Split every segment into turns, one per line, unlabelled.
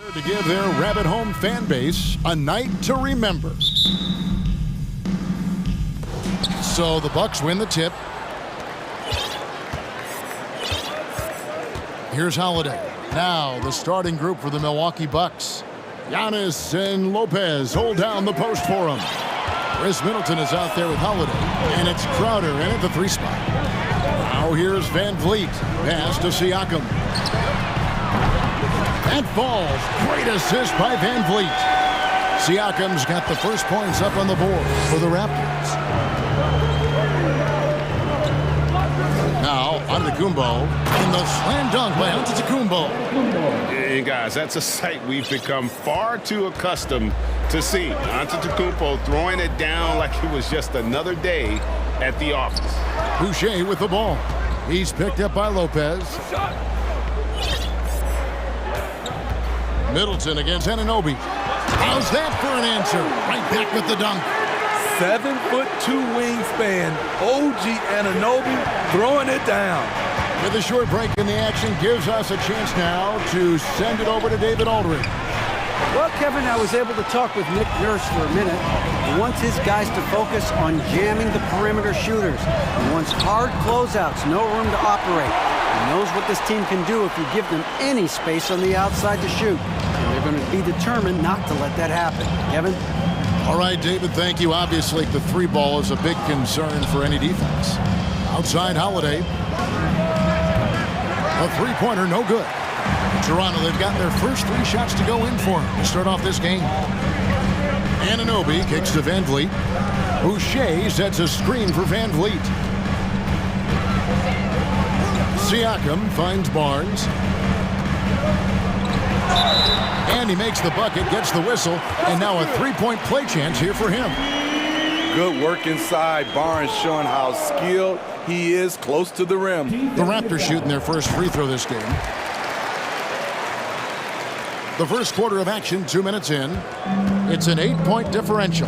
To give their Rabbit Home fan base a night to remember. So the Bucks win the tip. Here's Holiday. Now the starting group for the Milwaukee Bucks. Giannis and Lopez hold down the post for him. Chris Middleton is out there with Holiday, and it's Crowder in at the 3 spot. Now here's Van Vliet. Pass to Siakam. That falls. Great assist by Van Vliet. Siakam's got the first points up on the board for the Raptors. Now, Antetokounmpo in the slam dunk by Antetokounmpo.
And guys, that's a sight we've become far too accustomed to see. Antetokounmpo throwing it down like it was just another day at the office.
Boucher with the ball. He's picked up by Lopez. Middleton against Anunoby. How's that for an answer? Right back with the dunk.
7'2" wingspan. OG Anunoby throwing it down.
With a short break in the action, gives us a chance now to send it over to David Aldridge.
Well, Kevin, I was able to talk with Nick Nurse for a minute. He wants his guys to focus on jamming the perimeter shooters. He wants hard closeouts, no room to operate. He knows what this team can do if you give them any space on the outside to shoot. And they're going to be determined not to let that happen. Kevin?
All right, David, thank you. Obviously, the 3 ball is a big concern for any defense. Outside Holiday. A 3-pointer, no good. Toronto, they've got their first 3 shots to go in for him to start off this game. Anunoby kicks to Van Vliet. Boucher sets a screen for Van Vliet. Siakam finds Barnes. And he makes the bucket, gets the whistle, and now a 3-point play chance here for him.
Good work inside. Barnes showing how skilled he is close to the rim.
The Raptors shooting their first free throw this game. The first quarter of action, 2 minutes in. It's an 8-point differential.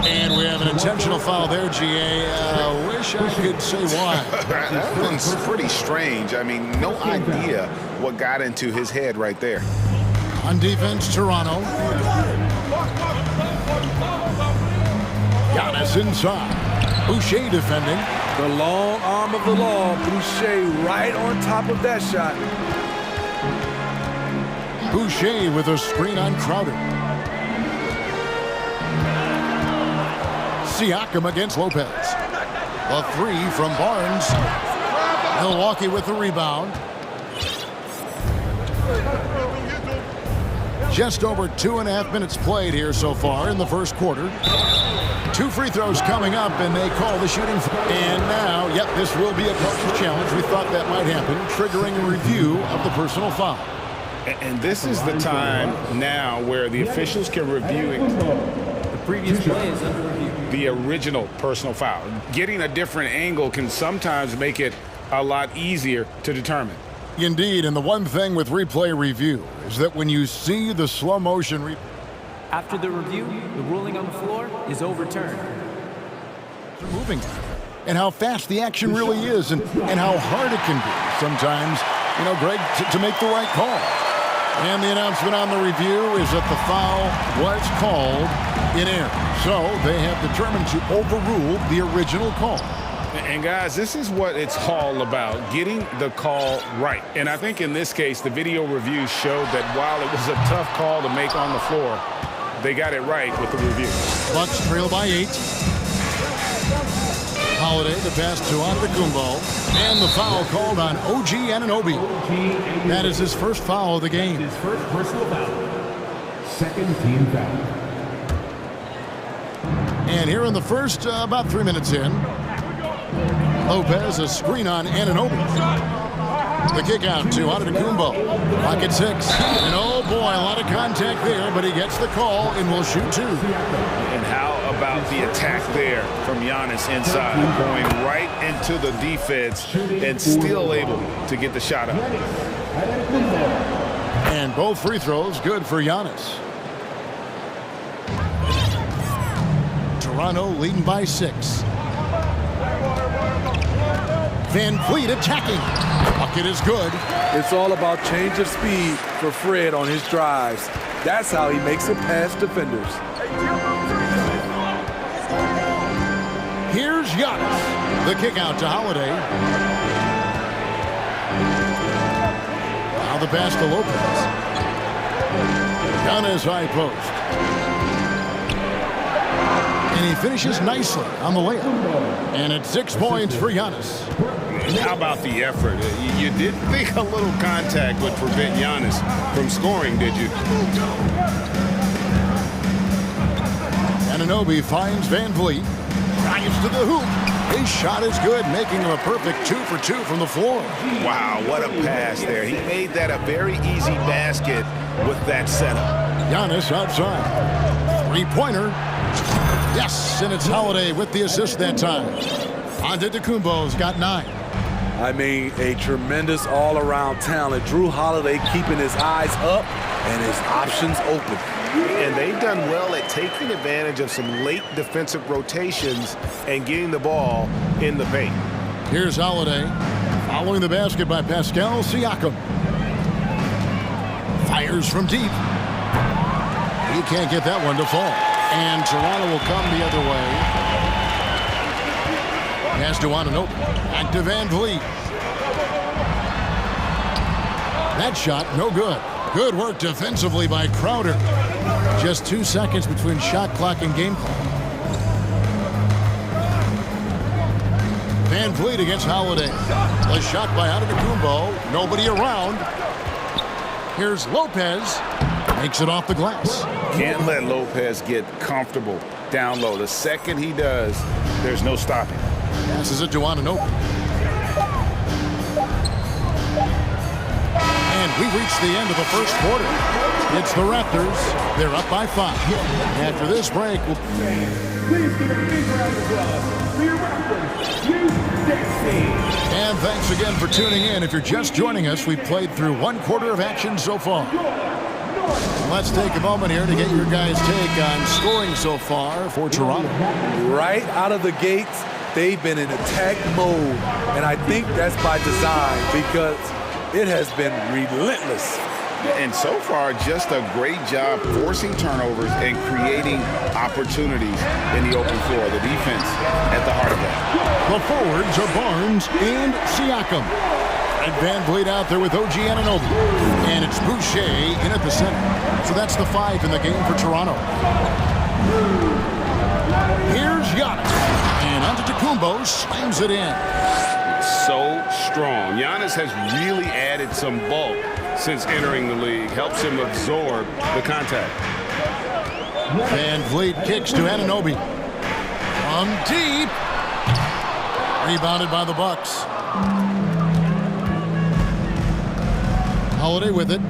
And we have an intentional foul there, GA. Wish I could say why.
That one's pretty strange. I mean, no idea what got into his head right there.
On defense, Toronto. Giannis inside. Boucher defending.
The long arm of the law. Boucher right on top of that shot.
Boucher with a screen on Crowder. Siakam against Lopez. A 3 from Barnes. Milwaukee with the rebound. Just over 2.5 minutes played here so far in the first quarter. 2 free throws coming up, and they call the shooting. And now, yep, this will be a coach's challenge. We thought that might happen, triggering a review of the personal foul.
And this is the time now where the officials can review it.
The previous play is under review.
The original personal foul. Getting a different angle can sometimes make it a lot easier to determine.
Indeed, and the one thing with replay review is that when you see the slow motion
After the review, the ruling on the floor is overturned.
moving and how fast the action really is and how hard it can be sometimes, you know, Greg, to make the right call. And the announcement on the review is that the foul was called in air. So they have determined to overrule the original call.
And guys, this is what it's all about, getting the call right. And I think in this case, the video review showed that while it was a tough call to make on the floor, they got it right with the review.
Bucks trail by 8. Holiday, the pass to Antetokounmpo, and the foul called on OG Anunoby. That is his first foul of the game.
His first personal foul. Second team foul.
And here in the first, about 3 minutes in, Lopez, a screen on Anunoby. The kick out to Antetokounmpo. Pocket 6. And oh boy, a lot of contact there, but he gets the call and will shoot 2.
And how about the attack there from Giannis inside, going right into the defense and still able to get the shot up.
And both free throws good for Giannis. Toronto leading by 6. Van Vliet attacking. bucket is good.
It's all about change of speed for Fred on his drives. That's how he makes it past defenders.
Here's Giannis. The kick out to Holiday. Now the pass to Lopez. Giannis high post. And he finishes nicely on the layup. And it's 6 points for Giannis.
How about the effort? You didn't think a little contact would prevent Giannis from scoring, did you?
Anunoby finds Van Vliet. Drives to the hoop. His shot is good, making him a perfect 2 for 2 from the floor.
Wow, what a pass there. He made that a very easy basket with that setup.
Giannis outside. Three-pointer. Yes, and it's Holiday with the assist that time. Antetokounmpo's got 9.
I mean, a tremendous all-around talent. Drew Holiday keeping his eyes up and his options open.
And they've done well at taking advantage of some late defensive rotations and getting the ball in the paint.
Here's Holiday. Following the basket by Pascal Siakam. Fires from deep. He can't get that one to fall. And Toronto will come the other way. Pass to Anunoby. Back to Van Vliet. That shot, no good. Good work defensively by Crowder. Just 2 seconds between shot clock and game clock. Van Vliet against Holiday. The shot by Antetokounmpo. Nobody around. Here's Lopez. Makes it off the glass.
Can't let Lopez get comfortable down low. The second he does, there's no stopping.
Passes it to Anunoby. And we reached the end of the first quarter. It's the Raptors. They're up by 5. After this break, we'll...
Please give a big round of applause for your Raptors, U16.
And thanks again for tuning in. If you're just joining us, we've played through 1 quarter of action so far. Let's take a moment here to get your guys' take on scoring so far for Toronto.
Right out of the gates, they've been in attack mode. And I think that's by design because it has been relentless.
And so far, just a great job forcing turnovers and creating opportunities in the open floor. The defense at the heart of that.
The forwards are Barnes and Siakam. And Van Vliet out there with OG Anunoby. And it's Boucher in at the center. So that's the 5 in the game for Toronto. Here's Giannis. And Antetokounmpo slams it in.
So strong. Giannis has really added some bulk since entering the league. Helps him absorb the contact.
Van Vliet kicks to Anunoby. From deep. Rebounded by the Bucks. Holiday with it.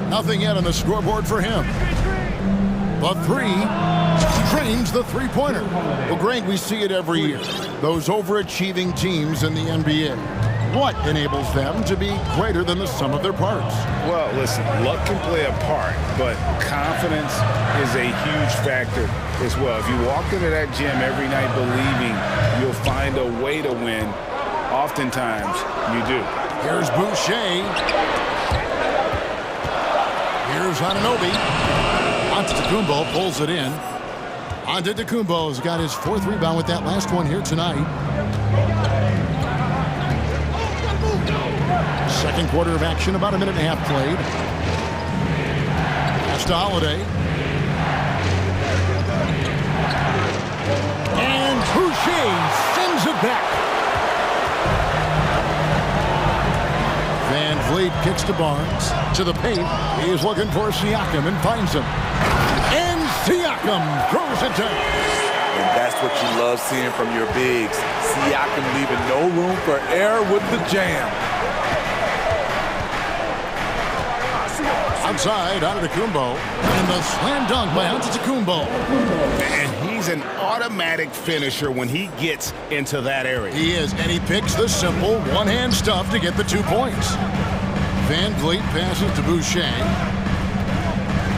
Nothing yet on the scoreboard for him. The 3 drains the three-pointer. Well, Greg, we see it every year. Those overachieving teams in the NBA. What enables them to be greater than the sum of their parts?
Well, listen, luck can play a part, but confidence is a huge factor as well. If you walk into that gym every night believing you'll find a way to win, oftentimes you do.
Here's Boucher. Here's Anunoby. Antetokounmpo pulls it in. Antetokounmpo's got his 4th rebound with that last one here tonight. Second quarter of action, about a minute and a half played. Pass to Holiday. And Boucher sends it back. Van Vliet kicks to Barnes. To the paint. He is looking for Siakam and finds him. And Siakam throws it down.
And that's what you love seeing from your bigs. Siakam leaving no room for error with the jam.
Outside, Antetokounmpo. And the slam dunk by Antetokounmpo.
And he's an automatic finisher when he gets into that area.
He is, and he picks the simple one-hand stuff to get the 2 points. Van Vliet passes to Boucher.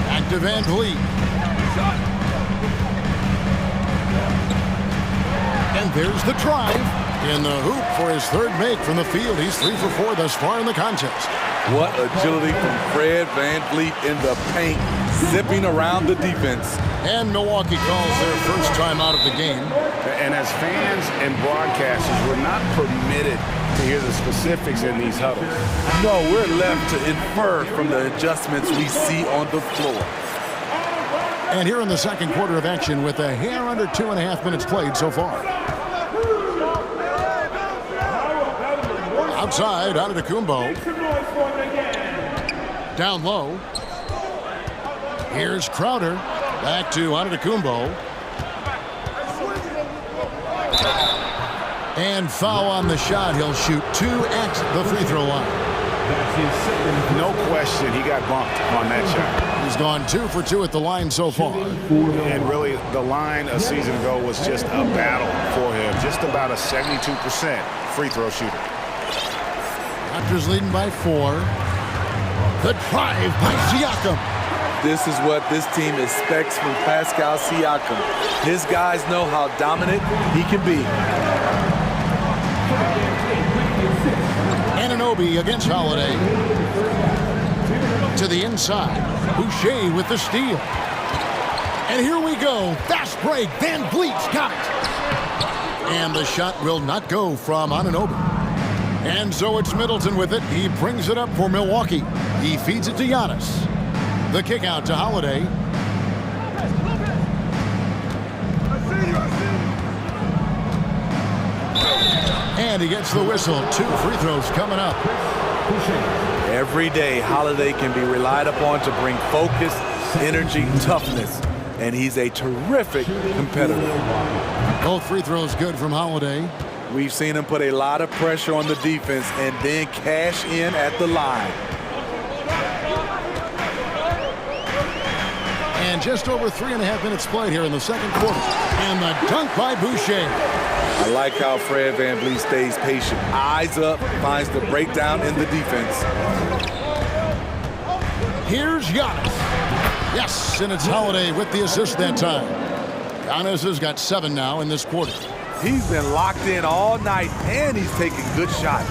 Back to Van Vliet. And there's the drive. In the hoop for his third make from the field. He's 3 for 4 thus far in the contest.
What agility from Fred VanVleet in the paint, zipping around the defense.
And Milwaukee calls their first time out of the game.
And as fans and broadcasters, we're not permitted to hear the specifics in these huddles.
No, we're left to infer from the adjustments we see on the floor.
And here in the second quarter of action with a hair under 2.5 minutes played so far. Outside, Antetokounmpo. Down low. Here's Crowder. Back to Antetokounmpo. And foul on the shot. He'll shoot 2 at the free throw line.
No question, he got bumped on that shot.
He's gone 2 for 2 at the line so far.
And really, the line a season ago was just a battle for him. Just about a 72% free throw shooter.
Raptors leading by 4. The drive by Siakam.
This is what this team expects from Pascal Siakam. His guys know how dominant he can be.
Anunoby against Holiday. To the inside. Boucher with the steal. And here we go. Fast break. VanVleet's got it. And the shot will not go from Anunoby. And so it's Middleton with it. He brings it up for Milwaukee. He feeds it to Giannis. The kick out to Holiday. And he gets the whistle. 2 free throws coming up.
Every day, Holiday can be relied upon to bring focus, energy, toughness. And he's a terrific competitor.
Both free throws good from Holiday.
We've seen him put a lot of pressure on the defense and then cash in at the line.
And just over 3.5 minutes played here in the second quarter. And the dunk by Boucher.
I like how Fred VanVleet stays patient. Eyes up, finds the breakdown in the defense.
Here's Giannis. Yes, and it's Holiday with the assist that time. Giannis has got 7 now in this quarter.
He's been locked in all night, and he's taking good shots.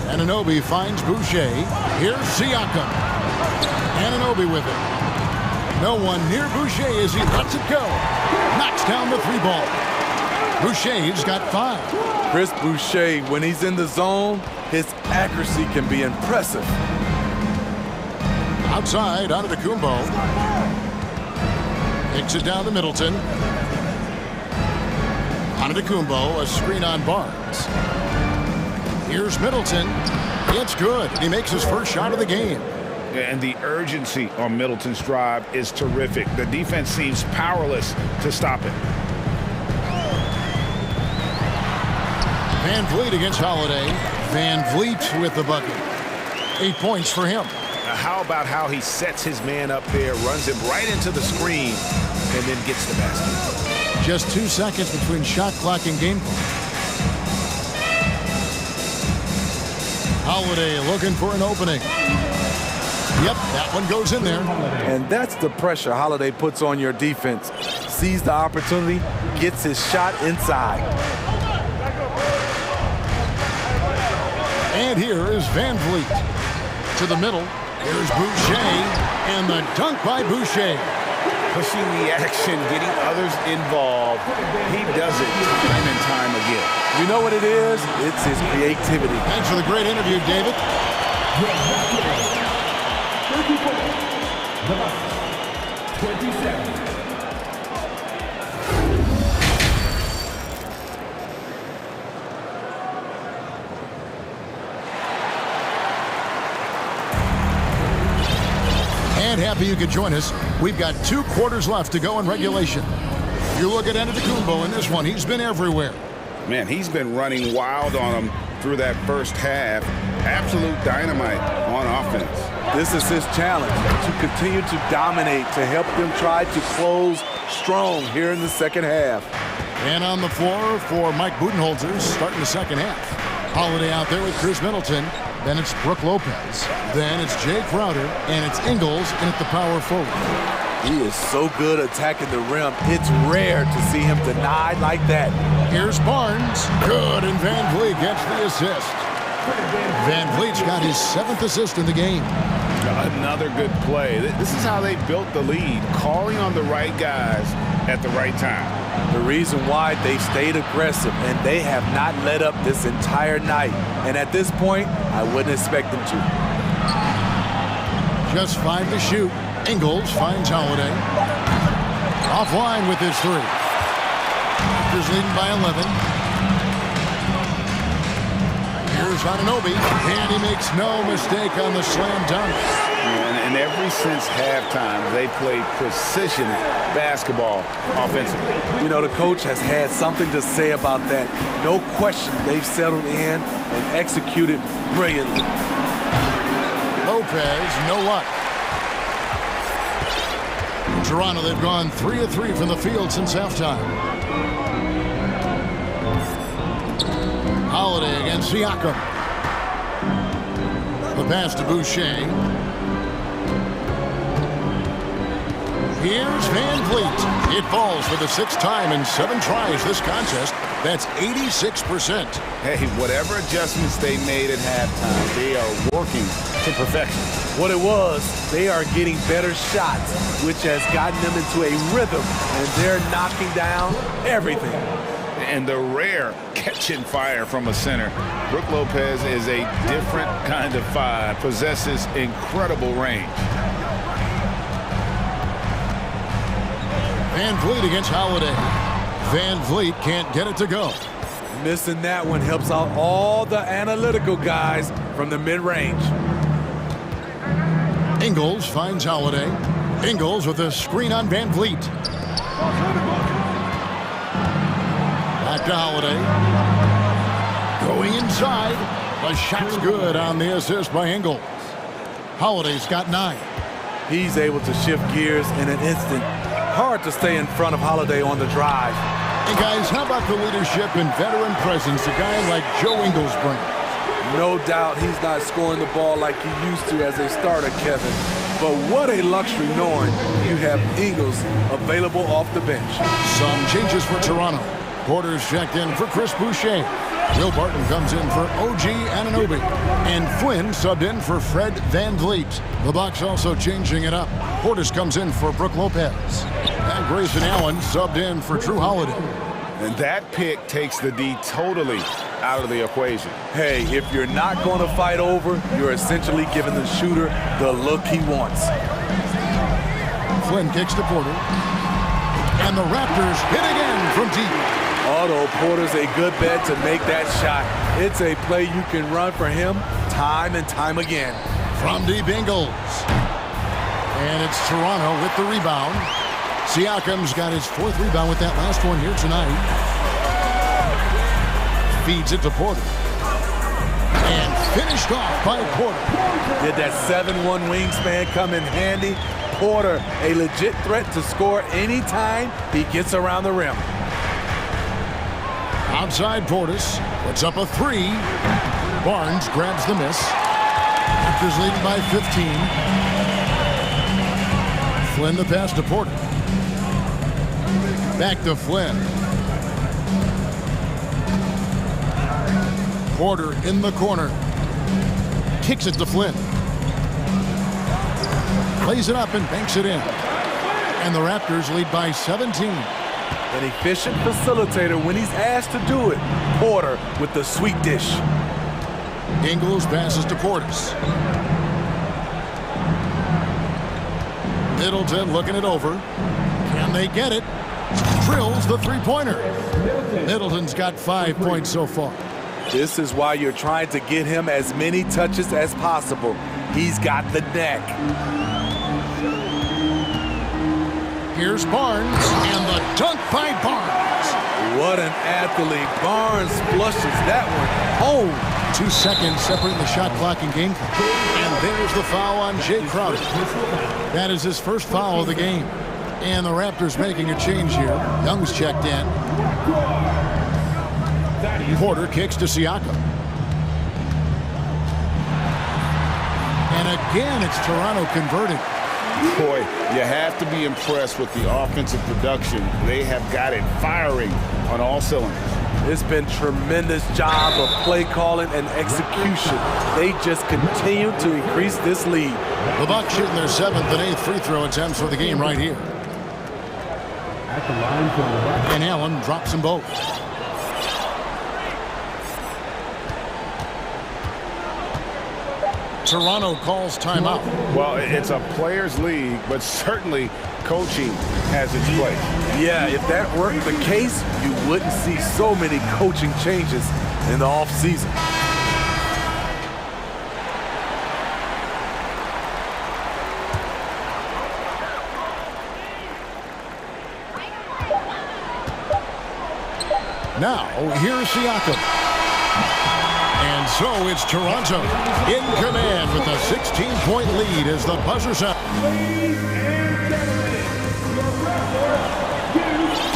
Anunoby finds Boucher. Here's Siakam. Anunoby with it. No one near Boucher as he lets it go. Knocks down the 3-ball. Boucher's got 5.
Chris Boucher, when he's in the zone, his accuracy can be impressive.
Outside, Antetokounmpo. Takes it down to Middleton. Antetokounmpo, a screen on Barnes. Here's Middleton. It's good. He makes his first shot of the game.
And the urgency on Middleton's drive is terrific. The defense seems powerless to stop it.
VanVleet against Holiday. VanVleet with the bucket. 8 points for him.
How about how he sets his man up there, runs him right into the screen, and then gets the basket.
Just 2 seconds between shot clock and game clock. Holiday looking for an opening. Yep, that one goes in there.
And that's the pressure Holiday puts on your defense. Sees the opportunity, gets his shot inside.
And here is VanVleet. To the middle. Here's Boucher. And the dunk by Boucher.
Pushing the action, getting others involved. He does it time and time again.
You know what it is? It's his creativity.
Thanks for the great interview, David.
27.
And happy you could join us. We've got 2 quarters left to go in regulation. You look at Antetokounmpo in this one. He's been everywhere.
Man, he's been running wild on him through that first half. Absolute dynamite on offense.
This is his challenge, to continue to dominate, to help them try to close strong here in the second half.
And on the floor for Mike Budenholzer starting the second half. Holiday out there with Chris Middleton. Then it's Brook Lopez. Then it's Jay Crowder. And it's Ingles in at the power forward.
He is so good attacking the rim. It's rare to see him denied like that.
Here's Barnes. Good, and Van Vliet gets the assist. Van Vliet's got his 7th assist in the game.
Another good play. This is how they built the lead, calling on the right guys at the right time.
The reason why they stayed aggressive, and they have not let up this entire night. And at this point, I wouldn't expect them to.
Just 5 to shoot. Ingles finds Holiday. Offline with his 3. Raptors leading by 11. Here's Anunoby, and he makes no mistake on the slam dunk.
And ever since halftime, they played precision basketball offensively.
You know, the coach has had something to say about that. No question, they've settled in and executed brilliantly.
Lopez, no luck. Toronto, they've gone 3 of 3 from the field since halftime. Holiday against Siakam. The pass to Boucher. Here's Van Vliet. It falls for the 6th time in 7 tries this contest. That's 86%.
Hey, whatever adjustments they made at halftime, they are working to perfection.
What it was, they are getting better shots, which has gotten them into a rhythm, and they're knocking down everything.
And the rare catch and fire from a center. Brook Lopez is a different kind of 5, possesses incredible range.
Van Vliet against Holiday. Van Vliet can't get it to go.
Missing that one helps out all the analytical guys from the mid-range.
Ingles finds Holiday. Ingles with a screen on Van Vliet. Back to Holiday. Going inside. The shot's good on the assist by Ingles. Holiday's got 9.
He's able to shift gears in an instant. Hard to stay in front of Holiday on the drive.
And guys, how about the leadership and veteran presence a guy like Joe Ingles brings?
No doubt he's not scoring the ball like he used to as a starter, Kevin. But what a luxury knowing you have Ingles available off the bench.
Some changes for Toronto. Porter's checked in for Chris Boucher. Will Barton comes in for OG Anunoby. And Flynn subbed in for Fred Van Vliet. The Bucks also changing it up. Portis comes in for Brook Lopez. And Grayson Allen subbed in for Drew Holiday.
And that pick takes the D totally out of the equation.
Hey, if you're not going to fight over, you're essentially giving the shooter the look he wants.
Flynn kicks to Porter. And the Raptors hit again from deep.
Although Porter's a good bet to make that shot. It's a play you can run for him time and time again.
From deep, Ingles. And it's Toronto with the rebound. Siakam's got his 4th rebound with that last one here tonight. Feeds it to Porter. And finished off by Porter.
Did that 7-1 wingspan come in handy? Porter, a legit threat to score anytime he gets around the rim.
Outside Portis puts up a 3. Barnes grabs the miss. Raptors leading by 15. Flynn the pass to Porter. Back to Flynn. Porter in the corner. Kicks it to Flynn. Plays it up and banks it in. And the Raptors lead by 17.
An efficient facilitator when he's asked to do it. Porter with the sweet dish.
Ingles passes to Portis. Middleton looking it over. Can they get it? Drills the 3-pointer. Middleton's got 5 points so far.
This is why you're trying to get him as many touches as possible. He's got the neck.
Here's Barnes, and the dunk by Barnes.
What an athlete. Barnes flushes that one home.
2 seconds separating the shot clock and game clock. And there's the foul on Jay Crowder. That is his first foul of the game. And the Raptors making a change here. Young's checked in. Porter kicks to Siakam. And again, it's Toronto converting.
Boy, you have to be impressed with the offensive production. They have got it firing on all cylinders.
It's been tremendous job of play calling and execution. They just continue to increase this lead.
The Bucks shooting their 7th and 8th free throw attempts for the game right here.
At the line for the Bucks.
And Allen drops them both. Toronto calls timeout.
Well, it's a players' league, but certainly coaching has its place.
Yeah, if that weren't the case, you wouldn't see so many coaching changes in the offseason.
Now, here's Siakam. And so it's Toronto in command with a 16-point lead as the buzzer sounds.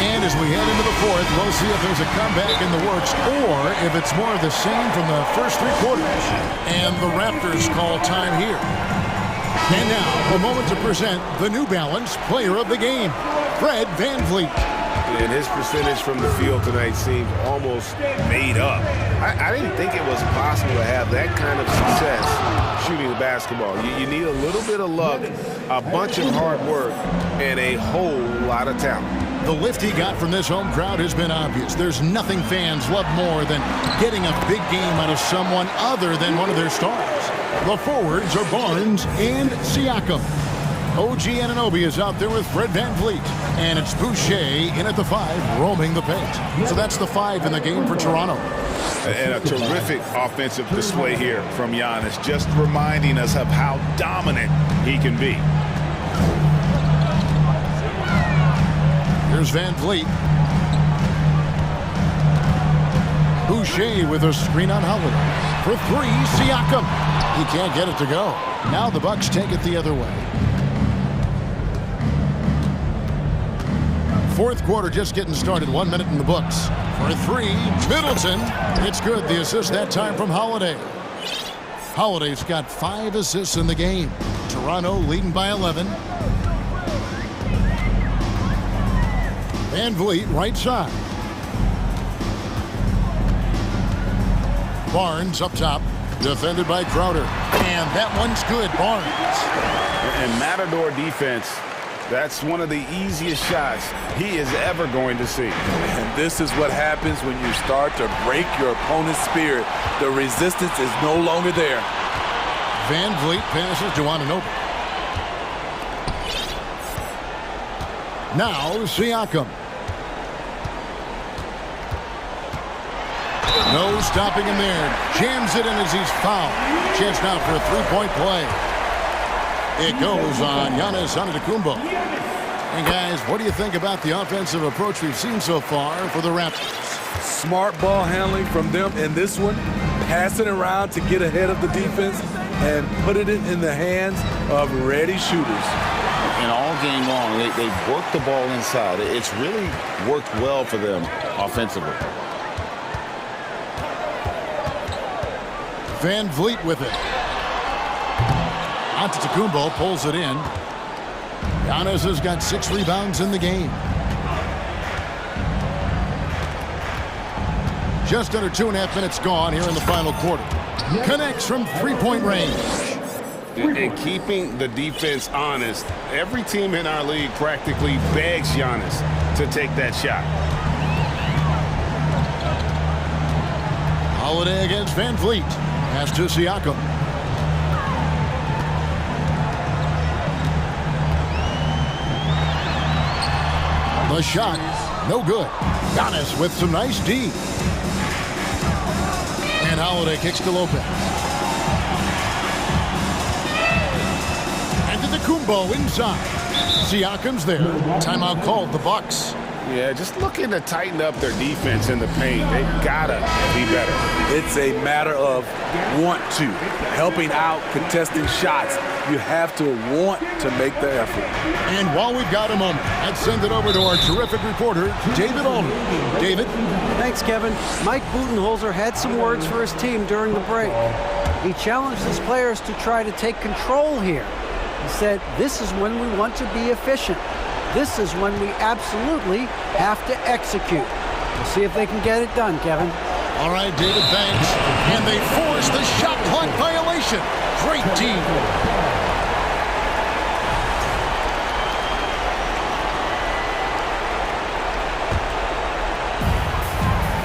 And as we head into the fourth, we'll see if there's a comeback in the works or if it's more of the same from the first 3 quarters. And the Raptors call time here. And now, a moment to present the New Balance Player of the Game, Fred VanVleet.
And his percentage from the field tonight seemed almost made up. I didn't think it was possible to have that kind of success shooting the basketball. You need a little bit of luck, a bunch of hard work, and a whole lot of talent.
The lift he got from this home crowd has been obvious. There's nothing fans love more than getting a big game out of someone other than one of their stars. The forwards are Barnes and Siakam. OG Anunoby is out there with Fred VanVleet. And it's Boucher in at the 5, roaming the paint. So that's the 5 in the game for Toronto.
And a terrific offensive display here from Giannis, just reminding us of how dominant he can be.
Here's VanVleet. Boucher with a screen on Holiday. For 3, Siakam. He can't get it to go. Now the Bucks take it the other way. Fourth quarter just getting started. 1 minute in the books. For 3, Middleton. It's good. The assist that time from Holiday. Holiday's got 5 assists in the game. Toronto leading by 11. VanVleet right side. Barnes up top. Defended by Crowder. And that one's good. Barnes.
And Matador defense, that's one of the easiest shots he is ever going to see.
And this is what happens when you start to break your opponent's spirit. The resistance is no longer there.
VanVleet passes to Anunoby. Now Siakam. No stopping him there. Jams it in as he's fouled. Chance now for a 3-point play. It goes on Giannis Antetokounmpo. And guys, what do you think about the offensive approach we've seen so far for the Raptors?
Smart ball handling from them in this one. Passing around to get ahead of the defense and putting it in the hands of ready shooters.
And all game long, they've worked the ball inside. It's really worked well for them offensively.
VanVleet with it. Antetokounmpo pulls it in. Giannis has got 6 rebounds in the game. Just under 2.5 minutes gone here in the final quarter. Connects from 3-point range.
And keeping the defense honest, every team in our league practically begs Giannis to take that shot.
Holiday against VanVleet. Pass to Siakam. The shot, no good. Giannis with some nice D. And Holiday kicks to Lopez. And Antetokounmpo inside. Siakam's there. Timeout called, the Bucks.
Yeah, just looking to tighten up their defense in the paint. They gotta be better.
It's a matter of want to. Helping out, contesting shots. You have to want to make the effort.
And while we've got a moment, let's send it over to our terrific reporter, David Aldridge. David?
Thanks, Kevin. Mike Budenholzer had some words for his team during the break. He challenged his players to try to take control here. He said, this is when we want to be efficient. This is when we absolutely have to execute. We'll see if they can get it done, Kevin.
All right, David, thanks. And they force the shot clock violation. Great team.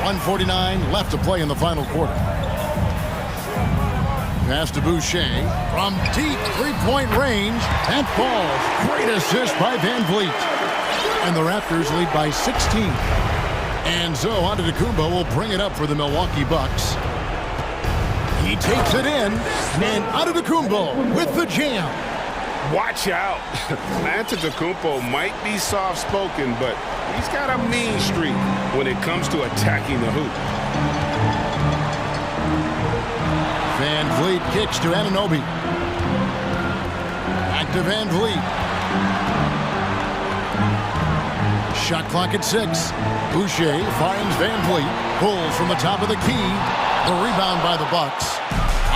1:49 left to play in the final quarter. Pass to Boucher from deep three-point range. That falls. Great assist by Van Vliet. And the Raptors lead by 16. And so Antetokounmpo will bring it up for the Milwaukee Bucks. He takes it in, and Antetokounmpo with the jam.
Watch out. Antetokounmpo might be soft-spoken, but he's got a mean streak when it comes to attacking the hoop.
Van Vliet kicks to Anunoby. Back to Van Vliet. Shot clock at 6. Boucher finds Van Vliet. Pulls from the top of the key. The rebound by the Bucks.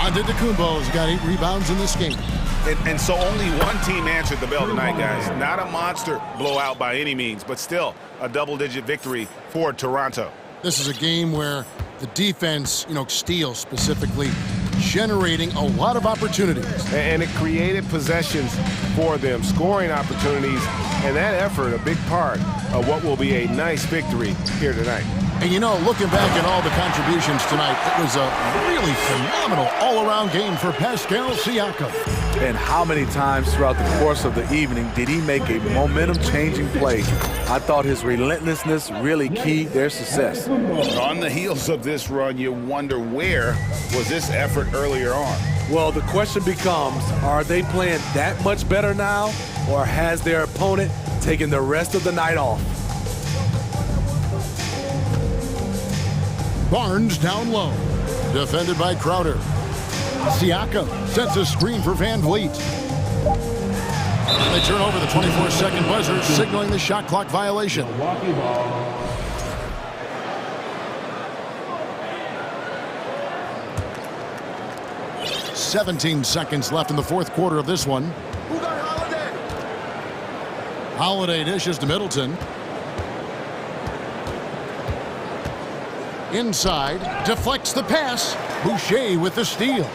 Antetokounmpo's got 8 rebounds in this game.
And so only one team answered the bell tonight, guys. Not a monster blowout by any means, but still a double-digit victory for Toronto.
This is a game where the defense, steals specifically, generating a lot of opportunities.
And it created possessions for them, scoring opportunities, and that effort, a big part of what will be a nice victory here tonight.
And looking back at all the contributions tonight, it was a really phenomenal all-around game for Pascal Siakam.
And how many times throughout the course of the evening did he make a momentum-changing play? I thought his relentlessness really keyed their success.
On the heels of this run, you wonder where was this effort earlier on?
Well, the question becomes, are they playing that much better now, or has their opponent taken the rest of the night off?
Barnes down low. Defended by Crowder. Siakam sets a screen for Van Vliet. And they turn over the 24-second buzzer, signaling the shot clock violation. 17 seconds left in the fourth quarter of this one. Holiday dishes to Middleton. Inside, deflects the pass. Boucher with the steal.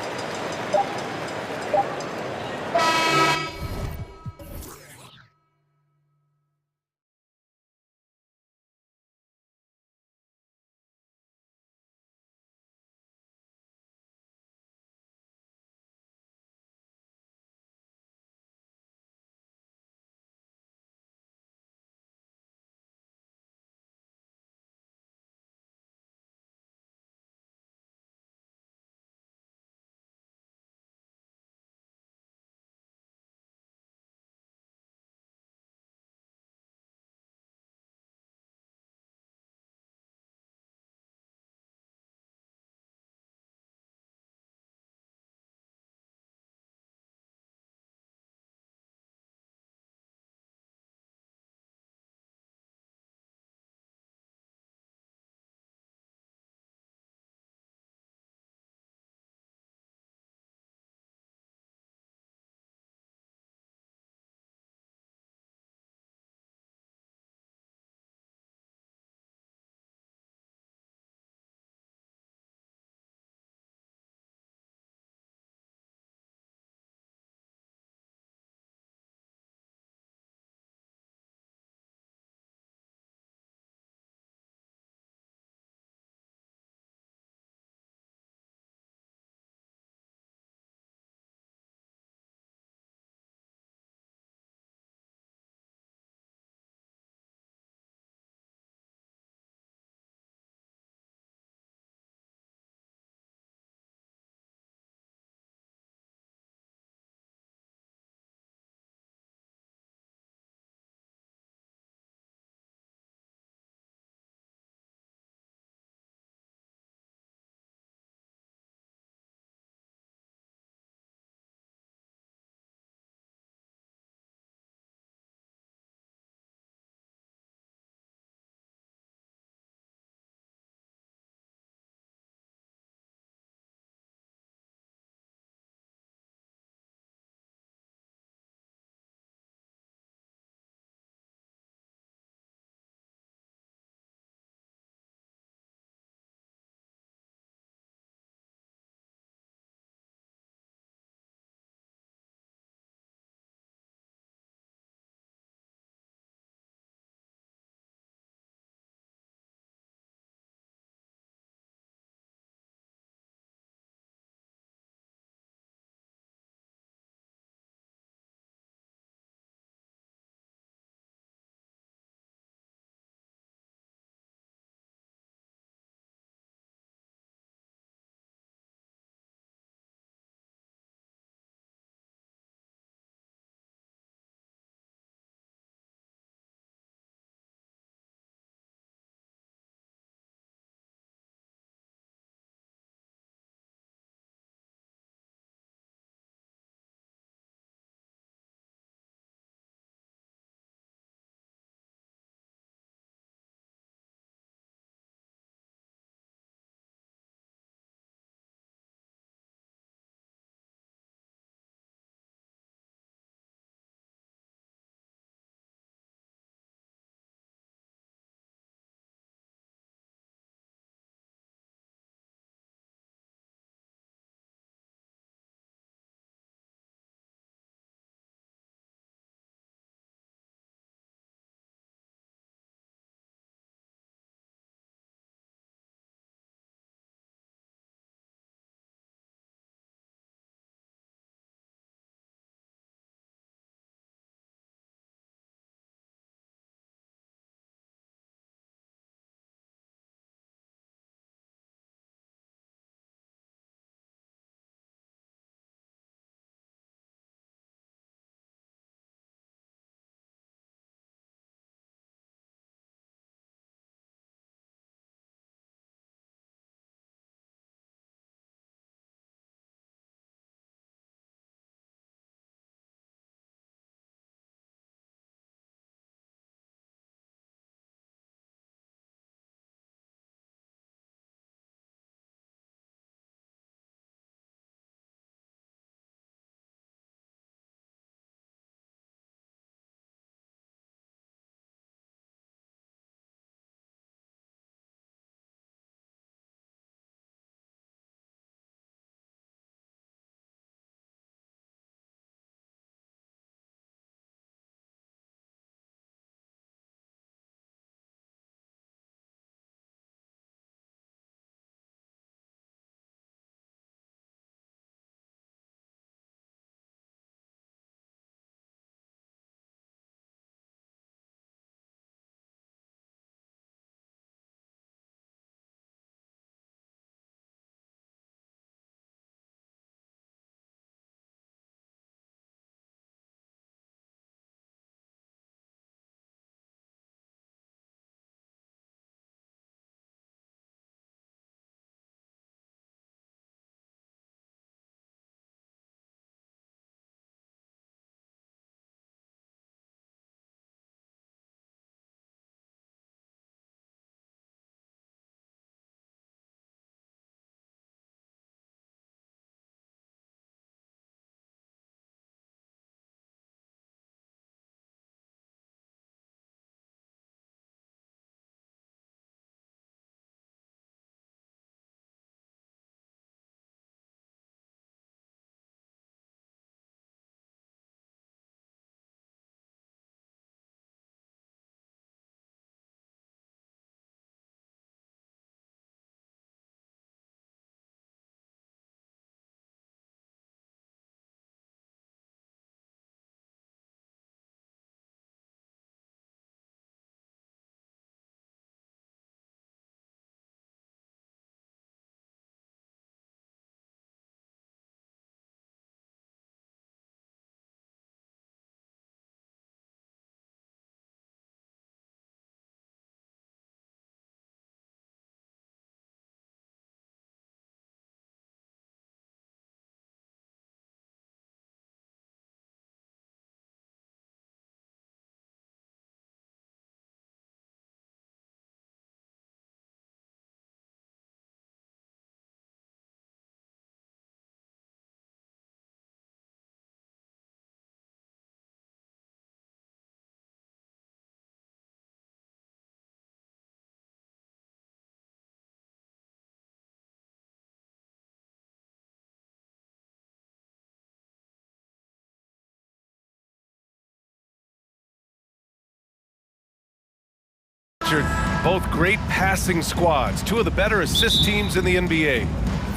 Richard, both great passing squads, two of the better assist teams in the NBA.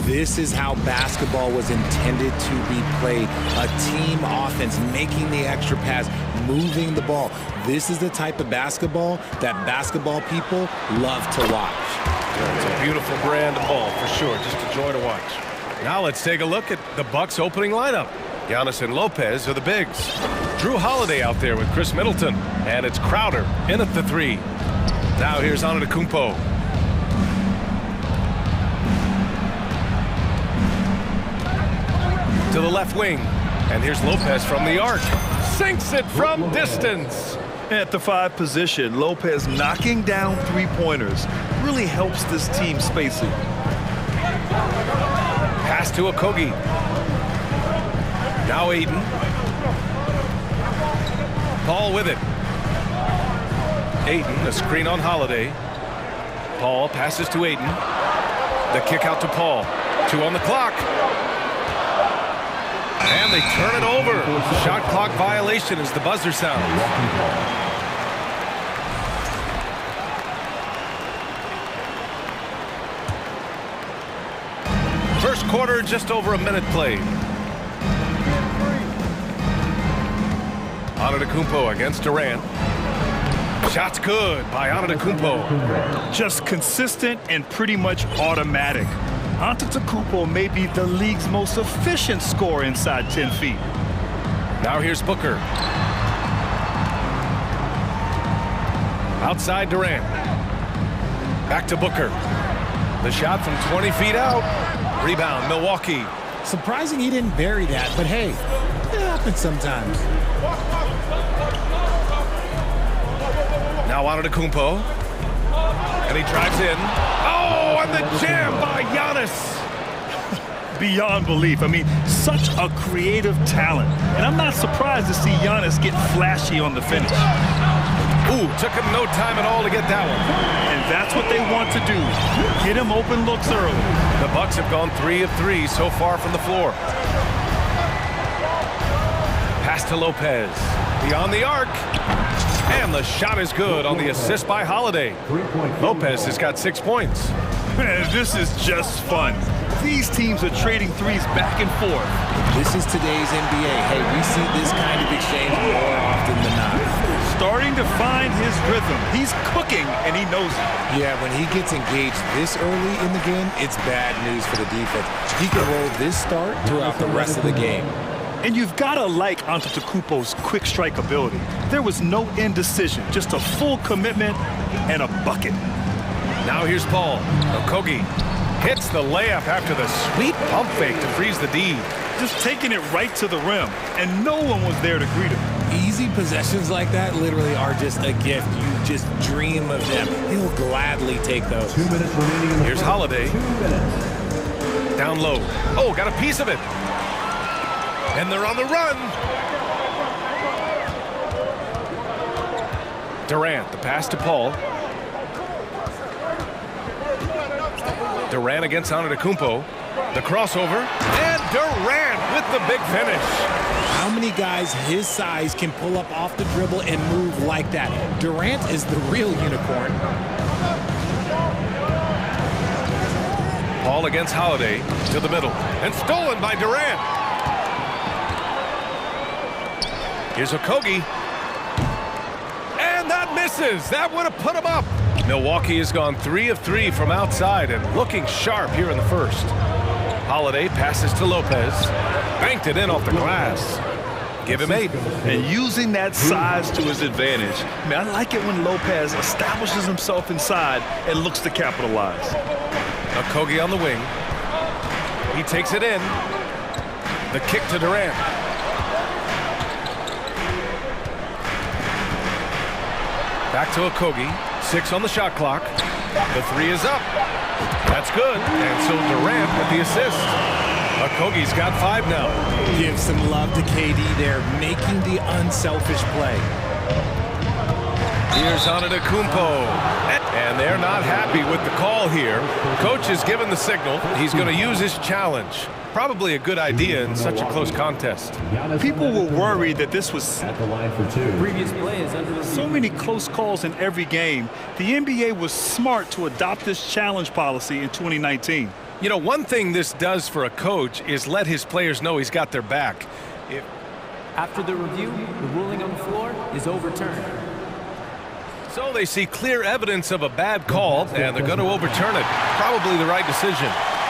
This is how basketball was intended to be played. A team offense, making the extra pass, moving the ball. This is the type of basketball that basketball people love to watch.
It's a beautiful brand of ball, for sure. Just a joy to watch. Now let's take a look at the Bucks' opening lineup. Giannis and Lopez are the bigs. Drew Holiday out there with Chris Middleton. And it's Crowder in at the 3. Now here's Antetokounmpo. To the left wing. And here's Lopez from the arc. Sinks it from distance.
At the 5 position, Lopez knocking down three-pointers really helps this team spacing.
Pass to Okogie. Now Aiden. Paul with it. Aiden, a screen on Holiday. Paul passes to Aiden. The kick out to Paul. 2 on the clock. And they turn it over. Shot clock violation as the buzzer sounds. First quarter, just over a minute played. Antetokounmpo against Durant. Shot's good by Antetokounmpo.
Just consistent and pretty much automatic. Antetokounmpo may be the league's most efficient scorer inside 10 feet.
Now here's Booker. Outside Durant. Back to Booker. The shot from 20 feet out. Rebound, Milwaukee.
Surprising he didn't bury that, but hey, it happens sometimes.
Now Antetokounmpo. And he drives in. Oh, and the jam by Giannis.
Beyond belief. I mean, such a creative talent. And I'm not surprised to see Giannis get flashy on the finish.
Ooh, took him no time at all to get that one.
And that's what they want to do. Get him open looks early.
The Bucks have gone 3 of 3 so far from the floor. Pass to Lopez. Beyond the arc. And the shot is good on the assist by Holiday. Lopez has got 6 points.
Man, this is just fun. These teams are trading threes back and forth.
This is today's NBA. Hey, we see this kind of exchange more often than not.
Starting to find his rhythm. He's cooking, and he knows it.
Yeah, when he gets engaged this early in the game, it's bad news for the defense. He can roll this start throughout the rest of the game.
And you've got to like Antetokounmpo's quick strike ability. There was no indecision, just a full commitment and a bucket.
Now here's Paul. Okogie hits the layup after the sweet pump fake to freeze the D.
Just taking it right to the rim, and no one was there to greet him.
Easy possessions like that literally are just a gift. You just dream of them. He'll gladly take those.
2 minutes remaining.
Here's Holiday. Down low. Oh, got a piece of it. And they're on the run. Durant, the pass to Paul. Durant against Antetokounmpo. The crossover. And Durant with the big finish.
How many guys his size can pull up off the dribble and move like that? Durant is the real unicorn.
Paul against Holiday to the middle. And stolen by Durant. Here's Okogie. And that misses. That would have put him up. Milwaukee has gone 3 of 3 from outside and looking sharp here in the first. Holiday passes to Lopez. Banked it in off the glass. Give him 8.
And using that size to his advantage. I mean, I like it when Lopez establishes himself inside and looks to capitalize.
Okogie on the wing. He takes it in. The kick to Durant. Back to Okogie. 6 on the shot clock. The 3 is up. That's good. And so Durant with the assist. Okogie's got 5 now.
Give some love to KD there, making the unselfish play.
Here's Antetokounmpo. And they're not happy with the call here. Coach has given the signal. He's going to use his challenge. Probably a good idea in such a close contest.
People were worried that this was
Previous play is under
so many close calls in every game. The NBA was smart to adopt this challenge policy in 2019.
You know, one thing this does for a coach is let his players know he's got their back.
After the review, the ruling on the floor is overturned.
So they see clear evidence of a bad call, and they're going to overturn it. Probably the right decision.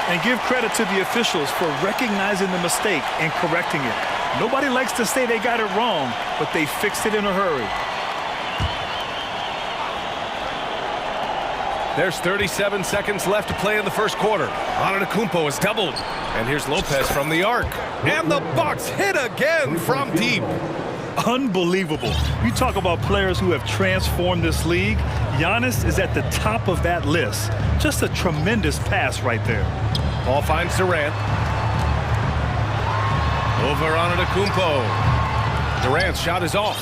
And give credit to the officials for recognizing the mistake and correcting it. Nobody likes to say they got it wrong, but they fixed it in a hurry.
There's 37 seconds left to play in the first quarter. Antetokounmpo is doubled. And here's Lopez from the arc. And the Bucks hit again from deep.
Unbelievable. You talk about players who have transformed this league. Giannis is at the top of that list. Just a tremendous pass right there.
Ball finds Durant. Over Antetokounmpo. Durant's shot is off.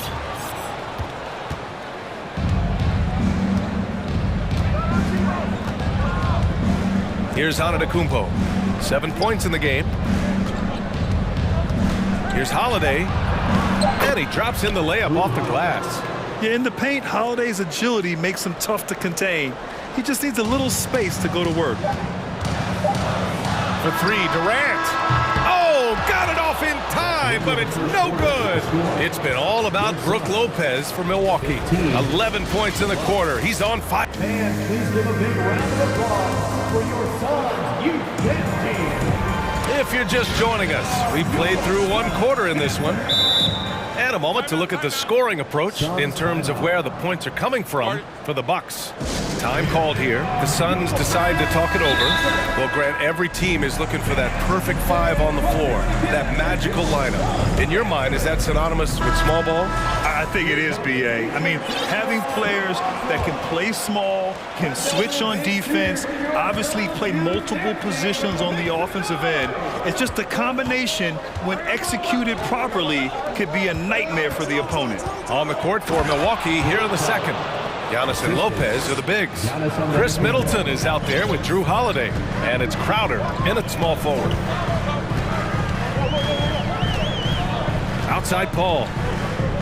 Here's Antetokounmpo. 7 points in the game. Here's Holiday. And he drops in the layup off the glass.
Yeah, in the paint, Holiday's agility makes him tough to contain. He just needs a little space to go to work.
For three, Durant. Oh, got it off in time, but it's no good. It's been all about Brook Lopez for Milwaukee. 11 points in the quarter. He's on fire.
And please give a big round of applause for your son's youth tennis team.
If you're just joining us, we played through one quarter in this one. And a moment to look at the scoring approach in terms of where the points are coming from for the Bucks. Time called here. The Suns decide to talk it over. Well, Grant, every team is looking for that perfect five on the floor, that magical lineup. In your mind, is that synonymous with small ball?
I think it is, B.A. I mean, having players that can play small, can switch on defense, obviously play multiple positions on the offensive end. It's just a combination, when executed properly, could be a nightmare for the opponent.
On the court for Milwaukee here in the second. Giannis and Lopez are the bigs. Chris Middleton is out there with Drew Holiday. And it's Crowder in at small forward. Outside Paul.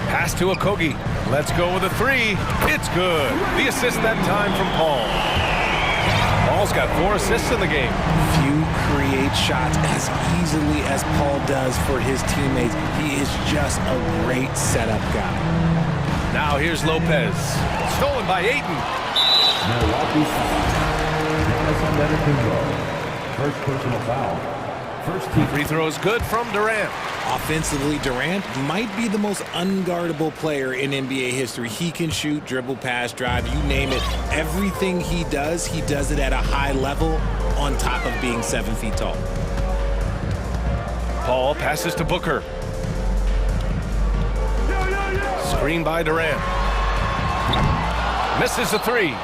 Pass to Okogie. Let's go with a three. It's good. The assist that time from Paul. Paul's got 4 assists in the game.
Few create shots as easily as Paul does for his teammates. He is just a great setup guy.
Now here's Lopez. Stolen by Ayton.
Milwaukee first personal foul. First team.
Free throw is good from Durant.
Offensively, Durant might be the most unguardable player in NBA history. He can shoot, dribble, pass, drive, you name it. Everything he does it at a high level on top of being 7 feet tall.
Paul passes to Booker. Screen by Durant. Misses the three.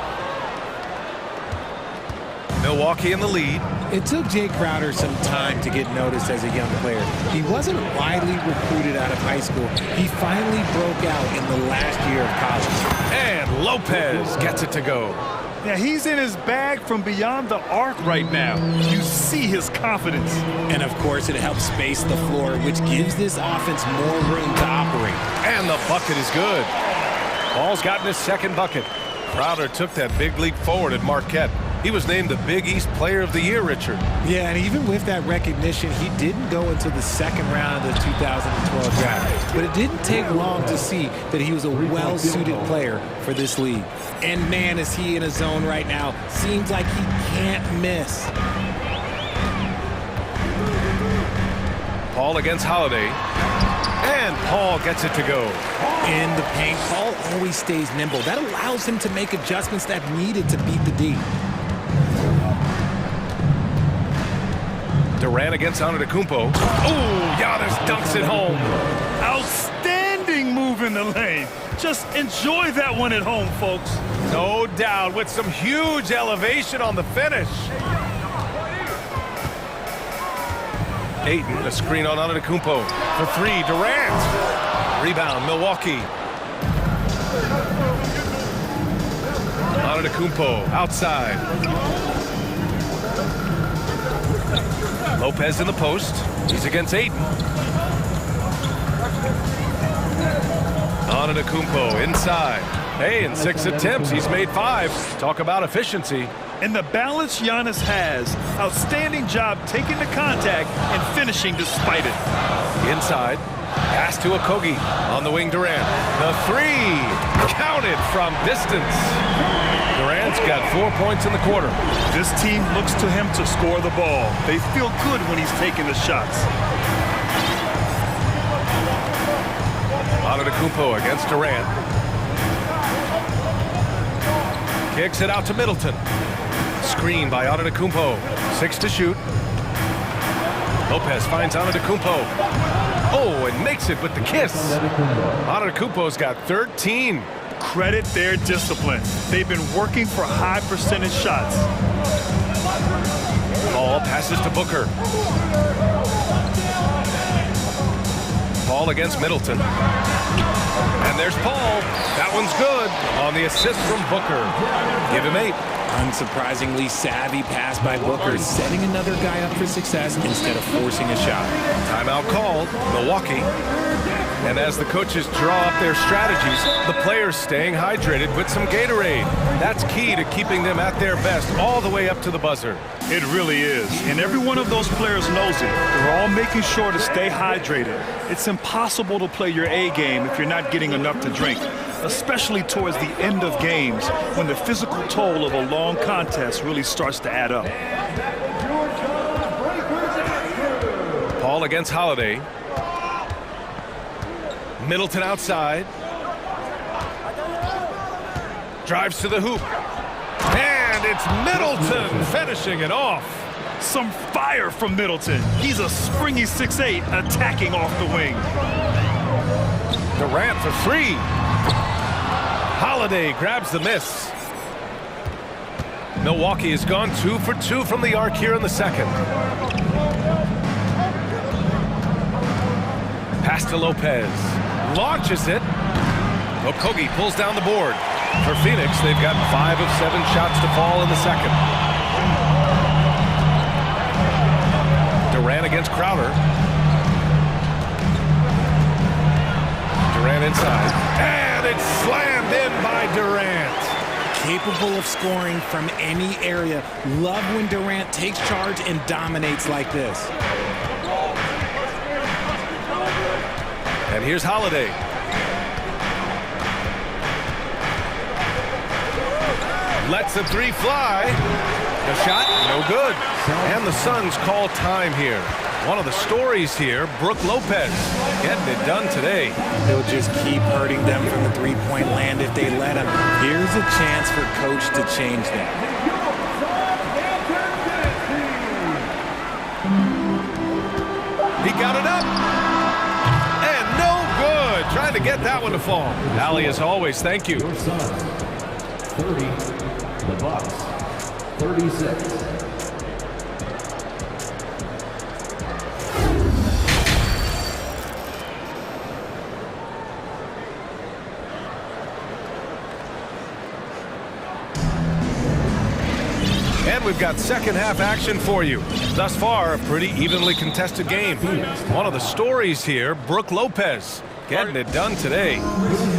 Milwaukee in the lead.
It took Jay Crowder some time to get noticed as a young player. He wasn't widely recruited out of high school. He finally broke out in the last year of college.
And Lopez gets it to go.
Yeah, he's in his bag from beyond the arc right now. You see his confidence.
And of course, it helps space the floor, which gives this offense more room to operate.
And the bucket is good. Paul's gotten his second bucket. Crowder took that big leap forward at Marquette. He was named the Big East Player of the Year, Richard.
Yeah, and even with that recognition, he didn't go until the second round of the 2012 draft. But it didn't take long to see that he was a well-suited player for this league. And man, is he in a zone right now. Seems like he can't miss.
Paul against Holiday. And Paul gets it to go.
In the paint, Paul always stays nimble. That allows him to make adjustments that needed to beat the D.
Durant against Antetokounmpo. Oh, Giannis dunks it home.
Outstanding move in the lane. Just enjoy that one at home, folks.
No doubt, with some huge elevation on the finish. Ayton, a screen on Antetokounmpo. For three, Durant. Rebound, Milwaukee. Antetokounmpo outside. Lopez in the post. He's against Aiden. Antetokounmpo inside. Hey, in 6 attempts, he's made 5. Talk about efficiency.
And the balance Giannis has. Outstanding job taking the contact and finishing despite it.
Inside. Pass to Okogie. On the wing, Durant. The 3. Counted from distance. Durant's got 4 points in the quarter.
This team looks to him to score the ball. They feel good when he's taking the shots.
Antetokounmpo against Durant. Kicks it out to Middleton. Screen by Antetokounmpo. 6 to shoot. Lopez finds Antetokounmpo. Oh, and makes it with the kiss. Antetokounmpo's got 13.
Credit their discipline. They've been working for high percentage shots.
Ball passes to Booker. Paul against Middleton. And there's Paul. That one's good on the assist from Booker. Give him 8.
Unsurprisingly savvy pass by Booker, setting another guy up for success instead of forcing a shot.
Timeout called, Milwaukee. And as the coaches draw up their strategies, the players staying hydrated with some Gatorade. That's key to keeping them at their best all the way up to the buzzer.
It really is. And every one of those players knows it. They're all making sure to stay hydrated. It's impossible to play your A game if you're not getting enough to drink, especially towards the end of games when the physical toll of a long contest really starts to add up.
Paul against Holiday. Middleton outside. Drives to the hoop. And it's Middleton finishing it off.
Some fire from Middleton. He's a springy 6'8", attacking off the wing.
Durant for 3. Holiday grabs the miss. Milwaukee has gone 2 for 2 from the arc here in the second. Pass to Lopez. Launches it. Okogie pulls down the board. For Phoenix, they've got 5 of 7 shots to fall in the second. Durant against Crowder. Durant inside. And it's slammed in by Durant.
Capable of scoring from any area. Love when Durant takes charge and dominates like this.
And here's Holiday. Lets the 3 fly. The shot, no good. And the Suns call time here. One of the stories here, Brook Lopez, getting it done today.
He'll just keep hurting them from the three-point land if they let him. Here's a chance for coach to change that.
He got it up. And no good. Trying to get that one to fall. Allie, as always, thank you.
Your Suns, 30. The Bucks, 36.
And we've got second half action for you. Thus far, a pretty evenly contested game. One of the stories here, Brook Lopez, getting it done today.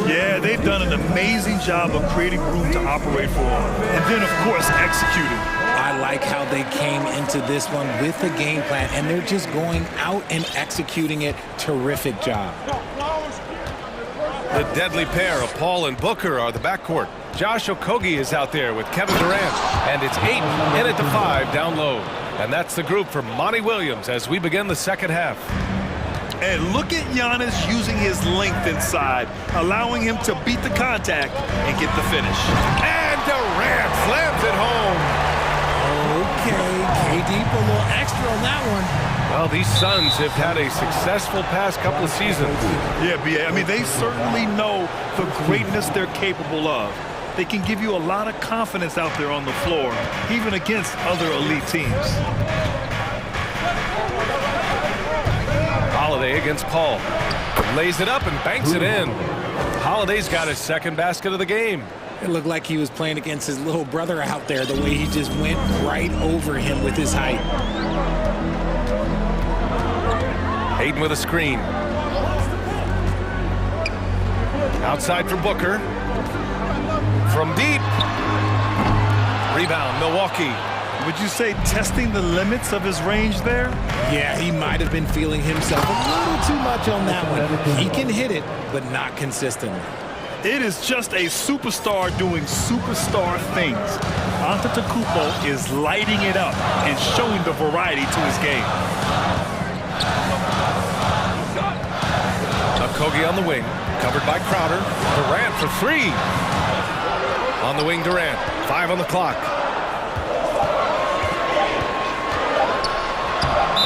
Yeah, they've done an amazing job of creating room to operate for him. And then, of course, executing.
I like how they came into this one with a game plan, and they're just going out and executing it. Terrific job.
The deadly pair of Paul and Booker are the backcourt. Josh Okogie is out there with Kevin Durant, and it's 8 in it to 5 down low. And that's the group for Monty Williams as we begin the second half.
And look at Giannis using his length inside, allowing him to beat the contact and get the finish.
And Durant slams it home.
Okay, KD put a little extra on that one.
Well, these Suns have had a successful past couple of seasons.
Yeah, B.A. I mean, they certainly know the greatness they're capable of. They can give you a lot of confidence out there on the floor, even against other elite teams.
Holiday against Paul. Lays it up and banks it in. Holiday's got his second basket of the game.
It looked like he was playing against his little brother out there, the way he just went right over him with his height.
Ayton with a screen. Outside for Booker. From deep. Rebound, Milwaukee.
Would you say testing the limits of his range there?
Yeah, he might have been feeling himself a little too much on that one. He can hit it, but not consistently.
It is just a superstar doing superstar things. Antetokounmpo is lighting it up and showing the variety to his game.
Kogi on the wing, covered by Crowder. Durant for three. On the wing, Durant. 5 on the clock.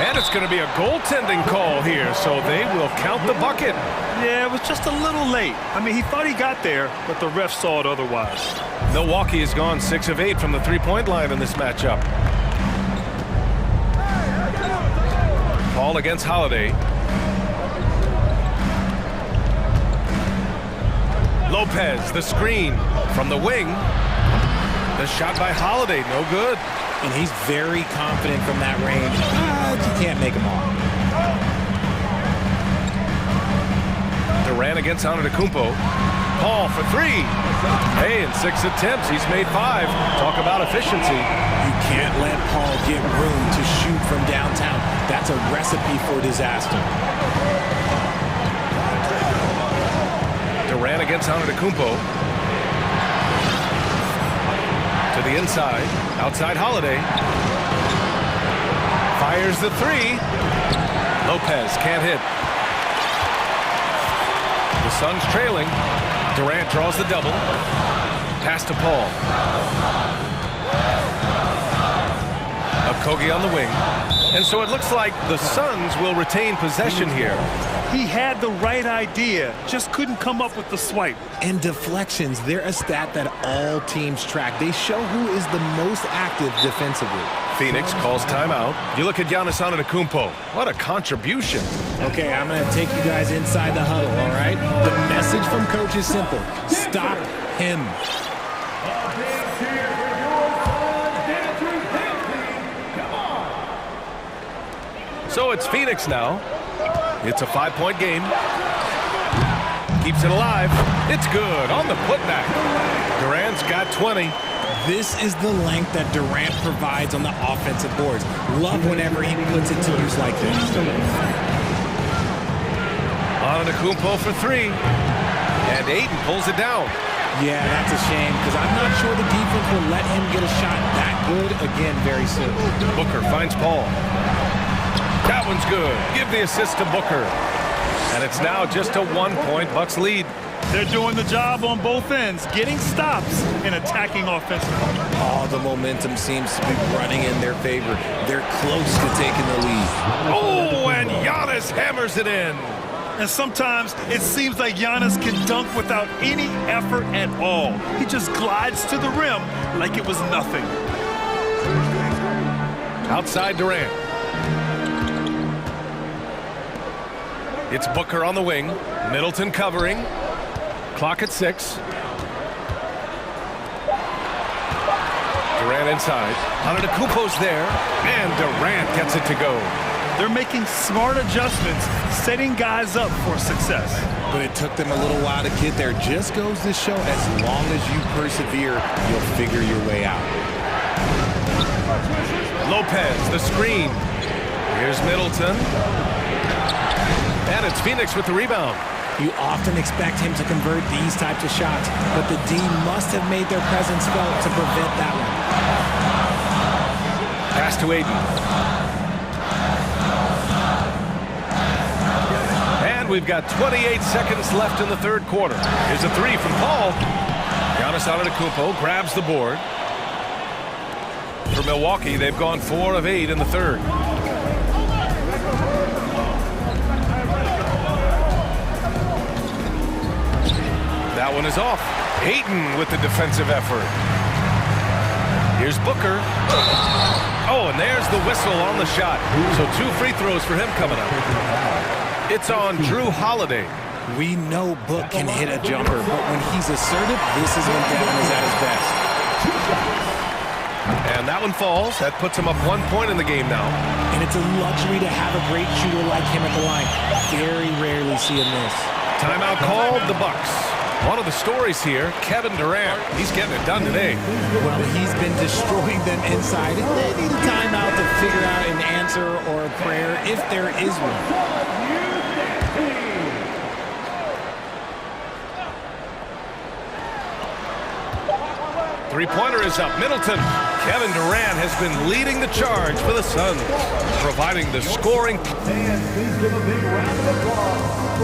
And it's going to be a goaltending call here, so they will count the bucket.
Yeah, it was just a little late. I mean, he thought he got there, but the ref saw it otherwise.
Milwaukee has gone 6 of 8 from the three-point line in this matchup. Paul against Holiday. Lopez, the screen from the wing. The shot by Holiday, no good.
And he's very confident from that range. You can't make him all.
Durant against Antetokounmpo. Paul for three. Hey, in 6 attempts, he's made 5. Talk about efficiency.
You can't let Paul get room to shoot from downtown. That's a recipe for disaster.
Durant against Antetokounmpo. To the inside. Outside Holiday. Fires the three. Lopez can't hit. The Suns trailing. Durant draws the double. Pass to Paul. Kogi on the wing. And so it looks like the Suns will retain possession here.
He had the right idea, just couldn't come up with the swipe.
And deflections, they're a stat that all teams track. They show who is the most active defensively.
Phoenix calls timeout. You look at Giannis Antetokounmpo. What a contribution.
Okay, I'm going to take you guys inside the huddle, all right? The message from coach is simple. Stop him.
So it's Phoenix now. It's a 5-point game. Keeps it alive. It's good on the putback. Durant's got 20.
This is the length that Durant provides on the offensive boards. Love whenever he puts it to use like this.
Antetokounmpo for three. And Ayton pulls it down.
Yeah, that's a shame because I'm not sure the defense will let him get a shot that good again very soon.
Booker finds Paul. That one's good. Give the assist to Booker. And it's now just a 1-point Bucks lead.
They're doing the job on both ends, getting stops and attacking offensively.
Oh, the momentum seems to be running in their favor. They're close to taking the lead.
Oh, and Giannis hammers it in.
And sometimes it seems like Giannis can dunk without any effort at all. He just glides to the rim like it was nothing.
Outside Durant. It's Booker on the wing. Middleton covering. Clock at 6. Durant inside. Antetokounmpo's there. And Durant gets it to go.
They're making smart adjustments, setting guys up for success.
But it took them a little while to get there. Just goes to show as long as you persevere, you'll figure your way out.
Lopez, the screen. Here's Middleton. And it's Phoenix with the rebound.
You often expect him to convert these types of shots, but the D must have made their presence felt to prevent that one.
Pass to Ayton. And we've got 28 seconds left in the third quarter. Here's a three from Paul. Giannis Antetokounmpo grabs the board. For Milwaukee, they've gone 4 of 8 in the third. That one is off. Ayton with the defensive effort. Here's Booker. Oh, and there's the whistle on the shot. So 2 free throws for him coming up. It's on Drew Holiday.
We know Book can hit a jumper, but when he's assertive, this is when Devin is at his best.
And that one falls. That puts him up 1 point in the game now.
And it's a luxury to have a great shooter like him at the line. Very rarely see him miss.
Timeout called, the Bucks. One of the stories here, Kevin Durant. He's getting it done today.
Well, he's been destroying them inside. And they need a timeout to figure out an answer or a prayer if there is one.
Three-pointer is up. Middleton. Kevin Durant has been leading the charge for the Suns, providing the scoring.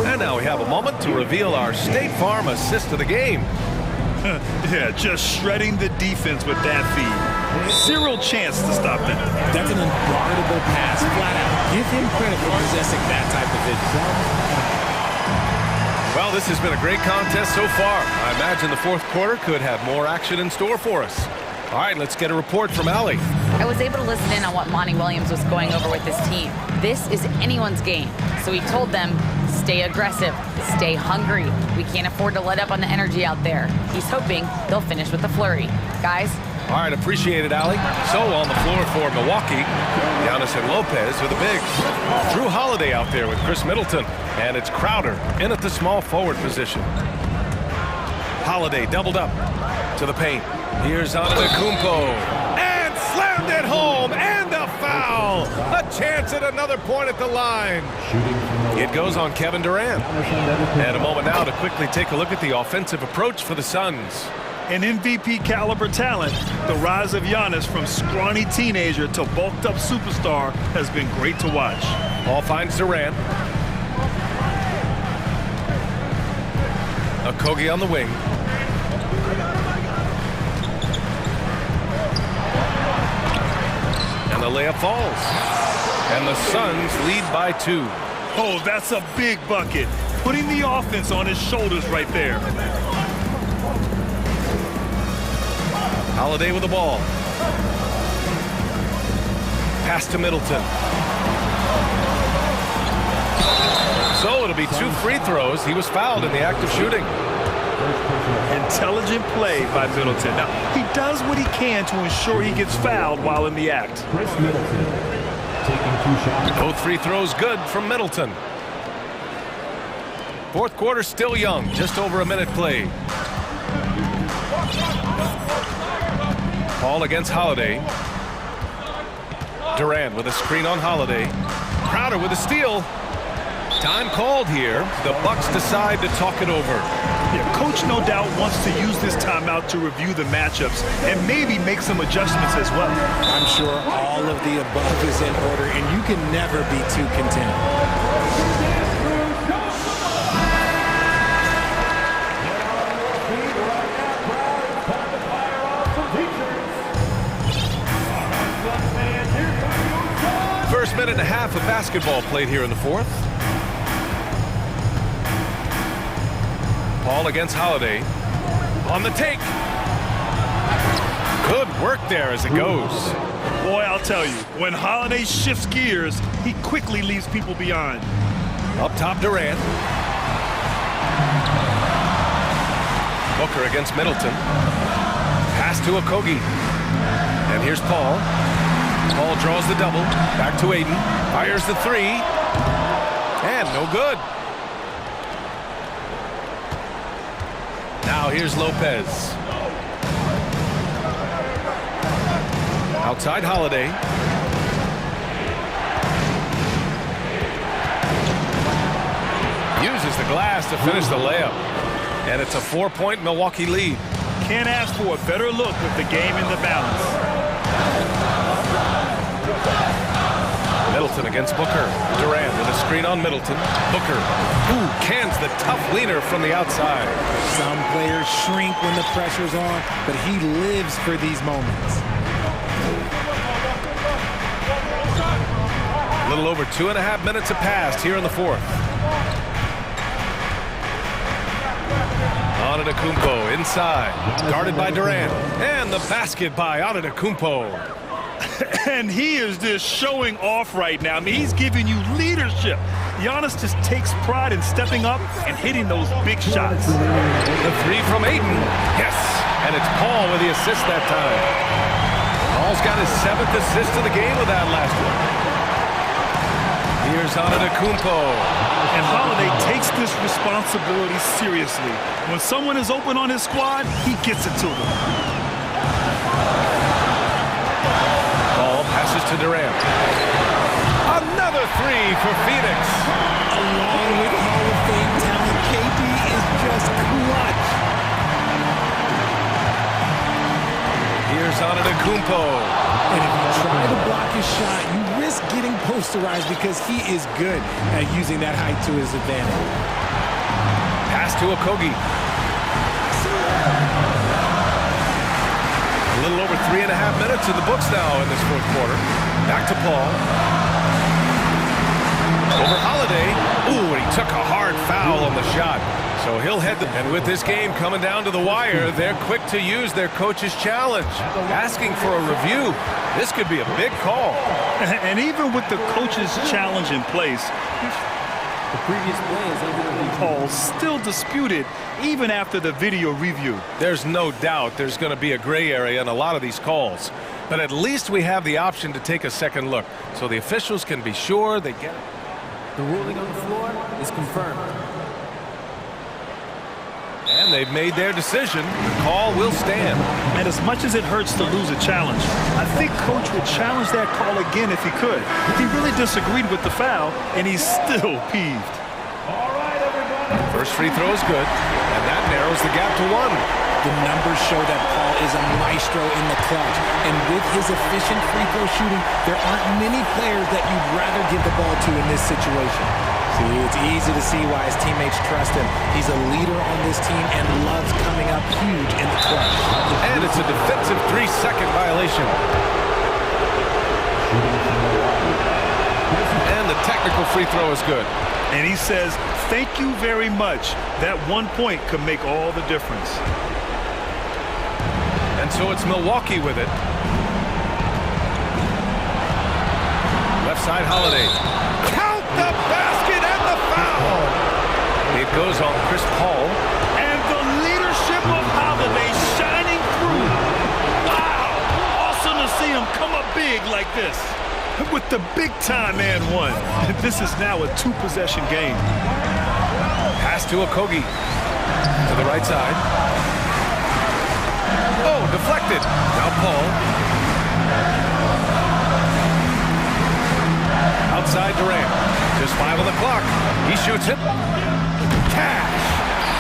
And now we have a moment to reveal our State Farm assist of the game.
Yeah, just shredding the defense with that feed. Zero chance to stop them.
That's an unguardable pass, flat out. Give him credit for possessing that type of vision.
Well, this has been a great contest so far. I imagine the fourth quarter could have more action in store for us. All right, let's get a report from Allie.
I was able to listen in on what Monty Williams was going over with his team. This is anyone's game. So he told them, stay aggressive, stay hungry. We can't afford to let up on the energy out there. He's hoping they'll finish with a flurry. Guys?
All right, appreciate it, Allie. So on the floor for Milwaukee, Giannis and Lopez are the bigs. Drew Holiday out there with Chris Middleton. And it's Crowder in at the small forward position. Holiday doubled up to the paint. Here's Antetokounmpo. And slammed it home. And a foul. A chance at another point at the line. It goes on Kevin Durant. And a moment now to quickly take a look at the offensive approach for the Suns.
An MVP caliber talent, the rise of Giannis from scrawny teenager to bulked up superstar has been great to watch.
Ball finds Durant. Okogie on the wing. And the layup falls. And the Suns lead by 2.
Oh, that's a big bucket. Putting the offense on his shoulders right there.
Holiday with the ball. Pass to Middleton. So it'll be 2 free throws. He was fouled in the act of shooting.
Intelligent play by Middleton. Now, he does what he can to ensure he gets fouled while in the act.
Chris Middleton taking 2 shots.
Both free throws good from Middleton. Fourth quarter still young. Just over a minute played. Paul against Holiday. Durant with a screen on Holiday. Crowder with a steal. Time called here. The Bucks decide to talk it over.
Yeah, coach no doubt wants to use this timeout to review the matchups and maybe make some adjustments as well.
I'm sure all of the above is in order, and you can never be too content.
First minute and a half of basketball played here in the fourth. Paul against Holiday. On the take. Good work there as it goes.
Boy, I'll tell you, when Holiday shifts gears, he quickly leaves people behind.
Up top, Durant. Booker against Middleton. Pass to Okogie. And here's Paul. Paul draws the double. Back to Aiden. Fires the 3. And no good. Now here's Lopez. Outside Holiday. Uses the glass to finish the layup. And it's a 4-point Milwaukee lead.
Can't ask for a better look with the game in the balance.
Middleton against Booker. Durant with a screen on Middleton. Booker, cans the tough leaner from the outside.
Some players shrink when the pressure's on, but he lives for these moments.
A little over 2.5 minutes have passed here in the fourth. Antetokounmpo inside, guarded by Durant, and the basket by Antetokounmpo.
And he is just showing off right now. I mean, he's giving you leadership. Giannis just takes pride in stepping up and hitting those big shots.
The 3 from Aiden. Yes. And it's Paul with the assist that time. Paul's got his 7th assist of the game with that last one. Here's Antetokounmpo.
And Holiday takes this responsibility seriously. When someone is open on his squad, he gets it to them.
Paul passes to Durant. Another three for Phoenix.
Along with Hall of Fame talent, KD is just clutch.
Here's Antetokounmpo.
And if you try to block his shot, you risk getting posterized because he is good at using that height to his advantage.
Pass to Okogie. A little over 3.5 minutes in the books now in this fourth quarter. Back to Paul. Over Holiday. Ooh, and he took a hard foul on the shot. So he'll head the... And with this game coming down to the wire, they're quick to use their coach's challenge. Asking for a review. This could be a big call.
And even with the coach's challenge in place,
The previous play is under the
call still disputed even after the video review.
There's no doubt there's going to be a gray area in a lot of these calls. But at least we have the option to take a second look, so the officials can be sure they get it.
The ruling on the floor is confirmed.
And they've made their decision. The call will stand.
And as much as it hurts to lose a challenge, I think Coach would challenge that call again if he could. He really disagreed with the foul, and he's still peeved.
First free throw is good, and that narrows the gap to 1.
The numbers show that Paul is a maestro in the clutch. And with his efficient free throw shooting, there aren't many players that you'd rather give the ball to in this situation. See, it's easy to see why his teammates trust him. He's a leader on this team and loves coming up huge in the clutch.
And it's a defensive 3-second violation. And the technical free throw is good.
And he says, thank you very much. That 1 point could make all the difference.
And so it's Milwaukee with it. Left side Holiday. Count the basket and the foul. It goes on Chris Paul.
And the leadership of Holiday shining through. Wow! Awesome to see him come up big like this. With the big-time and one. This is now a 2-possession game.
Pass to Okogie. To the right side. Oh, deflected. Now Paul. Outside Durant. Just 5 on the clock. He shoots it. Cash.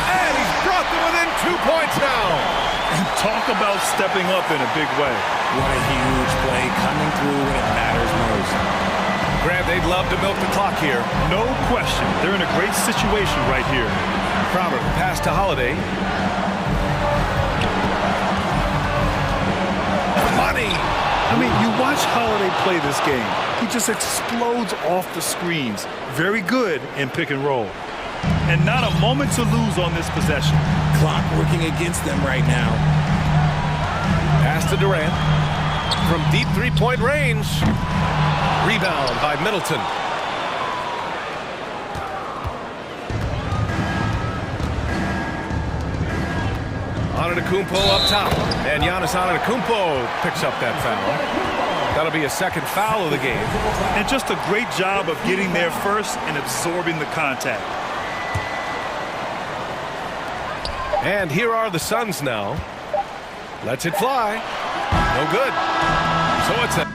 And he's brought them within 2 points now.
And talk about stepping up in a big way.
What a huge play coming through when it matters most.
Grant, they'd love to milk the clock here.
No question. They're in a great situation right here.
Crowder, pass to Holiday. Money.
I mean, you watch Holiday play this game. He just explodes off the screens. Very good in pick and roll. And not a moment to lose on this possession.
Clock working against them right now.
Pass to Durant. From deep three-point range. Rebound by Middleton. Antetokounmpo up top. And Giannis Antetokounmpo picks up that foul. That'll be a second foul of the game.
And just a great job of getting there first and absorbing the contact.
And here are the Suns now. Lets it fly. No good. So it's a...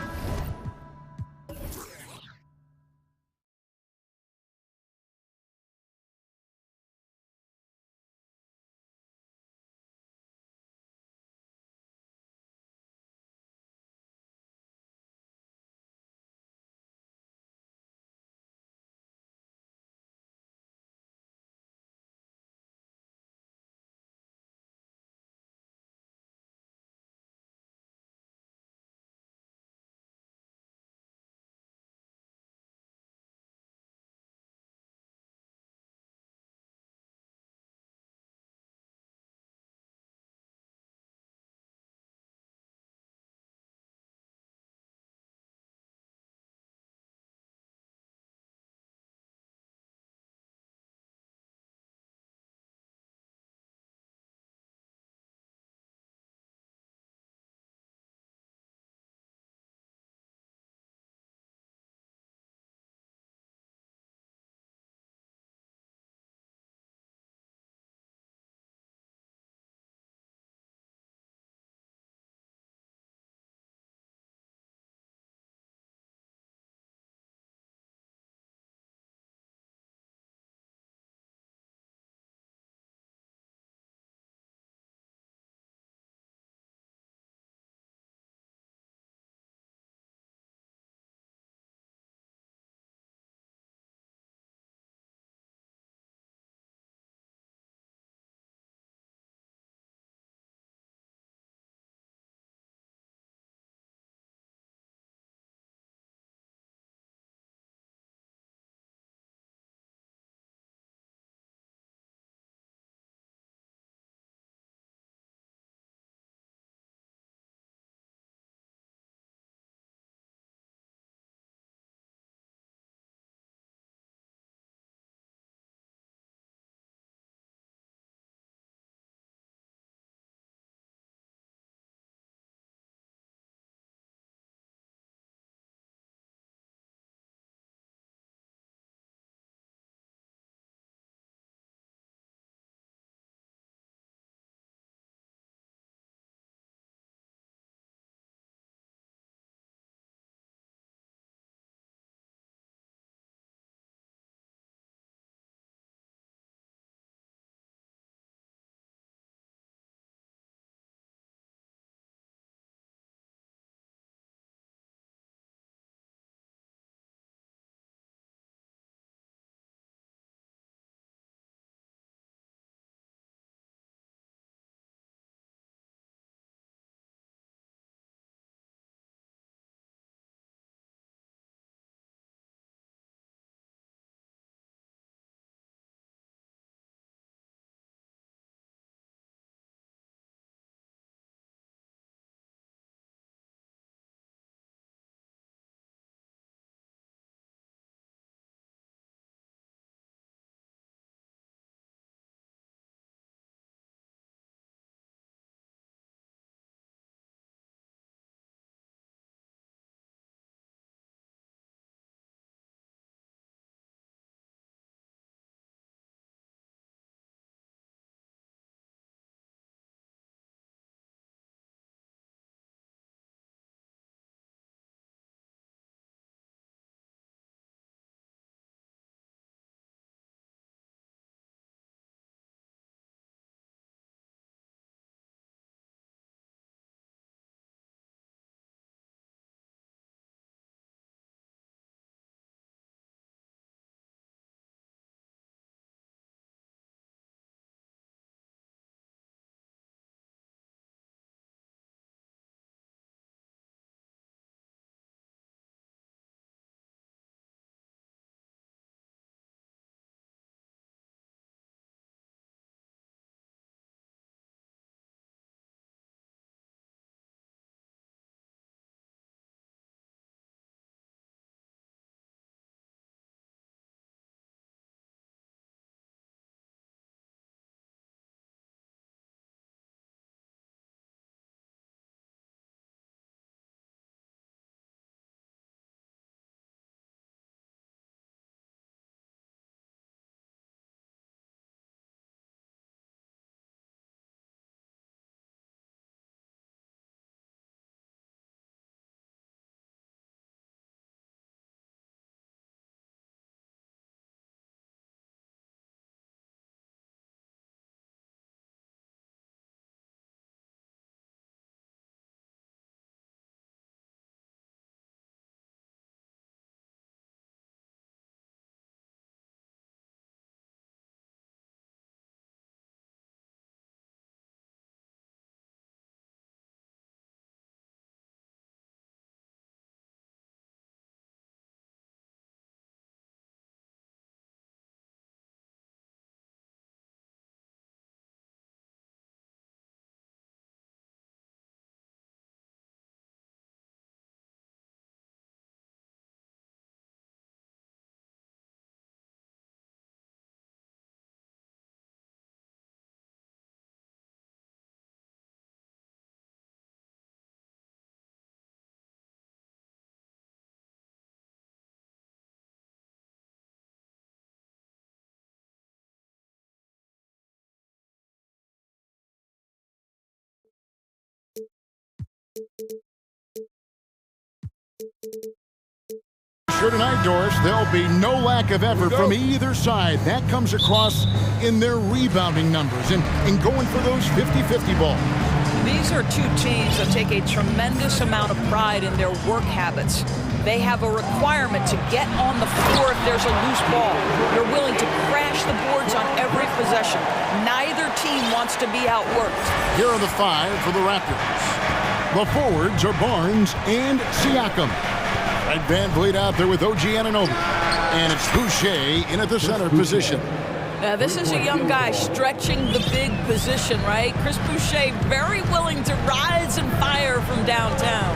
Sure tonight, Doris, there'll be no lack of effort from either side. That comes across in their rebounding numbers and in going for those 50-50 balls.
These are two teams that take a tremendous amount of pride in their work habits. They have a requirement to get on the floor if there's a loose ball. They're willing to crash the boards on every possession. Neither team wants to be outworked.
Here are the five for the Raptors. The forwards are Barnes and Siakam. Right, Van Vliet out there with OG Anunoby. And it's Boucher in at the center position.
Now, this is a young guy stretching the big position, right? Chris Boucher very willing to rise and fire from downtown.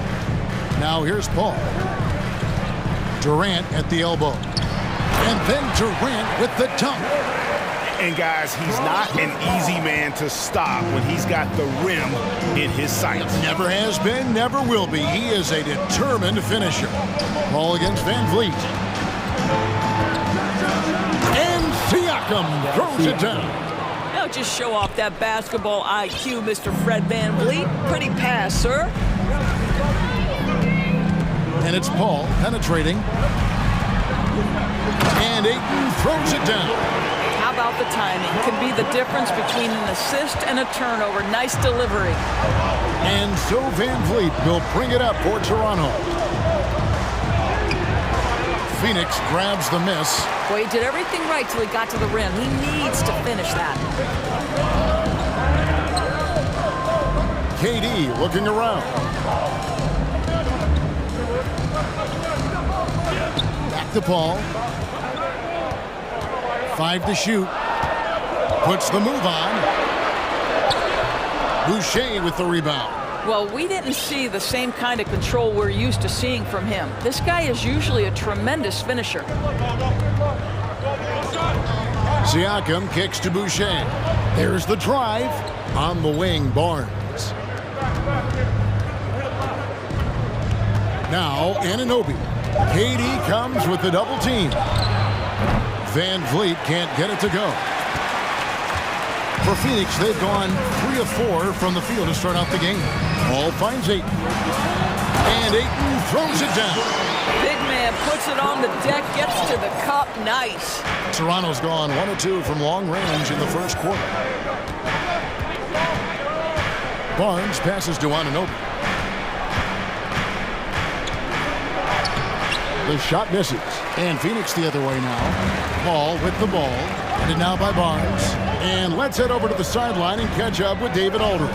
Now here's Paul. Durant at the elbow. And then Durant with the dunk.
And guys, he's not an easy man to stop when he's got the rim in his sights.
Never has been, never will be. He is a determined finisher. Ball against Van Vliet. And Siakam throws it down.
Now just show off that basketball IQ, Mr. Fred Van Vliet. Pretty pass, sir.
And it's Paul penetrating. And Ayton throws it down.
How about the timing? Can be the difference between an assist and a turnover. Nice delivery.
And so Van Vliet will bring it up for Toronto. Phoenix grabs the miss.
Well, he did everything right till he got to the rim. He needs to finish that.
KD looking around. Back to Paul. 5 to shoot. Puts the move on. Boucher with the rebound.
Well, we didn't see the same kind of control we're used to seeing from him. This guy is usually a tremendous finisher.
Siakam kicks to Boucher. There's the drive. On the wing, Barnes. Now, Anunoby. KD comes with the double team. Van Vliet can't get it to go. For Phoenix, they've gone 3 of 4 from the field to start out the game. Paul finds Ayton. And Ayton throws it down.
Big man puts it on the deck, gets to the cup. Nice.
Toronto's gone 1 of 2 from long range in the first quarter. Barnes passes to Anunoby. The shot misses. And Phoenix the other way now. Paul with the ball. Headed now by Barnes. And let's head over to the sideline and catch up with David Aldridge.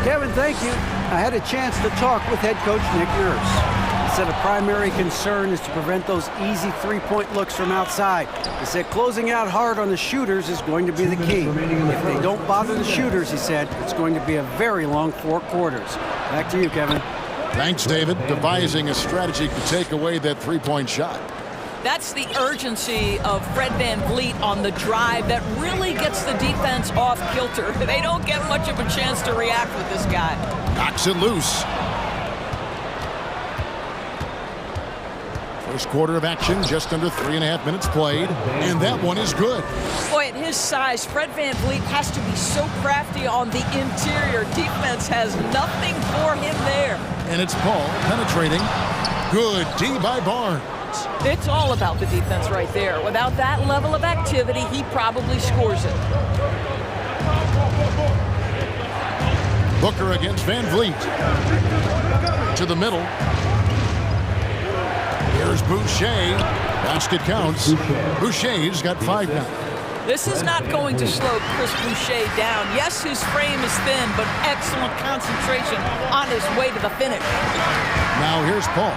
Kevin, thank you. I had a chance to talk with head coach Nick Nurse. He said a primary concern is to prevent those easy three-point looks from outside. He said closing out hard on the shooters is going to be the key. If they don't bother the shooters, he said, it's going to be a very long 4 quarters. Back to you, Kevin.
Thanks, David. Devising a strategy to take away that three-point shot.
That's the urgency of Fred Van Vliet on the drive that really gets the defense off kilter. They don't get much of a chance to react with this guy.
Knocks it loose. First quarter of action, just under 3.5 minutes played, and that one is good.
Boy, at his size, Fred Van Vliet has to be so crafty on the interior. Defense has nothing for him there.
And it's Paul penetrating. Good D by Barnes.
It's all about the defense right there. Without that level of activity, he probably scores it.
Booker against Van Vliet. To the middle. Here's Boucher. Basket counts. Boucher's got 5 now.
This is not going to slow Chris Boucher down. Yes, his frame is thin, but excellent concentration on his way to the finish.
Now here's Paul.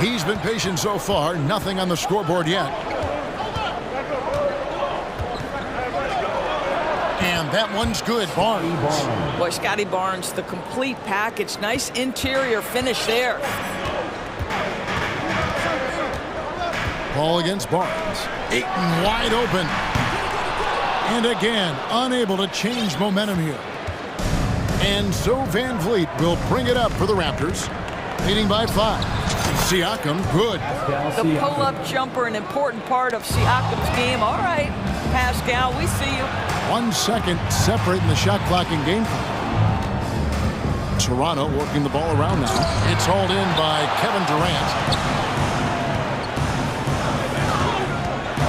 He's been patient so far. Nothing on the scoreboard yet. And that one's good. Barnes.
Boy, Scotty Barnes, the complete package. Nice interior finish there.
Paul against Barnes. Ayton wide open. And again, unable to change momentum here. And so Van Vliet will bring it up for the Raptors. Leading by 5. Siakam, good.
The pull-up jumper, an important part of Siakam's game. All right, Pascal, we see you.
1 second separating the shot clock and game clock. Toronto working the ball around now. It's hauled in by Kevin Durant.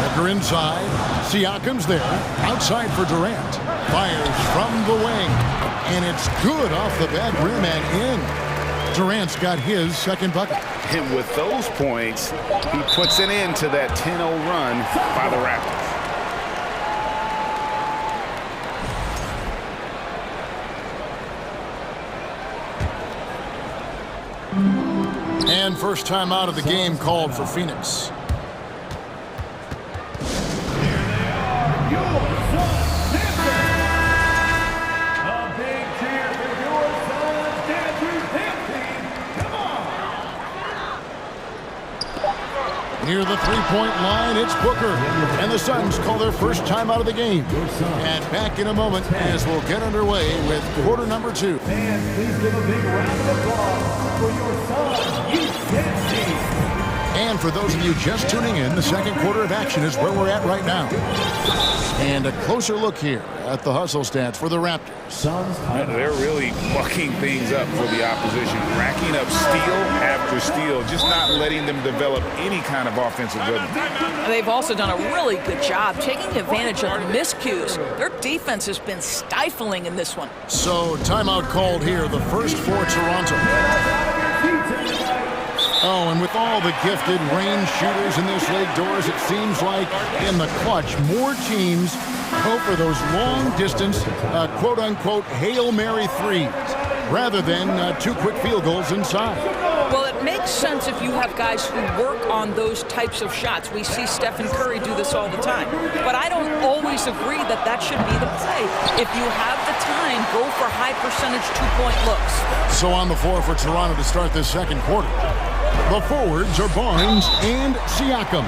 Booker inside. Siakam's there. Outside for Durant. Fires from the wing. And it's good off the back rim and in. Durant's got his second bucket.
And with those points, he puts an end to that 10-0 run by the Raptors.
And first time out of the game called for Phoenix. Near the three-point line, it's Booker. And the Suns call their first time out of the game. And back in a moment as we'll get underway with quarter number 2.
Fans, please give a big round of applause for your Suns Youth Tennis team.
And for those of you just tuning in, the second quarter of action is where we're at right now. And a closer look here at the hustle stats for the Raptors.
They're really mucking things up for the opposition, racking up steal after steal, just not letting them develop any kind of offensive rhythm.
They've also done a really good job taking advantage of miscues. Their defense has been stifling in this one.
So timeout called here, the first for Toronto. Oh, and with all the gifted range shooters in this league, Doors, it seems like in the clutch, more teams go for those long-distance, quote-unquote, Hail Mary threes, rather than 2 quick field goals inside.
Well, it makes sense if you have guys who work on those types of shots. We see Stephen Curry do this all the time. But I don't always agree that that should be the play. If you have the time, go for high-percentage 2-point looks.
So on the floor for Toronto to start this second quarter. The forwards are Barnes and Siakam.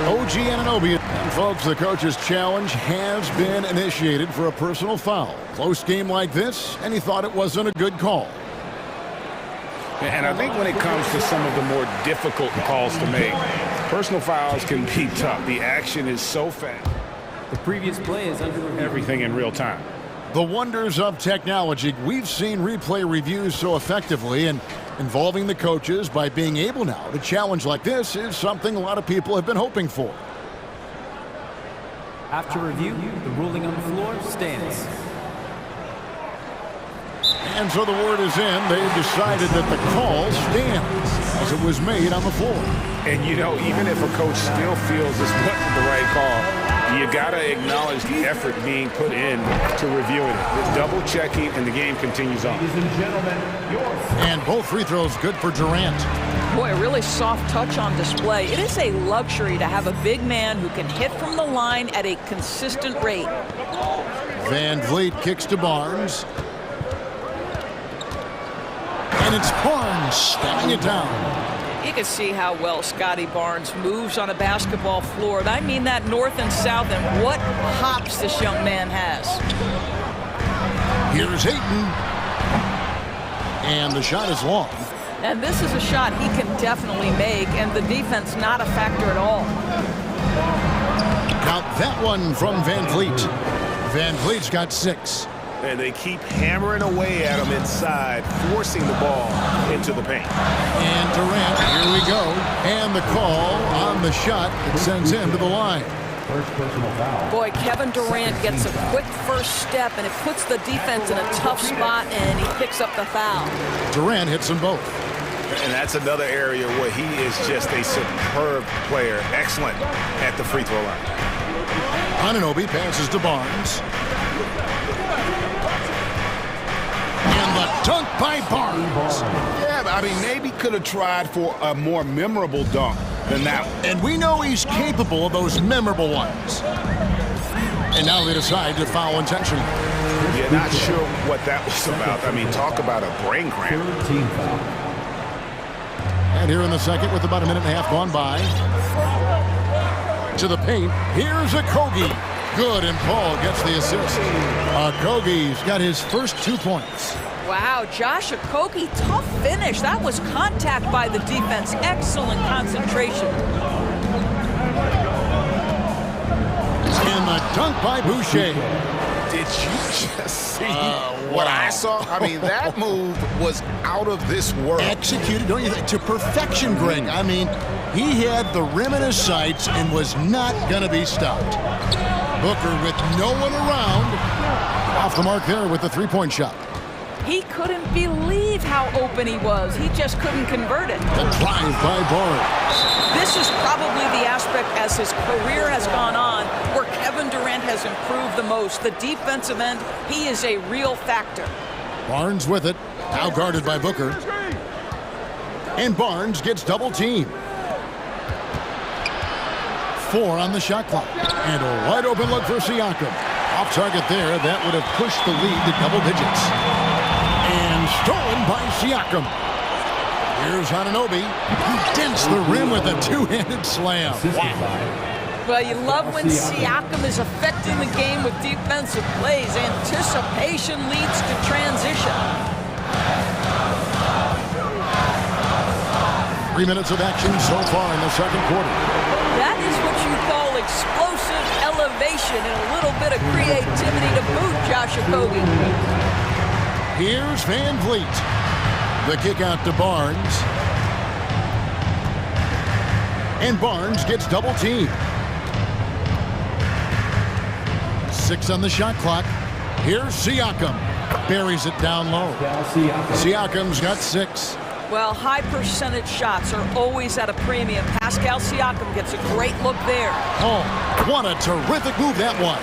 OG Anunoby. And folks, the coach's challenge has been initiated for a personal foul. Close game like this, and he thought it wasn't a good call.
And I think when it comes to some of the more difficult calls to make, personal fouls can be tough. The action is so fast.
The previous play is under review.
Everything in real time.
The wonders of technology. We've seen replay reviews so effectively, and involving the coaches by being able now to challenge like this is something a lot of people have been hoping for.
After review, the ruling on the floor stands.
And so the word is in. They've decided that the call stands as it was made on the floor.
And, you know, even if a coach still feels this wasn't the right call, you got to acknowledge the effort being put in to reviewing it. The double-checking, and the game continues on.
Ladies and gentlemen,
and both free throws good for Durant.
Boy, a really soft touch on display. It is a luxury to have a big man who can hit from the line at a consistent rate.
Van Vliet kicks to Barnes. And it's Barnes stemming it down.
You can see how well Scotty Barnes moves on a basketball floor. And I mean that north and south, and what hops this young man has.
Here's Ayton. And the shot is long.
And this is a shot he can definitely make, and the defense not a factor at all.
Count that one from Van Vliet. Van Vliet's got 6.
And they keep hammering away at him inside, forcing the ball into the paint.
And Durant, here we go. And the call on the shot that sends him to the line.
first personal foul.
Boy, Kevin Durant gets a quick first step, and it puts the defense in a tough spot, and he picks up the foul.
Durant hits them both.
And that's another area where he is just a superb player. Excellent at the free throw line.
Anunoby passes to Barnes. And the dunk by Barnes.
Yeah, I mean, maybe could have tried for a more memorable dunk than that one.
And we know he's capable of those memorable ones. And now they decide to foul intentionally.
Yeah, not sure what that was about. I mean, talk about a brain cramp.
And here in the second, with about a minute and a half gone by. To the paint, here's Okogie. Good, and Paul gets the assist. Okogie's got his first 2 points.
Wow, Josh Okogie, tough finish. That was contact by the defense. Excellent concentration.
And the dunk by Boucher.
Did you just see what I saw? I mean, that move was out of this world.
Executed, don't you think, to perfection, Greg. I mean, he had the rim in his sights and was not going to be stopped. Booker with no one around. Off the mark there with the three-point shot.
He couldn't believe how open he was. He just couldn't convert it.
The drive by Barnes.
This is probably the aspect as his career has gone on where Kevin Durant has improved the most. The defensive end, he is a real factor.
Barnes with it, now guarded by Booker. And Barnes gets double teamed. 4 on the shot clock. And a wide open look for Siakam. Off target there, that would have pushed the lead to double digits. And stolen by Siakam. Here's Anunoby. He dents the rim with a two-handed slam. Wow.
Well, you love when Siakam is affecting the game with defensive plays. Anticipation leads to transition.
3 minutes of action so far in the second quarter.
That is what you call explosive elevation and a little bit of creativity to boot, Josh Okogie.
Here's Van Vliet. The kick out to Barnes. And Barnes gets double teamed. 6 on the shot clock. Here's Siakam. Buries it down low. Siakam's got 6.
Well, high percentage shots are always at a premium. Pascal Siakam gets a great look there.
Oh, what a terrific move that was.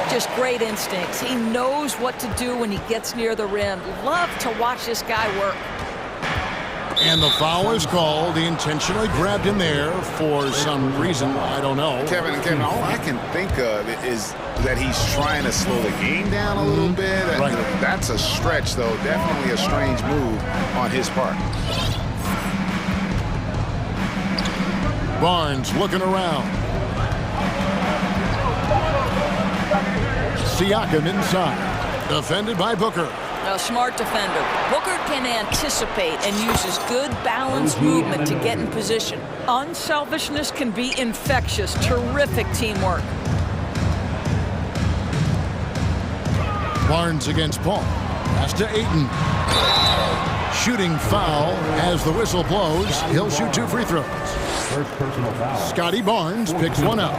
Just great instincts. He knows what to do when he gets near the rim. Love to watch this guy work.
And the foul is called. He intentionally grabbed him there for some reason. I don't know.
Kevin, all I can think of is that he's trying to slow the game down a little bit.
Right.
That's a stretch, though. Definitely a strange move on his part.
Barnes looking around. Siakam inside. Defended by Booker.
A smart defender. Booker can anticipate and uses good balanced movement to get in position. Unselfishness can be infectious. Terrific teamwork.
Barnes against Paul. Pass to Ayton. Shooting foul as the whistle blows. He'll shoot 2 free throws. Scotty Barnes picks one up.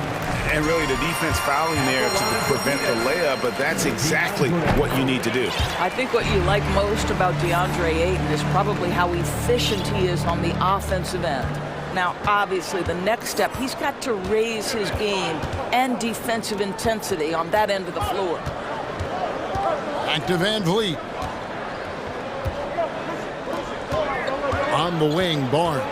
And really the defense fouling there to prevent the layup, but that's exactly what you need to do.
I think what you like most about DeAndre Ayton is probably how efficient he is on the offensive end. Now, obviously, the next step, he's got to raise his game and defensive intensity on that end of the floor.
Back to Van Vliet. On the wing, Barnes.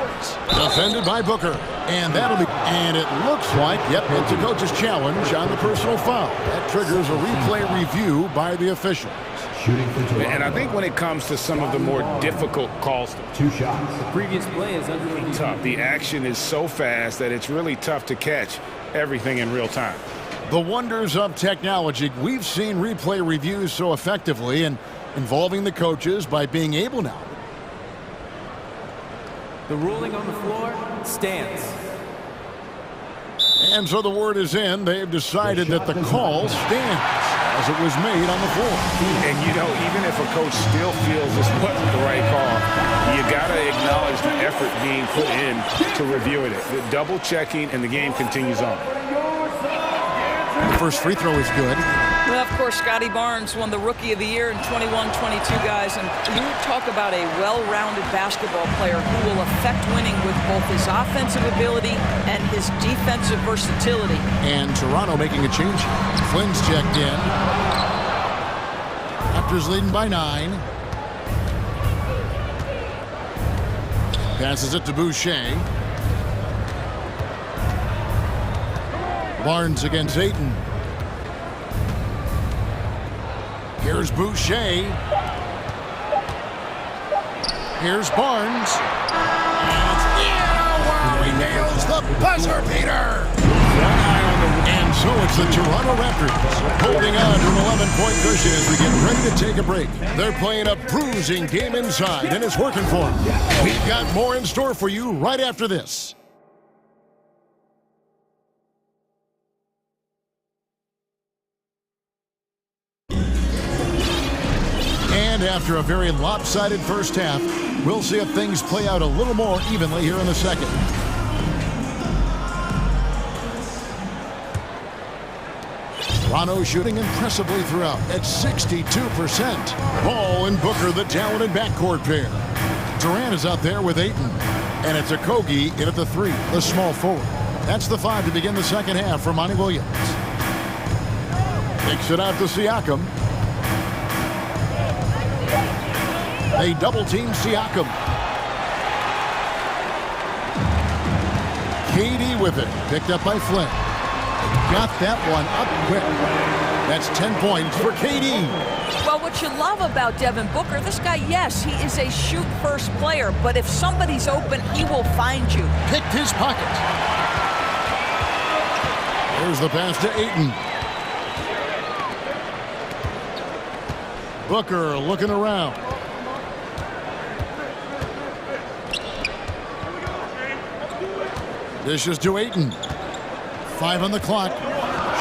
Defended by Booker. And that'll be, and it looks like, yep, it's a coach's challenge on the personal foul. That triggers a replay review by the officials.
And I think when it comes to some of the more difficult calls,
2 shots. The previous play is under review.
Tough. The action is so fast that it's really tough to catch everything in real time.
The wonders of technology. We've seen replay reviews so effectively and involving the coaches by being able now.
The ruling on the floor stands.
And so the word is in. They've decided that the call stands as it was made on the floor.
And, you know, even if a coach still feels this wasn't the right call, you got to acknowledge the effort being put in to reviewing it. The double checking, and the game continues on.
The first free throw is good.
Well, of course, Scotty Barnes won the Rookie of the Year in 21-22, guys. And you talk about a well-rounded basketball player who will affect winning with both his offensive ability and his defensive versatility.
And Toronto making a change. Flynn's checked in. Raptors leading by 9. Passes it to Boucher. Barnes against Ayton. Here's Boucher. Here's Barnes. And he nails the buzzer beater. And so it's the Toronto Raptors holding on to an 11-point cushion as we get ready to take a break. They're playing a bruising game inside, and it's working for them. We've got more in store for you right after this. after a very lopsided first half, we'll see if things play out a little more evenly here in the second. Toronto shooting impressively throughout at 62%. Ball and Booker, the talented backcourt pair. Durant is out there with Ayton. And it's Okogie in at the 3, the small forward. That's the 5 to begin the second half for Monty Williams. Takes it out to Siakam. They double-team Siakam. KD with it. Picked up by Flynn. Got that one up quick. That's 10 points for KD.
Well, what you love about Devin Booker, this guy, yes, he is a shoot-first player, but if somebody's open, he will find you.
Picked his pocket. There's the pass to Ayton. Booker looking around. Dishes to Ayton. 5 on the clock.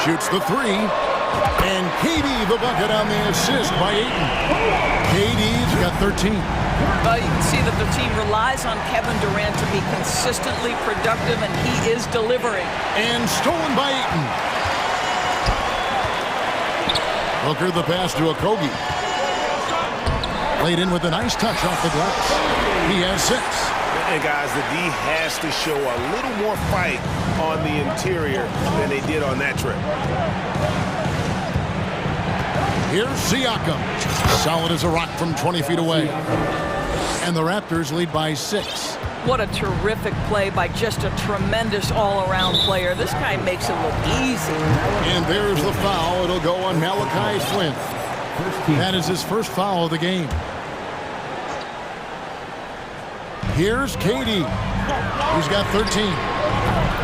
Shoots the 3. And KD the bucket on the assist by Ayton. KD's got 13.
Well, you can see that the team relies on Kevin Durant to be consistently productive, and he is delivering.
And stolen by Ayton. Booker the pass to Okogie. Laid in with a nice touch off the glass. He has 6.
And guys, the D has to show a little more fight on the interior than they did on that trip.
Here's Siakam. Solid as a rock from 20 feet away. And the Raptors lead by 6.
What a terrific play by just a tremendous all-around player. This guy makes it look easy.
And there's the foul. It'll go on Malachi Flynn. That is his first foul of the game. Here's KD. He's got 13.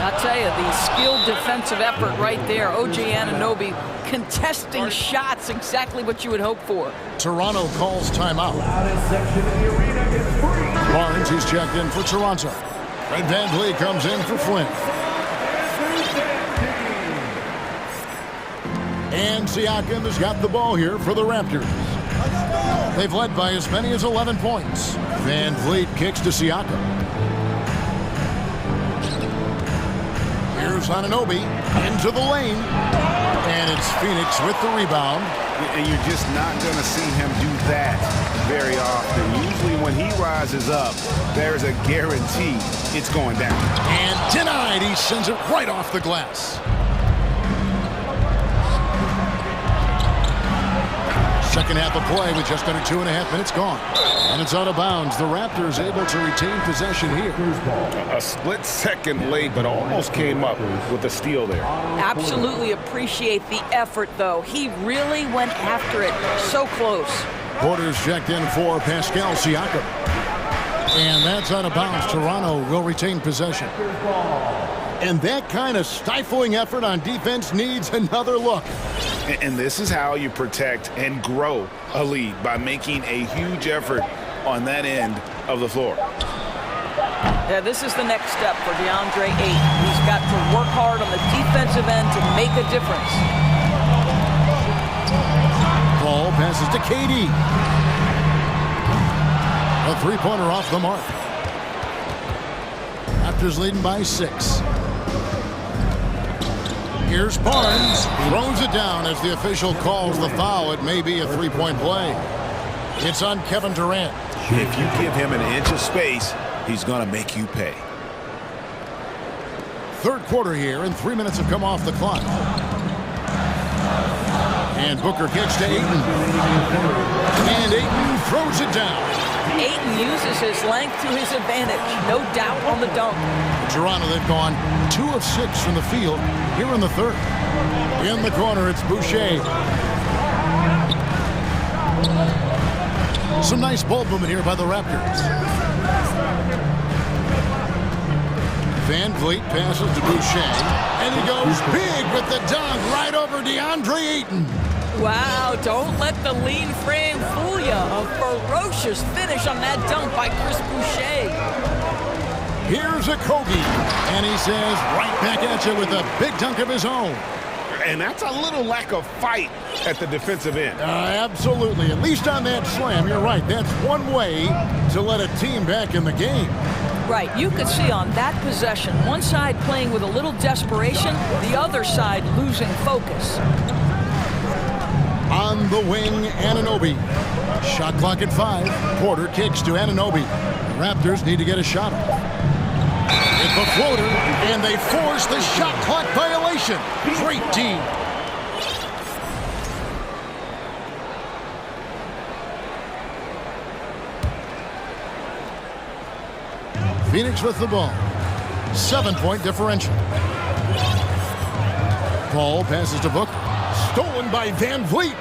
I'll tell you, the skilled defensive effort right there. OG Anunoby contesting shots, exactly what you would hope for.
Toronto calls timeout. Barnes, he's checked in for Toronto. Fred VanVleet comes in for Flynn. And Siakam has got the ball here for the Raptors. They've led by as many as 11 points. VanVleet kicks to Siakam. Here's Anunoby into the lane. And it's Phoenix with the rebound.
And you're just not going to see him do that very often. Usually when he rises up, there's a guarantee it's going down.
And denied. He sends it right off the glass. Second half of play with just under 2.5 minutes gone. And it's out of bounds. The Raptors able to retain possession here.
A split second late, but almost came up with a steal there.
Absolutely appreciate the effort, though. He really went after it. So close.
Porter's checked in for Pascal Siakam. And that's out of bounds. Toronto will retain possession. And that kind of stifling effort on defense needs another look.
And this is how you protect and grow a lead, by making a huge effort on that end of the floor.
Yeah, this is the next step for DeAndre Ayton. He's got to work hard on the defensive end to make a difference.
Ball passes to KD. A three-pointer off the mark. Raptors leading by 6. Here's Barnes. Throws it down as the official calls the foul. It may be a three-point play. It's on Kevin Durant.
If you give him an inch of space, he's going to make you pay.
Third quarter here, and 3 minutes have come off the clock. And Booker kicks to Ayton. And Ayton throws it down.
Ayton uses his length to his advantage. No doubt on the dunk.
Toronto, they've gone 2 of 6 from the field here in the third. In the corner, it's Boucher. Some nice ball movement here by the Raptors. VanVleet passes to Boucher. And he goes big with the dunk right over DeAndre Ayton.
Wow, don't let the lean frame fool you. A ferocious finish on that dunk by Chris Boucher.
Here's Okogie, and he says right back at you with a big dunk of his own.
And that's a little lack of fight at the defensive end.
Absolutely. At least on that slam, you're right. That's one way to let a team back in the game.
Right, you could see on that possession, one side playing with a little desperation, the other side losing focus.
On the wing, Anunoby. Shot clock at 5. Porter kicks to Anunoby. The Raptors need to get a shot off. It's the floater, and they force the shot clock violation. Great team. Phoenix with the ball. 7-point differential. Paul passes to Booker. Stolen by Van Vliet.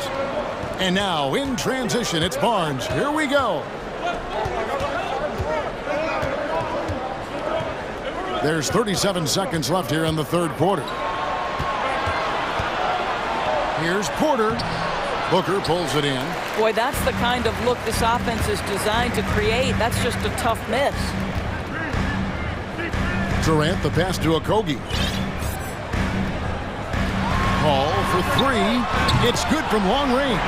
And now in transition, it's Barnes. Here we go. There's 37 seconds left here in the third quarter. Here's Porter. Booker pulls it in.
Boy, that's the kind of look this offense is designed to create. That's just a tough miss.
Durant, the pass to Okogie. Paul for 3. It's good from long range.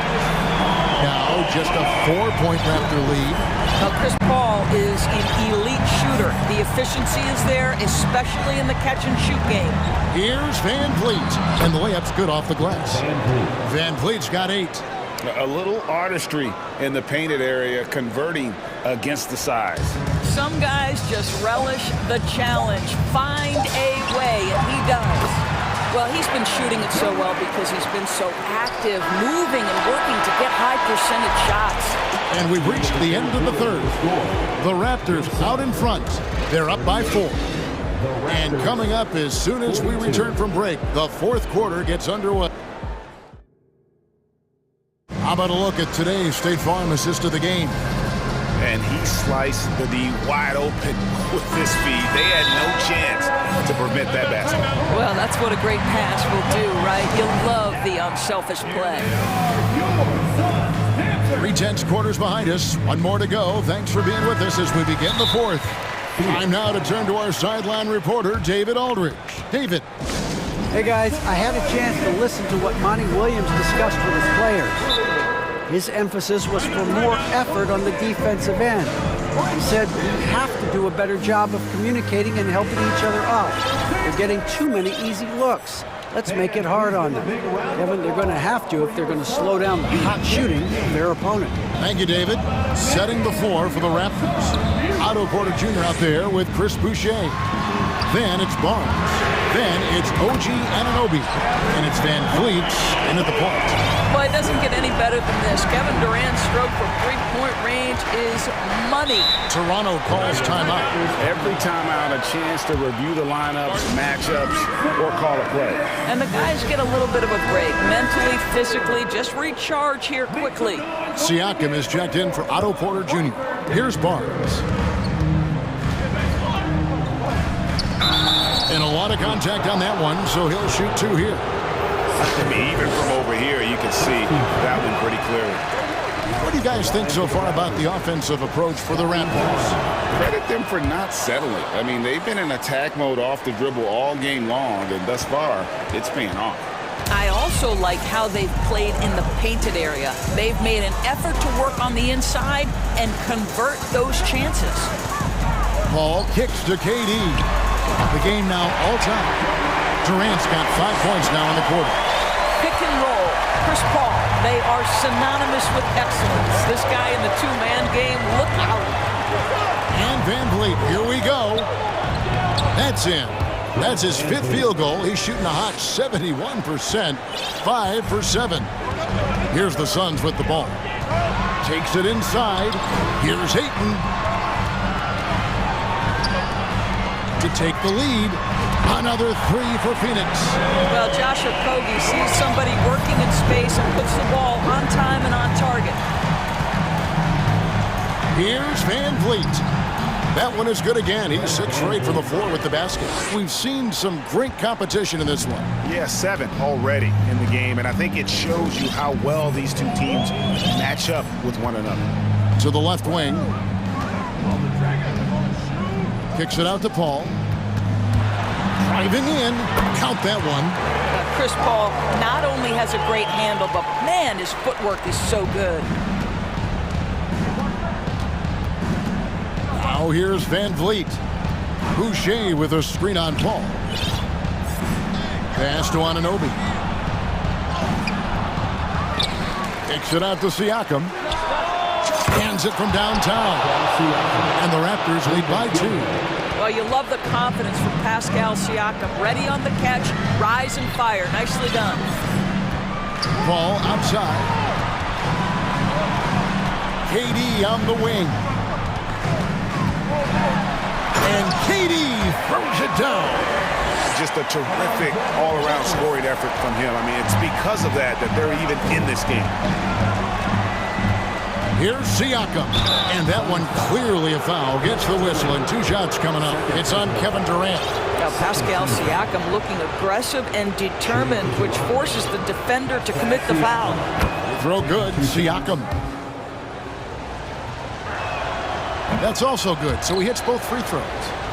Now just a 4-point Raptor lead.
Now Chris Paul is an elite shooter. The efficiency is there, especially in the catch-and-shoot game.
Here's Van Vliet, and the layup's good off the glass. Van Vliet's got 8.
A little artistry in the painted area, converting against the size.
Some guys just relish the challenge. Find a way, and he does. Well, he's been shooting it so well because he's been so active, moving and working to get high percentage shots.
And we've reached the end of the third. The Raptors out in front. They're up by 4. And coming up as soon as we return from break, the fourth quarter gets underway. How about a look at today's State Farm assist of the game?
And he sliced the D wide open with this feed. They had no chance to prevent that basket.
Well, that's what a great pass will do, right? You love the unselfish play.
3/10 quarters behind us. One more to go. Thanks for being with us as we begin the fourth. Time now to turn to our sideline reporter, David Aldridge. David.
Hey, guys. I had a chance to listen to what Monty Williams discussed with his players. His emphasis was for more effort on the defensive end. He said we have to do a better job of communicating and helping each other out. They're getting too many easy looks. Let's make it hard on them. Kevin, they're going to have to if they're going to slow down the hot shooting of their opponent.
Thank you, David. Setting the floor for the Raptors. Otto Porter Jr. out there with Chris Boucher. Then it's Barnes. Then it's OG Anunoby. And it's Van Vliet in at the point.
Well, it doesn't get any better than this. Kevin Durant's stroke from three-point range is money.
Toronto calls timeout.
Every timeout, a chance to review the lineups, matchups, or call a play.
And the guys get a little bit of a break. Mentally, physically, just recharge here quickly.
Siakam is checked in for Otto Porter Jr. Here's Barnes. And a lot of contact on that one, so he'll shoot 2 here.
I mean, even from over here, you can see that one pretty clearly.
What do you guys think so far about the offensive approach for the Raptors?
Credit them for not settling. I mean, they've been in attack mode off the dribble all game long, and thus far, it's paying off.
I also like how they've played in the painted area. They've made an effort to work on the inside and convert those chances.
Paul kicks to KD. The game now all time. Durant's got 5 points now in the quarter.
Pick and roll. Chris Paul. They are synonymous with excellence. This guy in the two-man game, look out.
And Van Vliet, here we go. That's in. That's his 5th field goal. He's shooting a hot 71%, 5 for 7. Here's the Suns with the ball. Takes it inside. Here's Hayton to take the lead. Another 3 for Phoenix.
Well, Josh Okogie sees somebody working in space and puts the ball on time and on target.
Here's Van Vliet. That one is good again. He's 6 for 8 from the floor with the basket. We've seen some great competition in this one.
Yeah, 7 already in the game, and I think it shows you how well these two teams match up with one another.
To the left wing. Kicks it out to Paul. Driving in. Count that one.
Chris Paul not only has a great handle, but man, his footwork is so good.
Now here's Van Vliet. Boucher with a screen on Paul. Pass to Anunoby. Kicks it out to Siakam. Hands it from downtown. And the Raptors lead by 2.
Well, you love the confidence from Pascal Siakam. Ready on the catch, rise and fire. Nicely done.
Ball outside. KD on the wing. And KD throws it down.
Just a terrific all-around scoring effort from him. I mean, it's because of that they're even in this game.
Here's Siakam. And that one clearly a foul. Gets the whistle, and 2 shots coming up. It's on Kevin Durant.
Now, Pascal Siakam looking aggressive and determined, which forces the defender to commit the foul.
Throw good, Siakam. That's also good, so he hits both free throws.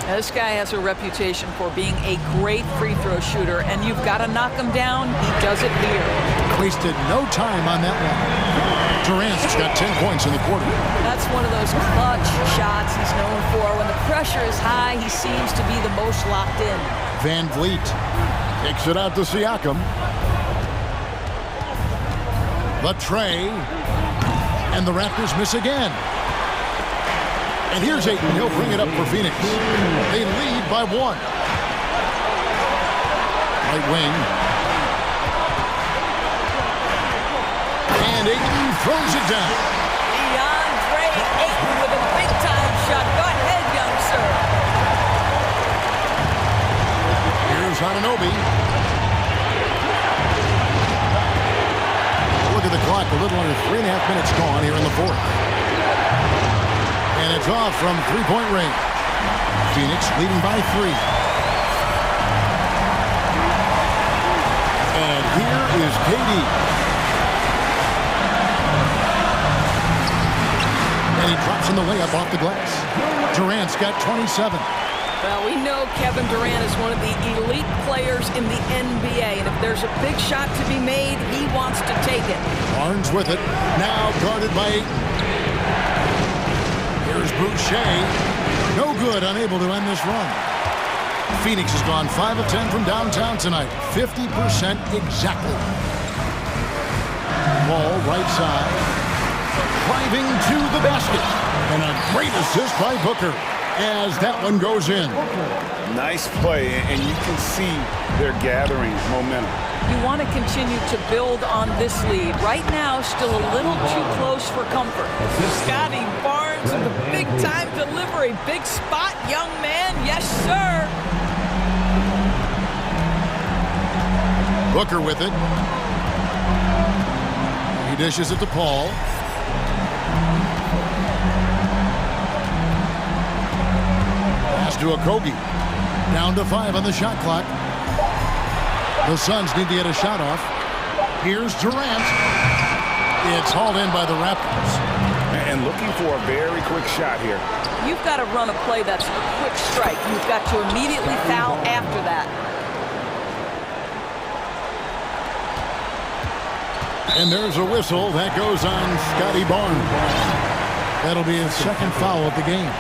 Now, this guy has a reputation for being a great free throw shooter, and you've got to knock him down. He does it here.
Wasted no time on that one. Durant's got 10 points in the quarter.
That's one of those clutch shots he's known for. When the pressure is high, he seems to be the most locked in.
Van Vliet kicks it out to Siakam. The tray. And the Raptors miss again. And here's Ayton. He'll bring it up for Phoenix. They lead by 1. Right wing. And Ayton throws it down.
DeAndre Ayton with a big-time shot. Go ahead, young sir.
Here's Anunoby. Look at the clock. A little under 3.5 minutes gone here in the 4th. And it's off from three-point range. Phoenix leading by 3. And here is KD. And he drops in the layup off the glass. Durant's got 27.
Well, we know Kevin Durant is one of the elite players in the NBA, and if there's a big shot to be made, he wants to take it.
Barnes with it. Now guarded by Ayton. Here's Boucher. No good, unable to end this run. Phoenix has gone 5 of 10 from downtown tonight. 50% exactly. Ball right side. Driving to the basket. And a great assist by Booker as that one goes in.
Nice play, and you can see they're gathering momentum.
You want to continue to build on this lead. Right now, still a little too close for comfort. Scotty Barnes with a big-time delivery. Big spot, young man. Yes, sir.
Booker with it. He dishes it to Paul. Pass to Okogie. Down to 5 on the shot clock. The Suns need to get a shot off. Here's Durant. It's hauled in by the Raptors.
And looking for a very quick shot here.
You've got to run a play that's a quick strike. You've got to immediately foul after that.
And there's a whistle. That goes on Scotty Barnes. That'll be his second foul of the game.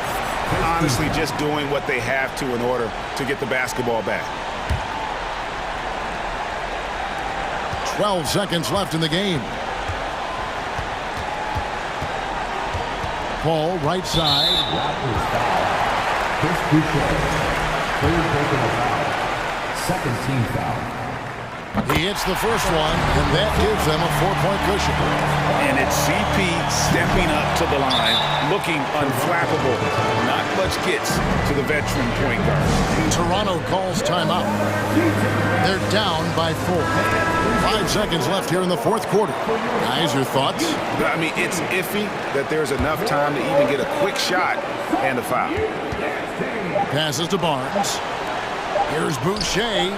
Honestly, just doing what they have to in order to get the basketball back.
12 seconds left in the game. Paul, right side.
Second team foul.
He hits the first one, and that gives them a 4-point cushion.
And it's CP stepping up to the line, looking unflappable. Not much gets to the veteran point guard.
Toronto calls timeout. They're down by 4. 5 seconds left here in the fourth quarter. Guys, your thoughts?
I mean, it's iffy that there's enough time to even get a quick shot and a foul.
Passes to Barnes. Here's Boucher.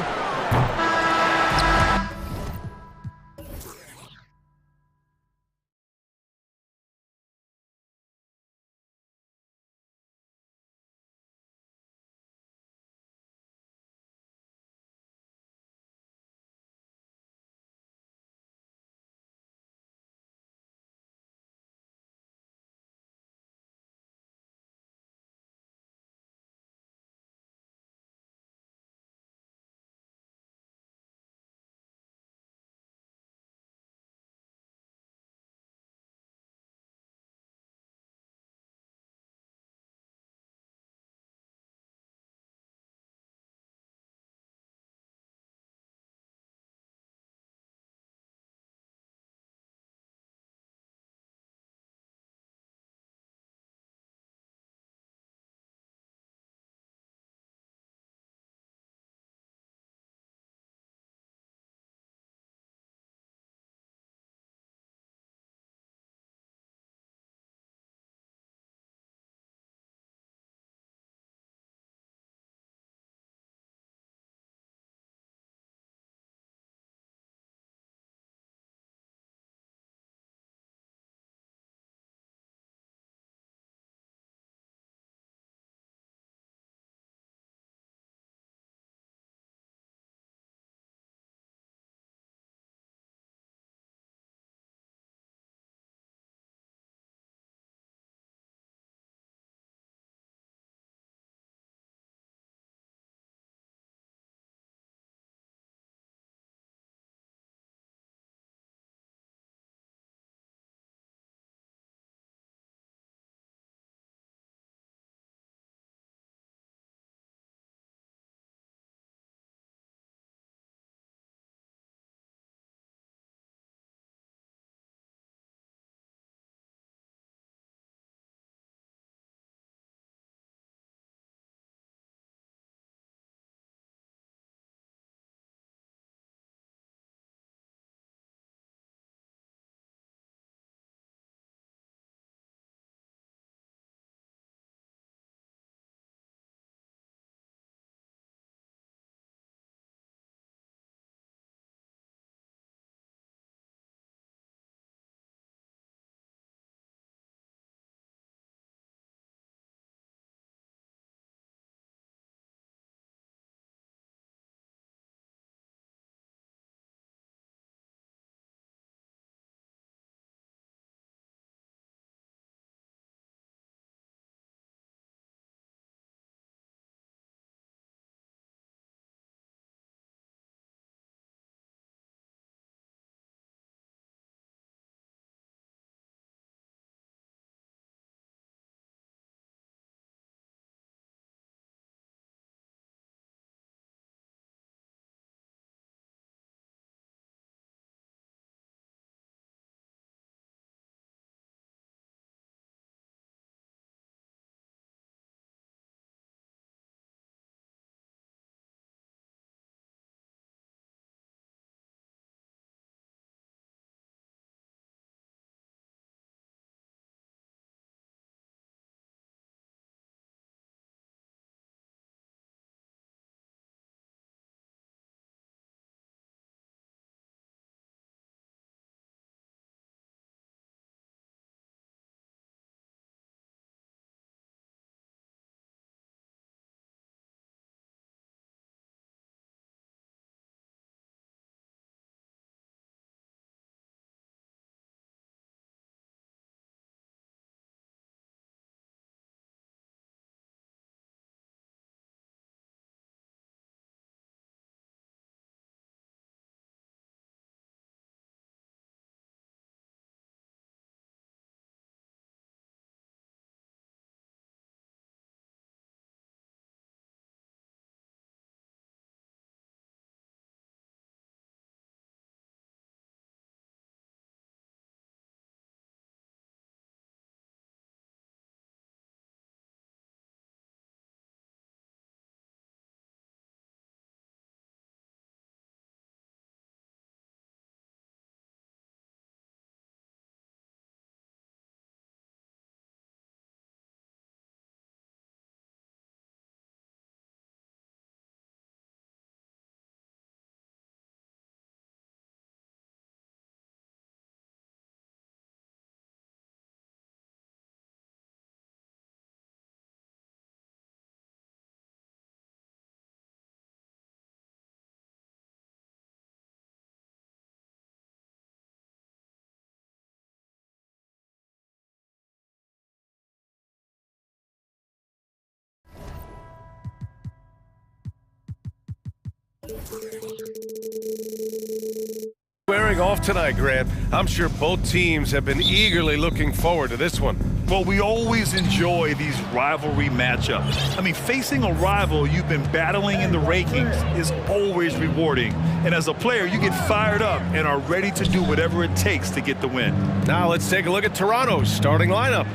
Squaring off tonight, Grant. I'm sure both teams have been eagerly looking forward to this one.
Well, we always enjoy these rivalry matchups. I mean, facing a rival you've been battling in the rankings is always rewarding. And as a player, you get fired up and are ready to do whatever it takes to get the win.
Now let's take a look at Toronto's starting lineup.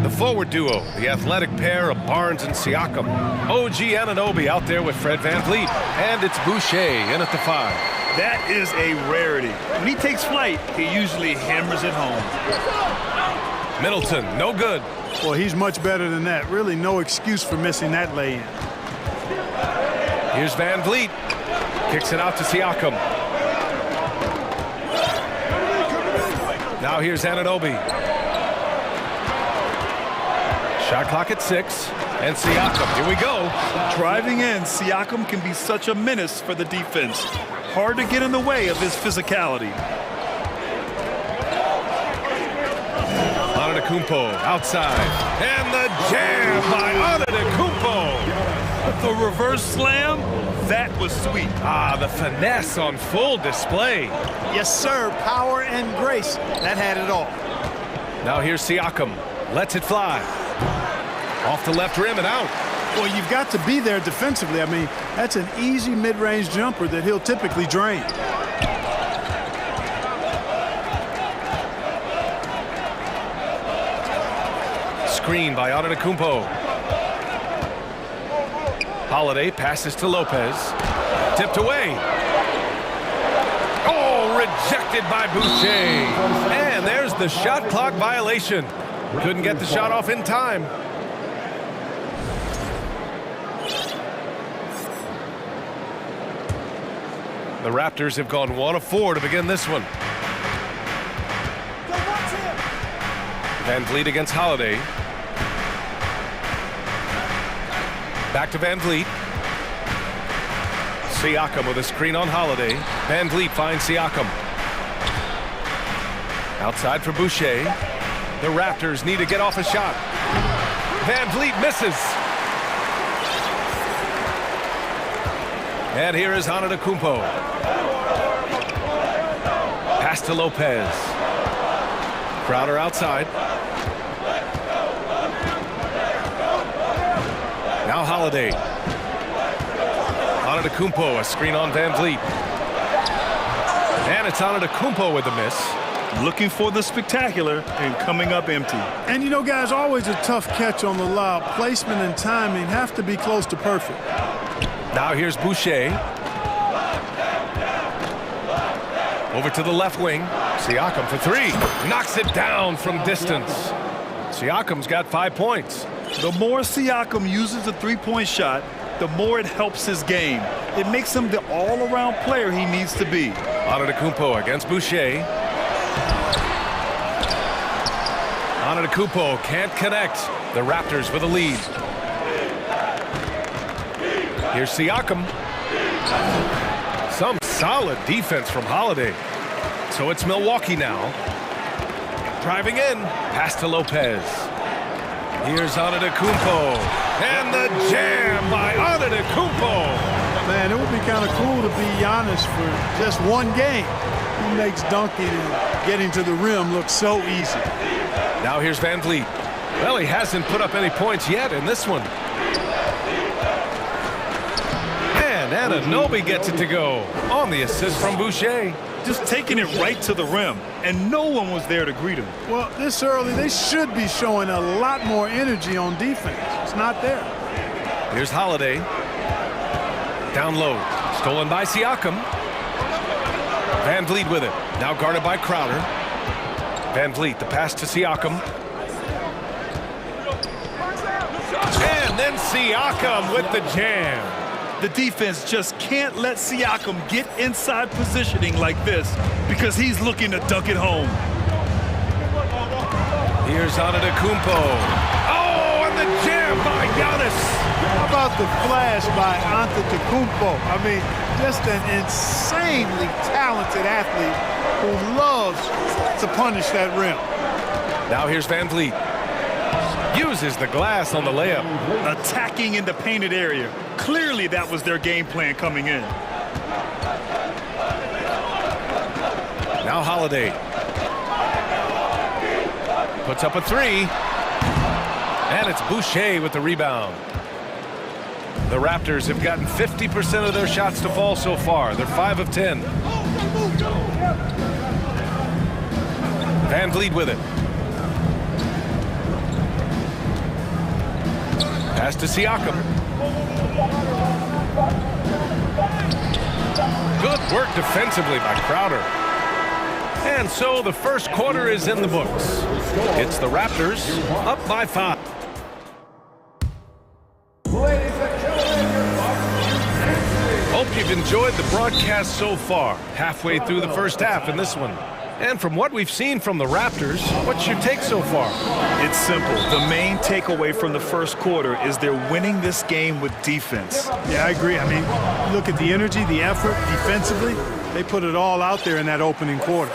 The forward duo, the athletic pair of Barnes and Siakam. OG Anunoby out there with Fred VanVleet. And it's Boucher in at the 5.
That is a rarity. When he takes flight, he usually hammers it home.
Middleton, no good.
Well, he's much better than that. Really no excuse for missing that lay-in.
Here's VanVleet. Kicks it out to Siakam. Now here's Anunoby. Shot clock at 6. And Siakam, here we go.
Driving in, Siakam can be such a menace for the defense. Hard to get in the way of his physicality.
Antetokounmpo outside. And the jam by Antetokounmpo.
The reverse slam, that was sweet.
Ah, the finesse on full display.
Yes, sir. Power and grace. That had it all.
Now here's Siakam. Lets it fly. Off the left rim and out.
Well, you've got to be there defensively. I mean, that's an easy mid-range jumper that he'll typically drain.
Screen by Antetokounmpo. Holiday passes to Lopez. Tipped away. Oh, rejected by Boucher. And there's the shot clock violation. Couldn't get the shot off in time. The Raptors have gone 1 of 4 to begin this one. VanVleet against Holiday. Back to VanVleet. Siakam with a screen on Holiday. VanVleet finds Siakam. Outside for Boucher. The Raptors need to get off a shot. VanVleet misses. And here is Antetokounmpo. Pass to Lopez. Crowder outside. Now Holiday. Antetokounmpo, a screen on VanVleet. And it's Antetokounmpo with the miss.
Looking for the spectacular and coming up empty.
And you know, guys, always a tough catch on the lob. Placement and timing have to be close to perfect.
Now here's Boucher. Over to the left wing. Siakam for 3. Knocks it down from distance. Siakam's got 5 points.
The more Siakam uses the three-point shot, the more it helps his game. It makes him the all-around player he needs to be.
Antetokounmpo against Boucher. Antetokounmpo can't connect. The Raptors with a lead. Here's Siakam. Some solid defense from Holiday. So it's Milwaukee now. Driving in. Pass to Lopez. Here's Antetokounmpo. And the jam by Antetokounmpo.
Man, it would be kind of cool to be Giannis for just one game. He makes dunking and getting to the rim look so easy.
Now here's VanVleet. Well, he hasn't put up any points yet in this one. And Anunoby gets it to go on the assist from Boucher.
Just taking it right to the rim, and no one was there to greet him.
Well, this early, they should be showing a lot more energy on defense. It's not there.
Here's Holiday. Down low. Stolen by Siakam. VanVleet with it. Now guarded by Crowder. VanVleet, the pass to Siakam. And then Siakam with the jam.
The defense just can't let Siakam get inside positioning like this because he's looking to dunk it home.
Here's Antetokounmpo. Oh, and the jam by Giannis.
How about the flash by Antetokounmpo? I mean, just an insanely talented athlete who loves to punish that rim.
Now here's VanVleet. Uses the glass on the layup.
Attacking in the painted area. Clearly that was their game plan coming in.
Now Holiday. Puts up a three. And it's Boucher with the rebound. The Raptors have gotten 50% of their shots to fall so far. They're 5 of 10. Van Vliet with it. Pass to Siakam. Good work defensively by Crowder. And so the first quarter is in the books. It's the Raptors up by 5. Hope you've enjoyed the broadcast so far. Halfway through the first half in this one. And from what we've seen from the Raptors, what's your take so far?
It's simple. The main takeaway from the first quarter is they're winning this game with defense.
Yeah, I agree. I mean, look at the energy, the effort defensively. They put it all out there in that opening quarter.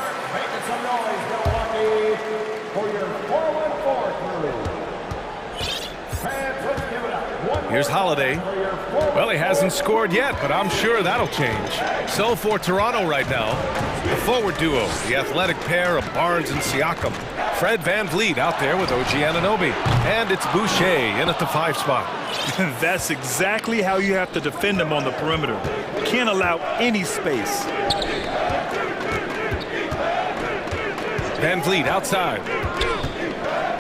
Here's Holiday. Well, he hasn't scored yet, but I'm sure that'll change. So for Toronto right now, the forward duo, the athletic pair of Barnes and Siakam. Fred Van Vliet out there with OG Anunoby. And it's Boucher in at the 5 spot.
That's exactly how you have to defend them on the perimeter. Can't allow any space.
Van Vliet outside.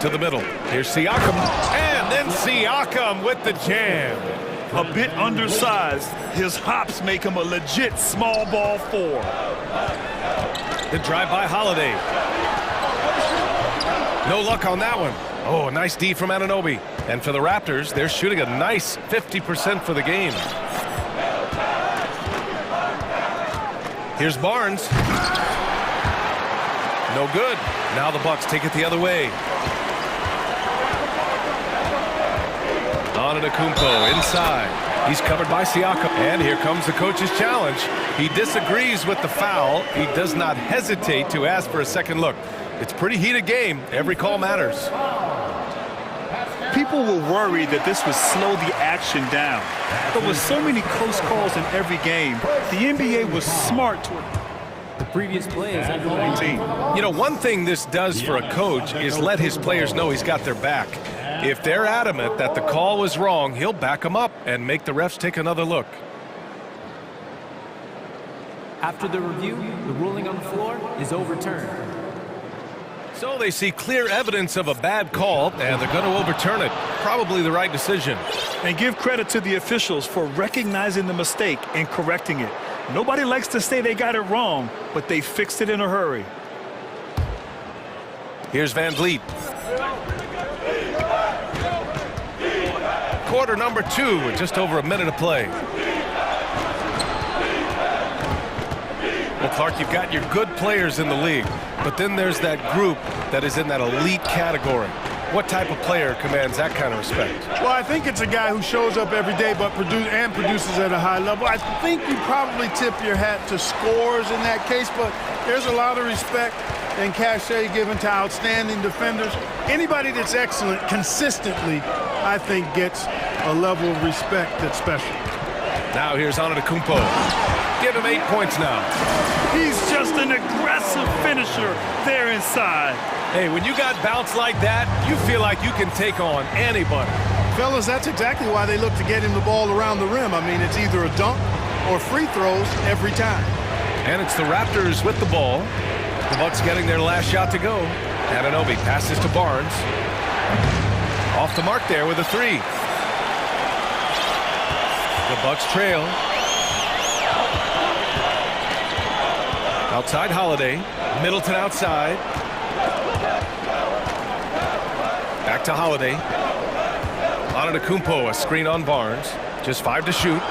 To the middle. Here's Siakam. And then Siakam with the jam.
A bit undersized. His hops make him a legit small ball 4.
The drive by Holiday. No luck on that one. Oh, nice D from Anunoby. And for the Raptors, they're shooting a nice 50% for the game. Here's Barnes. No good. Now the Bucks take it the other way. Antetokounmpo inside. He's covered by Siakam. And here comes the coach's challenge. He disagrees with the foul. He does not hesitate to ask for a second look. It's a pretty heated game. Every call matters.
People were worried that this would slow the action down. But with so many close calls in every game, the NBA was smart to
the previous play is under 19.
You know, one thing this does for a coach is let his players know he's got their back. If they're adamant that the call was wrong, he'll back them up and make the refs take another look.
After the review, the ruling on the floor is overturned.
So they see clear evidence of a bad call, and they're going to overturn it. Probably the right decision.
And give credit to the officials for recognizing the mistake and correcting it. Nobody likes to say they got it wrong, but they fixed it in a hurry.
Here's Van Vliet. Quarter number 2 with just over a minute of play. Well, Clark, you've got your good players in the league, but then there's that group that is in that elite category. What type of player commands that kind of respect?
Well, I think it's a guy who shows up every day but produces at a high level. I think you probably tip your hat to scores in that case, but there's a lot of respect and cachet given to outstanding defenders. Anybody that's excellent consistently, I think, gets a level of respect that's special.
Now here's Antetokounmpo. Give him 8 points now.
He's just an aggressive finisher there inside.
Hey, when you got bounce like that, you feel like you can take on anybody.
Fellas, that's exactly why they look to get him the ball around the rim. I mean, it's either a dunk or free throws every time.
And it's the Raptors with the ball. The Bucks getting their last shot to go. Anunoby passes to Barnes. Off the mark there with a 3. The Bucks trail. Outside Holiday. Middleton outside. Back to Holiday. Antetokounmpo, a screen on Barnes. Just 5 to shoot.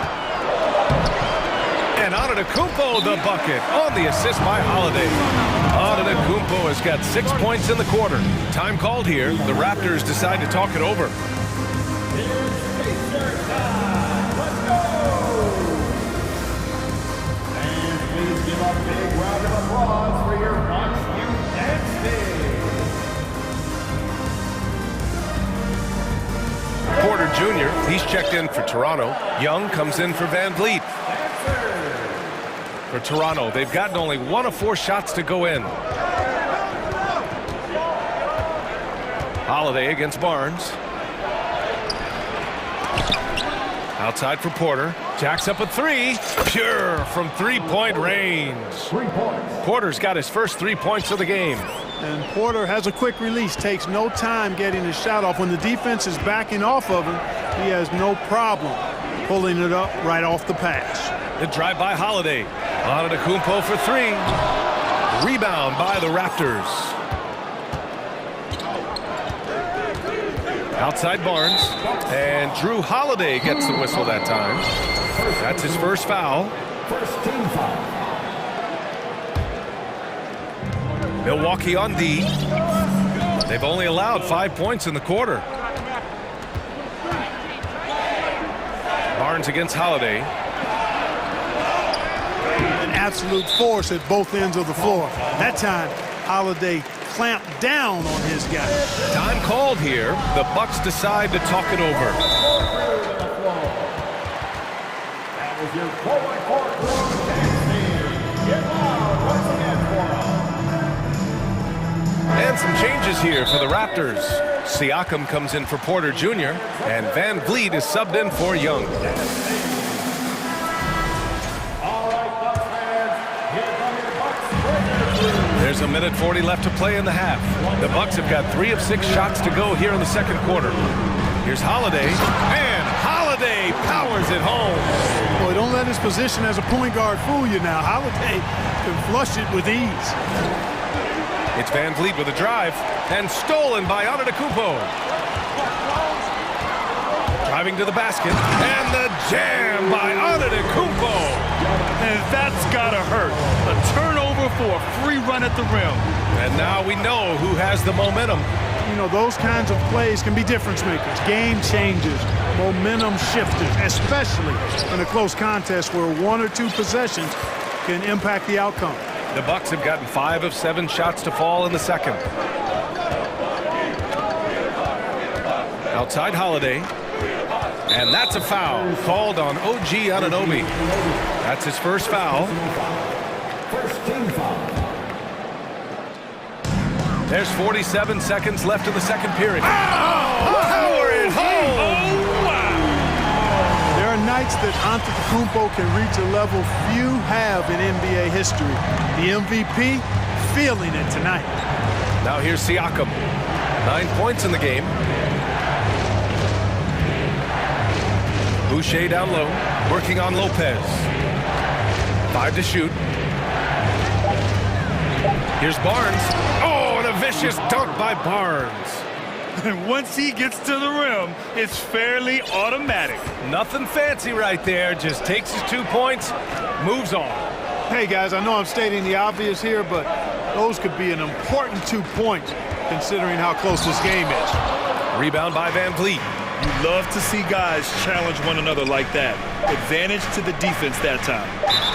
And Antetokounmpo the bucket on the assist by Holiday. Antetokounmpo has got 6 points in the quarter. Time called here. The Raptors decide to talk it over.
And please give a big round of applause for your Bucks youth and stage.
Porter Jr. He's checked in for Toronto. Young comes in for Van Vliet. For Toronto, they've gotten only 1 of 4 shots to go in. Holiday against Barnes. Outside for Porter. Jacks up a 3. Pure from 3-point range. Porter's got his first 3 points of the game.
And Porter has a quick release, takes no time getting his shot off. When the defense is backing off of him, he has no problem pulling it up right off the pass.
The drive by Holiday. Antetokounmpo for 3. Rebound by the Raptors. Outside Barnes. And Drew Holiday gets the whistle that time. That's his first foul.
First team foul.
Milwaukee on D. They've only allowed 5 points in the quarter. Barnes against Holiday.
An absolute force at both ends of the floor. That time, Holiday clamped down on his guy.
Time called here. The Bucks decide to talk it over.
That was your 4x4 crew. Get loud once again for us.
And some changes here for the Raptors. Siakam comes in for Porter Jr. and Van Vliet is subbed in for Young.
All right, Bucks fans, here come your Bucks breakers.
There's a minute 40 left to play in the half. The Bucks have got 3 of 6 shots to go here in the second quarter. Here's Holiday, and Holiday powers it home.
Boy, don't let his position as a point guard fool you now. Holiday can flush it with ease.
It's Van Vliet with a drive, and stolen by Antetokounmpo. Driving to the basket, and the jam by Antetokounmpo.
And that's gotta hurt. A turnover for a free run at the rim.
And now we know who has the momentum.
You know, those kinds of plays can be difference makers, game changers, momentum shifters, especially in a close contest where 1 or 2 possessions can impact the outcome.
The Bucks have gotten 5 of 7 shots to fall in the second. Outside Holiday. And that's a foul called on OG Anunoby. That's his first foul.
First team foul.
There's 47 seconds left in the second period. Power it home! Oh, wow!
There are nights that Antetokounmpo can reach a level few have in NBA history. The MVP feeling it tonight.
Now here's Siakam. 9 points in the game. Boucher down low, working on Lopez. 5 to shoot. Here's Barnes. Oh, and a vicious dunk by Barnes.
And once he gets to the rim, it's fairly automatic.
Nothing fancy right there. Just takes his 2 points, moves on.
Hey, guys, I know I'm stating the obvious here, but those could be an important 2 points considering how close this game is.
Rebound by Van Vliet.
You love to see guys challenge one another like that. Advantage to the defense that time.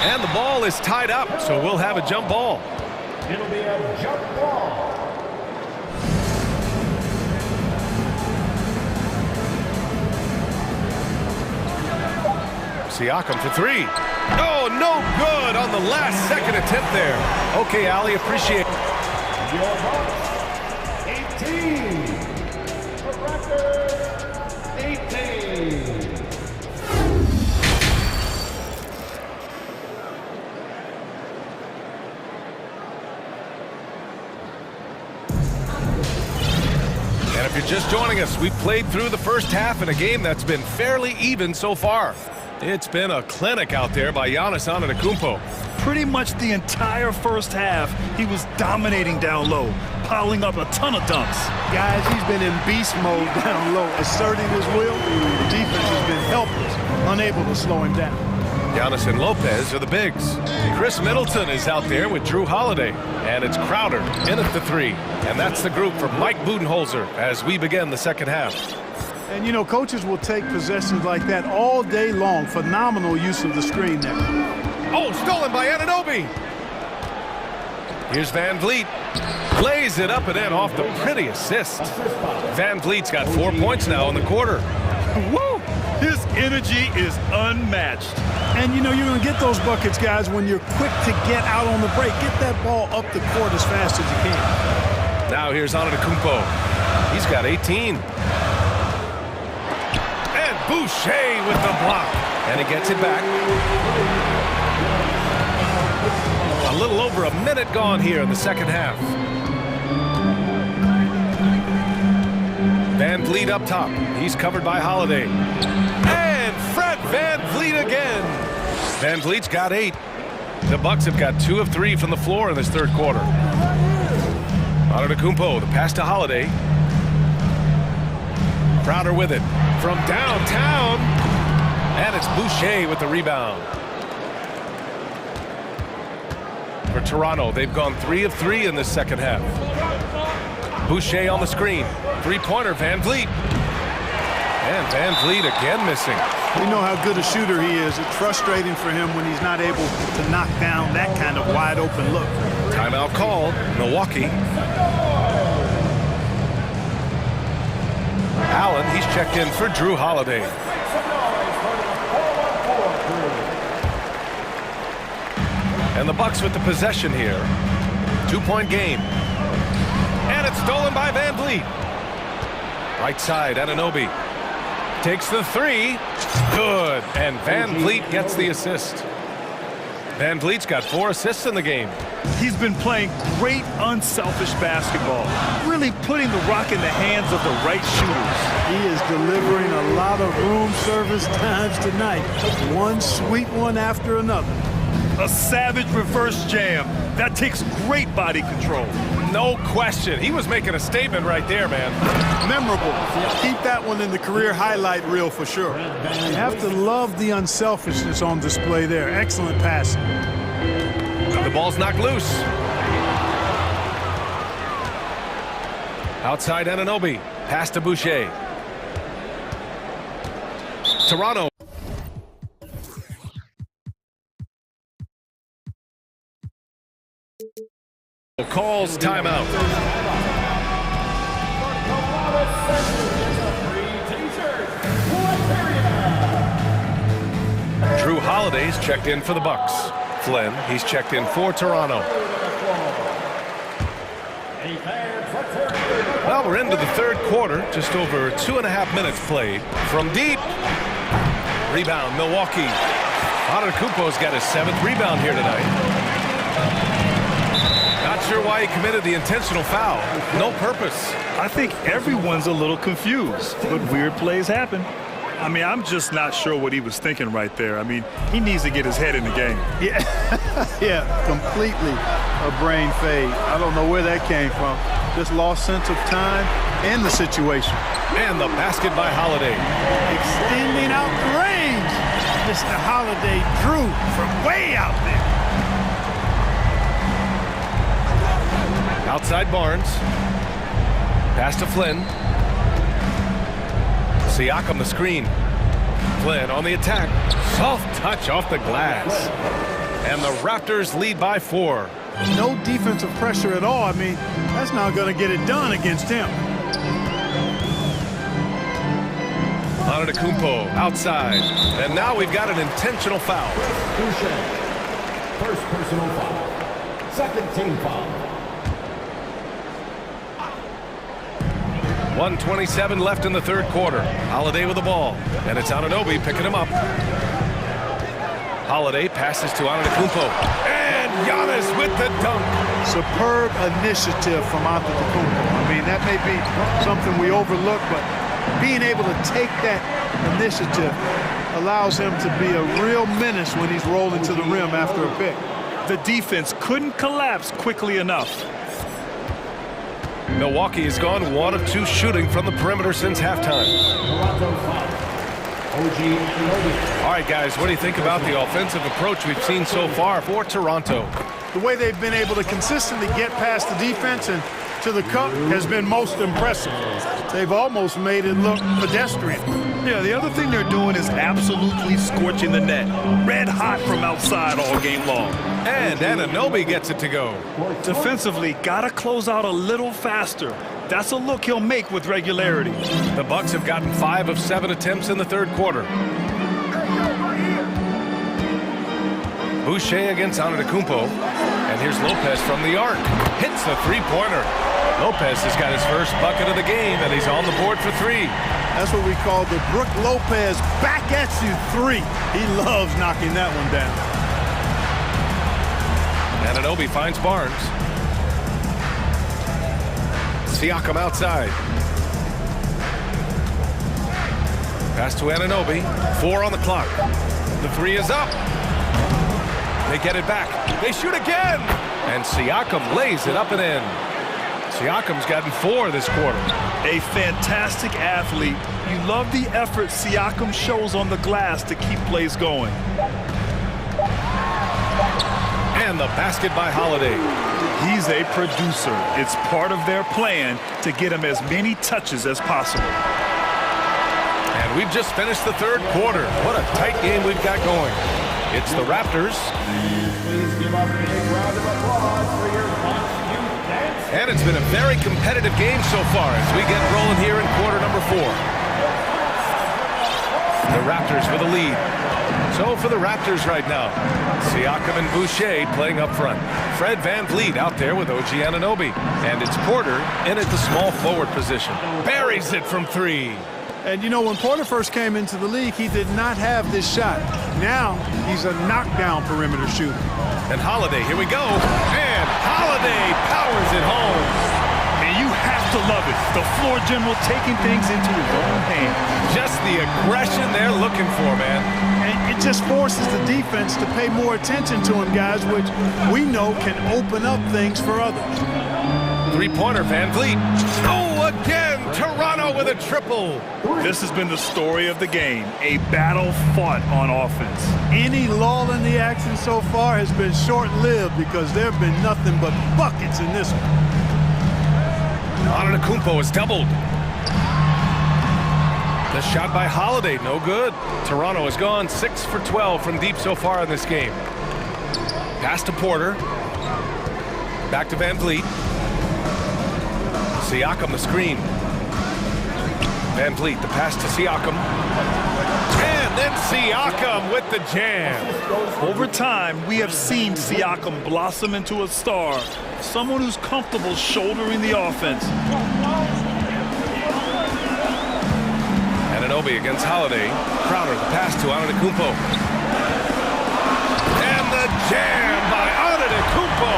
And the ball is tied up, so we'll have a jump ball.
It'll be a jump ball.
Siakam for 3. Oh, no good on the last second attempt there. Okay, Ali, appreciate it.
Your Bucks, 18. The Raptors, 18.
And if you're just joining us, we've played through the first half in a game that's been fairly even so far. It's been a clinic out there by Giannis Antetokounmpo.
Pretty much the entire first half, he was dominating down low, piling up a ton of dunks.
Guys, he's been in beast mode down low, asserting his will. The defense has been helpless, unable to slow him down.
Giannis and Lopez are the bigs. Chris Middleton is out there with Drew Holiday. And it's Crowder in at the 3. And that's the group for Mike Budenholzer as we begin the second half.
And, you know, coaches will take possessions like that all day long. Phenomenal use of the screen there.
Oh, stolen by Anunoby. Here's Van Vliet. Plays it up and in off the pretty assist. Van Vliet's got 4 points now in the quarter.
Woo! His energy is unmatched.
And, you know, you're going to get those buckets, guys, when you're quick to get out on the break. Get that ball up the court as fast as you can.
Now here's Antetokounmpo. He's got 18. And Boucher with the block. And he gets it back. A little over a minute gone here in the second half. Van Vliet up top. He's covered by Holiday. And Fred Van Vliet again. Van Vliet's got 8. The Bucks have got 2 of 3 from the floor in this third quarter. Antetokounmpo, the pass to Holiday. Crowder with it from downtown. And it's Boucher with the rebound. For Toronto, they've gone 3 of 3 in this second half. Boucher on the screen. Three-pointer, Van Vliet. And Van Vliet again missing.
We know how good a shooter he is. It's frustrating for him when he's not able to knock down that kind of wide-open look.
Timeout called. Milwaukee. Allen, he's checked in for Drew Holiday. And the Bucks with the possession here. 2-point game. And it's stolen by Van Vliet. Right side, Anunoby takes the 3. Good. And Van Vliet gets the assist. Van Vliet's got 4 assists in the game.
He's been playing great, unselfish basketball, really putting the rock in the hands of the right shooters.
He is delivering a lot of room service times tonight. One sweet one after another.
A savage reverse jam. That takes great body control.
No question. He was making a statement right there, man.
Memorable. Keep that one in the career highlight reel for sure. You have to love the unselfishness on display there. Excellent passing.
The ball's knocked loose. Outside Anunoby. Pass to Boucher. Toronto. Calls timeout. Drew Holiday's checked in for the Bucks. Flynn, he's checked in for Toronto. Well, we're into the third quarter. Just over 2.5 minutes played. From deep. Rebound, Milwaukee. Antetokounmpo's got his 7th rebound here tonight. Not sure why he committed the intentional foul. No purpose.
I think everyone's a little confused, but weird plays happen. I mean, I'm just not sure what he was thinking right there. I mean, he needs to get his head in the game.
Yeah, yeah, completely a brain fade. I don't know where that came from. Just lost sense of time and the situation.
And the basket by Holiday.
Extending out the range. Mr. Holiday drew from way out there.
Outside Barnes. Pass to Flynn. Siakam the screen. Flynn on the attack. Soft touch off the glass. And the Raptors lead by 4.
No defensive pressure at all. I mean, that's not going to get it done against him.
Antetokounmpo outside. And now we've got an intentional foul.
First personal foul. Second team foul.
1:27 left in the third quarter. Holiday with the ball. And it's Anunoby picking him up. Holiday passes to Antetokounmpo. And Giannis with the dunk.
Superb initiative from Antetokounmpo. I mean, that may be something we overlook, but being able to take that initiative allows him to be a real menace when he's rolling to the rim after a pick.
The defense couldn't collapse quickly enough.
Milwaukee has gone 1 of 2 shooting from the perimeter since halftime. All right, guys, what do you think about the offensive approach we've seen so far for Toronto?
The way they've been able to consistently get past the defense and to the cup has been most impressive. They've almost made it look pedestrian.
Yeah, the other thing they're doing is absolutely scorching the net. Red hot from outside all game long.
And Anunoby gets it to go.
Defensively, gotta close out a little faster. That's a look he'll make with regularity.
The Bucks have gotten 5 of 7 attempts in the third quarter. Boucher against Antetokounmpo. And here's Lopez from the arc. Hits a three-pointer. Lopez has got his first bucket of the game, and he's on the board for 3.
That's what we call the Brook Lopez back at you 3. He loves knocking that one down.
Anunoby finds Barnes. Siakam outside. Pass to Anunoby. 4 on the clock. The 3 is up. They get it back. They shoot again. And Siakam lays it up and in. Siakam's gotten 4 this quarter.
A fantastic athlete. You love the effort Siakam shows on the glass to keep plays going.
And the basket by Holiday.
He's a producer. It's part of their plan to get him as many touches as possible.
And we've just finished the third quarter. What a tight game we've got going. It's the Raptors.
Please give up a big round of applause for your dance.
And it's been a very competitive game so far as we get rolling here in quarter number 4. The Raptors with a lead. So for the Raptors right now, Siakam and Boucher playing up front. Fred VanVleet out there with OG Anunoby. And it's Porter in at the small forward position. Buries it from 3.
And you know, when Porter first came into the league, he did not have this shot. Now, he's a knockdown perimeter shooter.
And Holiday, here we go. And Holiday powers it home.
And you have to love it. The floor general taking things into his own hands.
Just the aggression they're looking for, man.
And it just forces the defense to pay more attention to him, guys, which we know can open up things for others.
Three-pointer, VanVleet. Oh, again, Toronto with a triple.
This has been the story of the game, a battle fought on offense.
Any lull in the action so far has been short-lived because there have been nothing but buckets in this one.
Antetokounmpo is doubled. The shot by Holiday, no good. Toronto has gone 6 for 12 from deep so far in this game. Pass to Porter. Back to VanVleet. Siakam the screen. VanVleet, the pass to Siakam. And then Siakam with the jam.
Over time, we have seen Siakam blossom into a star, someone who's comfortable shouldering the offense.
Anunoby against Holiday. Crowder, the pass to Antetokounmpo. And the jam by Antetokounmpo.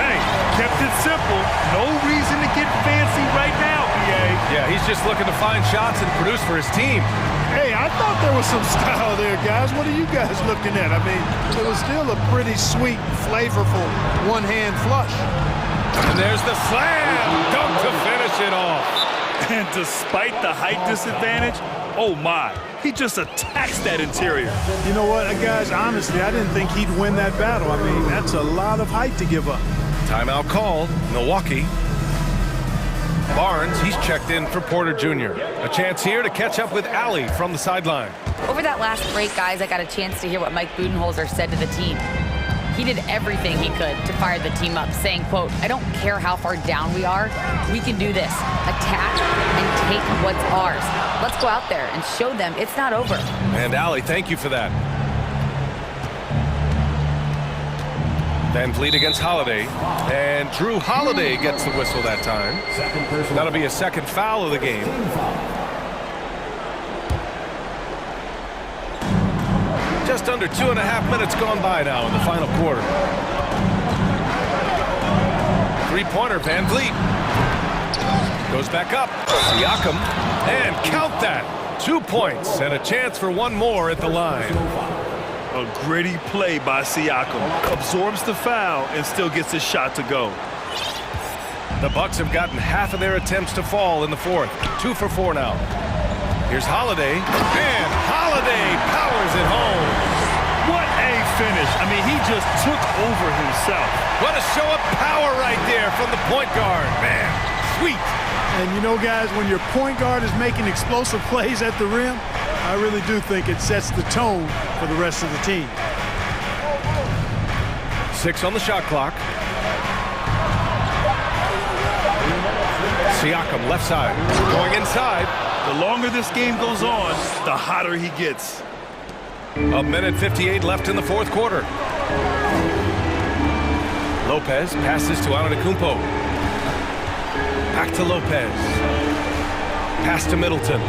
Hey, kept it simple. No reason to get fancy right now, BA.
Yeah, he's just looking to find shots and produce for his team.
Hey, I thought there was some style there, guys. What are you guys looking at? I mean, it was still a pretty sweet, flavorful one-hand flush.
And there's the slam. Dunk to finish it off.
And despite the height disadvantage, oh my, he just attacks that interior.
You know what, guys, honestly, I didn't think he'd win that battle. I mean, that's a lot of height to give up.
Timeout called, Milwaukee. Barnes, he's checked in for Porter Jr. A chance here to catch up with Allie from the sideline.
Over that last break, guys, I got a chance to hear what Mike Budenholzer said to the team. He did everything he could to fire the team up, saying, quote, "I don't care how far down we are. We can do this. Attack and take what's ours. Let's go out there and show them it's not over."
And Allie, thank you for that. VanVleet against Holiday. And Drew Holiday gets the whistle that time. That'll be a second foul of the game. Just under 2.5 minutes gone by now in the final quarter. Three-pointer, VanVleet. Goes back up. Siakam. And count that. 2 points and a chance for one more at the line.
A gritty play by Siakam. Absorbs the foul and still gets his shot to go.
The Bucks have gotten half of their attempts to fall in the fourth. 2 for 4 now. Here's Holiday. And Holiday powers it home.
What a finish. I mean, he just took over himself.
What a show of power right there from the point guard. Man, sweet.
And you know, guys, when your point guard is making explosive plays at the rim, I really do think it sets the tone for the rest of the team.
6 on the shot clock. Siakam, left side, going inside.
The longer this game goes on, the hotter he gets.
1:58 left in the fourth quarter. Lopez passes to Antetokounmpo. Back to Lopez. Pass to Middleton.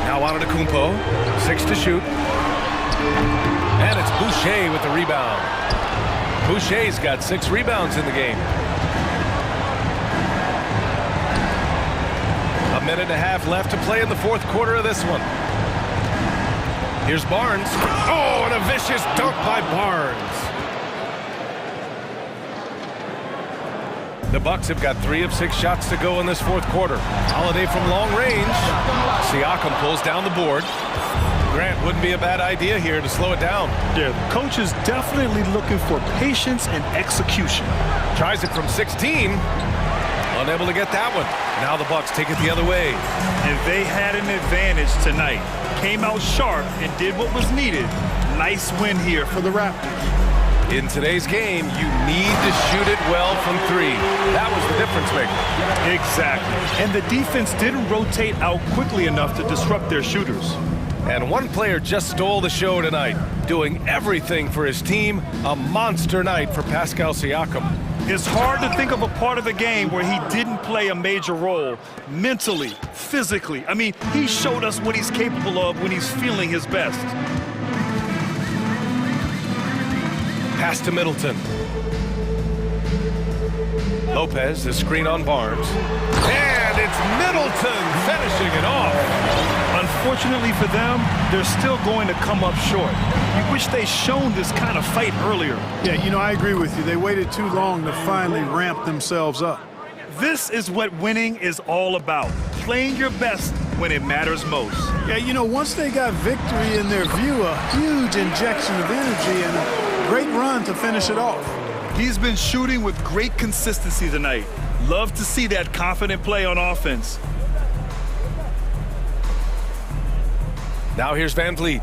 Now Antetokounmpo, 6 to shoot. And it's Boucher with the rebound. Boucher's got 6 rebounds in the game. 1.5 minutes left to play in the fourth quarter of this one. Here's Barnes. Oh, and a vicious dunk by Barnes. The Bucks have got 3 of 6 shots to go in this fourth quarter. Holiday from long range. Siakam pulls down the board. Grant, wouldn't be a bad idea here to slow it down.
Yeah, the coach is definitely looking for patience and execution.
Tries it from 16. Unable to get that one. Now the Bucks take it the other way.
And they had an advantage tonight. Came out sharp and did what was needed. Nice win here for the Raptors.
In today's game, you need to shoot it well from 3. That was the difference maker.
Exactly. And the defense didn't rotate out quickly enough to disrupt their shooters.
And one player just stole the show tonight, doing everything for his team. A monster night for Pascal Siakam.
It's hard to think of a part of the game where he didn't play a major role, mentally, physically. I mean, he showed us what he's capable of when he's feeling his best.
Pass to Middleton. Lopez, the screen on Barnes. And it's Middleton finishing it off.
Unfortunately for them, they're still going to come up short. You wish they'd shown this kind of fight earlier.
Yeah, you know, I agree with you. They waited too long to finally ramp themselves up.
This is what winning is all about. Playing your best when it matters most.
Yeah, you know, once they got victory in their view, a huge injection of energy and a great run to finish it off.
He's been shooting with great consistency tonight. Love to see that confident play on offense.
Now here's Van Vliet.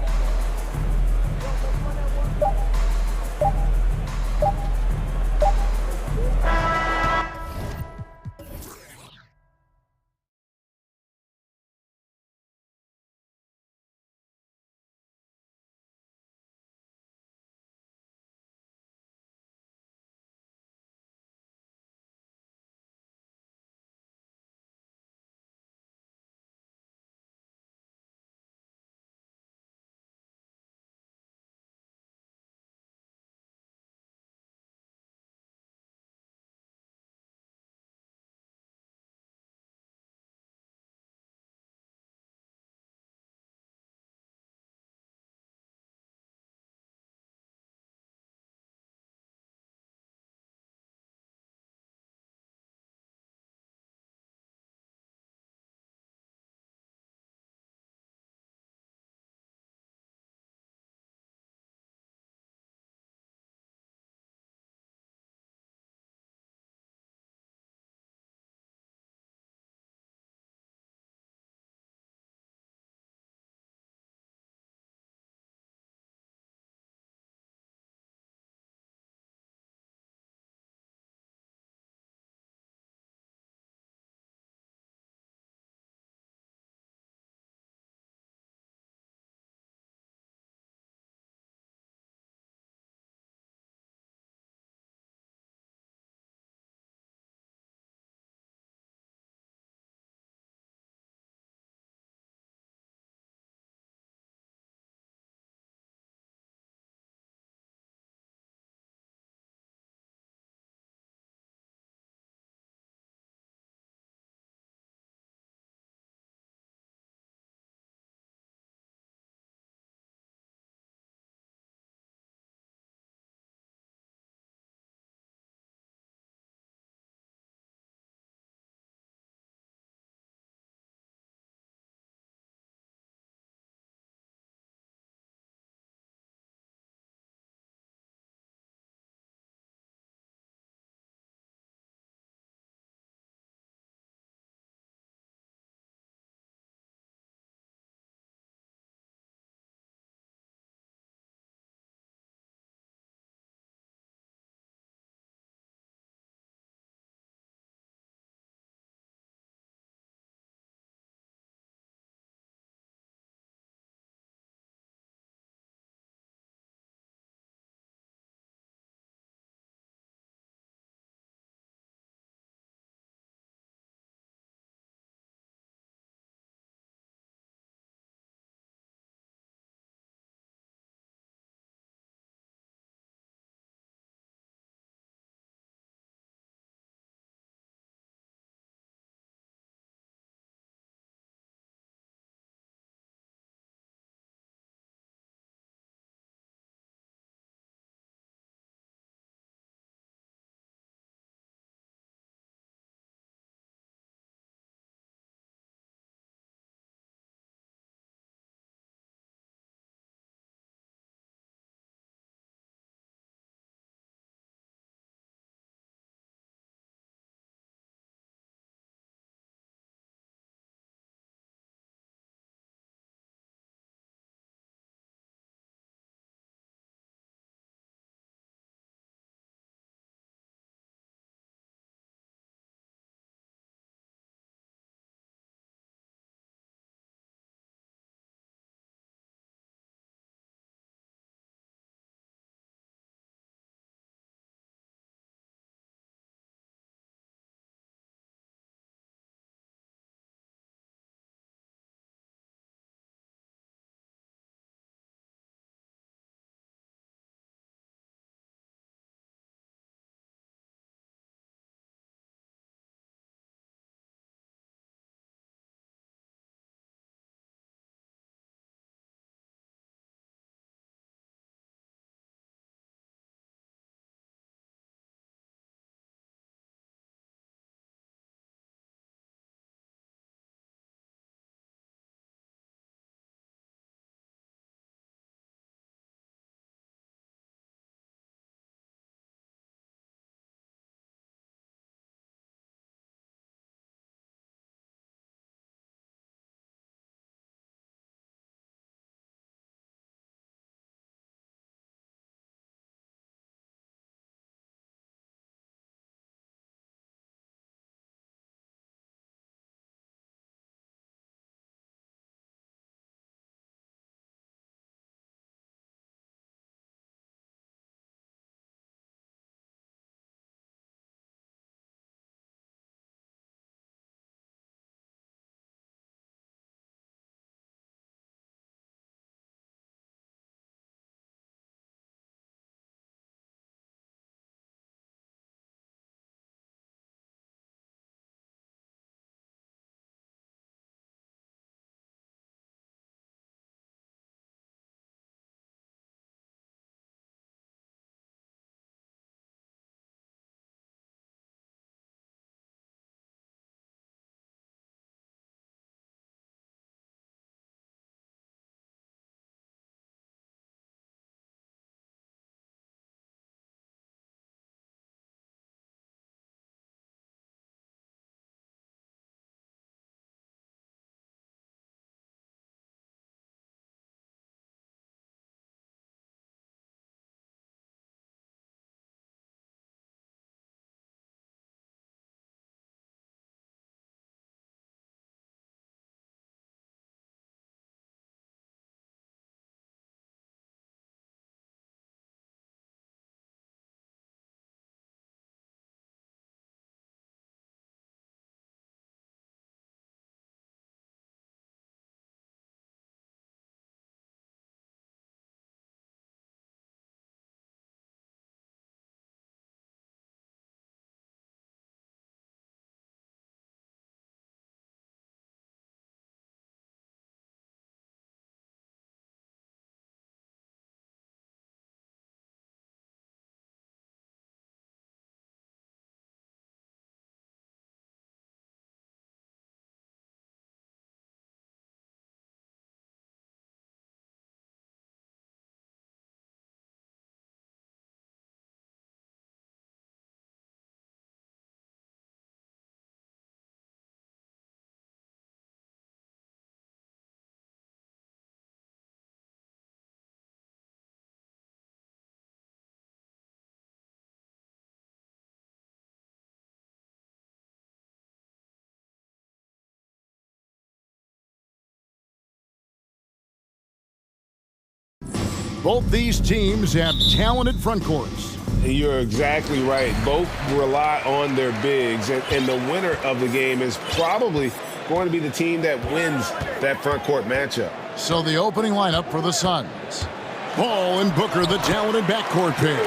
Both these teams have talented front courts.
You're exactly right. Both rely on their bigs, and the winner of the game is probably going to be the team that wins that front court matchup.
So the opening lineup for the Suns. Ball and Booker, the talented backcourt pair.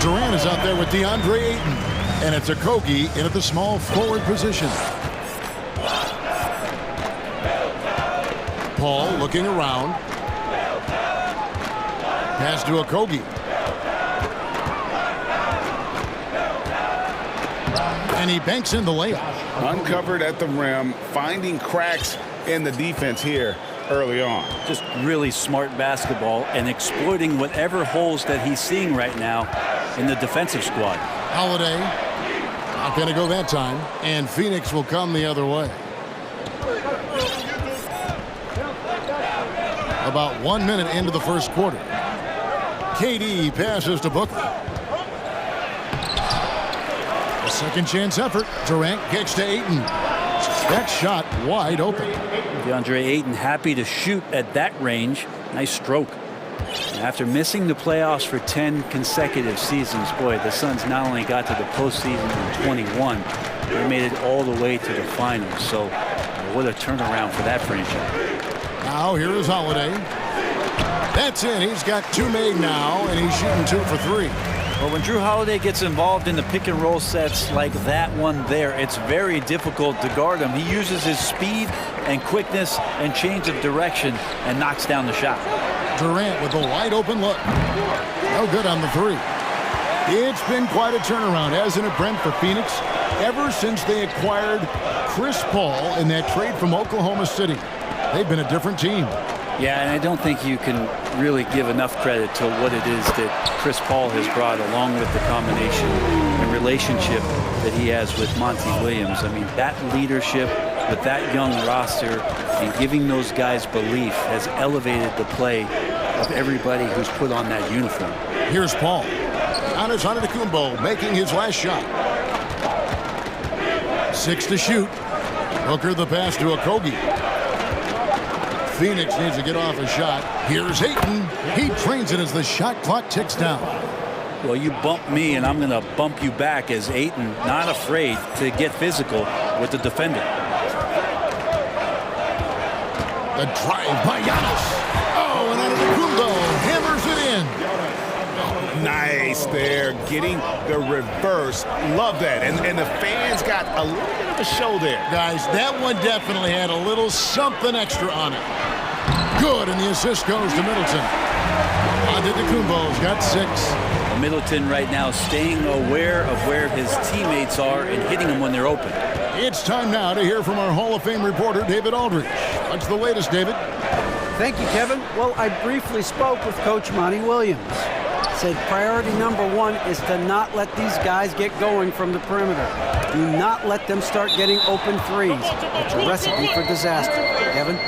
Durant is out there with DeAndre Ayton, and it's Okogie in at the small forward position. Paul looking around. Pass to Okogie. And he banks in the layup.
Uncovered at the rim, finding cracks in the defense here early on.
Just really smart basketball and exploiting whatever holes that he's seeing right now in the defensive squad.
Holiday, not going to go that time, and Phoenix will come the other way. About 1 minute into the first quarter. KD passes to Booker. A second chance effort. Durant gets to Ayton. That shot wide open.
DeAndre Ayton happy to shoot at that range. Nice stroke. And after missing the playoffs for 10 consecutive seasons, boy, the Suns not only got to the postseason in 21, they made it all the way to the finals. So what a turnaround for that franchise.
Now here is Holiday. That's it. He's got 2 made now, and he's shooting 2 for 3.
Well, when Drew Holiday gets involved in the pick and roll sets like that one there, it's very difficult to guard him. He uses his speed and quickness and change of direction and knocks down the shot.
Durant with a wide open look. No good on the 3. It's been quite a turnaround, hasn't it, Brent, for Phoenix? Ever since they acquired Chris Paul in that trade from Oklahoma City, they've been a different team.
Yeah, and I don't think you can really give enough credit to what it is that Chris Paul has brought, along with the combination and relationship that he has with Monty Williams. I mean, that leadership with that young roster and giving those guys belief has elevated the play of everybody who's put on that uniform.
Here's Paul. Giannis Antetokounmpo making his last shot. 6 to shoot. Booker the pass to Okogie. Phoenix needs to get off a shot. Here's Ayton. He trains it as the shot clock ticks down.
Well, you bump me, and I'm going to bump you back as Ayton, not afraid to get physical with the defender.
The drive by Giannis. Oh, and Antetokounmpo hammers it in.
Nice there, getting the reverse. Love that. And the fans got a little bit of a show there.
Guys, that one definitely had a little something extra on it. Good, and the assist goes to Middleton. Antetokounmpo's got 6.
Well, Middleton right now staying aware of where his teammates are and hitting them when they're open.
It's time now to hear from our Hall of Fame reporter, David Aldridge. What's the latest, David?
Thank you, Kevin. Well, I briefly spoke with Coach Monty Williams. Said priority number 1 is to not let these guys get going from the perimeter. Do not let them start getting open threes. It's a recipe for disaster. Kevin?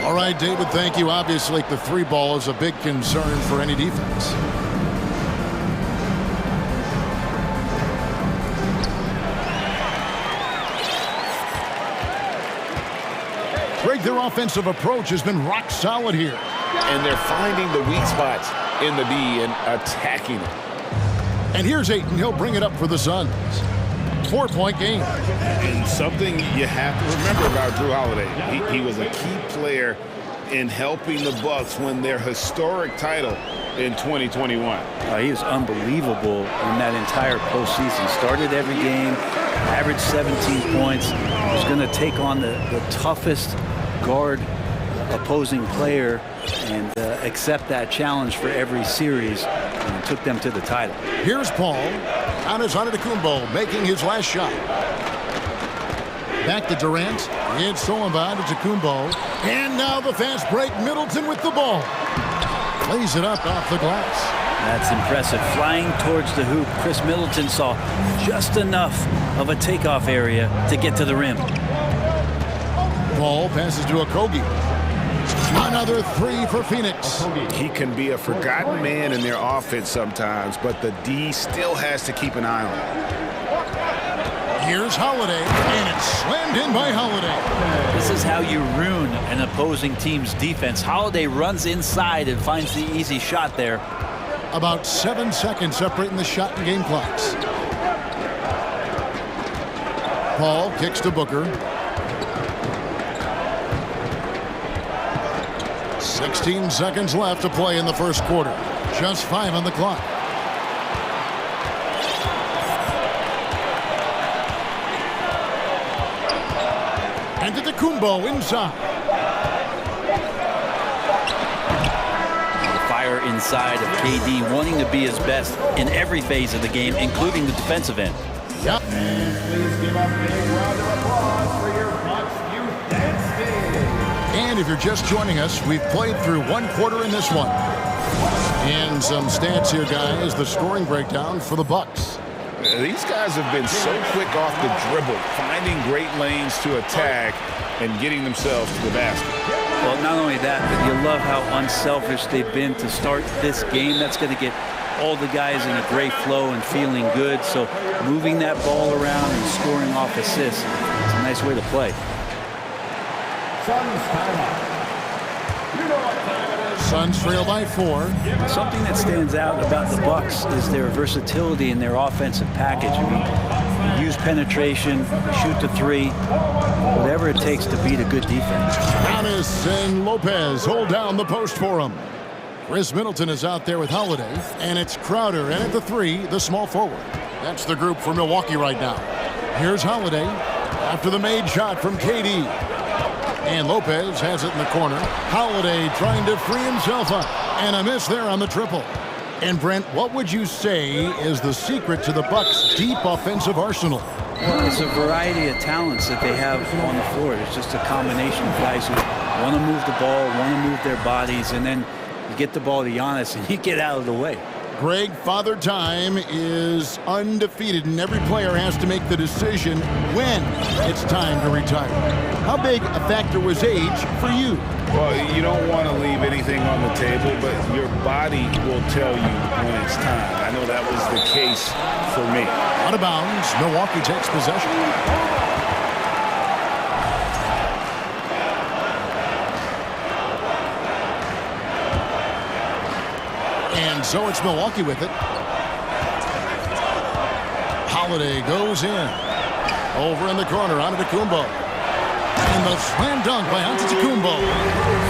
All right, David, thank you. Obviously, the 3 ball is a big concern for any defense. Greg, their offensive approach has been rock solid here.
And they're finding the weak spots in the D and attacking it.
And here's Ayton. He'll bring it up for the Suns. 4-point game.
And something you have to remember about Drew Holiday. He was a key player in helping the Bucks win their historic title in 2021.
He was unbelievable in that entire postseason. Started every game, averaged 17 points. Was going to take on the toughest guard opposing player and accept that challenge for every series, and took them to the title.
Here's Paul. Giannis Antetokounmpo making his last shot. Back to Durant. It's stolen by Antetokounmpo. And now the fast break. Middleton with the ball. Plays it up off the glass.
That's impressive. Flying towards the hoop, Chris Middleton saw just enough of a takeoff area to get to the rim.
Ball passes to Okogie. Another 3 for Phoenix.
He can be a forgotten man in their offense sometimes, but the D still has to keep an eye on him.
Here's Holiday, and it's slammed in by Holiday.
This is how you ruin an opposing team's defense. Holiday runs inside and finds the easy shot there.
About 7 seconds separating the shot and game clocks. Paul kicks to Booker. 16 seconds left to play in the first quarter. Just 5 on the clock. And to Kumbo inside.
The fire inside of KD, wanting to be his best in every phase of the game, including the defensive end.
Yep.
Please give a big round of applause for your Bucks youth dance team.
And if you're just joining us, we've played through one quarter in this one. And some stats here, guys. The scoring breakdown for the Bucks.
These guys have been so quick off the dribble, finding great lanes to attack and getting themselves to the basket.
Well, not only that, but you love how unselfish they've been to start this game. That's going to get all the guys in a great flow and feeling good. So moving that ball around and scoring off assists, it's a nice way to play.
Suns timeout. You know what time it is.
Suns trail by 4.
Something that stands out about the Bucks is their versatility in their offensive package. I mean, use penetration, shoot the 3, whatever it takes to beat a good defense.
Giannis and Lopez hold down the post for him. Chris Middleton is out there with Holiday, and it's Crowder, and at the 3, the small forward. That's the group for Milwaukee right now. Here's Holiday after the made shot from KD. And Lopez has it in the corner. Holiday trying to free himself up. And a miss there on the triple. And Brent, what would you say is the secret to the Bucks' deep offensive arsenal?
Well, it's a variety of talents that they have on the floor. It's just a combination of guys who want to move the ball, want to move their bodies, and then you get the ball to Giannis and you get out of the way.
Greg, Father Time is undefeated, and every player has to make the decision when it's time to retire. How big a factor was age for you?
Well, you don't want to leave anything on the table, but your body will tell you when it's time. I know that was the case for me.
Out of bounds, Milwaukee takes possession. So it's Milwaukee with it. Holiday goes in. Over in the corner, Antetokounmpo. And the slam dunk by Antetokounmpo.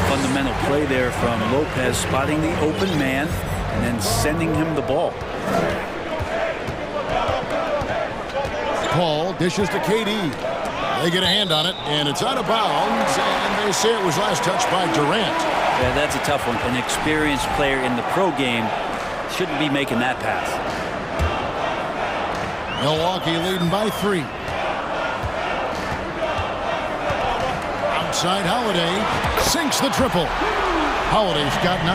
Fundamental play there from Lopez, spotting the open man and then sending him the ball.
Paul dishes to KD. They get a hand on it, and it's out of bounds, and they say it was last touched by Durant.
Yeah, that's a tough one. An experienced player in the pro game shouldn't be making that pass.
Milwaukee leading by 3. Outside Holiday sinks the triple. Holiday's got 9.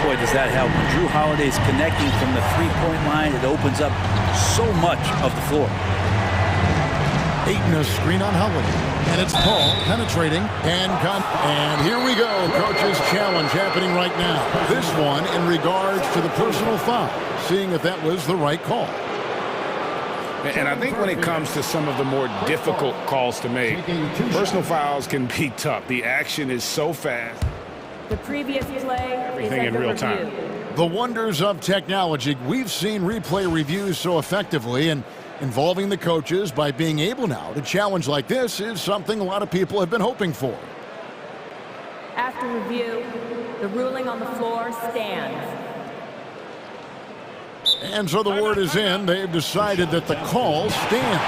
Boy, does that help. When Drew Holiday's connecting from the three-point line, it opens up so much of the floor.
Ayton a screen on Holiday. And it's Paul penetrating and here we go. Coach's challenge happening right now. This one in regards to the personal foul. Seeing if that was the right call.
And I think when it comes to some of the more difficult calls to make, personal fouls can be tough. The action is so fast.
The previous play
Everything in real time.
The wonders of technology. We've seen replay reviews so effectively, and involving the coaches by being able now to challenge like this is something a lot of people have been hoping for.
After review, the ruling on the floor stands.
And so the word is in. They've decided that the call stands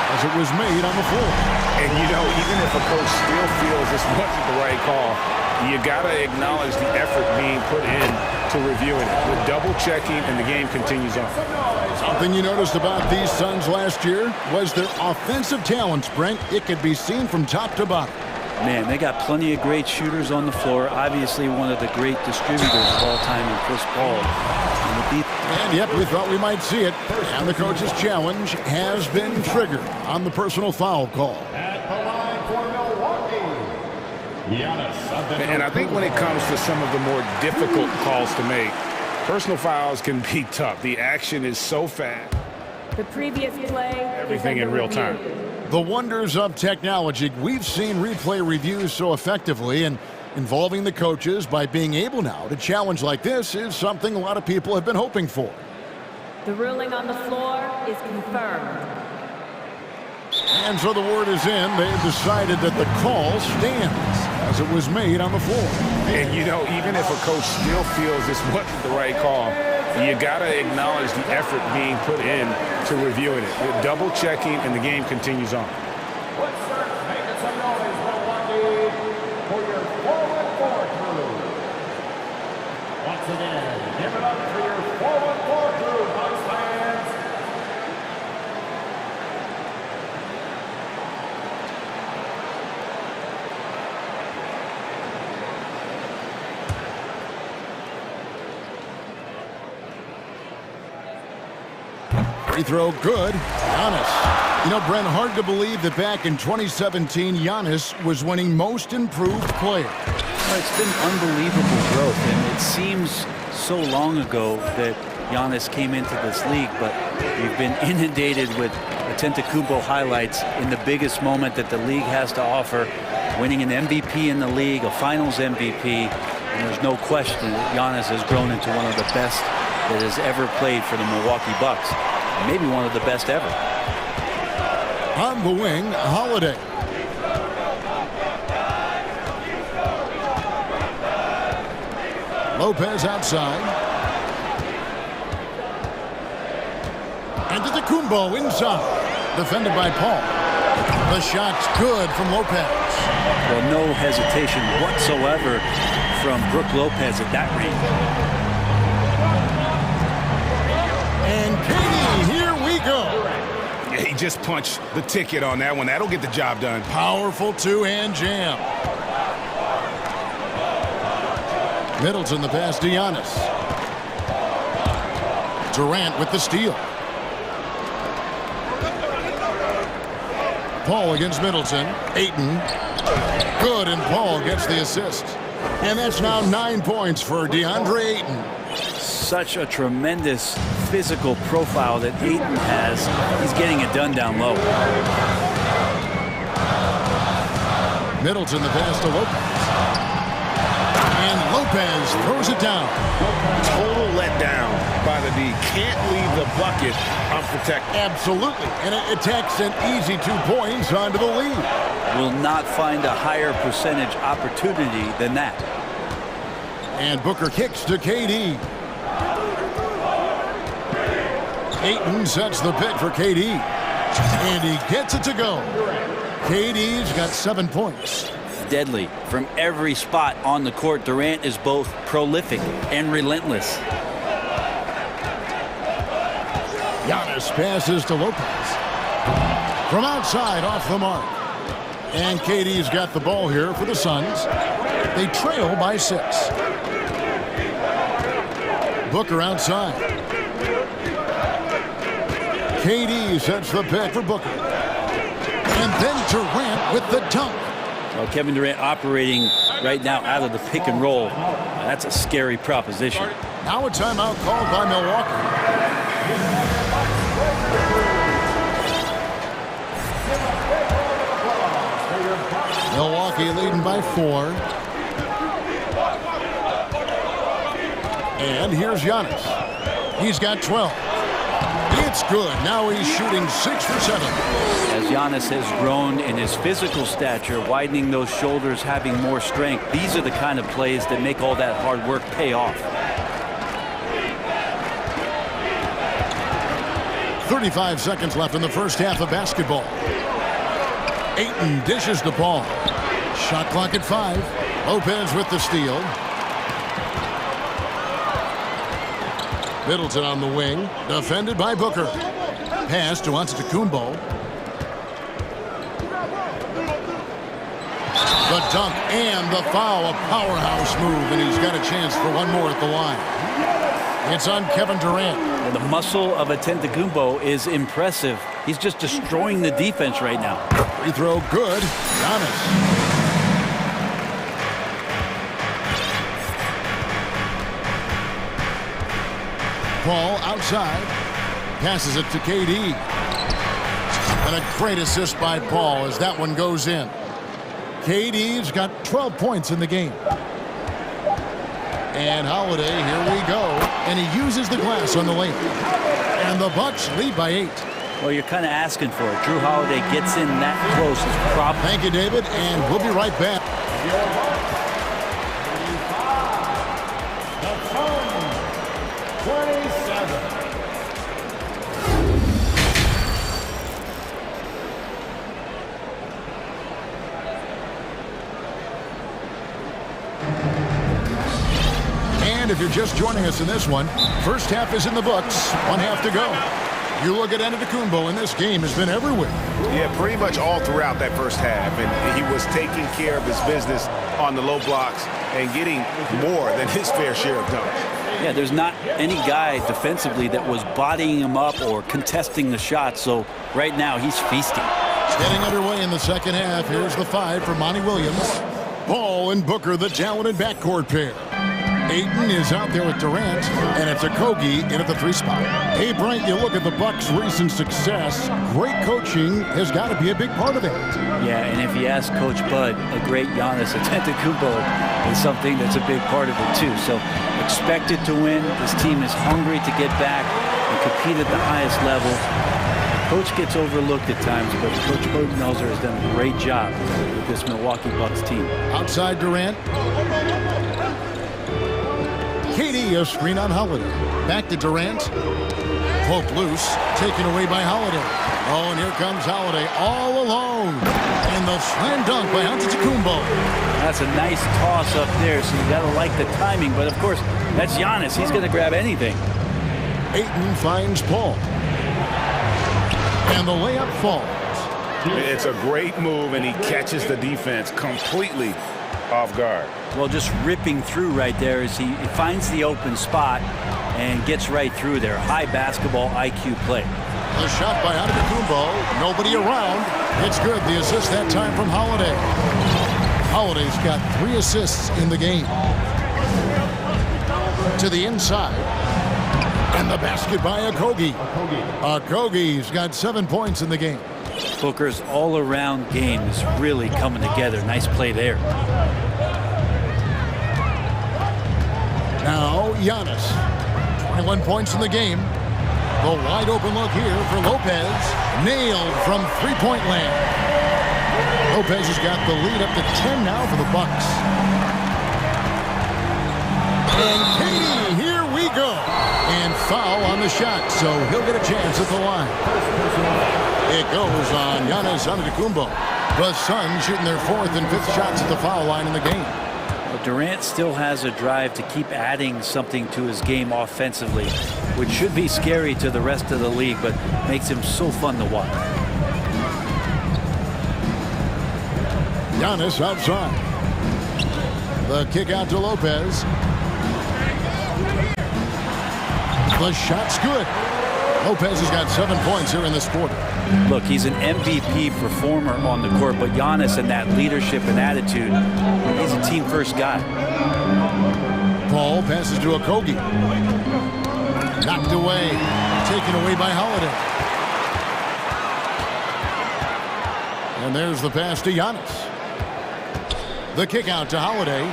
as it was made on the floor.
And you know, even if a coach still feels this wasn't the right call, you got to acknowledge the effort being put in to reviewing it. With double checking, and the game continues on.
Something you noticed about these Suns last year was their offensive talents, Brent. It could be seen from top to bottom.
Man, they got plenty of great shooters on the floor. Obviously, one of the great distributors of all time in Chris Paul.
And yep, we thought we might see it. And the coach's challenge has been triggered on the personal foul call.
At the line for Milwaukee, Giannis.
And I think when it comes to some of the more difficult calls to make, personal fouls can be tough. The action is so fast.
The previous play.
Everything in real time.
The wonders of technology. We've seen replay reviews so effectively, and involving the coaches by being able now to challenge like this is something a lot of people have been hoping for.
The ruling on the floor is confirmed.
And so the word is in. They've decided that the call stands as it was made on the floor.
And, you know, even if a coach still feels this wasn't the right call, you got to acknowledge the effort being put in to reviewing it. You're double checking, and the game continues on.
Let's start making some noise, Milwaukee, for your forward crew. Once again, give it up for your forward crew, Bucks fans.
Free throw good. Giannis. You know, Brent, hard to believe that back in 2017, Giannis was winning most improved player.
Well, it's been unbelievable growth, and it seems so long ago that Giannis came into this league, but we've been inundated with Antetokounmpo highlights in the biggest moment that the league has to offer, winning an MVP in the league, a finals MVP, and there's no question that Giannis has grown into one of the best that has ever played for the Milwaukee Bucks. Maybe one of the best ever.
On the wing, Holiday. Lopez outside. Antetokounmpo inside. Defended by Paul. The shot's good from Lopez.
Well, no hesitation whatsoever from Brook Lopez at that range.
And Katie, here we go.
Yeah, he just punched the ticket on that one. That'll get the job done.
Powerful two-hand jam. Middleton the pass to Giannis. Durant with the steal. Paul against Middleton. Ayton. Good, and Paul gets the assist. And that's now 9 points for DeAndre Ayton.
Such a tremendous physical profile that Ayton has. He's getting it done down low.
Middleton the pass to Lopez. And Lopez throws it down.
Total letdown by the D. Can't leave the bucket unprotected.
Absolutely. And it takes an easy 2 points onto the lead.
Will not find a higher percentage opportunity than that.
And Booker kicks to KD. Ayton sets the pick for KD. And he gets it to go. KD's got 7 points.
Deadly from every spot on the court. Durant is both prolific and relentless.
Giannis passes to Lopez. From outside, off the mark. And KD's got the ball here for the Suns. They trail by 6. Booker outside. KD sets the pick for Booker. And then Durant with the dunk.
Well, Kevin Durant operating right now out of the pick and roll. That's a scary proposition.
Now a timeout called by Milwaukee. Milwaukee leading by 4. And here's Giannis. He's got 12. It's good. Now he's shooting 6 for 7.
As Giannis has grown in his physical stature, widening those shoulders, having more strength, these are the kind of plays that make all that hard work pay off.
35 seconds left in the first half of basketball. Ayton dishes the ball. Shot clock at 5. Lopez with the steal. Middleton on the wing, defended by Booker. Pass to Antetokounmpo. The dunk and the foul, a powerhouse move, and he's got a chance for one more at the line. It's on Kevin Durant.
And the muscle of Antetokounmpo is impressive. He's just destroying the defense right now.
Free throw good. Giannis. Paul outside. passes it to KD. And a great assist by Paul as that one goes in. KD's got 12 points in the game. And Holiday, here we go. And he uses the glass on the lane. And the Bucks lead by 8.
Well, you're kind of asking for it. Drew Holiday gets in that close.
Thank you, David, and we'll be right back. And if you're just joining us in this one, first half is in the books, 1 half to go. You look at Antetokounmpo, and this game has been everywhere.
Yeah, pretty much all throughout that first half. And he was taking care of his business on the low blocks and getting more than his fair share of dunks.
Yeah, there's not any guy defensively that was bodying him up or contesting the shot. So right now he's feasting.
Getting underway in the second half. Here's the 5 for Monty Williams. Paul and Booker, the talented backcourt pair. Ayton is out there with Durant, and it's Okogie in at the 3 spot. Hey, Brent, you look at the Bucks' recent success. Great coaching has got to be a big part of it.
Yeah, and if you ask Coach Bud, a great Giannis Antetokounmpo is something that's a big part of it too. So expected to win. This team is hungry to get back and compete at the highest level. Coach gets overlooked at times, but Coach Budenholzer has done a great job with this Milwaukee Bucks team.
Outside Durant. KD, a screen on Holiday. Back to Durant. Pope loose, taken away by Holiday. Oh, and here comes Holiday all alone. And the slam dunk by Antetokounmpo.
That's a nice toss up there, so you got to like the timing. But, of course, that's Giannis. He's going to grab anything.
Ayton finds Paul. And the layup falls.
It's a great move, and he catches the defense completely off guard.
Well, just ripping through right there as he finds the open spot and gets right through there. High basketball IQ play.
The shot by Antetokounmpo. Nobody around. It's good. The assist that time from Holiday. Holiday's got 3 assists in the game. To the inside. And the basket by Okogie. Okogie's got 7 points in the game.
Booker's all-around game is really coming together. Nice play there.
Now, Giannis. 21 points in the game. The wide open look here for Lopez. Nailed from three-point land. Lopez has got the lead up to 10 now for the Bucks. And KD, here we go. And foul on the shot, so he'll get a chance at the line. It goes on Giannis Antetokounmpo. The Suns shooting their 4th and 5th shots at the foul line in the game.
Well, Durant still has a drive to keep adding something to his game offensively, which should be scary to the rest of the league, but makes him so fun to watch.
Giannis outside. The kick out to Lopez. The shot's good. Lopez has got 7 points here in this quarter.
Look, he's an MVP performer on the court, but Giannis and that leadership and attitude, he's a team-first guy.
Paul passes to Okogie. Knocked away. Taken away by Holiday. And there's the pass to Giannis. The kick out to Holiday.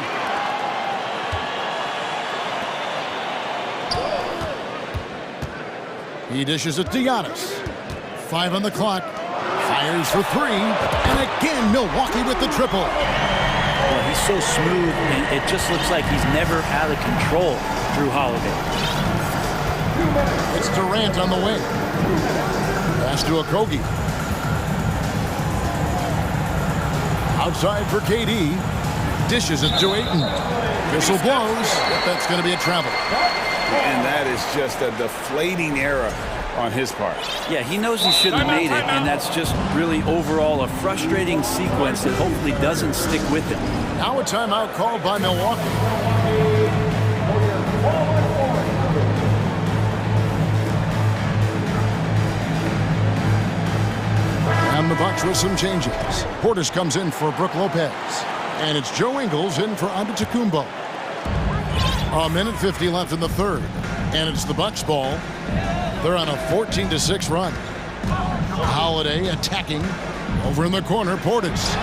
He dishes it to Giannis. 5 on the clock. Fires for 3. And again, Milwaukee with the triple.
Well, he's so smooth, and it just looks like he's never out of control, Drew Holiday.
It's Durant on the wing. Pass to Okogie. Outside for KD. Dishes it to Ayton. Whistle blows. That's going to be a travel.
And that is just a deflating error on his part.
Yeah, he knows he should have made it, and that's just really overall a frustrating sequence that hopefully doesn't stick with him.
Now a timeout called by Milwaukee. And the Bucks with some changes. Portis comes in for Brook Lopez. And it's Joe Ingles in for Antetokounmpo. 1:50 left in the third. And it's the Bucks ball. They're on a 14-6 run. Holiday attacking. Over in the corner, Portis.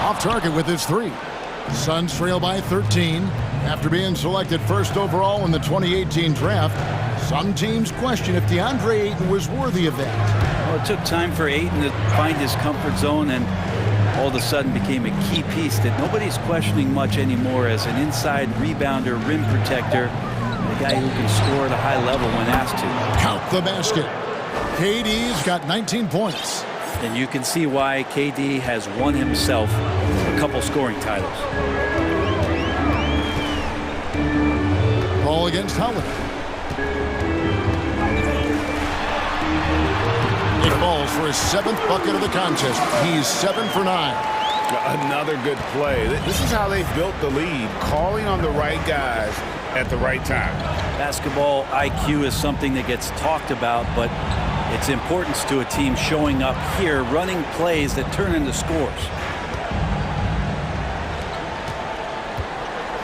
Off target with his three. Suns trail by 13. After being selected first overall in the 2018 draft, some teams question if DeAndre Ayton was worthy of that.
Well, it took time for Ayton to find his comfort zone and all of a sudden became a key piece that nobody's questioning much anymore as an inside rebounder, rim protector, and a guy who can score at a high level when asked to.
Count the basket. KD's got 19 points.
And you can see why KD has won himself a couple scoring titles.
Ball against Holiday. It falls for his 7th bucket of the contest. He's 7 for 9.
Another good play. This is how they've built the lead, calling on the right guys at the right time.
Basketball IQ is something that gets talked about, but its importance to a team showing up here, running plays that turn into scores.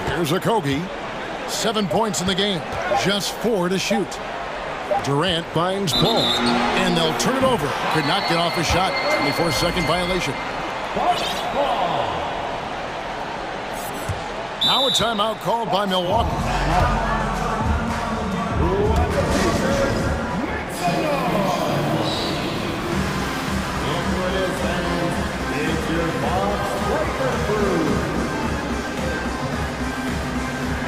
Here's Okogie. 7 points in the game. Just 4 to shoot. Durant finds Paul. And they'll turn it over. Could not get off a shot. 24-second violation. Now a timeout called by Milwaukee.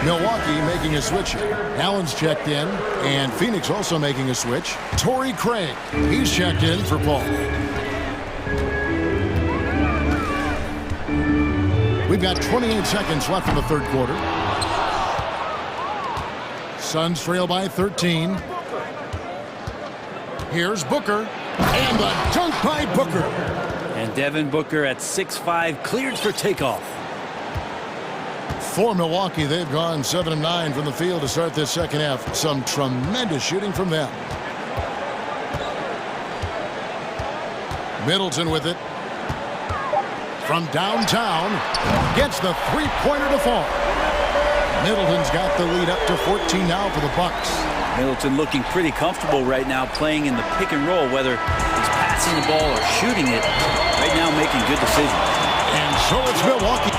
Milwaukee making a switch here. Allen's checked in, and Phoenix also making a switch. Torrey Craig, he's checked in for Paul. We've got 28 seconds left in the third quarter. Suns trail by 13. Here's Booker, and the dunk by Booker.
And Devin Booker at 6'5", cleared for takeoff.
For Milwaukee, they've gone 7 of 9 from the field to start this second half. Some tremendous shooting from them. Middleton with it. From downtown, gets the three-pointer to fall. Middleton's got the lead up to 14 now for the Bucks.
Middleton looking pretty comfortable right now playing in the pick and roll, whether he's passing the ball or shooting it. Right now making good decisions.
And so it's Milwaukee.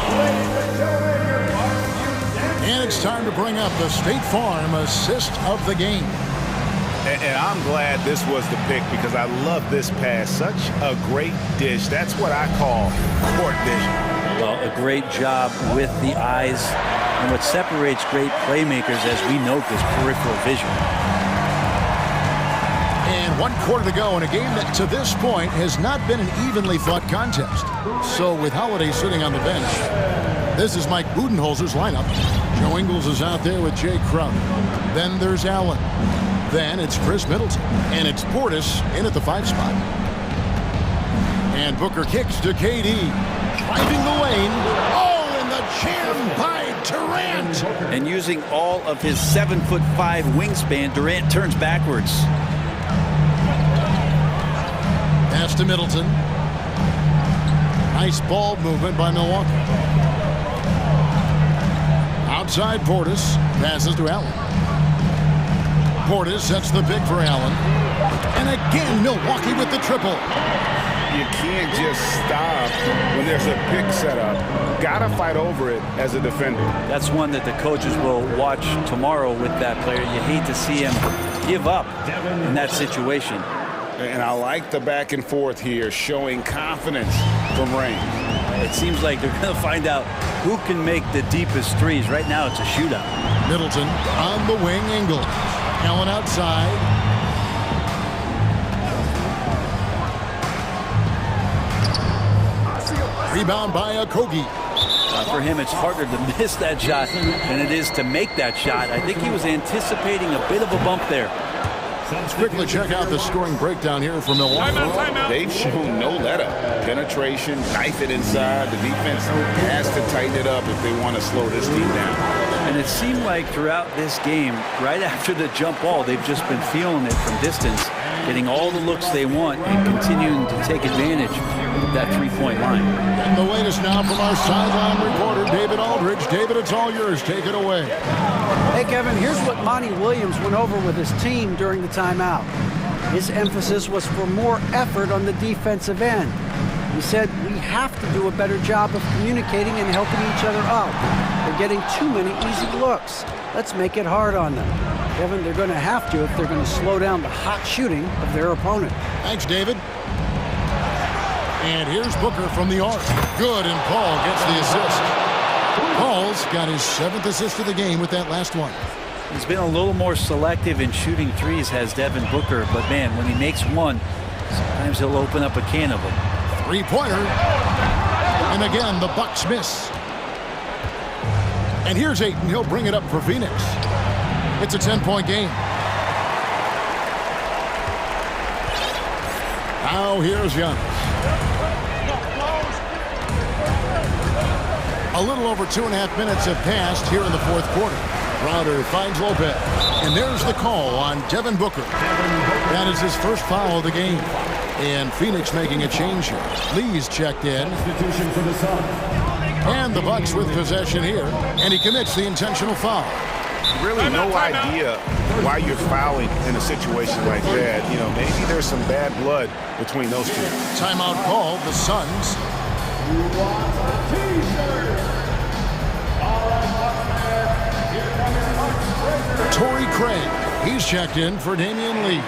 And it's time to bring up the State Farm assist of the game.
And I'm glad this was the pick because I love this pass. Such a great dish. That's what I call court vision.
Well, a great job with the eyes. And what separates great playmakers, as we note, is peripheral vision.
And 1 quarter to go in a game that to this point has not been an evenly fought contest. So with Holiday sitting on the bench, this is Mike Budenholzer's lineup. Joe Ingles is out there with Jay Crum. Then there's Allen. Then it's Chris Middleton. And it's Portis in at the 5 spot. And Booker kicks to KD. Driving the lane. Oh, and the jam by Durant.
And using all of his 7'5" wingspan, Durant turns backwards.
Pass to Middleton. Nice ball movement by Milwaukee. Outside Portis. Passes to Allen. Portis sets the pick for Allen. And again, Milwaukee with the triple.
You can't just stop when there's a pick set up. Gotta fight over it as a defender.
That's one that the coaches will watch tomorrow with that player. You hate to see him give up in that situation.
And I like the back and forth here, showing confidence from range.
It seems like they're going to find out who can make the deepest threes. Right now, it's a shootout.
Middleton on the wing, Ingles. Allen outside. Rebound by Okogie.
For him, it's harder to miss that shot than it is to make that shot. I think he was anticipating a bit of a bump there.
Let's quickly check out the scoring breakdown here for Milwaukee.
They've shown no let-up. Penetration, knife it inside. The defense has to tighten it up if they want to slow this team down.
And it seemed like throughout this game, right after the jump ball, they've just been feeling it from distance. getting all the looks they want and continuing to take advantage of that three-point line.
And the latest now from our sideline reporter, David Aldridge. David, it's all yours. Take it away.
Hey, Kevin, here's what Monty Williams went over with his team during the timeout. His emphasis was for more effort on the defensive end. He said, we have to do a better job of communicating and helping each other out. They're getting too many easy looks. Let's make it hard on them. Kevin, they're going to have to if they're going to slow down the hot shooting of their opponent.
Thanks, David. And here's Booker from the arc. Good, and Paul gets the assist. Paul's got his 7th assist of the game with that last one.
He's been a little more selective in shooting threes, has Devin Booker, but man, when he makes one, sometimes he'll open up a can of them.
Three-pointer. And again, the Bucks miss. And here's Ayton. He'll bring it up for Phoenix. It's a 10-point game. Now here's Giannis. A little over 2.5 minutes have passed here in the fourth quarter. Crowder finds Lopez. And there's the call on Devin Booker. That is his first foul of the game. And Phoenix making a change here. Lee's checked in. And the Bucks with possession here. And he commits the intentional foul.
Really no idea why you're fouling in a situation like that. You know, maybe there's some bad blood between those two.
Timeout call, the Suns. Torrey Craig, he's checked in for Damian Lee.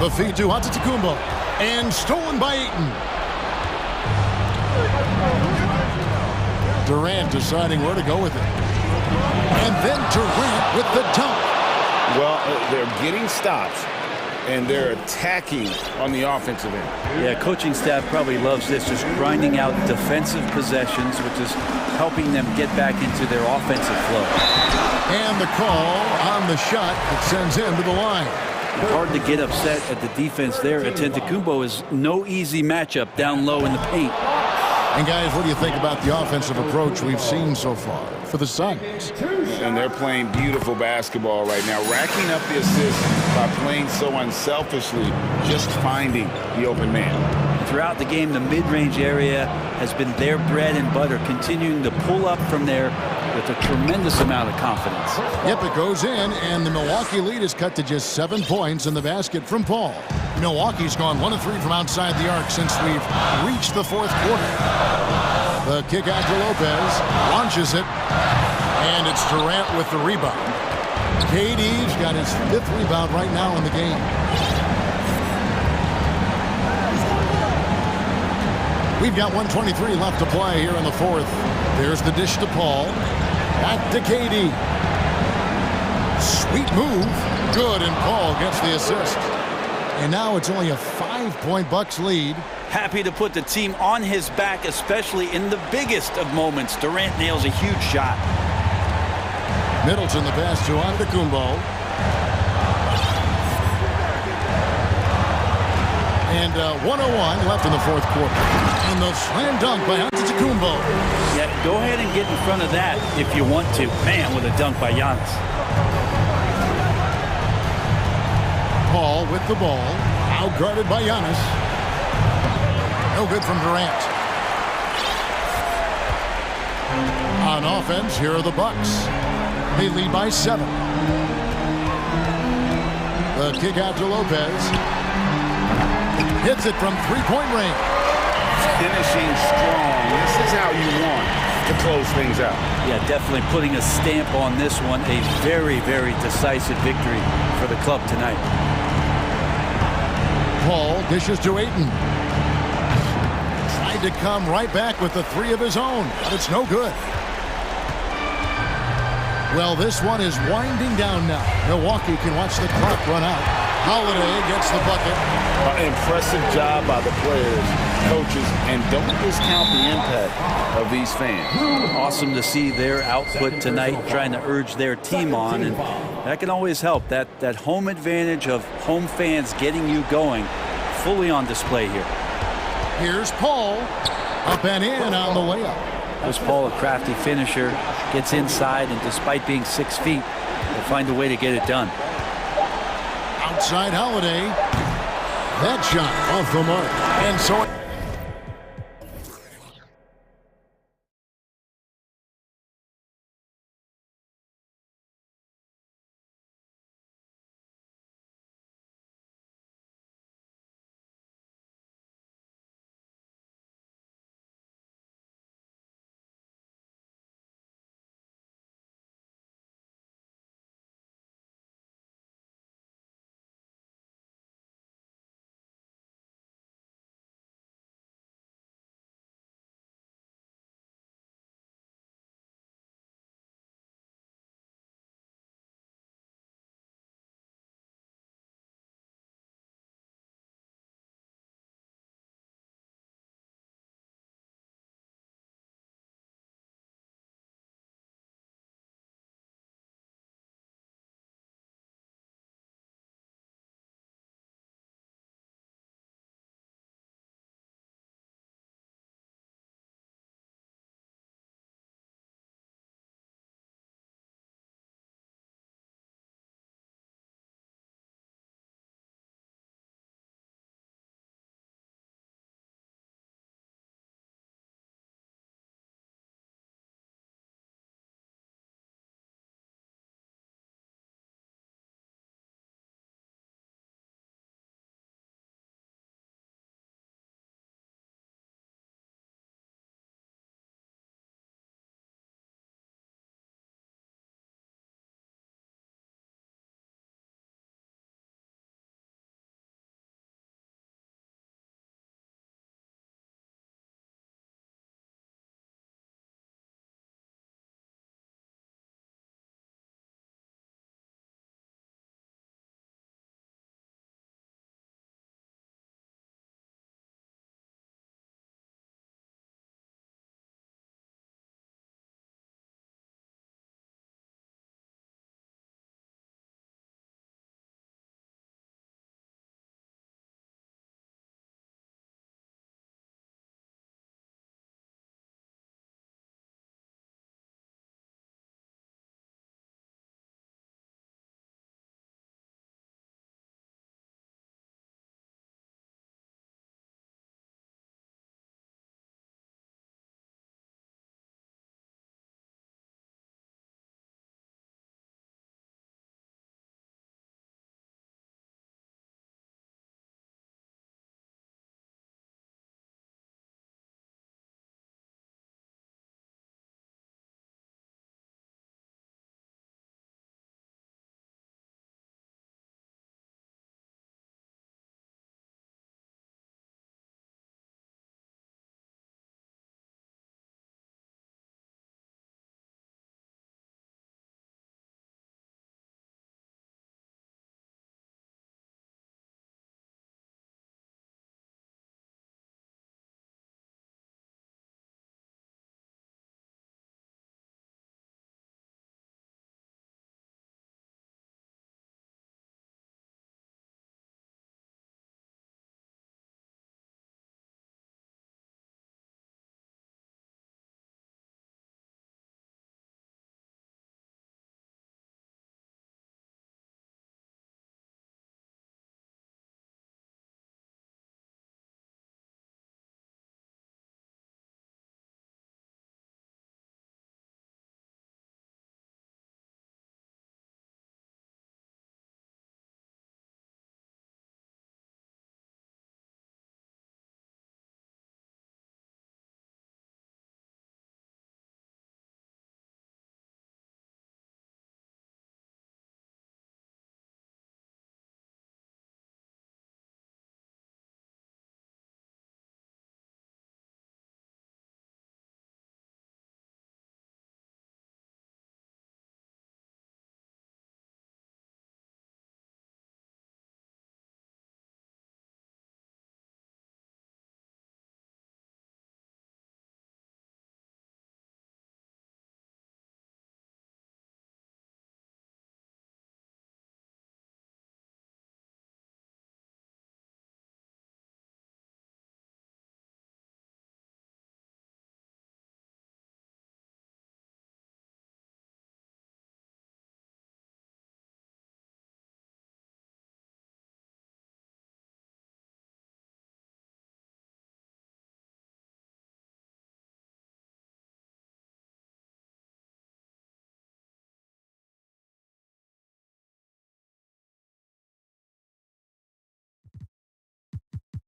The feed to Antetokounmpo, and stolen by Ayton. Durant deciding where to go with it. And then Durant with the dunk.
Well, they're getting stops, and they're attacking on the offensive end.
Yeah, coaching staff probably loves this, just grinding out defensive possessions, which is helping them get back into their offensive flow.
And the call on the shot that sends him to the line.
Hard to get upset at the defense there. Antetokounmpo is no easy matchup down low in the paint.
And guys, what do you think about the offensive approach we've seen so far for the Suns?
And they're playing beautiful basketball right now, racking up the assists by playing so unselfishly, just finding the open man.
Throughout the game, the mid-range area has been their bread and butter, continuing to pull up from there with a tremendous amount of confidence.
Yep, it goes in, and the Milwaukee lead is cut to just 7 points in the basket from Paul. Milwaukee's gone 1 of 3 from outside the arc since we've reached the fourth quarter. The kick out to Lopez, launches it, and it's Durant with the rebound. KD's got his 5th rebound right now in the game. We've got 1:23 left to play here in the fourth. There's the dish to Paul. Back to KD. Sweet move. Good, and Paul gets the assist. And now it's only a 5-point Bucks lead.
Happy to put the team on his back, especially in the biggest of moments. Durant nails a huge shot.
Middleton the pass to Antetokounmpo. And 1:01 left in the fourth quarter. And the slam dunk by Antetokounmpo.
Yeah, go ahead and get in front of that if you want to. Man, with a dunk by Giannis.
Paul with the ball. Out guarded by Giannis. No good from Durant. On offense, here are the Bucks. They lead by 7. The kick out to Lopez. Hits it from 3-point range.
Finishing strong. This is how you want to close things out.
Yeah, definitely putting a stamp on this one. A very, very decisive victory for the club tonight.
Paul dishes to Ayton. Tried to come right back with the 3 of his own, but it's no good. Well, this one is winding down now. Milwaukee can watch the clock run out. Holiday gets the bucket.
Impressive job by the players, coaches, and don't discount the impact of these fans.
Awesome to see their output tonight, trying to urge their team on, and that can always help. That home advantage of home fans getting you going, fully on display here.
Here's Paul, up and in on the layup.
Chris Paul, a crafty finisher, gets inside, and despite being 6 feet, will find a way to get it done.
Outside Holiday. That shot off the mark. And so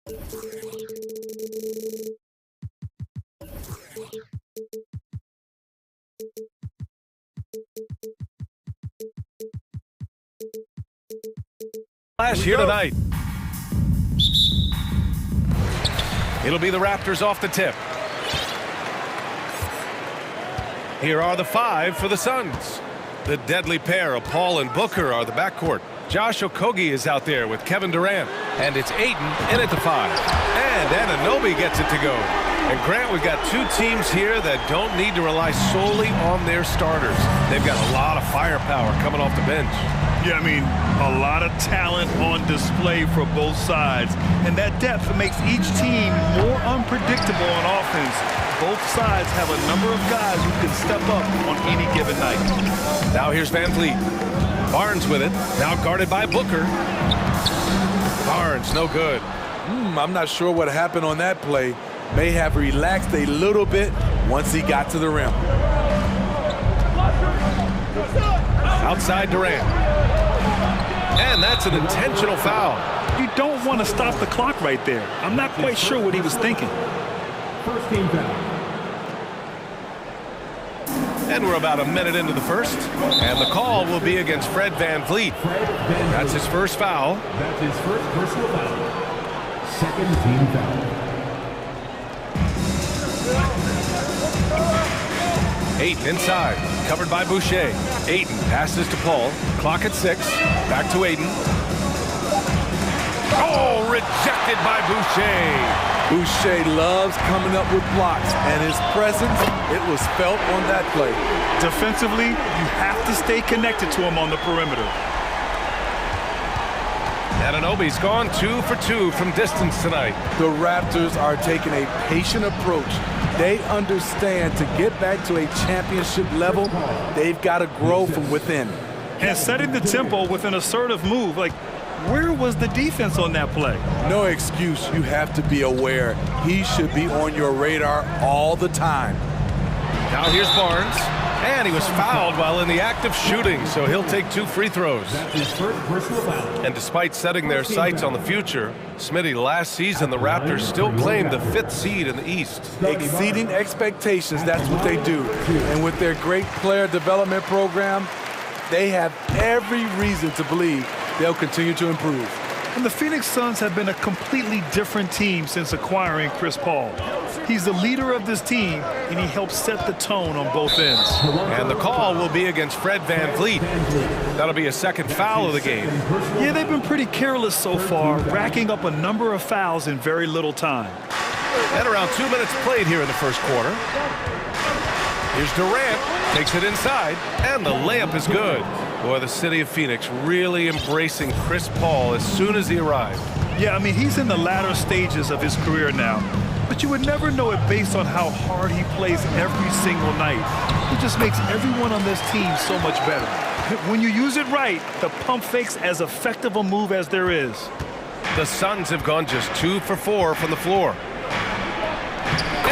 Flash here tonight. It'll be the Raptors off the tip. Here are the 5 for the Suns. The deadly pair of Paul and Booker are the backcourt. Josh Okogie is out there with Kevin Durant. And it's Ayton in at the 5. And Anunoby gets it to go. And Grant, we've got two teams here that don't need to rely solely on their starters. They've got a lot of firepower coming off the bench.
Yeah, I mean, a lot of talent on display for both sides. And that depth makes each team more unpredictable on offense. Both sides have a number of guys who can step up on any given night.
Now here's Van Vliet. Barnes with it. Now guarded by Booker. Barnes, no good.
I'm not sure what happened on that play. May have relaxed a little bit once he got to the rim.
Outside Durant. And that's an intentional foul.
You don't want to stop the clock right there. I'm not quite sure what he was thinking.
First team foul.
And we're about a minute into the first. And the call will be against Fred Van Vliet. That's his first foul.
That's his first personal foul. Second team foul.
Ayton inside, covered by Boucher. Ayton passes to Paul. Clock at 6. Back to Ayton. Oh, rejected by Boucher.
Boucher loves coming up with blocks, and his presence, it was felt on that play.
Defensively, you have to stay connected to him on the perimeter.
Anunoby's gone 2 for 2 from distance tonight.
The Raptors are taking a patient approach. They understand to get back to a championship level, they've got to grow from within.
And setting the tempo with an assertive move, like, where was the defense on that play?
No excuse. You have to be aware. He should be on your radar all the time.
Now here's Barnes. And he was fouled while in the act of shooting, so he'll take 2 free throws.
That's his first personal foul.
And despite setting their sights on the future, Smitty, last season the Raptors still claimed the 5th seed in the East.
Exceeding expectations, that's what they do. And with their great player development program, they have every reason to believe they'll continue to improve.
And the Phoenix Suns have been a completely different team since acquiring Chris Paul. He's the leader of this team, and he helps set the tone on both ends.
And the call will be against Fred Van Vliet. That'll be a second foul of the game.
Yeah, they've been pretty careless so far, racking up a number of fouls in very little time.
And around 2 minutes played here in the first quarter. Here's Durant, takes it inside, and the layup is good. Boy, the city of Phoenix really embracing Chris Paul as soon as he arrived.
Yeah, I mean, he's in the latter stages of his career now. But you would never know it based on how hard he plays every single night. He just makes everyone on this team so much better. When you use it right, the pump fake's as effective a move as there is.
The Suns have gone just 2 for 4 from the floor.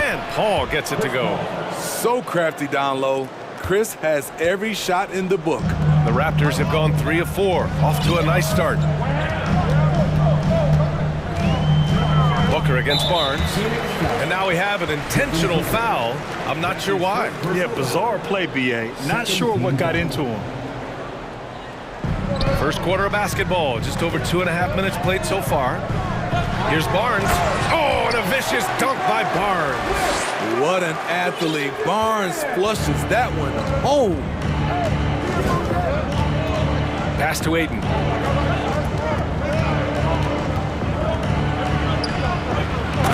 And Paul gets it to go.
So crafty down low. Chris has every shot in the book.
The Raptors have gone 3 of 4, off to a nice start. Booker against Barnes. And now we have an intentional foul. I'm not sure why.
Yeah, bizarre play, B.A. Not sure what got into him.
First quarter of basketball, just over 2.5 minutes played so far. Here's Barnes. Oh, and a vicious dunk by Barnes.
What an athlete. Barnes flushes that one home.
Pass to Ayton.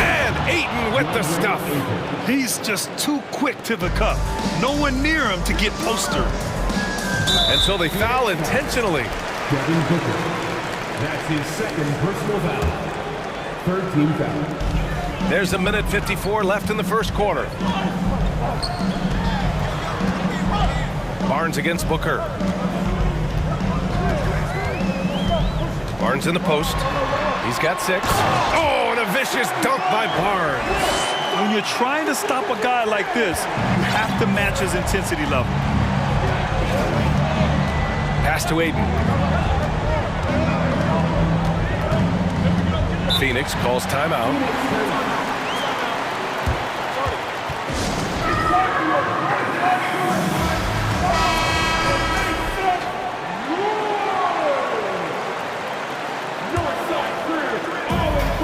And Ayton with the stuff.
He's just too quick to the cup. No one near him to get postered.
And so they foul intentionally.
Devin Booker. That's his second personal foul. Third team foul.
There's a minute 54 left in the first quarter. Barnes against Booker. Barnes in the post. He's got 6. Oh, and a vicious dunk by Barnes.
When you're trying to stop a guy like this, you have to match his intensity level.
Pass to Ayton. Phoenix calls timeout.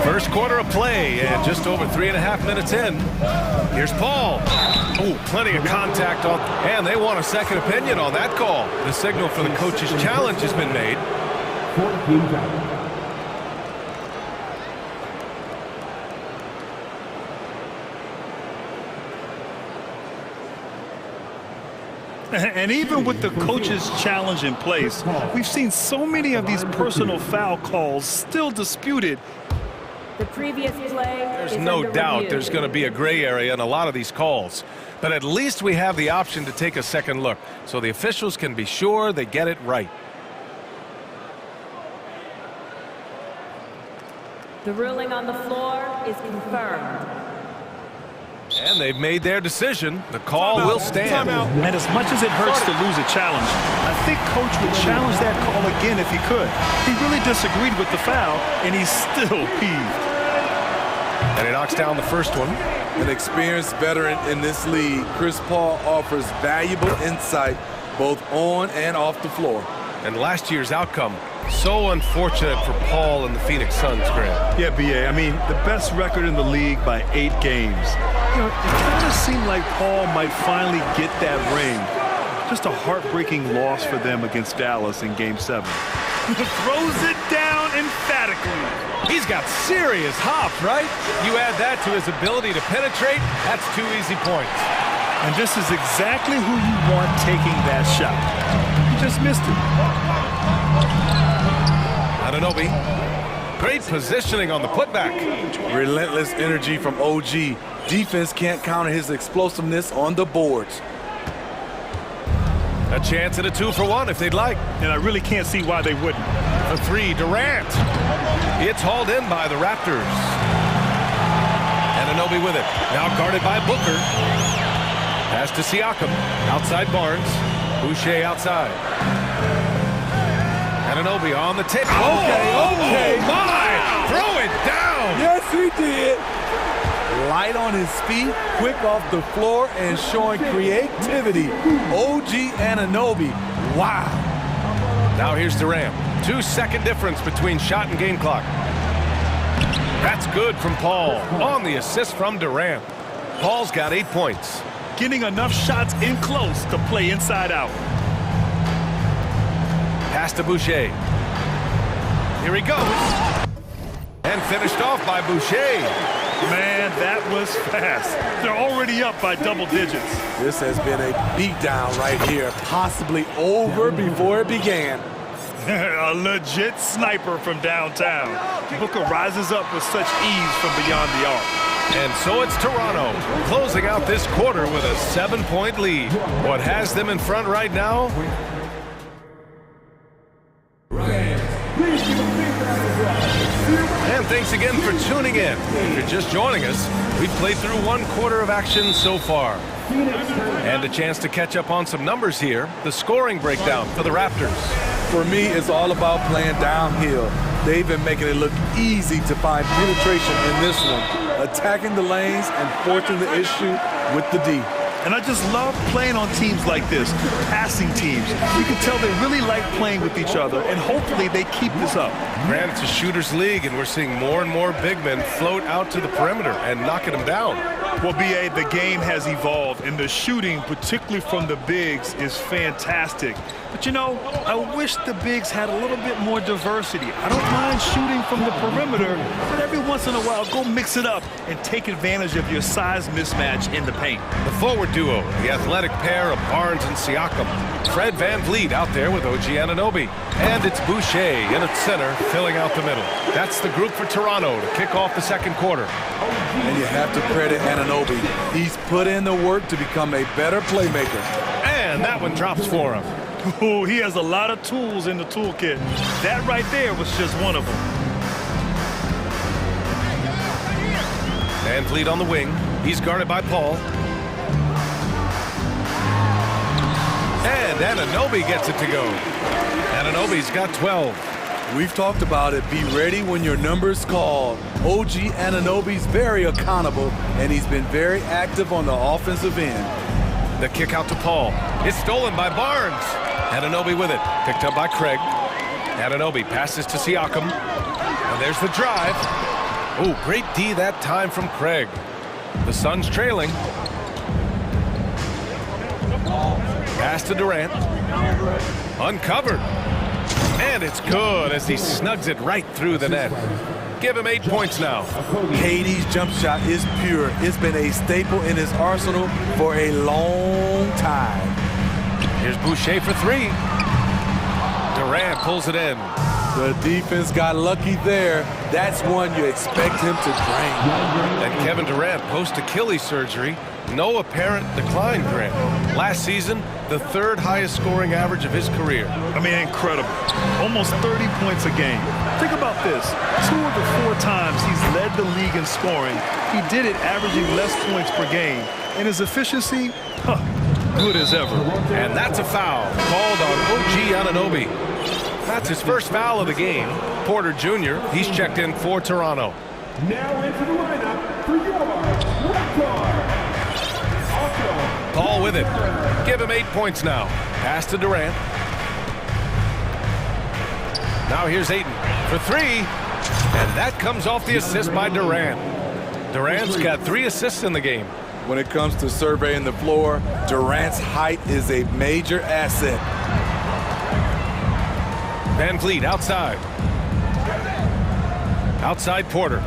First quarter of play, and just over 3.5 minutes in. Here's Paul. Oh, plenty of contact on, and they want a second opinion on that call. The signal for the coach's challenge has been made.
And even with the coach's challenge in place, we've seen so many of these personal foul calls still disputed.
The previous play
There's no doubt there's going to be a gray area in a lot of these calls. But at least we have the option to take a second look, so the officials can be sure they get it right.
The ruling on the floor is confirmed.
And they've made their decision. The call will stand.
And as much as it hurts to lose a challenge, I think Coach would challenge that call again if he could. He really disagreed with the foul, and he's still peeved.
And he knocks down the first one.
An experienced veteran in this league, Chris Paul offers valuable insight both on and off the floor.
And last year's outcome, so unfortunate for Paul and the Phoenix Suns, Grant.
Yeah, B.A., I mean, the best record in the league by 8 games. You know, it kind of seemed like Paul might finally get that ring. Just a heartbreaking loss for them against Dallas in Game 7. Throws it down emphatically.
He's got serious hops, right? You add that to his ability to penetrate, that's 2 easy points.
And this is exactly who you want taking that shot. He just missed it.
Anunoby. Great positioning on the putback.
Relentless energy from OG. Defense can't counter his explosiveness on the boards.
A chance at a 2-for-1 if they'd like.
And I really can't see why they wouldn't.
The 3, Durant. It's hauled in by the Raptors. Anunoby with it. Now guarded by Booker. Pass to Siakam. Outside Barnes. Boucher outside. Anunoby on the tip.
Okay.
My! Throw it down!
Yes, he did. Light on his feet, quick off the floor, and showing creativity. OG Anunoby. Wow.
Now here's Durant. 2-second difference between shot and game clock. That's good from Paul. On the assist from Durant. Paul's got 8 points.
Getting enough shots in close to play inside out.
Pass to Boucher. Here he goes. And finished off by Boucher.
Man, that was fast. They're already up by double digits.
This has been a beatdown right here. Possibly over before it began.
A legit sniper from downtown. Booker rises up with such ease from beyond the arc.
And so it's Toronto, closing out this quarter with a 7-point lead. What has them in front right now? And thanks again for tuning in. If you're just joining us, we've played through 1 quarter of action so far. And a chance to catch up on some numbers here. The scoring breakdown for the Raptors.
For me, it's all about playing downhill. They've been making it look easy to find penetration in this one, attacking the lanes and forcing the issue with the D.
And I just love playing on teams like this, passing teams. You can tell they really like playing with each other, and hopefully they keep this up.
Grant, it's a shooter's league, and we're seeing more and more big men float out to the perimeter and knocking them down.
Well, B.A., the game has evolved, and the shooting, particularly from the bigs, is fantastic. But, you know, I wish the bigs had a little bit more diversity. I don't mind shooting from the perimeter, but every once in a while, go mix it up and take advantage of your size mismatch in the paint.
The forward duo, the athletic pair of Barnes and Siakam. Fred VanVleet out there with OG Anunoby. And it's Boucher in at center, filling out the middle. That's the group for Toronto to kick off the second quarter.
And you have to credit Anunoby. He's put in the work to become a better playmaker.
And that one drops for him.
Ooh, he has a lot of tools in the toolkit. That right there was just one of them.
VanVleet on the wing. He's guarded by Paul. And Anunoby gets it to go. Anunoby's got 12.
We've talked about it. Be ready when your number's called. OG Anunoby's very accountable, and he's been very active on the offensive end.
The kick out to Paul. It's stolen by Barnes. Anunoby with it. Picked up by Craig. Anunoby passes to Siakam. And there's the drive. Oh, great D that time from Craig. The Suns trailing. Pass to Durant. Uncovered. And it's good as he snugs it right through the net. Give him 8 points now.
KD's jump shot is pure. It's been a staple in his arsenal for a long time.
Here's Boucher for three. Durant pulls it in.
The defense got lucky there. That's one you expect him to drain.
And Kevin Durant post-Achilles surgery. No apparent decline, Grant. Last season, the third highest scoring average of his career.
I mean, incredible. Almost 30 points a game. Think about this. 2 of the 4 times he's led the league in scoring, he did it averaging less points per game. And his efficiency, good as ever.
And that's a foul called on OG Anunoby. That's his first foul of the game. Porter Jr., he's checked in for Toronto.
Now into the lineup for your record.
Paul with it. Give him 8 points now. Pass to Durant. Now here's Ayton for three. And that comes off the assist by Durant. Durant's got 3 assists in the game.
When it comes to surveying the floor, Durant's height is a major asset.
Van Vliet outside. Outside Porter.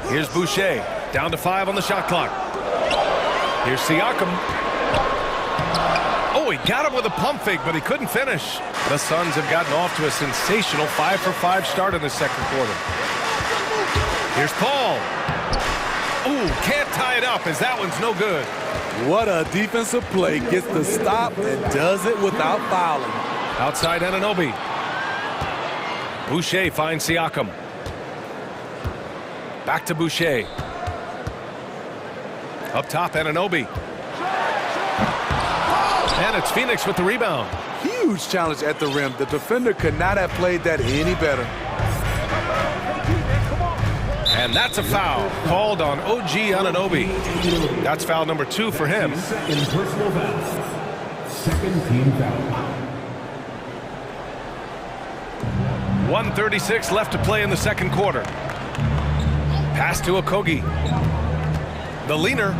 Here's Boucher. Down to 5 on the shot clock. Here's Siakam. Oh, he got him with a pump fake, but he couldn't finish. The Suns have gotten off to a sensational 5-for-5 start in the second quarter. Here's Paul. Ooh, can't tie it up as that one's no good.
What a defensive play. Gets the stop and does it without fouling.
Outside Anunoby. Boucher finds Siakam. Back to Boucher. Up top, Anunoby. And it's Phoenix with the rebound.
Huge challenge at the rim. The defender could not have played that any better.
And that's a foul called on OG Anunoby. That's foul number 2 for him.
In personal foul. Second team foul.
1:36 left to play in the second quarter. Pass to Okogie. The leaner.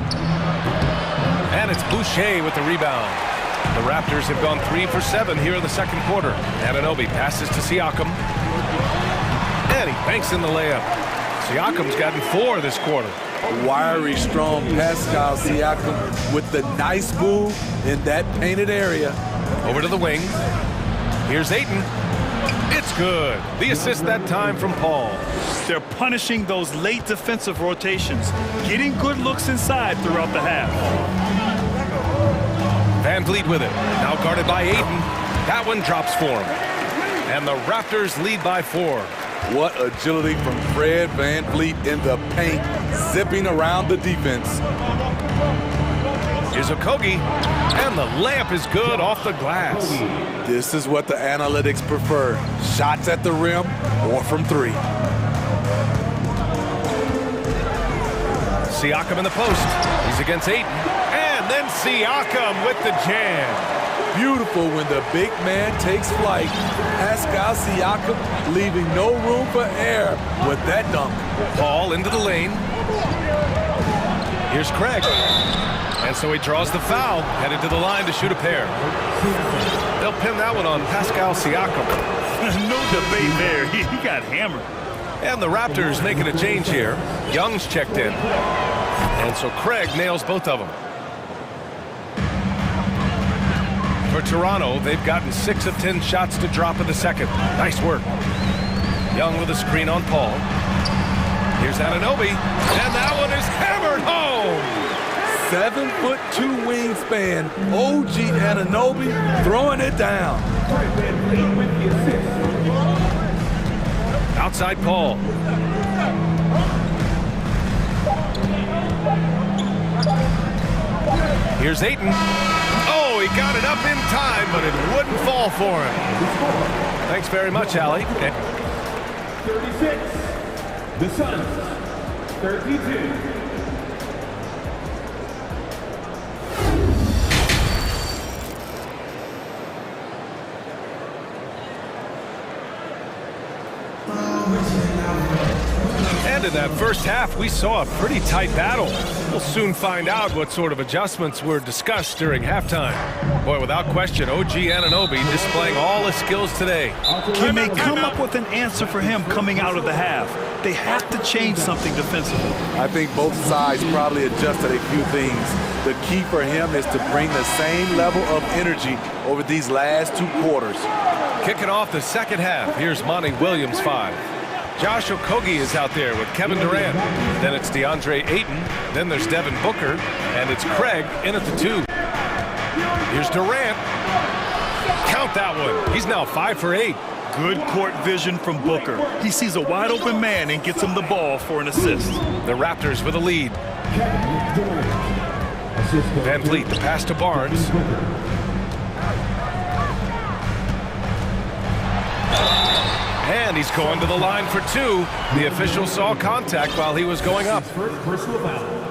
And it's Boucher with the rebound. The Raptors have gone 3 for 7 here in the second quarter. Anunoby passes to Siakam. And he banks in the layup. Siakam's gotten 4 this quarter.
Wiry, strong Pascal Siakam with the nice move in that painted area.
Over to the wing. Here's Ayton. It's good. The assist that time from Paul.
They're punishing those late defensive rotations, getting good looks inside throughout the half.
Van Vliet with it. Now guarded by Ayton. That one drops for him. And the Raptors lead by 4.
What agility from Fred Van Vliet in the paint, zipping around the defense.
Here's Okogie, and the layup is good off the glass.
This is what the analytics prefer. Shots at the rim or from 3.
Siakam in the post. He's against Ayton. And then Siakam with the jam.
Beautiful when the big man takes flight. Pascal Siakam leaving no room for error with that dunk.
Paul into the lane. Here's Craig. And so he draws the foul, headed to the line to shoot a pair. They'll pin that one on Pascal Siakam.
No debate there. He got hammered.
And the Raptors making a change here. Young's checked in. And so Craig nails both of them. For Toronto, they've gotten 6 of 10 shots to drop in the second. Nice work. Young with a screen on Paul. Here's Anunoby. And that one is hammered home.
7'2" wingspan. OG Anunoby throwing it down.
Outside Paul. Here's Ayton. Oh, Oh, he got it up in time, but it wouldn't fall for him. Thanks very much, Allie.
36. The Suns. 32.
And in that first half, we saw a pretty tight battle. We'll soon find out what sort of adjustments were discussed during halftime. Boy, without question, OG Anunoby displaying all his skills today.
Can they come up with an answer for him coming out of the half? They have to change something defensively.
I think both sides probably adjusted a few things. The key for him is to bring the same level of energy over these last 2 quarters.
Kicking off the second half, here's Monty Williams 5. Josh Okogie is out there with Kevin Durant. Then it's DeAndre Ayton. Then there's Devin Booker. And it's Craig in at the 2. Here's Durant. Count that one. He's now 5 for 8.
Good court vision from Booker. He sees a wide open man and gets him the ball for an assist.
The Raptors with a lead. Van Vliet, the pass to Barnes. And he's going to the line for 2. The official saw contact while he was going up.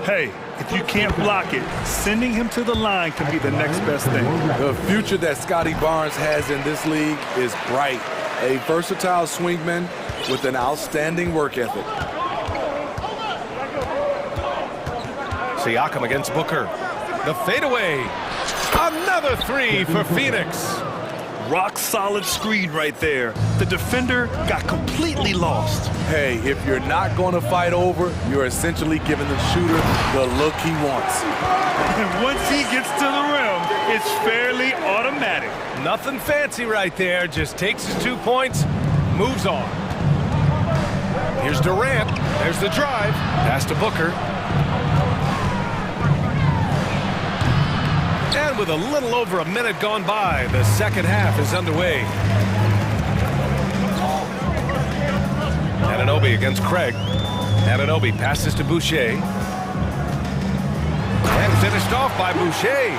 Hey, if you can't block it, sending him to the line can be the next best thing.
The future that Scotty Barnes has in this league is bright. A versatile swingman with an outstanding work ethic.
Siakam against Booker. The fadeaway. Another 3 for Phoenix.
Rock solid screen right there. The defender got completely lost.
Hey, if you're not going to fight over, you're essentially giving the shooter the look he wants.
And once he gets to the rim, it's fairly automatic.
Nothing fancy right there. Just takes his 2 points, moves on. Here's Durant. There's the drive. Pass to Booker. And with a little over a minute gone by, the second half is underway. Anunoby against Craig. Anunoby passes to Boucher. And finished off by Boucher.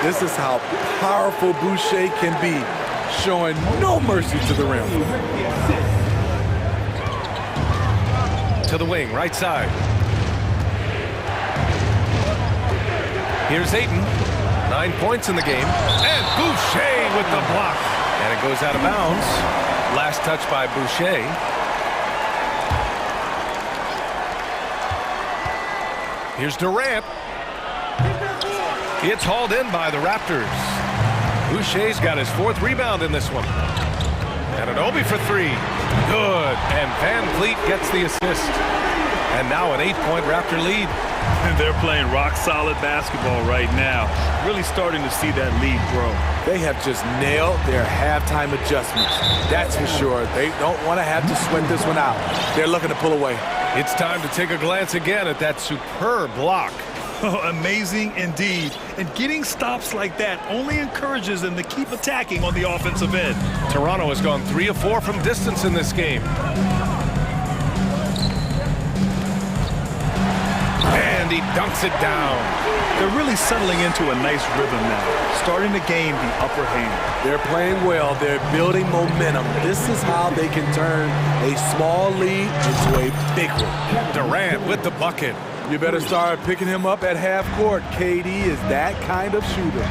This is how powerful Boucher can be, showing no mercy to the rim.
To the wing, right side. Here's Ayton. 9 points in the game. And Boucher with the block. And it goes out of bounds. Last touch by Boucher. Here's Durant. It's hauled in by the Raptors. Boucher's got his 4th rebound in this one. Anunoby for 3. Good. And Van Vliet gets the assist. And now an 8-point Raptor lead.
And they're playing rock-solid basketball right now. Really starting to see that lead grow.
They have just nailed their halftime adjustments. That's for sure. They don't want to have to sweat this one out. They're looking to pull away.
It's time to take a glance again at that superb block.
Oh, amazing indeed. And getting stops like that only encourages them to keep attacking on the offensive end.
Toronto has gone 3 of 4 from distance in this game. And he dunks it down.
They're really settling into a nice rhythm now, starting to gain the upper hand.
They're playing well. They're building momentum. This is how they can turn a small lead into a big one.
Durant with the bucket.
You better start picking him up at half court. KD is that kind of shooter.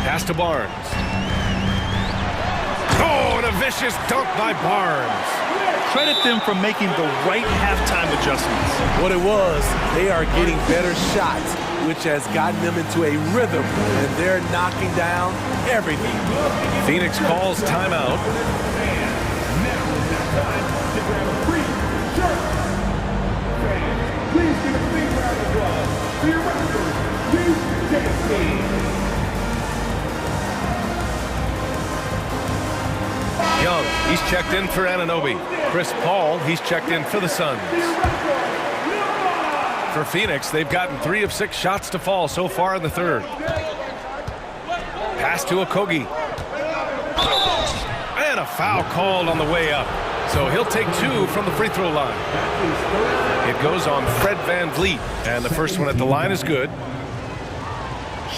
Pass to Barnes. Oh, and a vicious dunk by Barnes.
Credit them for making the right halftime adjustments.
What it was, they are getting better shots, which has gotten them into a rhythm, and they're knocking down everything.
Phoenix calls timeout.
Please give a big round of applause for your Raptors,
Young, he's checked in for Anunoby. Chris Paul, he's checked in for the Suns. For Phoenix, they've gotten 3 of 6 shots to fall so far in the third. Pass to Okogie. And a foul called on the way up. So he'll take 2 from the free throw line. It goes on Fred Van Vliet. And the first one at the line is good.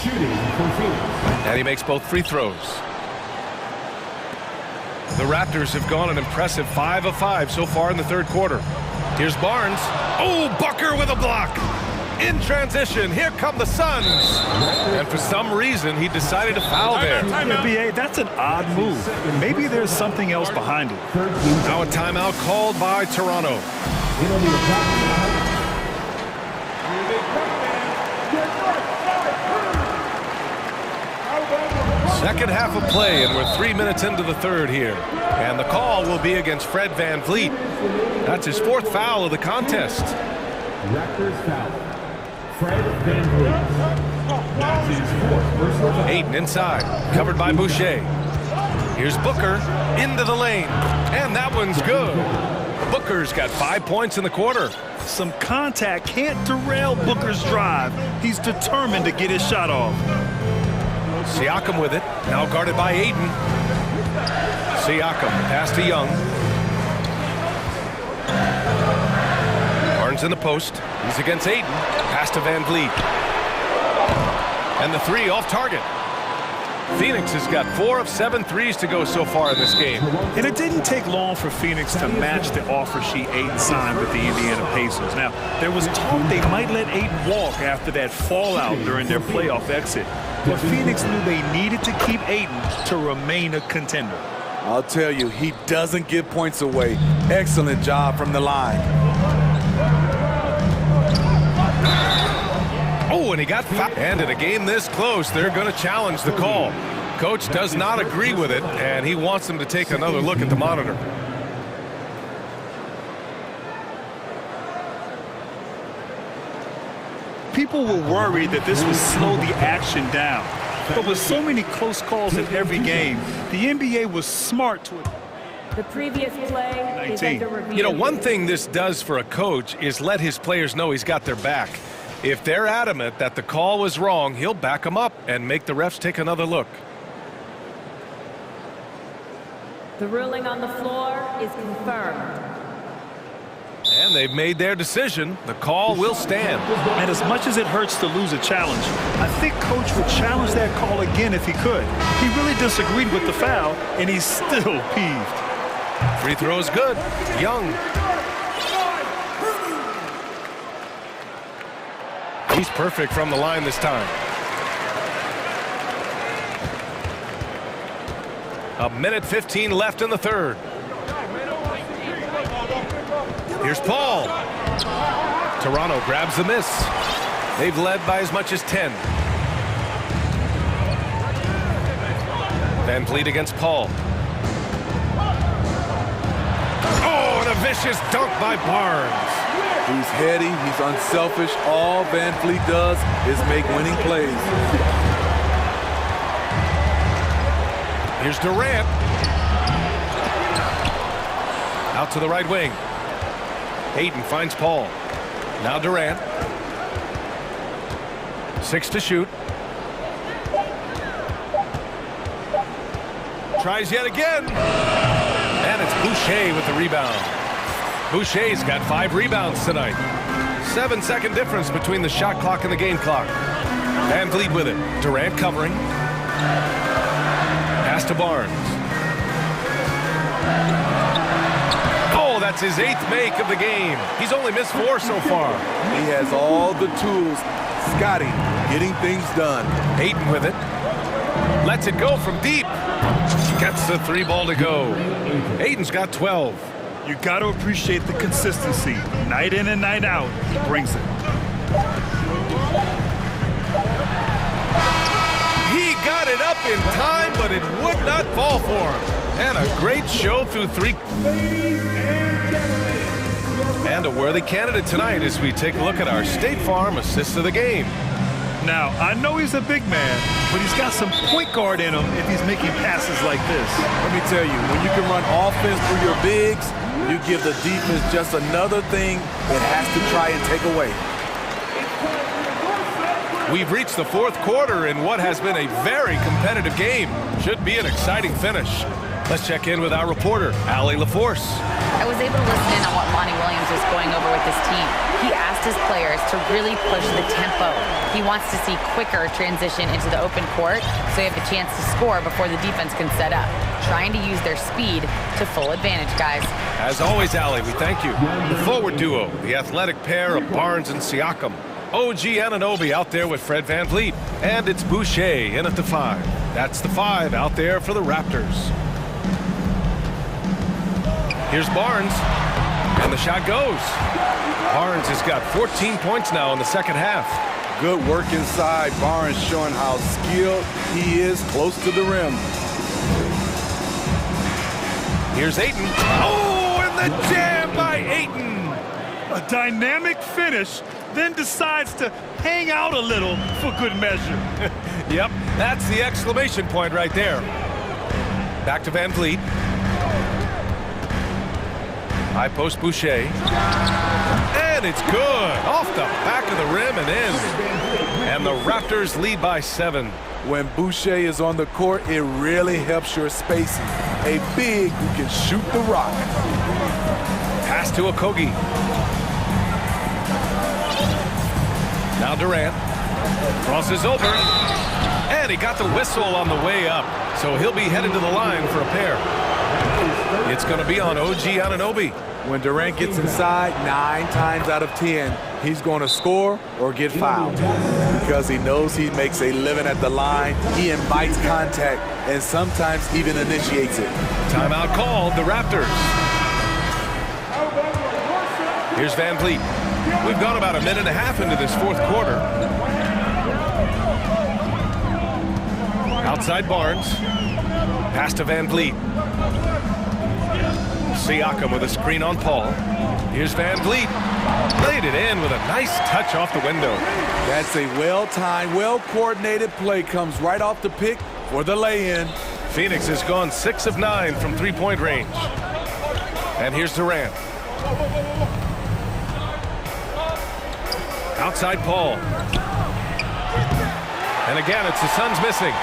shooting for Phoenix.
And he makes both free throws. The Raptors have gone an impressive 5 of 5 so far in the third quarter. Here's Barnes. Oh, Bucker with a block. In transition, here come the Suns. And for some reason, he decided to foul there.
BA, that's an odd move. Maybe there's something else behind it.
Now a timeout called by Toronto. Second half of play, and we're 3 minutes into the third here. And the call will be against Fred VanVleet. That's his fourth foul of the contest.
Raptors foul. Fred VanVleet. That's his fourth personal foul.
Ayton inside, covered by Boucher. Here's Booker into the lane, and that one's good. Booker's got 5 points in the quarter.
Some contact can't derail Booker's drive. He's determined to get his shot off.
Siakam with it, now guarded by Ayton. Siakam, pass to Young. Barnes in the post. He's against Ayton. Pass to VanVleet. And the three off target. Phoenix has got 4 of 7 threes to go so far in this game.
And it didn't take long for Phoenix to match the offer sheet Ayton signed with the Indiana Pacers. Now, there was talk they might let Ayton walk after that fallout during their playoff exit. But Phoenix knew they needed to keep Ayton to remain a contender.
I'll tell you, he doesn't give points away. Excellent job from the line.
Oh, and he got fouled. And in a game this close, they're going to challenge the call. Coach does not agree with it, and he wants them to take another look at the monitor.
People were worried that this would slow the action down. But with so many close calls in every game, the NBA was smart to it.
The previous play is under review.
You know, one thing this does for a coach is let his players know he's got their back. If they're adamant that the call was wrong, he'll back them up and make the refs take another look.
The ruling on the floor is confirmed.
And they've made their decision. The call will stand.
And as much as it hurts to lose a challenge, I think Coach would challenge that call again if he could. He really disagreed with the foul, and he's still peeved.
Free throw is good. Young. He's perfect from the line this time. A minute 15 left in the third. Here's Paul. Toronto grabs the miss. They've led by as much as 10. VanVleet against Paul. Oh, and a vicious dunk by Barnes.
He's heady, he's unselfish. All VanVleet does is make winning plays.
Here's Durant. Out to the right wing. Ayton finds Paul. Now Durant. 6 to shoot. Tries yet again. And it's Boucher with the rebound. Boucher's got 5 rebounds tonight. 7-second difference between the shot clock and the game clock. VanVleet with it. Durant covering. Pass to Barnes. Oh, that's his 8th make of the game. He's only missed 4 so far.
He has all the tools. Scotty getting things done.
Ayton with it. Lets it go from deep. Gets the 3 ball to go. Ayton's got 12.
You got to appreciate the consistency. Night in and night out, he brings it.
He got it up in time, but it would not fall for him. And a great show through 3. And a worthy candidate tonight as we take a look at our State Farm assist of the game.
Now, I know he's a big man, but he's got some point guard in him if he's making passes like this.
Let me tell you, when you can run offense through your bigs, you give the defense just another thing it has to try and take away.
We've reached the 4th quarter in what has been a very competitive game. Should be an exciting finish. Let's check in with our reporter, Allie LaForce.
I was able to listen in on what Monty Williams was going over with his team. He asked his players to really push the tempo. He wants to see quicker transition into the open court so they have a chance to score before the defense can set up. Trying to use their speed to full advantage, guys.
As always, Allie, we thank you. The forward duo, the athletic pair of Barnes and Siakam. OG Anunoby out there with Fred VanVleet. And it's Boucher in at the 5. That's the 5 out there for the Raptors. Here's Barnes, and the shot goes. Barnes has got 14 points now in the second half.
Good work inside. Barnes showing how skilled he is close to the rim.
Here's Ayton. Oh, and the jam by Ayton.
A dynamic finish, then decides to hang out a little for good measure.
Yep, that's the exclamation point right there. Back to VanVleet. High post Boucher. And it's good. Off the back of the rim and in. And the Raptors lead by 7.
When Boucher is on the court, it really helps your spacing. A big who can shoot the rock.
Pass to Okogie. Now Durant. Crosses over. And he got the whistle on the way up. So he'll be headed to the line for a pair. It's going to be on OG Anunoby.
When Durant gets inside, 9 times out of 10, he's going to score or get fouled. Because he knows he makes a living at the line, he invites contact, and sometimes even initiates it.
Timeout called, the Raptors. Here's VanVleet. We've gone about a minute and a half into this fourth quarter. Outside Barnes. Pass to VanVleet. Siakam with a screen on Paul. Here's VanVleet. Laid it in with a nice touch off the window.
That's a well-timed, well-coordinated play. Comes right off the pick for the lay-in.
Phoenix has gone 6 of 9 from three-point range. And here's Durant. Outside Paul. And again, it's the Suns missing.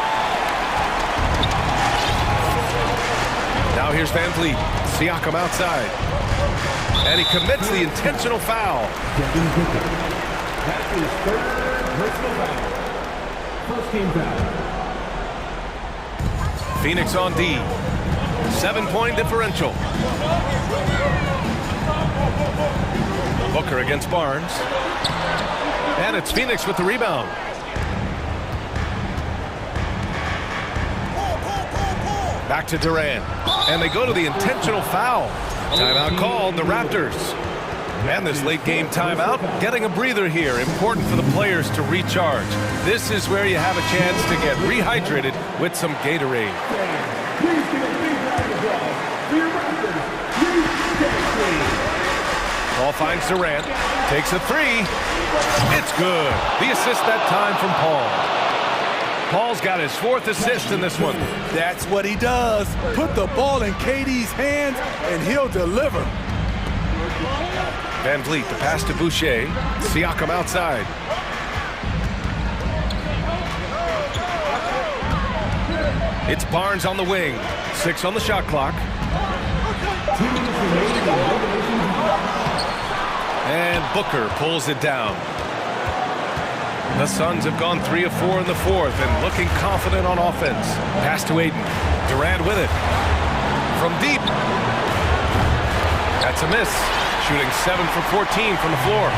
Now here's VanVleet. Siakam outside. And he commits the intentional foul.
That's his third personal foul. First team foul.
Phoenix on D. 7-point differential. Booker against Barnes. And it's Phoenix with the rebound. Back to Durant. And they go to the intentional foul. Timeout called, the Raptors. And this late game timeout, getting a breather here. Important for the players to recharge. This is where you have a chance to get rehydrated with some Gatorade. Paul finds Durant. Takes a 3. It's good. The assist that time from Paul. Paul's got his 4th assist in this one.
That's what he does. Put the ball in KD's hands, and he'll deliver.
VanVleet, the pass to Boucher. Siakam outside. It's Barnes on the wing. 6 on the shot clock. And Booker pulls it down. The Suns have gone 3 of 4 in the fourth and looking confident on offense. Pass to Ayton. Durant with it. From deep. That's a miss. Shooting 7 for 14 from the floor.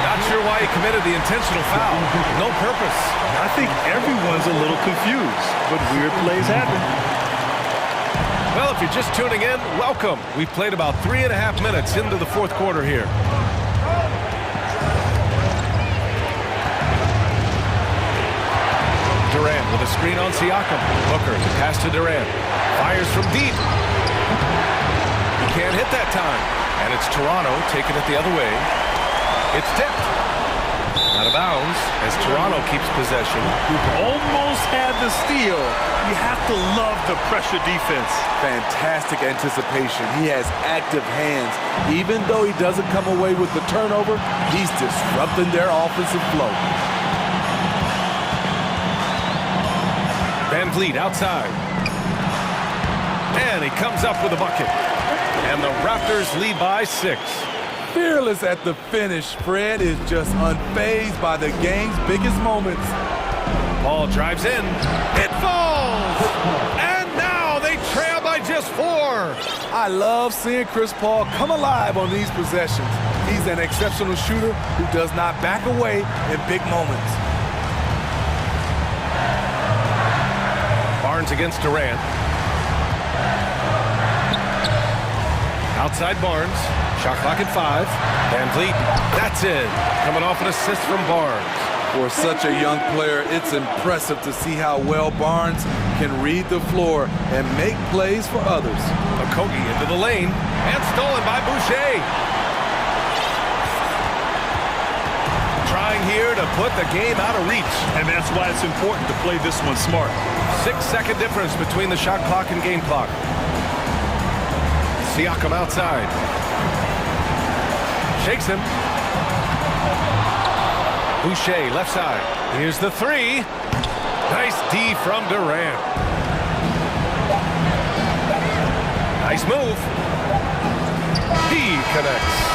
Not sure why he committed the intentional foul. No purpose.
I think everyone's a little confused, but weird plays happen.
Well, if you're just tuning in, welcome. We've played about 3.5 minutes into the fourth quarter here. Durant with a screen on Siakam. Booker, the pass to Durant. Fires from deep. He can't hit that time. And it's Toronto taking it the other way. It's tipped. Out of bounds as Toronto keeps possession.
Almost had the steal. You have to love the pressure defense.
Fantastic anticipation. He has active hands. Even though he doesn't come away with the turnover, he's disrupting their offensive flow.
VanVleet outside. And he comes up with a bucket. And the Raptors lead by 6.
Fearless at the finish. Fred is just unfazed by the game's biggest moments.
Ball drives in. It falls! And now they trail by just 4.
I love seeing Chris Paul come alive on these possessions. He's an exceptional shooter who does not back away in big moments.
Barnes against Durant. Outside Barnes. Shot clock at 5. Van Vliet. That's it. Coming off an assist from Barnes.
For such a young player, it's impressive to see how well Barnes can read the floor and make plays for others.
Okogie into the lane. And stolen by Boucher. Trying here to put the game out of reach.
And that's why it's important to play this one smart.
6-second difference between the shot clock and game clock. Siakam outside. Shakes him. Boucher left side. Here's the 3. Nice D from Durant. Nice move. He connects.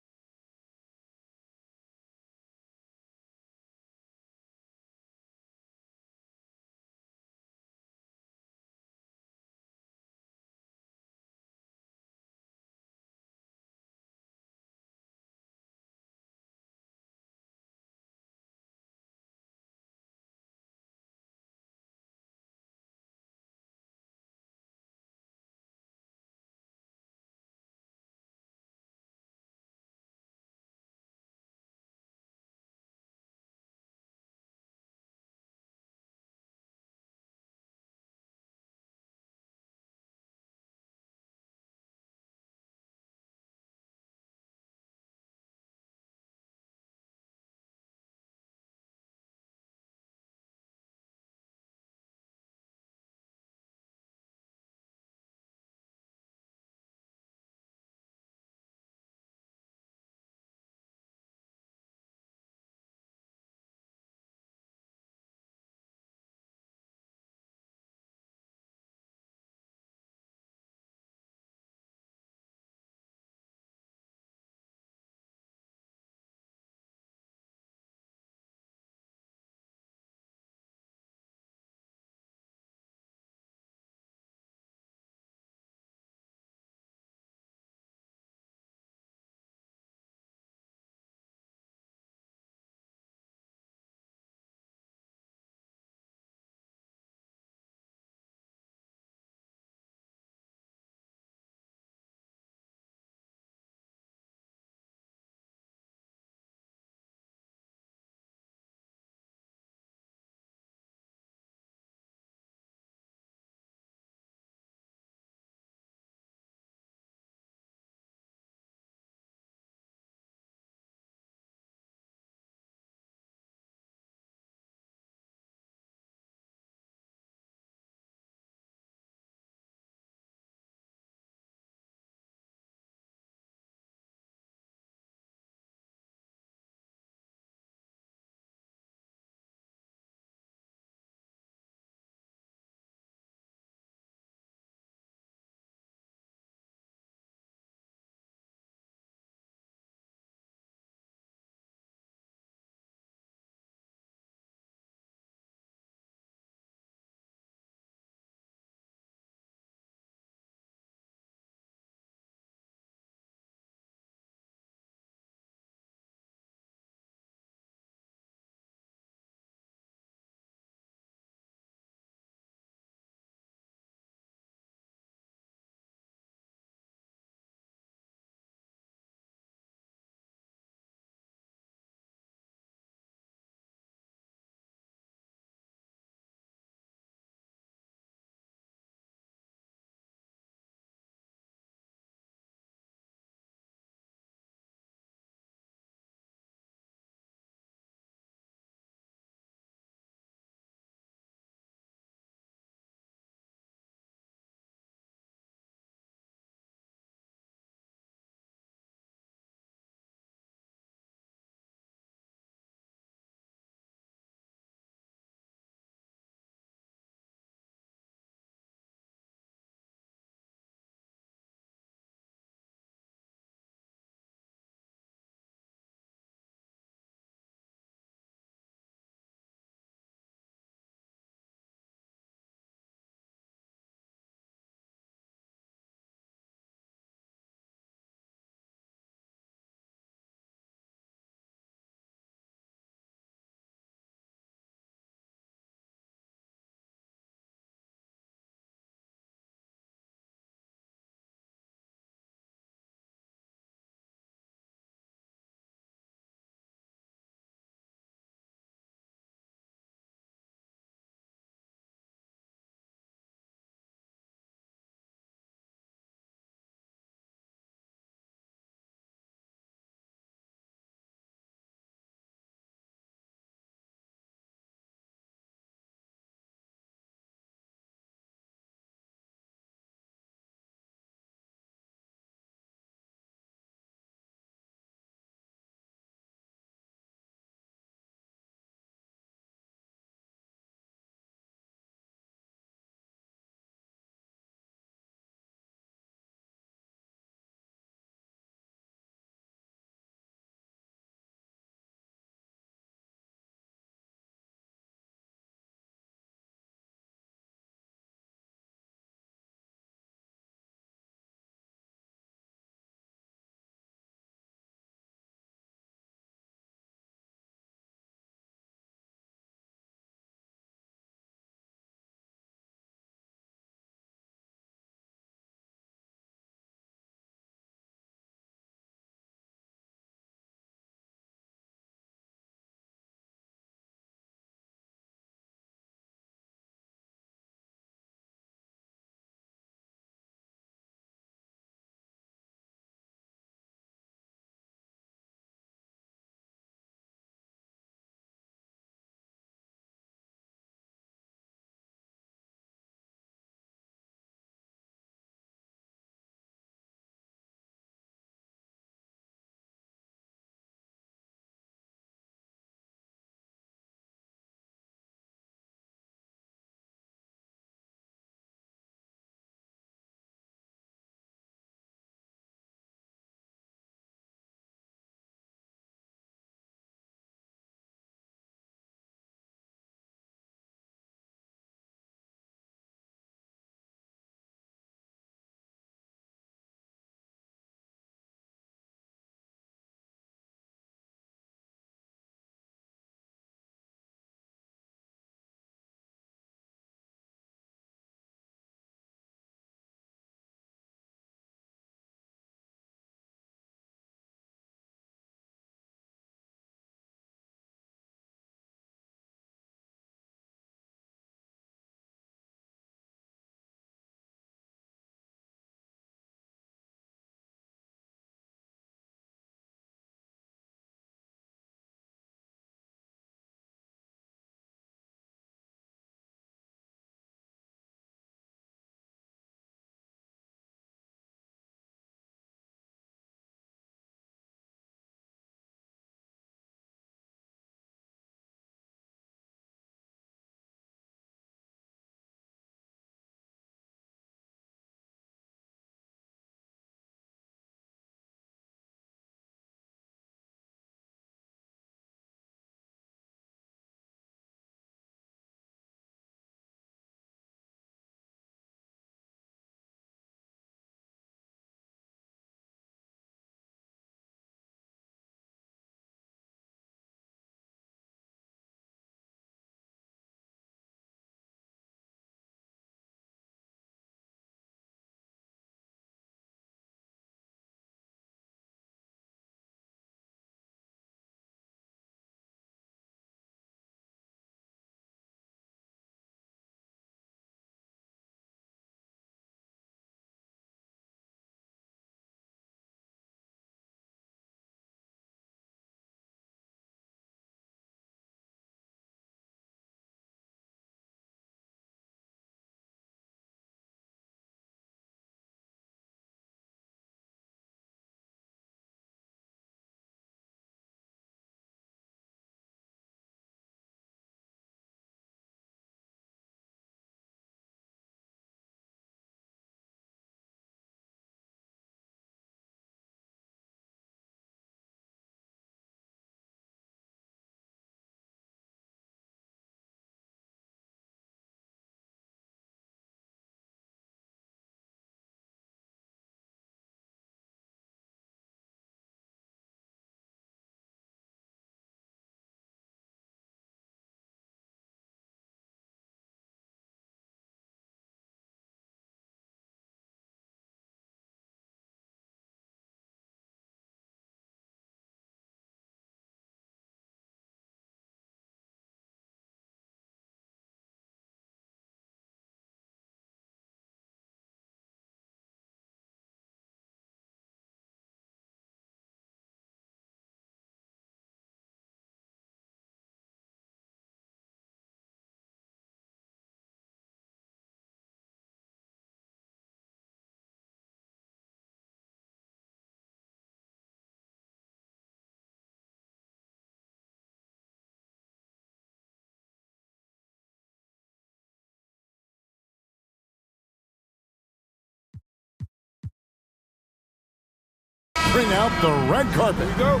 bring out the red carpet.
Go.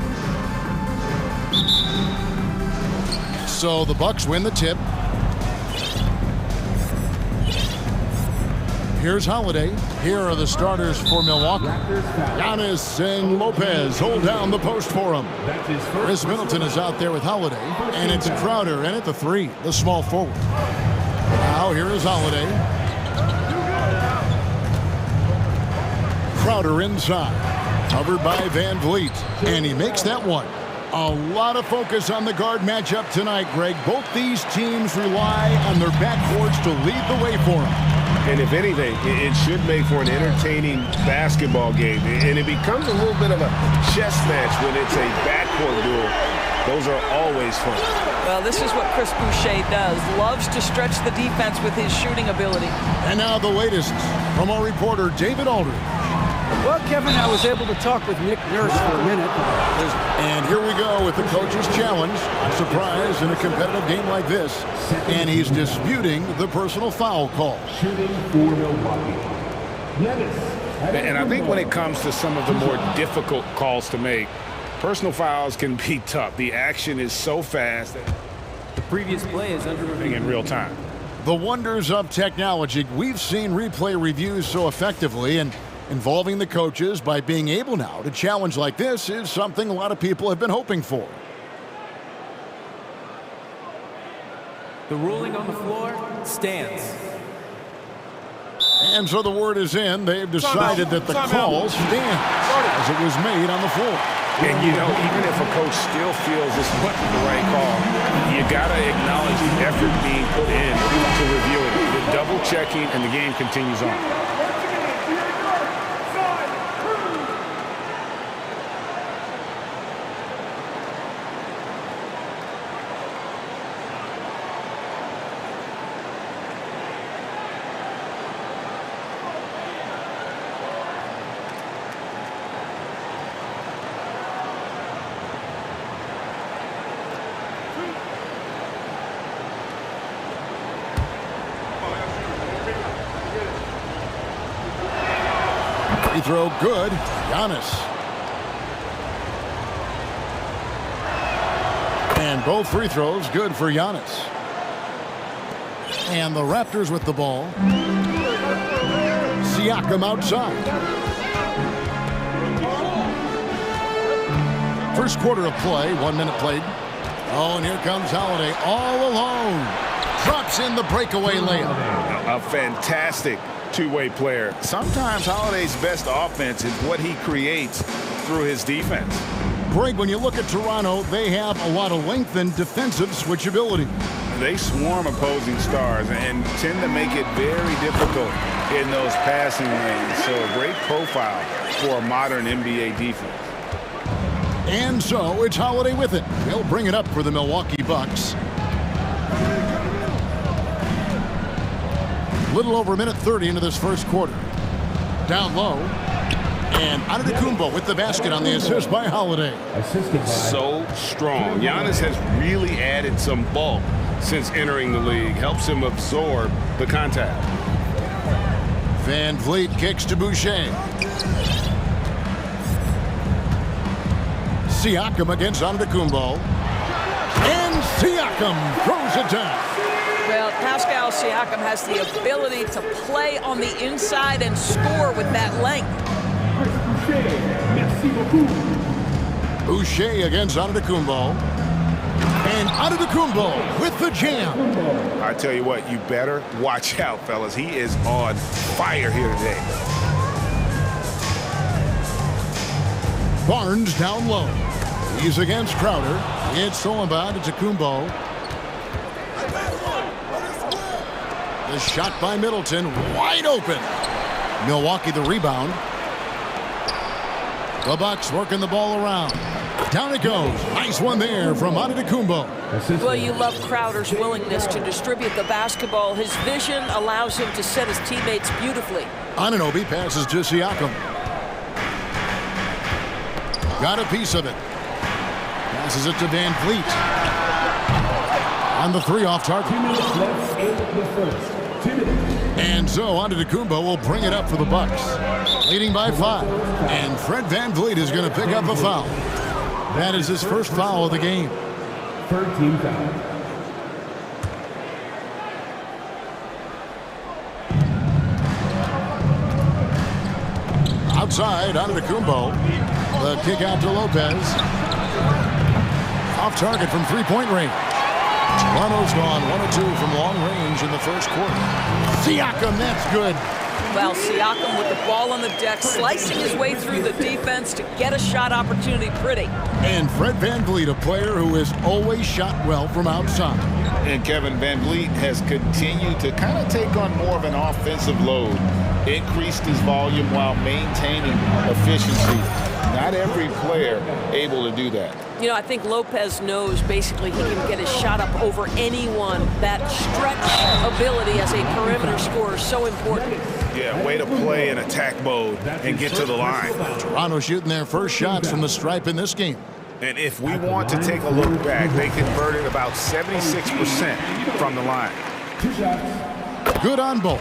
So the Bucks win the tip. Here's Holiday. Here are the starters for Milwaukee. Giannis and Lopez hold down the post for him. Chris Middleton is out there with Holiday. And it's Crowder in at the 3, the small forward. Now here is Holiday. Crowder inside. Covered by Van Vliet. And he makes that one. A lot of focus on the guard matchup tonight, Greg. Both these teams rely on their backcourts to lead the way for them.
And if anything, it should make for an entertaining basketball game. And it becomes a little bit of a chess match when it's a backcourt duel. Those are always fun.
Well, this is what Chris Boucher does. Loves to stretch the defense with his shooting ability.
And now the latest from our reporter, David Aldridge.
Well, Kevin, I was able to talk with Nick Nurse for a minute.
And here we go with the coach's challenge. A surprise in a competitive game like this. And he's disputing the personal foul call.
And I think when it comes to some of the more difficult calls to make, personal fouls can be tough. The action is so fast.
The previous play is under review
in real time.
The wonders of technology. We've seen replay reviews so effectively, and involving the coaches by being able now to challenge like this is something a lot of people have been hoping for.
The ruling on the floor stands.
And so the word is in. They've decided that the call stands as it was made on the floor.
And, you know, even if a coach still feels this wasn't the right call, you got to acknowledge the effort being put in to review it. The double checking, and the game continues on.
Free throw good. Giannis. And both free throws good for Giannis. And the Raptors with the ball. Siakam outside. First quarter of play, 1 minute played. Oh, and here comes Holiday all alone. Drops in the breakaway layup.
A fantastic two-way player. Sometimes Holiday's best offense is what he creates through his defense.
Greg, when you look at Toronto, they have a lot of length and defensive switchability.
They swarm opposing stars and tend to make it very difficult in those passing lanes. So a great profile for a modern NBA defense.
And so it's Holiday with it. They'll bring it up for the Milwaukee Bucks. Little over a minute 30 into this first quarter. Down low. And Antetokounmpo with the basket on the assist by Holiday.
So strong. Giannis has really added some bulk since entering the league. Helps him absorb the contact.
Van Vliet kicks to Boucher. Siakam against Antetokounmpo. And Siakam throws it down.
Well, Pascal Siakam has the ability to play on the inside and score with that length.
Boucher against Antetokounmpo. And Antetokounmpo with the jam.
I tell you what, you better watch out, fellas. He is on fire here today.
Barnes down low. He's against Crowder. It's stolen by Antetokounmpo. The shot by Middleton, wide open. Milwaukee the rebound. The Bucks working the ball around. Down it goes. Nice one there from Antetokounmpo.
Well, you love Crowder's willingness to distribute the basketball. His vision allows him to set his teammates beautifully.
Anunoby passes to Siakam. Got a piece of it. Passes it to Van Vliet. On the 3 off target. And so Antetokounmpo will bring it up for the Bucks, leading by 5. And Fred VanVleet is going to pick up a foul. That is his first foul of the game.
Third team foul.
Outside, Antetokounmpo. The kick out to Lopez. Off target from three-point range. Toronto's gone 1 of 2 from long range in the first quarter. Siakam, that's good.
Well, Siakam with the ball on the deck, slicing his way through the defense to get a shot opportunity pretty.
And Fred VanVleet, a player who has always shot well from outside.
And Kevin VanVleet has continued to kind of take on more of an offensive load. Increased his volume while maintaining efficiency. Not every player able to do that.
You know, I think Lopez knows basically he can get his shot up over anyone. That stretch ability as a perimeter scorer is so important.
Yeah, way to play in attack mode and get to the line.
Toronto shooting their first shots from the stripe in this game.
And if we want to take a look back, they converted about 76% from the line.
Good on both.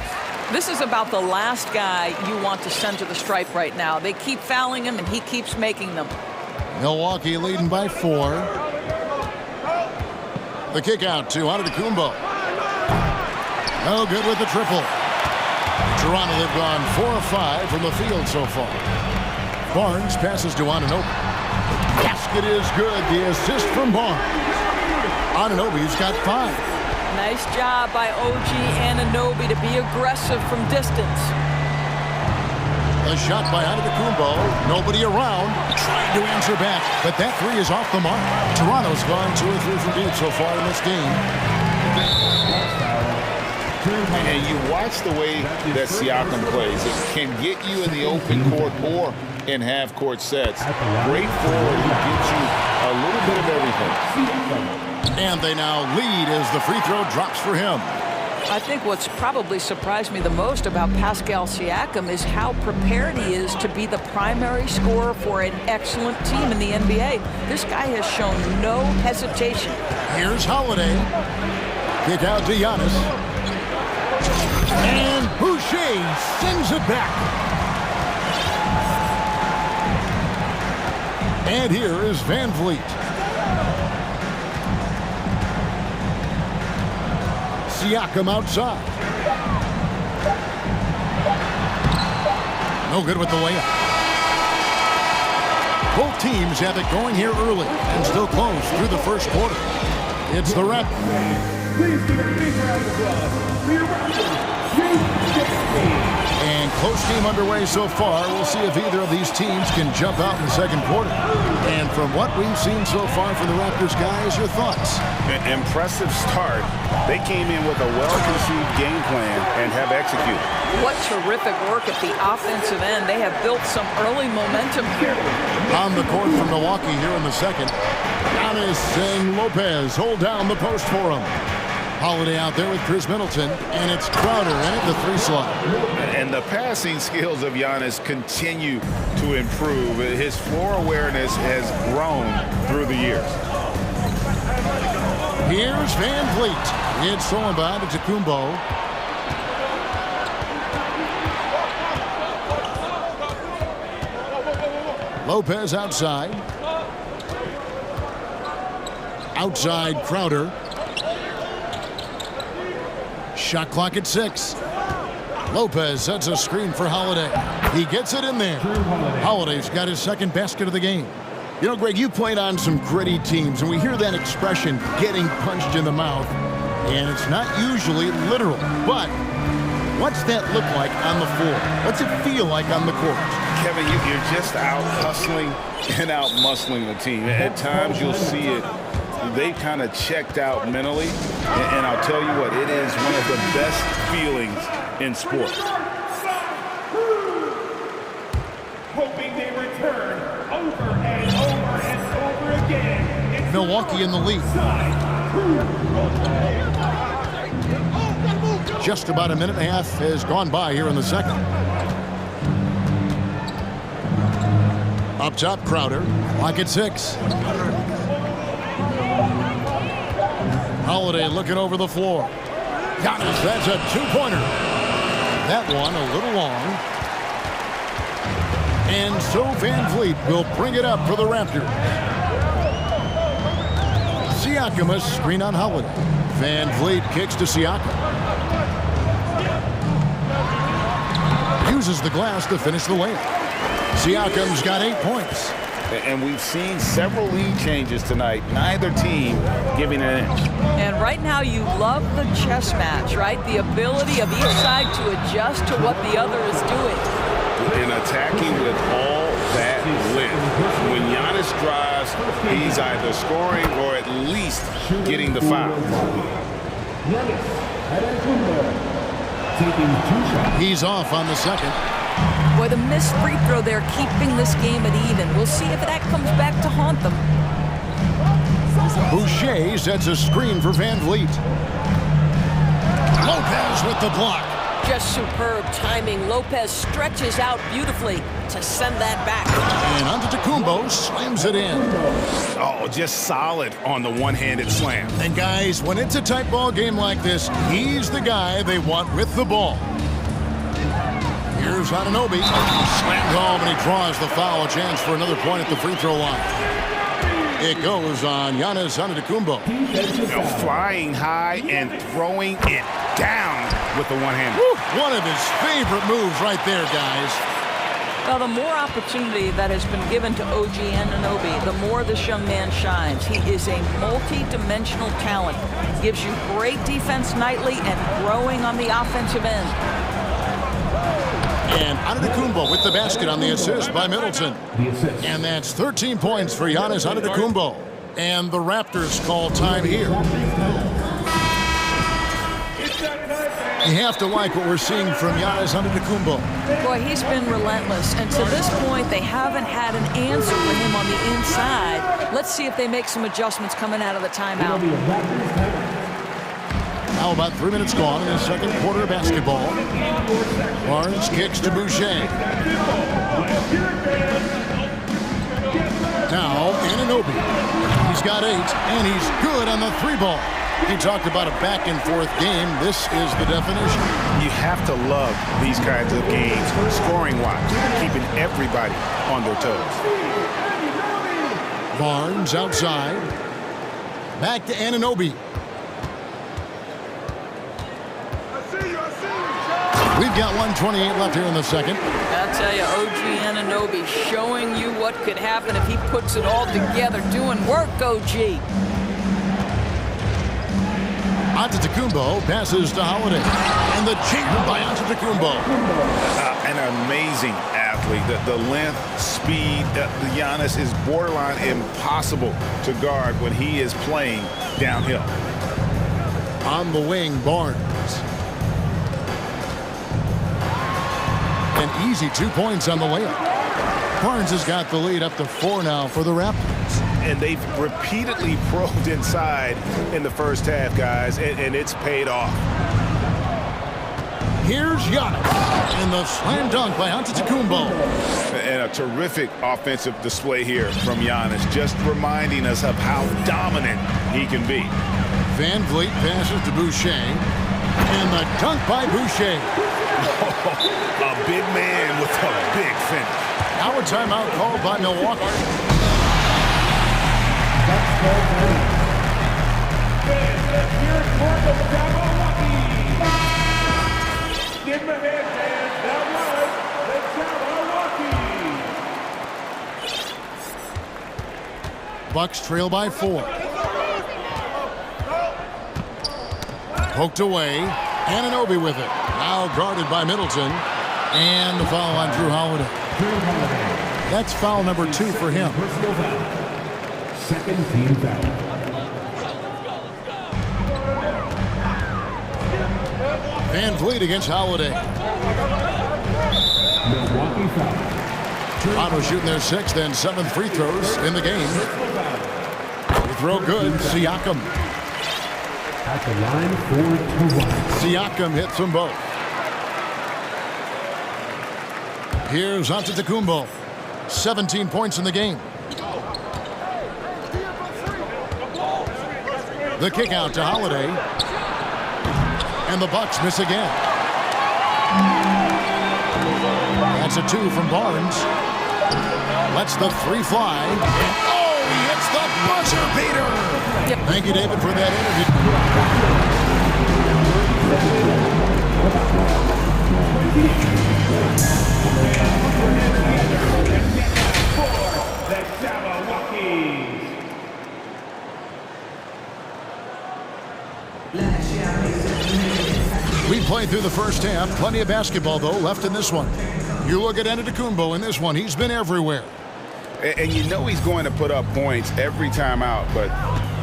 This is about the last guy you want to send to the stripe right now. They keep fouling him, and he keeps making them.
Milwaukee leading by 4. The kick out to Antetokounmpo. No good with the triple. Toronto have gone 4 of 5 from the field so far. Barnes passes to Anunoby. Basket is good. The assist from Barnes. Anunoby's got 5.
Nice job by OG Anunoby to be aggressive from distance.
A shot by Antetokounmpo. Nobody around. Trying to answer back, but that 3 is off the mark. Toronto's gone 2 or 3 from deep so far in this game.
And you watch the way that Siakam plays. It can get you in the open court or in half-court sets. Great forward who gives you a little bit of everything.
And they now lead as the free throw drops for him.
I think what's probably surprised me the most about Pascal Siakam is how prepared he is to be the primary scorer for an excellent team in the NBA. This guy has shown no hesitation.
Here's Holiday. Kick out to Giannis. And Boucher sends it back. And here is VanVleet. Siakam outside. No good with the layup. Both teams have it going here early and still close through the first quarter. It's the Raptors.
Please give a big round of applause for your Raptors.
And close game underway so far. We'll see if either of these teams can jump out in the second quarter. And from what we've seen so far from the Raptors, guys, your thoughts?
An impressive start. They came in with a well-conceived game plan and have executed.
What terrific work at the offensive end. They have built some early momentum here.
On the court from Milwaukee here in the second. Giannis and Lopez hold down the post for him. Holiday out there with Chris Middleton, and it's Crowder in at the 3 slot.
And the passing skills of Giannis continue to improve. His floor awareness has grown through the years.
Here's VanVleet. It's stolen by Antetokounmpo. Lopez outside. Outside Crowder. Shot clock at 6. Lopez sets a screen for Holiday. He gets it in there. Holiday's got his second basket of the game. You know, Greg, you played on some gritty teams, and we hear that expression, getting punched in the mouth, and it's not usually literal. But what's that look like on the floor? What's it feel like on the court?
Kevin, you're just out hustling and out muscling the team. At times you'll see it. They kind of checked out mentally, and I'll tell you what, it is one of the best feelings in sports.
Hoping they return over and over and over again.
Milwaukee in the lead. Just about a minute and a half has gone by here in the second. Up top, Crowder. Clock at 6. Holiday looking over the floor. Giannis, that's a 2-pointer. That one a little long. And so Van Vliet will bring it up for the Raptors. Siakam a screen on Holiday. Van Vliet kicks to Siakam. Uses the glass to finish the layup. Siakam's got 8 points.
And we've seen several lead changes tonight. Neither team giving an inch.
And right now you love the chess match, right? The ability of each side to adjust to what the other is doing.
And attacking with all that length. When Giannis drives, he's either scoring or at least getting the foul.
He's off on the second.
Boy, the missed free throw there, keeping this game at even. We'll see if that comes back to haunt them.
Boucher sets a screen for Van Vliet. Lopez with the block.
Just superb timing. Lopez stretches out beautifully to send that back.
And Antetokounmpo slams it in.
Oh, just solid on the one-handed slam.
And guys, when it's a tight ball game like this, he's the guy they want with the ball. Here's Anunoby. Slammed home, and he draws the foul. A chance for another point at the free throw line. It goes on Giannis Antetokounmpo.
Flying high and throwing it down with the one-hand.
One of his favorite moves right there, guys.
Well, the more opportunity that has been given to OG Anunoby, the more this young man shines. He is a multi-dimensional talent. Gives you great defense nightly and growing on the offensive end.
And Antetokounmpo with the basket on the assist by Middleton. And that's 13 points for Giannis Antetokounmpo. And the Raptors call time here. You have to like what we're seeing from Giannis Antetokounmpo.
Boy, he's been relentless. And to this point, they haven't had an answer for him on the inside. Let's see if they make some adjustments coming out of the timeout.
Now about 3 minutes gone in the second quarter of basketball. Barnes kicks to Boucher. Now Anunoby. He's got 8, and he's good on the 3-ball. He talked about a back-and-forth game. This is the definition.
You have to love these kinds of games, scoring-wise, keeping everybody on their toes.
Barnes outside. Back to Anunoby. We've got 1:28 left here in the second.
I'll tell you, OG Anunoby showing you what could happen if he puts it all together. Doing work, OG.
Antetokounmpo passes to Holiday. And the jam by Antetokounmpo.
An amazing athlete. The length, speed, Giannis is borderline impossible to guard when he is playing downhill.
On the wing, Barnes. An easy 2 points on the layup. Barnes has got the lead up to 4 now for the Raptors.
And they've repeatedly probed inside in the first half, guys, and it's paid off.
Here's Giannis, and the slam dunk by Antetokounmpo.
And a terrific offensive display here from Giannis, just reminding us of how dominant he can be.
Van Vliet passes to Boucher, and the dunk by Boucher.
A big man with a big finish.
Now a timeout called by Milwaukee.
Give him a hand, Dan. That was the Milwaukee.
Bucks trail by 4. Poked away. Anunoby with it. Now guarded by Middleton. And the foul on Drew Holiday. That's foul number 2 for him.
Second team foul.
Van Vliet against Holiday.
Milwaukee foul.
Toronto shooting their 6th and 7th free throws in the game. Free throw good. Siakam.
At the line for 2-1.
Siakam hits them both. Here's Antetokounmpo. 17 points in the game. The kick out to Holiday. And the Bucks miss again. That's a 2 from Barnes. Lets the 3 fly. Oh, he hits the buzzer beater. Thank you, David, for that We played through the first half. Plenty of basketball, though, left in this one. You look at Antetokounmpo in this one. He's been everywhere.
And you know he's going to put up points every time out, but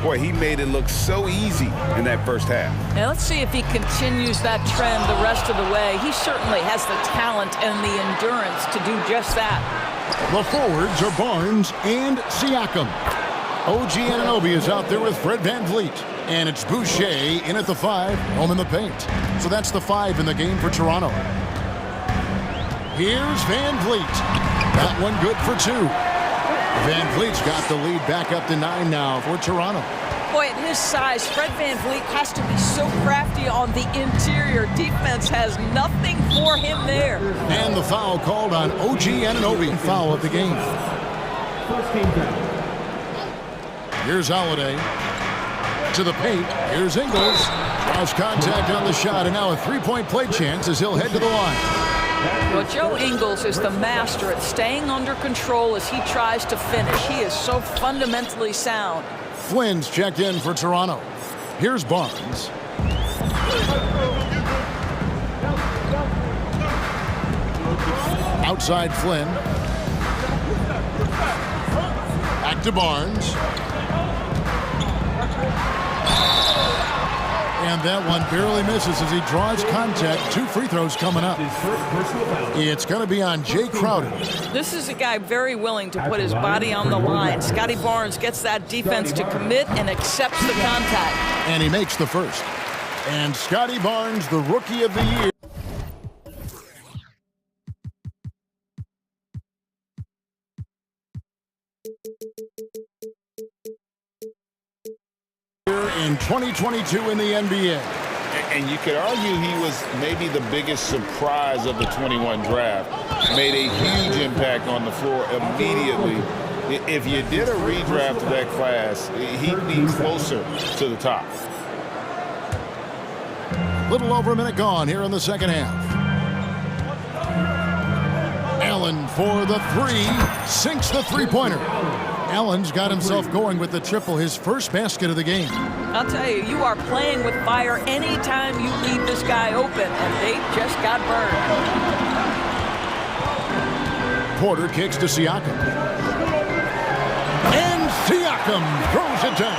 boy, he made it look so easy in that first half.
Now let's see if he continues that trend the rest of the way. He certainly has the talent and the endurance to do just that.
The forwards are Barnes and Siakam. OG Anunoby is out there with Fred VanVleet. And it's Boucher in at the 5, home in the paint. So that's the 5 in the game for Toronto. Here's VanVleet. That one good for 2. VanVleet's got the lead back up to 9 now for Toronto.
Boy, at his size, Fred VanVleet has to be so crafty on the interior. Defense has nothing for him there.
And the foul called on OG Anunoby. Foul of the game. Here's Holiday. To the paint. Here's Ingles. Draws contact on the shot, and now a 3-point play chance as he'll head to the line.
Well, Joe Ingles is the master at staying under control as he tries to finish. He is so fundamentally sound.
Flynn's checked in for Toronto. Here's Barnes. Outside Flynn. Back to Barnes. And that one barely misses as he draws contact. 2 free throws coming up. It's going to be on Jay Crowder.
This is a guy very willing to put his body on the line. Scotty Barnes gets that defense to commit and accepts the contact.
And he makes the first. And Scotty Barnes, the Rookie of the Year. In 2022 in the NBA.
And you could argue he was maybe the biggest surprise of the 21 draft. Made a huge impact on the floor immediately. If you did a redraft of that class, he'd be closer to the top.
Little over a minute gone here in the second half. Allen for the 3. Sinks the 3-pointer. Allen's got himself going with the triple, his first basket of the game.
I'll tell you, you are playing with fire anytime you leave this guy open, and they just got burned.
Porter kicks to Siakam. And Siakam throws it down.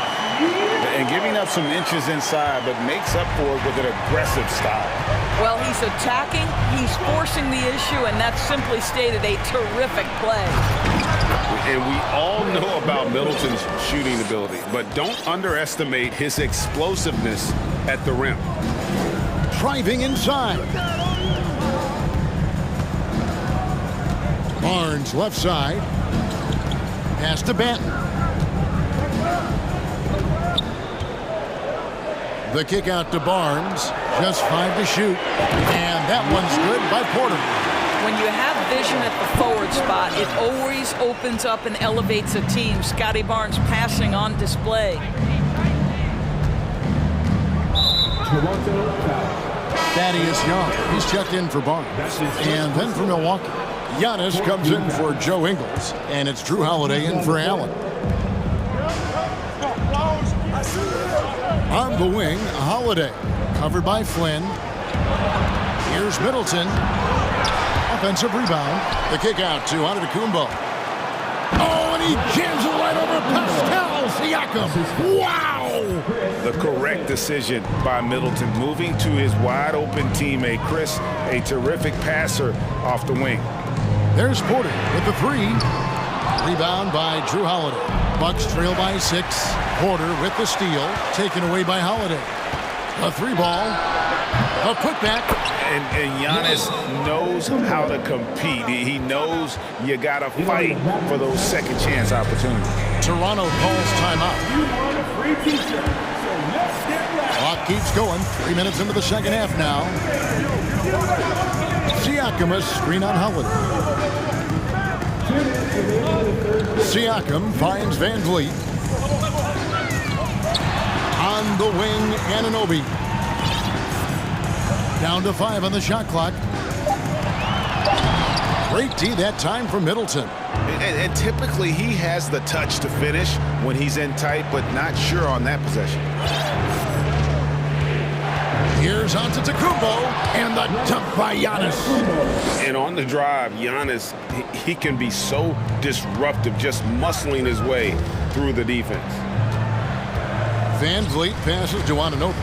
And giving up some inches inside, but makes up for it with an aggressive style.
Well, he's attacking, he's forcing the issue, and that's simply stated a terrific play.
And we all know about Middleton's shooting ability, but don't underestimate his explosiveness at the rim.
Driving inside. Barnes left side. Pass to Banton. The kick out to Barnes. Just 5 to shoot. And that one's good by Porter.
When you have vision at the forward spot, it always opens up and elevates a team. Scotty Barnes passing on display.
Thaddeus Young, he's checked in for Barnes. And then for Milwaukee, Giannis comes in for Joe Ingles. And it's Drew Holiday in for Allen. On the wing, Holiday, covered by Flynn. Here's Middleton. Offensive rebound. The kick out to Antetokounmpo. Oh, and he jams it right over Pascal Siakam. Wow!
The correct decision by Middleton, moving to his wide-open teammate, Chris, a terrific passer off the wing.
There's Porter with the 3. Rebound by Drew Holiday. Bucks trail by 6. Porter with the steal, taken away by Holiday. A 3-ball. A putback.
And Giannis knows how to compete. He knows you got to fight for those second chance opportunities.
Toronto calls timeout. Clock keeps going. 3 minutes into the second half now. Siakam a screen on Holiday. Siakam finds Van Vliet. On the wing, Anunoby. Down to 5 on the shot clock. Great D that time from Middleton.
And typically he has the touch to finish when he's in tight, but not sure on that possession.
Here's Antetokounmpo, and the dunk by Giannis.
And on the drive, Giannis, he can be so disruptive, just muscling his way through the defense.
Van Vliet passes to Anunoby.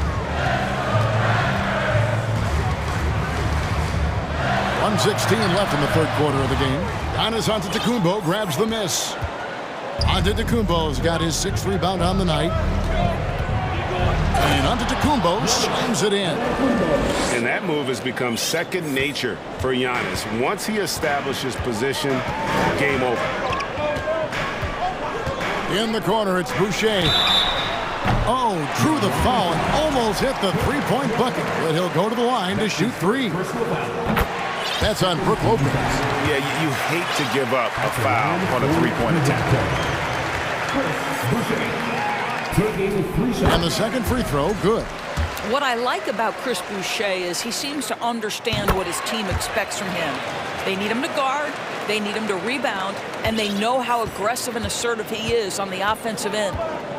1:16 left in the third quarter of the game. Giannis Antetokounmpo grabs the miss. Antetokounmpo's got his 6th rebound on the night. And Antetokounmpo slams it in.
And that move has become second nature for Giannis. Once he establishes position, game over.
In the corner, it's Boucher. Oh, drew the foul and almost hit the three-point bucket, but he'll go to the line to shoot 3. That's on Brook Lopez.
Yeah, you hate to give up a foul on a three-point attack.
And the second free throw, good.
What I like about Chris Boucher is he seems to understand what his team expects from him. They need him to guard, they need him to rebound, and they know how aggressive and assertive he is on the offensive end.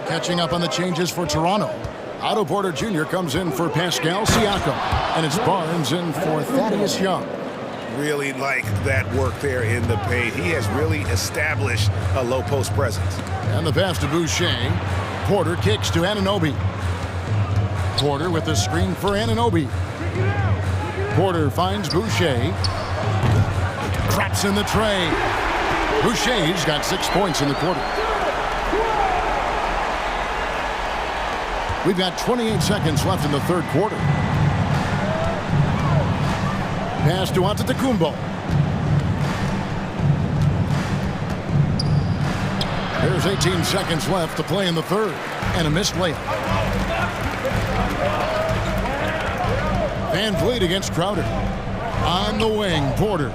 Catching up on the changes for Toronto. Otto Porter Jr. comes in for Pascal Siakam, and it's Barnes in for Thaddeus Young.
Really like that work there in the paint. He has really established a low post presence.
And the pass to Boucher. Porter kicks to Anunoby. Porter with the screen for Anunoby. Porter finds Boucher. Traps in the tray. Boucher's got 6 points in the quarter. We've got 28 seconds left in the third quarter. Pass to Antetokounmpo. There's 18 seconds left to play in the third. And a missed layup. Van Vliet against Crowder. On the wing, Porter.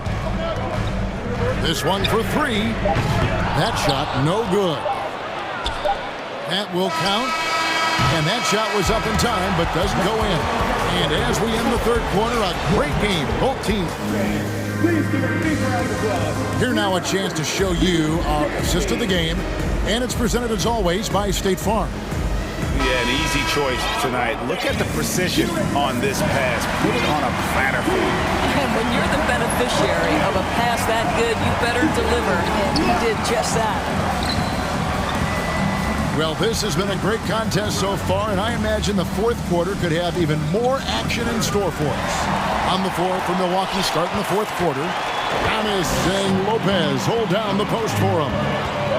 This one for 3. That shot, no good. That will count. And that shot was up in time, but doesn't go in. And as we end the third quarter, a great game, both teams. Here now a chance to show you our assist of the game. And it's presented as always by State Farm.
Yeah, an easy choice tonight. Look at the precision on this pass. Put it on a platter for you.
And when you're the beneficiary of a pass that good, you better deliver. And he did just that.
Well, this has been a great contest so far, and I imagine the fourth quarter could have even more action in store for us. On the floor for Milwaukee starting the fourth quarter. Giannis and Lopez hold down the post for him.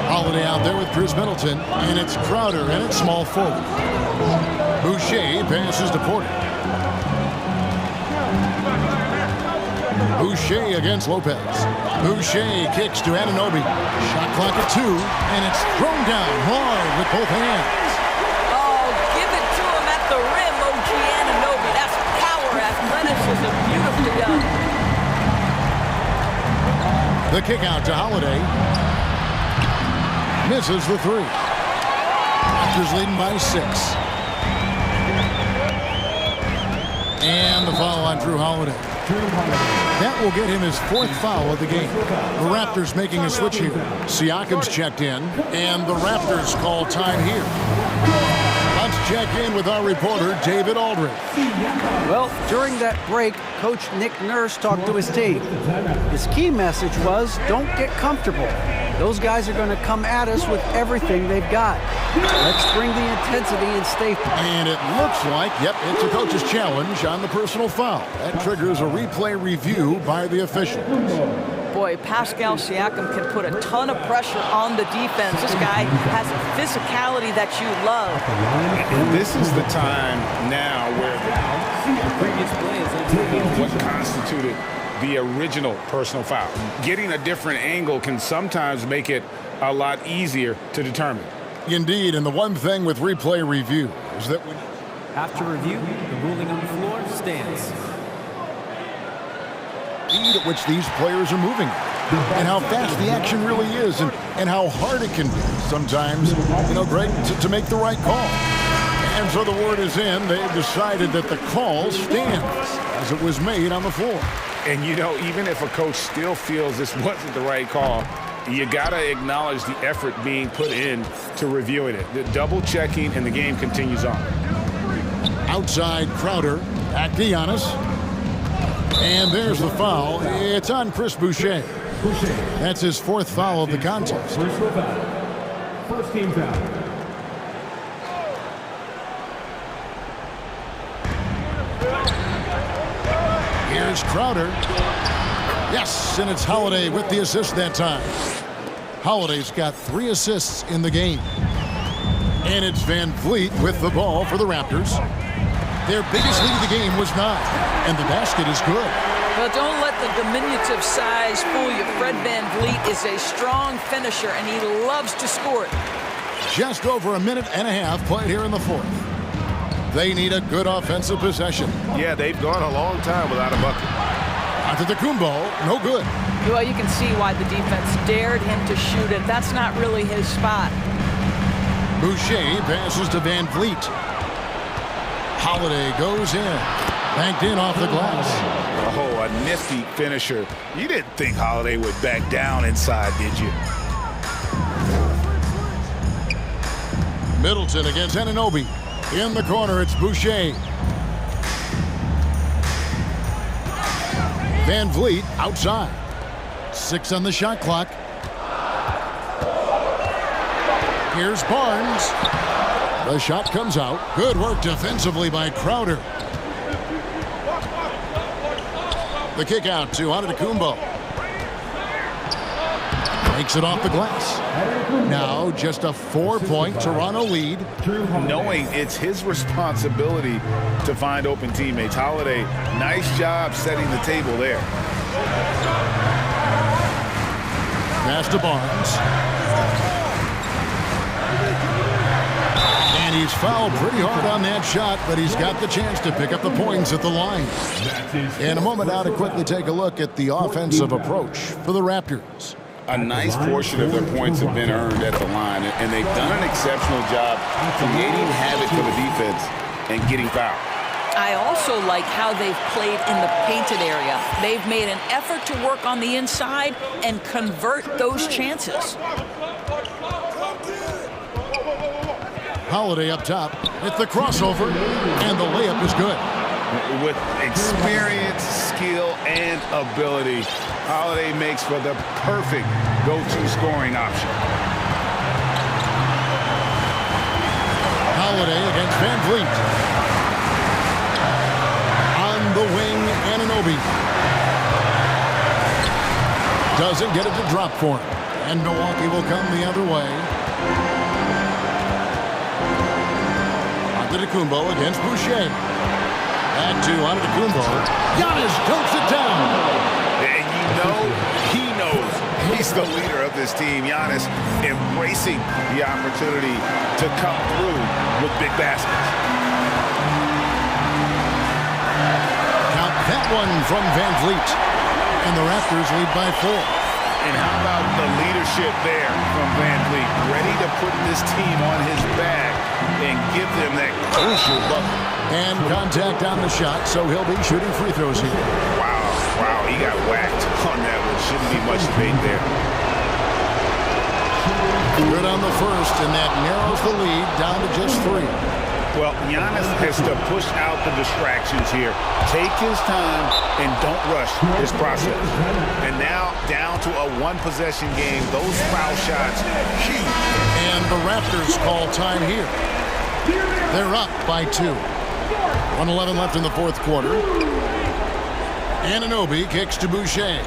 Holiday out there with Chris Middleton, and it's Crowder and it's small forward. Boucher passes to Porter. Boucher against Lopez. Boucher kicks to Anunoby. Shot clock at 2, and it's thrown down hard with both hands.
Oh, give it to him at the rim, OG Anunoby. That's power, athleticism, beautifully done.
The kick out to Holiday. Misses the 3. Raptors leading by 6. And the foul on Drew Holiday. That will get him his 4th foul of the game. The Raptors making a switch here. Siakam's checked in, and the Raptors call time here. Let's check in with our reporter, David Aldridge.
Well, during that break, Coach Nick Nurse talked to his team. His key message was, don't get comfortable. Those guys are going to come at us with everything they've got. Let's bring the intensity and stay.
And it looks like, yep, it's a coach's challenge on the personal foul. That triggers a replay review by the officials.
Boy, Pascal Siakam can put a ton of pressure on the defense. This guy has a physicality that you love.
And this is the time now where what constituted the original personal foul. Getting a different angle can sometimes make it a lot easier to determine.
Indeed, and the one thing with replay review is that when
after review, the ruling on the floor stands.
speed at which these players are moving and how fast the action really is and how hard it can be sometimes, Greg, to make the right call. And so the word is in. They've decided that the call stands as it was made on the floor.
And, even if a coach still feels this wasn't the right call, you got to acknowledge the effort being put in to reviewing it. The double checking, and the game continues on.
Outside Crowder, back to Giannis. And there's the foul. It's on Chris Boucher. That's his fourth foul of the contest.
First team foul.
Here's Crowder. Yes, and it's Holiday with the assist that time. Holiday's got 3 assists in the game. And it's Van Vliet with the ball for the Raptors. Their biggest lead of the game was 9, and the basket is good.
But don't let the diminutive size fool you. Fred Van Vliet is a strong finisher, and he loves to score it.
Just over a minute and a half played here in the fourth. They need a good offensive possession.
Yeah, they've gone a long time without a bucket.
Antetokounmpo, no good.
Well, you can see why the defense dared him to shoot it. That's not really his spot.
Boucher passes to Van Vliet. Holiday goes in. Banked in off the glass.
Oh, a nifty finisher. You didn't think Holiday would back down inside, did you?
Middleton against Anunoby. In the corner, it's Boucher. Van Vliet outside. 6 on the shot clock. Here's Barnes. The shot comes out. Good work defensively by Crowder. The kick out to Antetokounmpo. Makes it off the glass. Now just a 4-point Toronto lead.
Knowing it's his responsibility to find open teammates. Holiday, nice job setting the table there.
Pass to Barnes. And he's fouled pretty hard on that shot, but he's got the chance to pick up the points at the line. In a moment now to quickly take a look at the offensive approach for the Raptors.
A nice portion of their points have been earned at the line, and they've done an exceptional job creating havoc for the defense and getting fouled.
I also like how they've played in the painted area. They've made an effort to work on the inside and convert those chances.
Holiday up top. It's the crossover, and the layup is good.
With experience, skill, and ability, Holiday makes for the perfect go-to scoring option.
Holiday against Van Vliet. On the wing, Anunoby. Doesn't get it to drop for him. And Milwaukee will come the other way. Antetokounmpo against Boucher. Back to Antetokounmpo. Giannis dunks it down.
And he knows he's the leader of this team. Giannis embracing the opportunity to come through with big baskets.
Count that one from Van Vliet. And the Raptors lead by 4.
And how about the leadership there from Van Vliet? Ready to put this team on his back and give them that crucial bucket.
And contact on the shot, so he'll be shooting free throws here.
Wow, he got whacked on that one. Shouldn't be much debate there.
Good on the first, and that narrows the lead down to just 3.
Well, Giannis has to push out the distractions here. Take his time and don't rush his process. And now down to a 1-possession game. Those foul shots, huge.
And the Raptors call time here. They're up by 2. 1:11 left in the fourth quarter. Anunoby kicks to Boucher.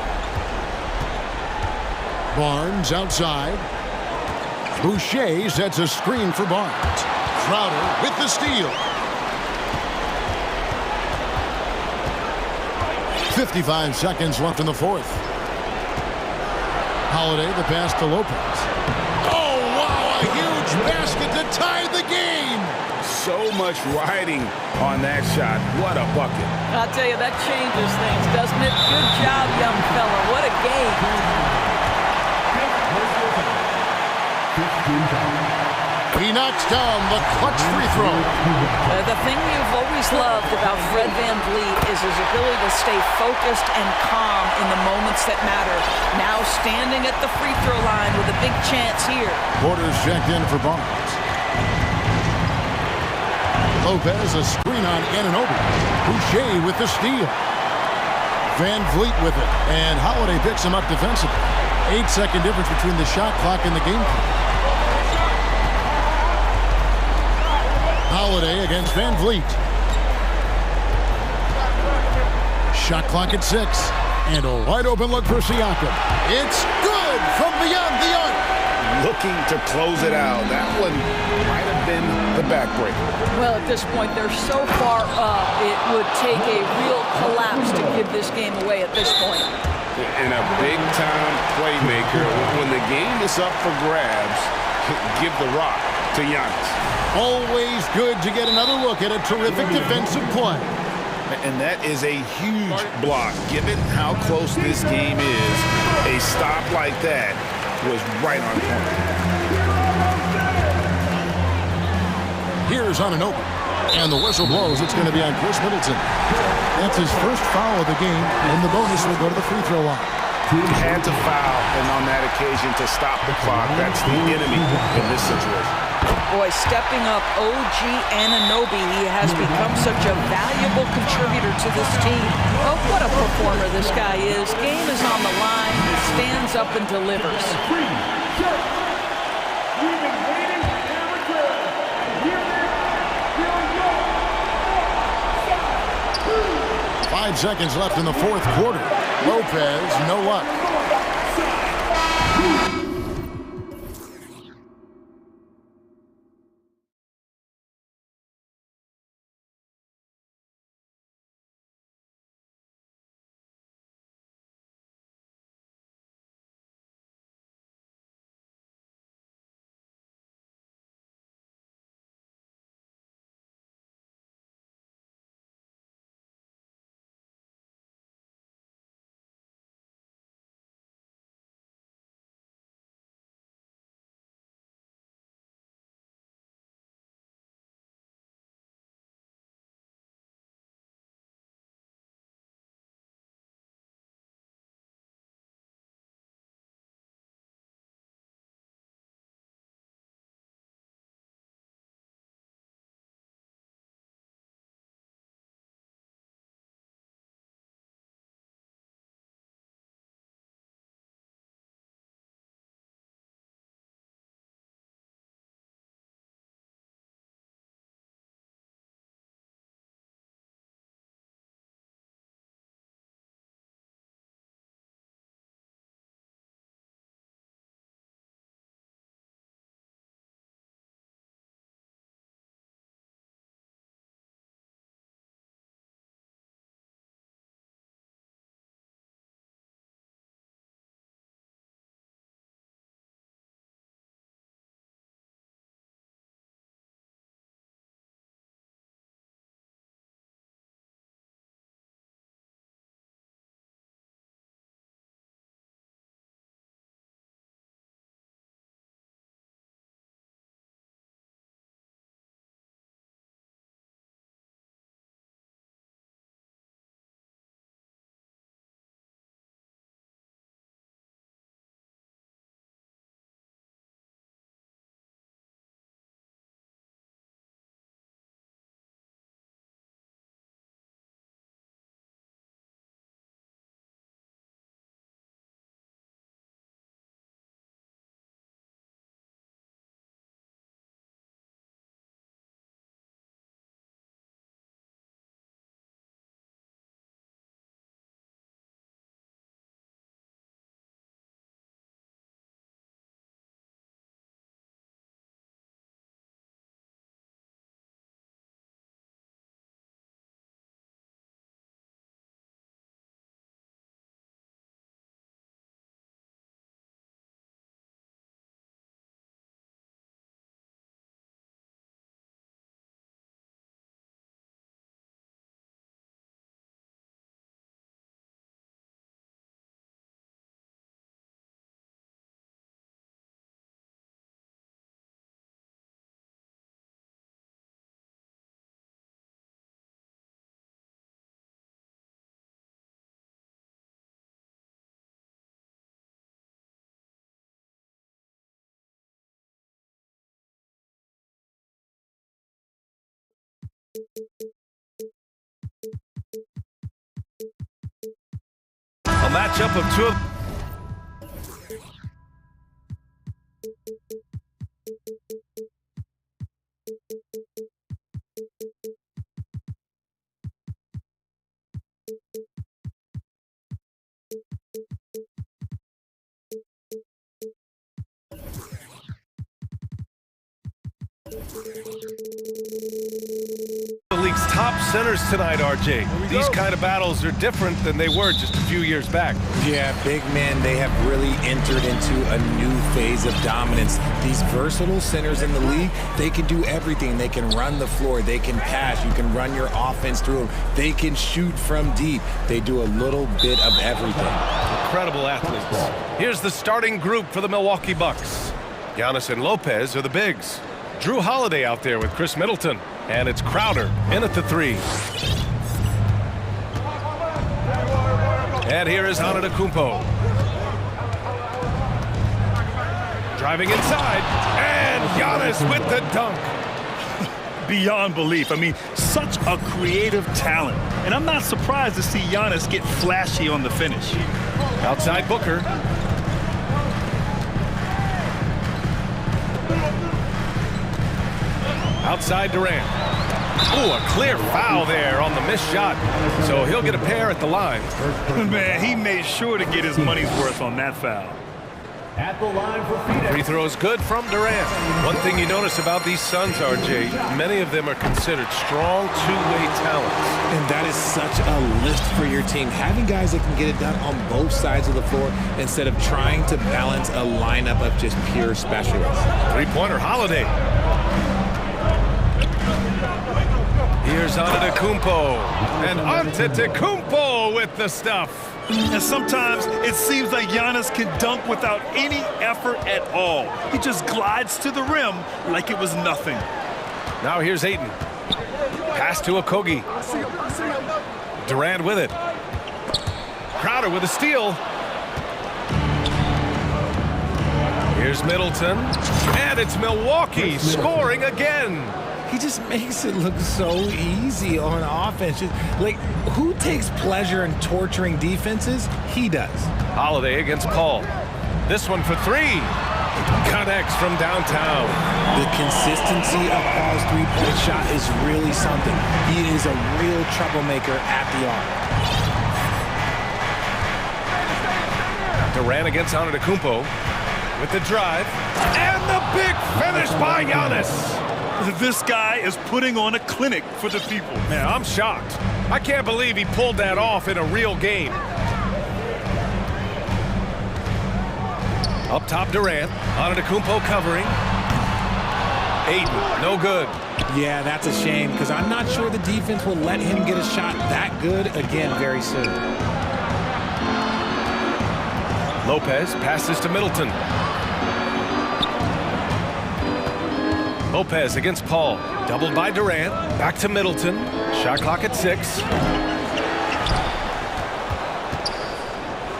Barnes outside. Boucher sets a screen for Barnes. Crowder with the steal. 55 seconds left in the fourth. Holiday, the pass to Lopez. Oh, wow, a huge basket to tie the game.
so much riding on that shot. What a bucket.
I'll tell you, that changes things, doesn't it? Good job, young fella. What a game.
He knocks down the clutch free throw.
The thing you've always loved about Fred VanVleet is his ability to stay focused and calm in the moments that matter. Now standing at the free throw line with a big chance here.
Porter's checked in for Barnes. Lopez, a screen on Anunoby. Boucher with the steal. VanVleet with it, and Holiday picks him up defensively. 8-second difference between the shot clock and the game clock. Holiday against VanVleet. Shot clock at 6. And a wide open look for Siakam. It's good from beyond the arc.
Looking to close it out. That one might have been the backbreaker.
Well, at this point, they're so far up, it would take a real collapse to give this game away at this point.
And a big-time playmaker. When the game is up for grabs, give the rock to Giannis.
Always good to get another look at a terrific defensive play.
And that is a huge block. Given how close this game is, a stop like that was right on point.
Here's Anunoby. And the whistle blows. It's going to be on Chris Middleton. That's his first foul of the game, and the bonus will go to the free throw line.
Had to foul, and on that occasion to stop the clock. That's the enemy in this situation.
Boy, stepping up OG Anunoby, he has become such a valuable contributor to this team. Oh, what a performer this guy is. Game is on the line. He stands up and delivers.
5 seconds left in the fourth quarter. Lopez, no luck.
A matchup of two of... the league's top centers tonight, RJ. These kind of battles are different than they were just a few years back.
Yeah, big men, they have really entered into a new phase of dominance. These versatile centers in the league, they can do everything. They can run the floor, they can pass, you can run your offense through them. They can shoot from deep. They do a little bit of everything.
Incredible athletes. Here's the starting group for the Milwaukee Bucks. Giannis and Lopez are the bigs. Drew Holiday out there with Chris Middleton. And it's Crowder in at the 3. And here is Antetokounmpo. Driving inside. And Giannis with the dunk.
Beyond belief. I mean, such a creative talent. And I'm not surprised to see Giannis get flashy on the finish.
Outside Booker. Outside Durant. Ooh, a clear foul there on the missed shot. So he'll get a pair at the line.
Man, he made sure to get his money's worth on that foul.
At the line for Phoenix.
Free throws good from Durant. One thing you notice about these Suns, RJ, many of them are considered strong two-way talents.
And that is such a lift for your team. Having guys that can get it done on both sides of the floor instead of trying to balance a lineup of just pure specialists.
Three-pointer Holiday. Here's Antetokounmpo. And Antetokounmpo with the stuff.
And sometimes it seems like Giannis can dunk without any effort at all. He just glides to the rim like it was nothing.
Now here's Ayton. Pass to Okogie. Durant with it. Crowder with a steal. Here's Middleton. And it's Milwaukee scoring again.
He just makes it look so easy on offense. Like, who takes pleasure in torturing defenses? He does.
Holiday against Paul. This one for 3. Connects from downtown.
The consistency of Paul's three-point shot is really something. He is a real troublemaker at the arc.
Durant against Antetokounmpo with the drive. And the big finish by Giannis.
This guy is putting on a clinic for the people.
Man, I'm shocked. I can't believe he pulled that off in a real game. Up top, Durant. Antetokounmpo covering. Ayton, no good.
Yeah, that's a shame, because I'm not sure the defense will let him get a shot that good again very soon.
Lopez passes to Middleton. Lopez against Paul. Doubled by Durant. Back to Middleton. Shot clock at 6.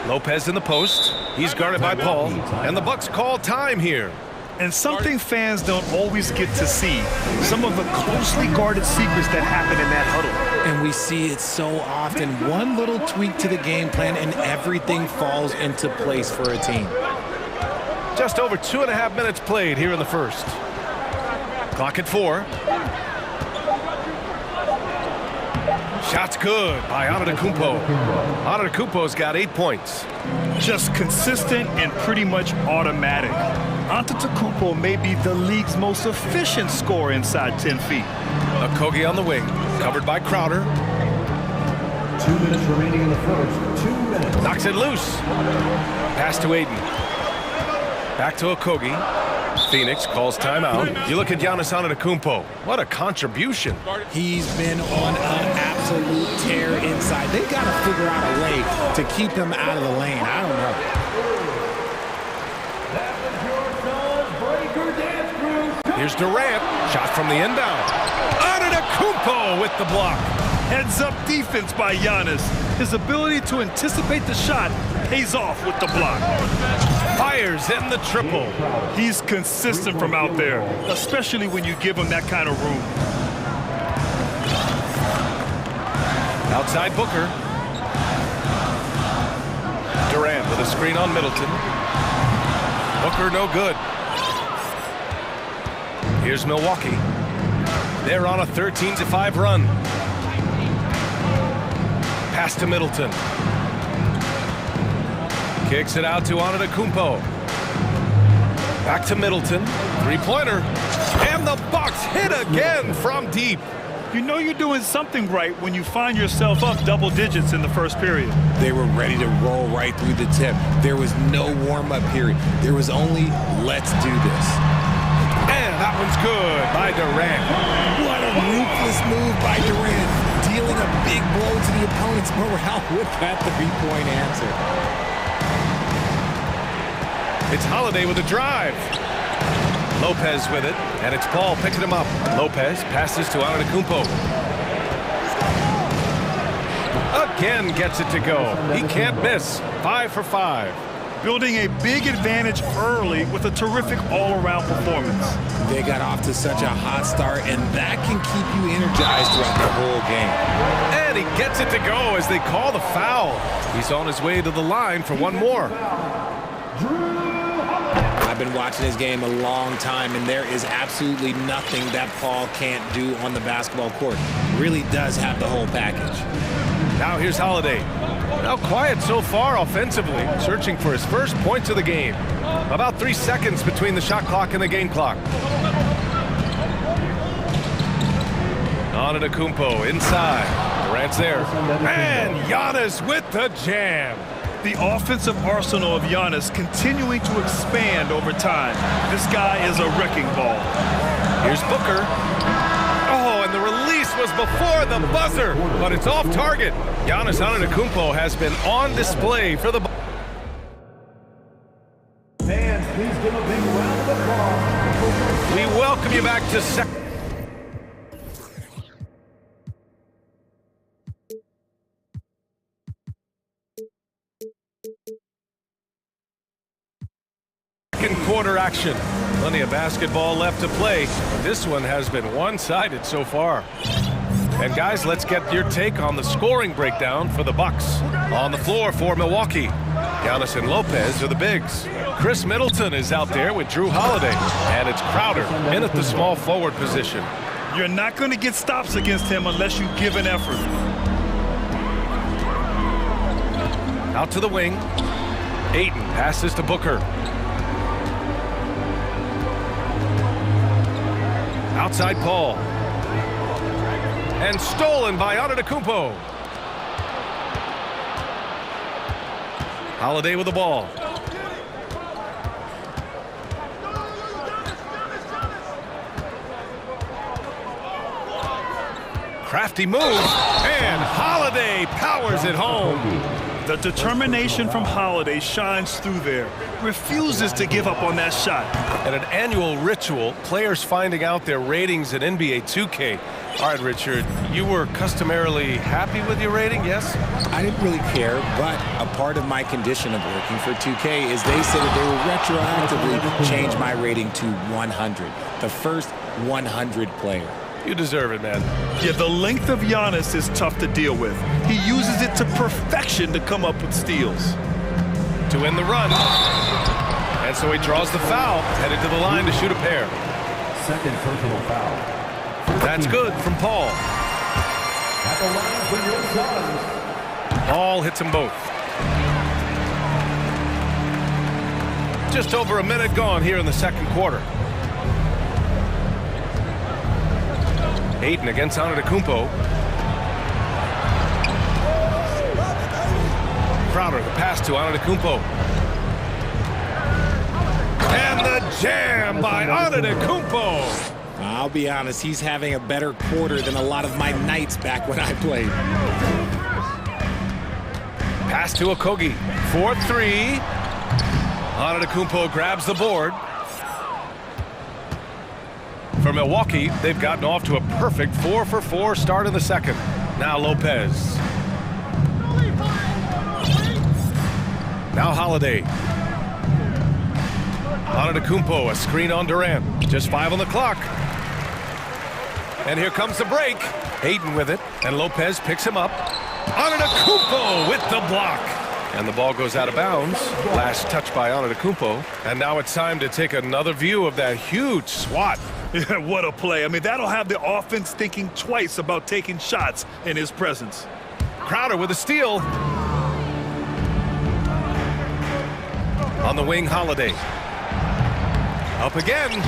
Lopez in the post. He's guarded by Paul. And the Bucks call time here.
And something fans don't always get to see. Some of the closely guarded secrets that happen in that huddle.
And we see it so often. One little tweak to the game plan and everything falls into place for a team.
Just over 2.5 minutes played here in the first. Clock at 4. Shot's good by Antetokounmpo. Antetokounmpo's got 8 points.
Just consistent and pretty much automatic. Antetokounmpo may be the league's most efficient scorer inside 10 feet.
Okogie on the wing, covered by Crowder.
2 minutes remaining in the first. 2 minutes.
Knocks it loose. Pass to Ayton. Back to Okogie. Phoenix calls timeout. You look at Giannis Antetokounmpo. What a contribution.
He's been on an absolute tear inside. They got to figure out a way to keep him out of the lane. I don't know.
Here's Durant. Shot from the inbound. Antetokounmpo with the block.
Heads-up defense by Giannis. His ability to anticipate the shot pays off with the block.
Fires in the triple.
He's consistent from out there, especially when you give him that kind of room.
Outside Booker. Durant with a screen on Middleton. Booker no good. Here's Milwaukee. They're on a 13-5 run. Pass to Middleton. Kicks it out to Antetokounmpo. Back to Middleton. Three-pointer. And the Bucks hit again from deep.
You know you're doing something right when you find yourself up double digits in the first period.
They were ready to roll right through the tip. There was no warm-up period. There was only, let's do this.
And that one's good by Durant.
What a ruthless move by Durant, dealing a big blow to the opponent's morale with that three-point answer.
It's Holiday with a drive. Lopez with it, and it's Paul picking him up. Lopez passes to Antetokounmpo. Again gets it to go. He can't miss. 5 for 5.
Building a big advantage early with a terrific all-around performance.
They got off to such a hot start, and that can keep you energized throughout the whole game.
And he gets it to go as they call the foul. He's on his way to the line for one more.
I've been watching this game a long time, and there is absolutely nothing that Paul can't do on the basketball court. Really does have the whole package.
Now here's Holiday. Now quiet so far offensively, searching for his first points of the game. About 3 seconds between the shot clock and the game clock. Antetokounmpo inside. Durant's there. And Giannis with the jam.
The offensive arsenal of Giannis continuing to expand over time. This guy is a wrecking ball.
Here's Booker. Oh, and the release was before the buzzer, but it's off target. Giannis Antetokounmpo has been on display for the...
Fans, please give a big round of applause.
We welcome you back to second quarter action. Plenty of basketball left to play. This one has been one-sided so far. And guys, let's get your take on the scoring breakdown for the Bucks. On the floor for Milwaukee, Giannis and Lopez are the bigs. Chris Middleton is out there with Drew Holiday, and it's Crowder in at the small forward position.
You're not going to get stops against him unless you give an effort.
Out to the wing. Ayton passes to Booker. Outside Paul. And stolen by Antetokounmpo. Holiday with the ball. Crafty move, and Holiday powers it home.
The determination from Holiday shines through there. Refuses to give up on that shot.
And an annual ritual, players finding out their ratings in NBA 2K. All right, Richard, you were customarily happy with your rating, yes?
I didn't really care, but a part of my condition of working for 2K is they said that they would retroactively change my rating to 100. The first 100 player.
You deserve it, man.
Yeah, the length of Giannis is tough to deal with. He uses it to perfection to come up with steals.
To end the run. And so he draws the foul, headed to the line to shoot a pair.
Second personal foul.
That's good from Paul.
At the line for your Suns.
Paul hits them both. Just over a minute gone here in the second quarter. Ayton against Antetokounmpo. Crowder, the pass to Antetokounmpo. And the jam by Antetokounmpo.
I'll be honest, he's having a better quarter than a lot of my nights back when I played.
Pass to Okogie. 4-3. Antetokounmpo grabs the board. For Milwaukee, they've gotten off to a perfect 4-for-4 start in the second. Now Lopez. Now Holiday. Antetokounmpo, a screen on Durant. Just 5 on the clock. And here comes the break. Ayton with it, and Lopez picks him up. Antetokounmpo with the block. And the ball goes out of bounds. Last touch by Antetokounmpo. And now it's time to take another view of that huge swat.
Yeah, what a play. I mean, that'll have the offense thinking twice about taking shots in his presence.
Crowder with a steal. On the wing, Holiday. Up again.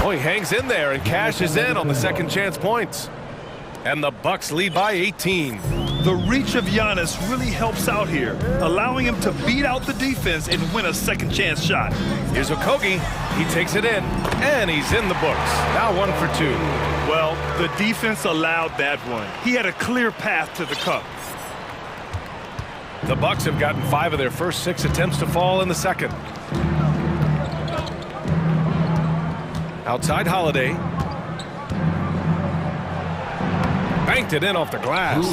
Oh, he hangs in there and cashes in on the second chance points. And the Bucks lead by 18.
The reach of Giannis really helps out here, allowing him to beat out the defense and win a second chance shot.
Here's Okogie. He takes it in, and he's in the books. Now 1 for 2.
Well, the defense allowed that one. He had a clear path to the cup.
The Bucks have gotten 5 of their first 6 attempts to fall in the second. Outside Holiday. Banked it in off the glass.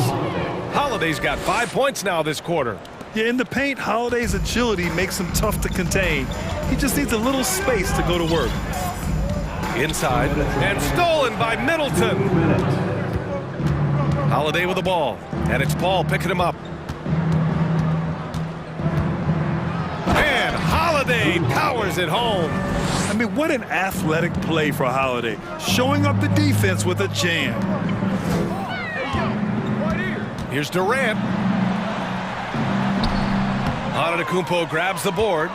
Holiday's got 5 points now this quarter.
Yeah, in the paint, Holiday's agility makes him tough to contain. He just needs a little space to go to work.
Inside, and stolen by Middleton. Holiday with the ball, and it's Paul picking him up. And Holiday powers it home.
I mean, what an athletic play for Holiday, showing up the defense with a jam.
Here's Durant. Antetokounmpo grabs the board.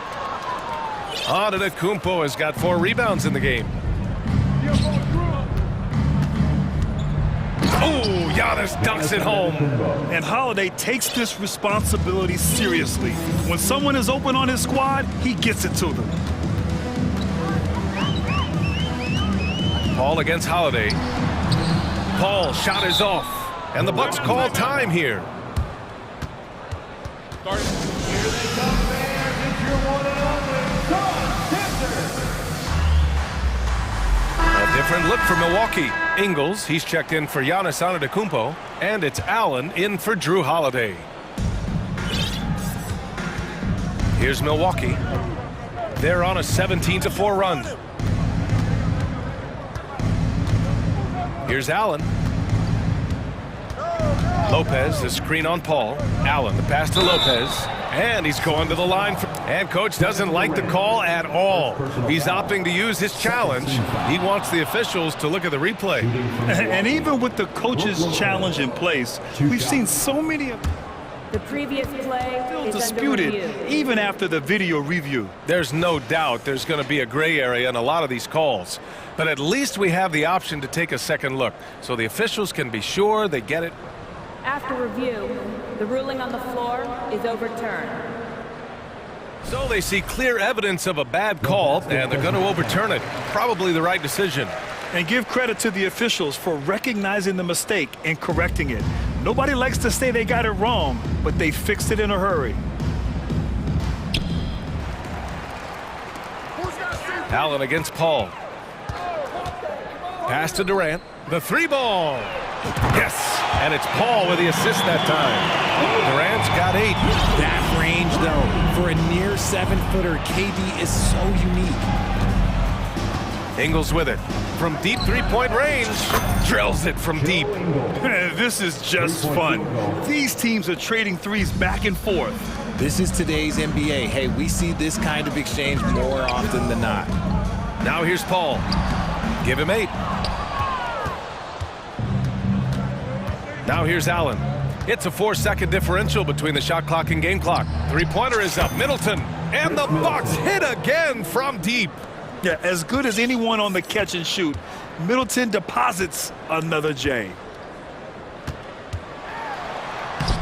Antetokounmpo has got 4 rebounds in the game. Oh, Giannis dunks it home.
And Holiday takes this responsibility seriously. When someone is open on his squad, he gets it to them.
Paul against Holiday. Paul shot is off. And the Bucks call time here. A different look for Milwaukee. Ingles, he's checked in for Giannis Antetokounmpo. And it's Allen in for Drew Holiday. Here's Milwaukee. They're on a 17-4 run. Here's Allen. Lopez, the screen on Paul. Allen, the pass to Lopez. And he's going to the line. And coach doesn't like the call at all. He's opting to use his challenge. He wants the officials to look at the replay.
And even with the coach's challenge in place, we've seen so many of
the previous play
still
is
disputed even after the video review.
There's no doubt there's going to be a gray area in a lot of these calls. But at least we have the option to take a second look so the officials can be sure they get it.
After review, the ruling on the floor is overturned.
So they see clear evidence of a bad call, and they're going to overturn it. Probably the right decision.
And give credit to the officials for recognizing the mistake and correcting it. Nobody likes to say they got it wrong, but they fixed it in a hurry.
Allen against Paul. Pass to Durant. The 3-ball. Yes, and it's Paul with the assist that time. Durant's got 8.
That range, though, for a near 7-footer, KD is so unique.
Ingles with it. From deep 3-point range. Drills it from deep.
This is just fun. These teams are trading threes back and forth.
This is today's NBA. Hey, we see this kind of exchange more often than not.
Now here's Paul. Give him 8. Now here's Allen. It's a 4-second differential between the shot clock and game clock. 3-pointer is up. Middleton. And the Bucks hit again from deep.
Yeah, as good as anyone on the catch and shoot, Middleton deposits another J.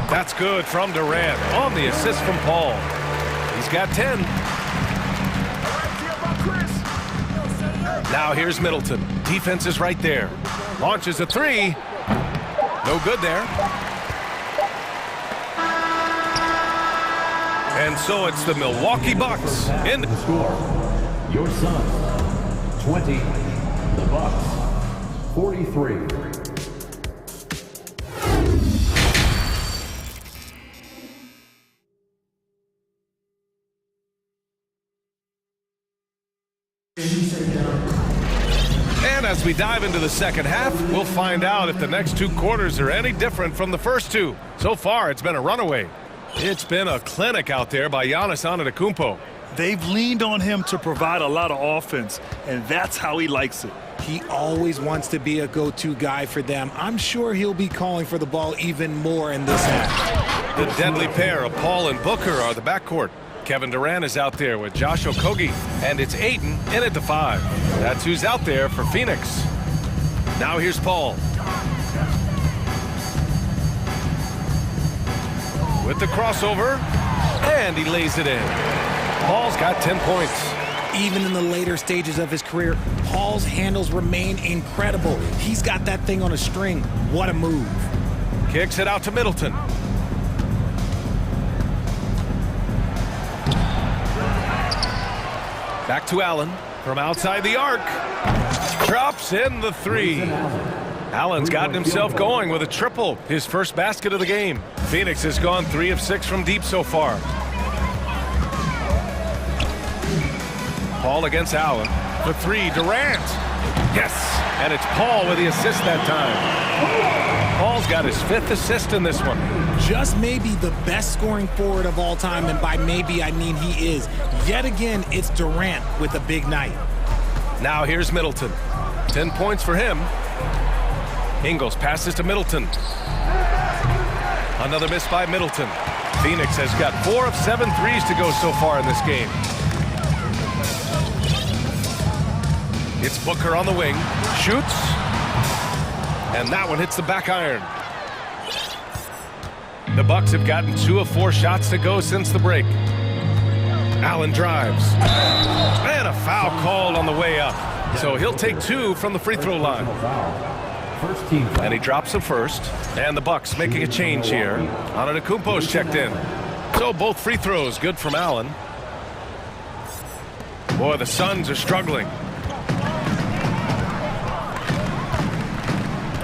That's good from Durant on the assist from Paul. He's got 10. Now here's Middleton. Defense is right there. Launches a 3. No good there. And so it's the Milwaukee Bucks in
the score. Your Suns 20, the Bucks 43.
And as we dive into the second half, we'll find out if the next 2 quarters are any different from the first 2. So far, it's been a runaway. It's been a clinic out there by Giannis Antetokounmpo.
They've leaned on him to provide a lot of offense, and that's how he likes it.
He always wants to be a go-to guy for them. I'm sure he'll be calling for the ball even more in this half.
The deadly pair of Paul and Booker are the backcourt. Kevin Durant is out there with Josh Okogie, and it's Ayton in at the 5. That's who's out there for Phoenix. Now here's Paul. With the crossover, and he lays it in. Paul's got 10 points.
Even in the later stages of his career, Paul's handles remain incredible. He's got that thing on a string. What a move.
Kicks it out to Middleton. Back to Allen from outside the arc. Drops in the 3. Allen's gotten himself going with a triple, his first basket of the game. Phoenix has gone 3 of 6 from deep so far. Paul against Allen. The 3, Durant. Yes, and it's Paul with the assist that time. Paul's got his 5th assist in this one.
Just maybe the best scoring forward of all time, and by maybe I mean he is. Yet again, it's Durant with a big night.
Now here's Middleton. 10 points for him. Ingles passes to Middleton. Another miss by Middleton. Phoenix has got 4 of 7 threes to go so far in this game. It's Booker on the wing. Shoots. And that one hits the back iron. The Bucks have gotten 2 of 4 shots to go since the break. Allen drives. And a foul called on the way up. So he'll take 2 from the free throw line. And he drops the first. And the Bucks making a change here. Antetokounmpo's checked in. So both free throws good from Allen. Boy, the Suns are struggling.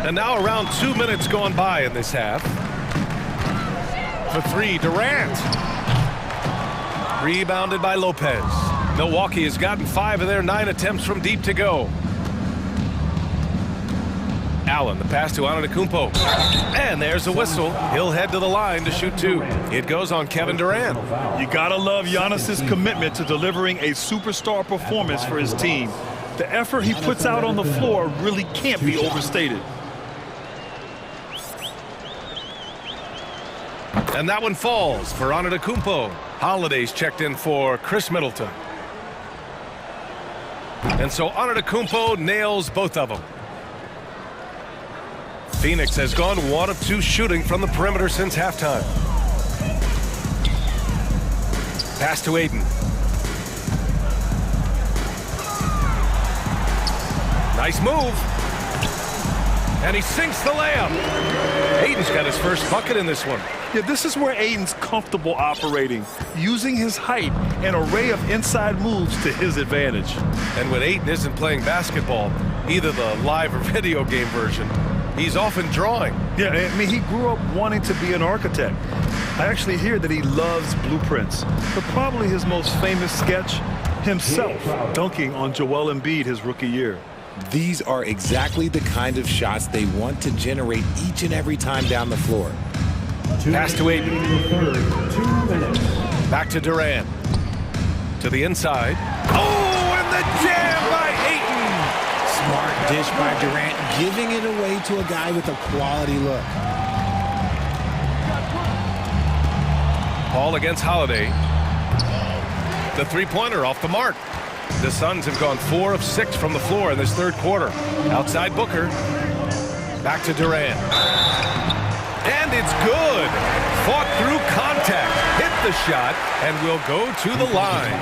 And now around 2 minutes gone by in this half. For 3, Durant. Rebounded by Lopez. Milwaukee has gotten 5 of their 9 attempts from deep to go. Allen, the pass to Antetokounmpo. And there's a whistle. He'll head to the line to shoot 2. It goes on Kevin Durant.
You gotta love Giannis's commitment to delivering a superstar performance for his team. The effort he puts out on the floor really can't be overstated.
And that one falls for Antetokounmpo. Holiday's checked in for Chris Middleton. And so Antetokounmpo nails both of them. Phoenix has gone 1 of 2 shooting from the perimeter since halftime. Pass to Ayton. Nice move. And he sinks the layup. Ayton's got his first bucket in this one.
Yeah, this is where Ayton's comfortable operating, using his height and array of inside moves to his advantage.
And when Ayton isn't playing basketball, either the live or video game version, he's often drawing.
Yeah, I mean, he grew up wanting to be an architect. I actually hear that he loves blueprints, but probably his most famous sketch, himself dunking on Joel Embiid his rookie year.
These are exactly the kind of shots they want to generate each and every time down the floor.
Pass to Ayton. Back to Durant. To the inside. Oh, and the jam by Ayton.
Smart dish by Durant, giving it away to a guy with a quality look.
Paul against Holiday. The three-pointer off the mark. The Suns have gone 4 of 6 from the floor in this third quarter. Outside Booker. Back to Durant. And it's good. Fought through contact. Hit the shot and will go to the line.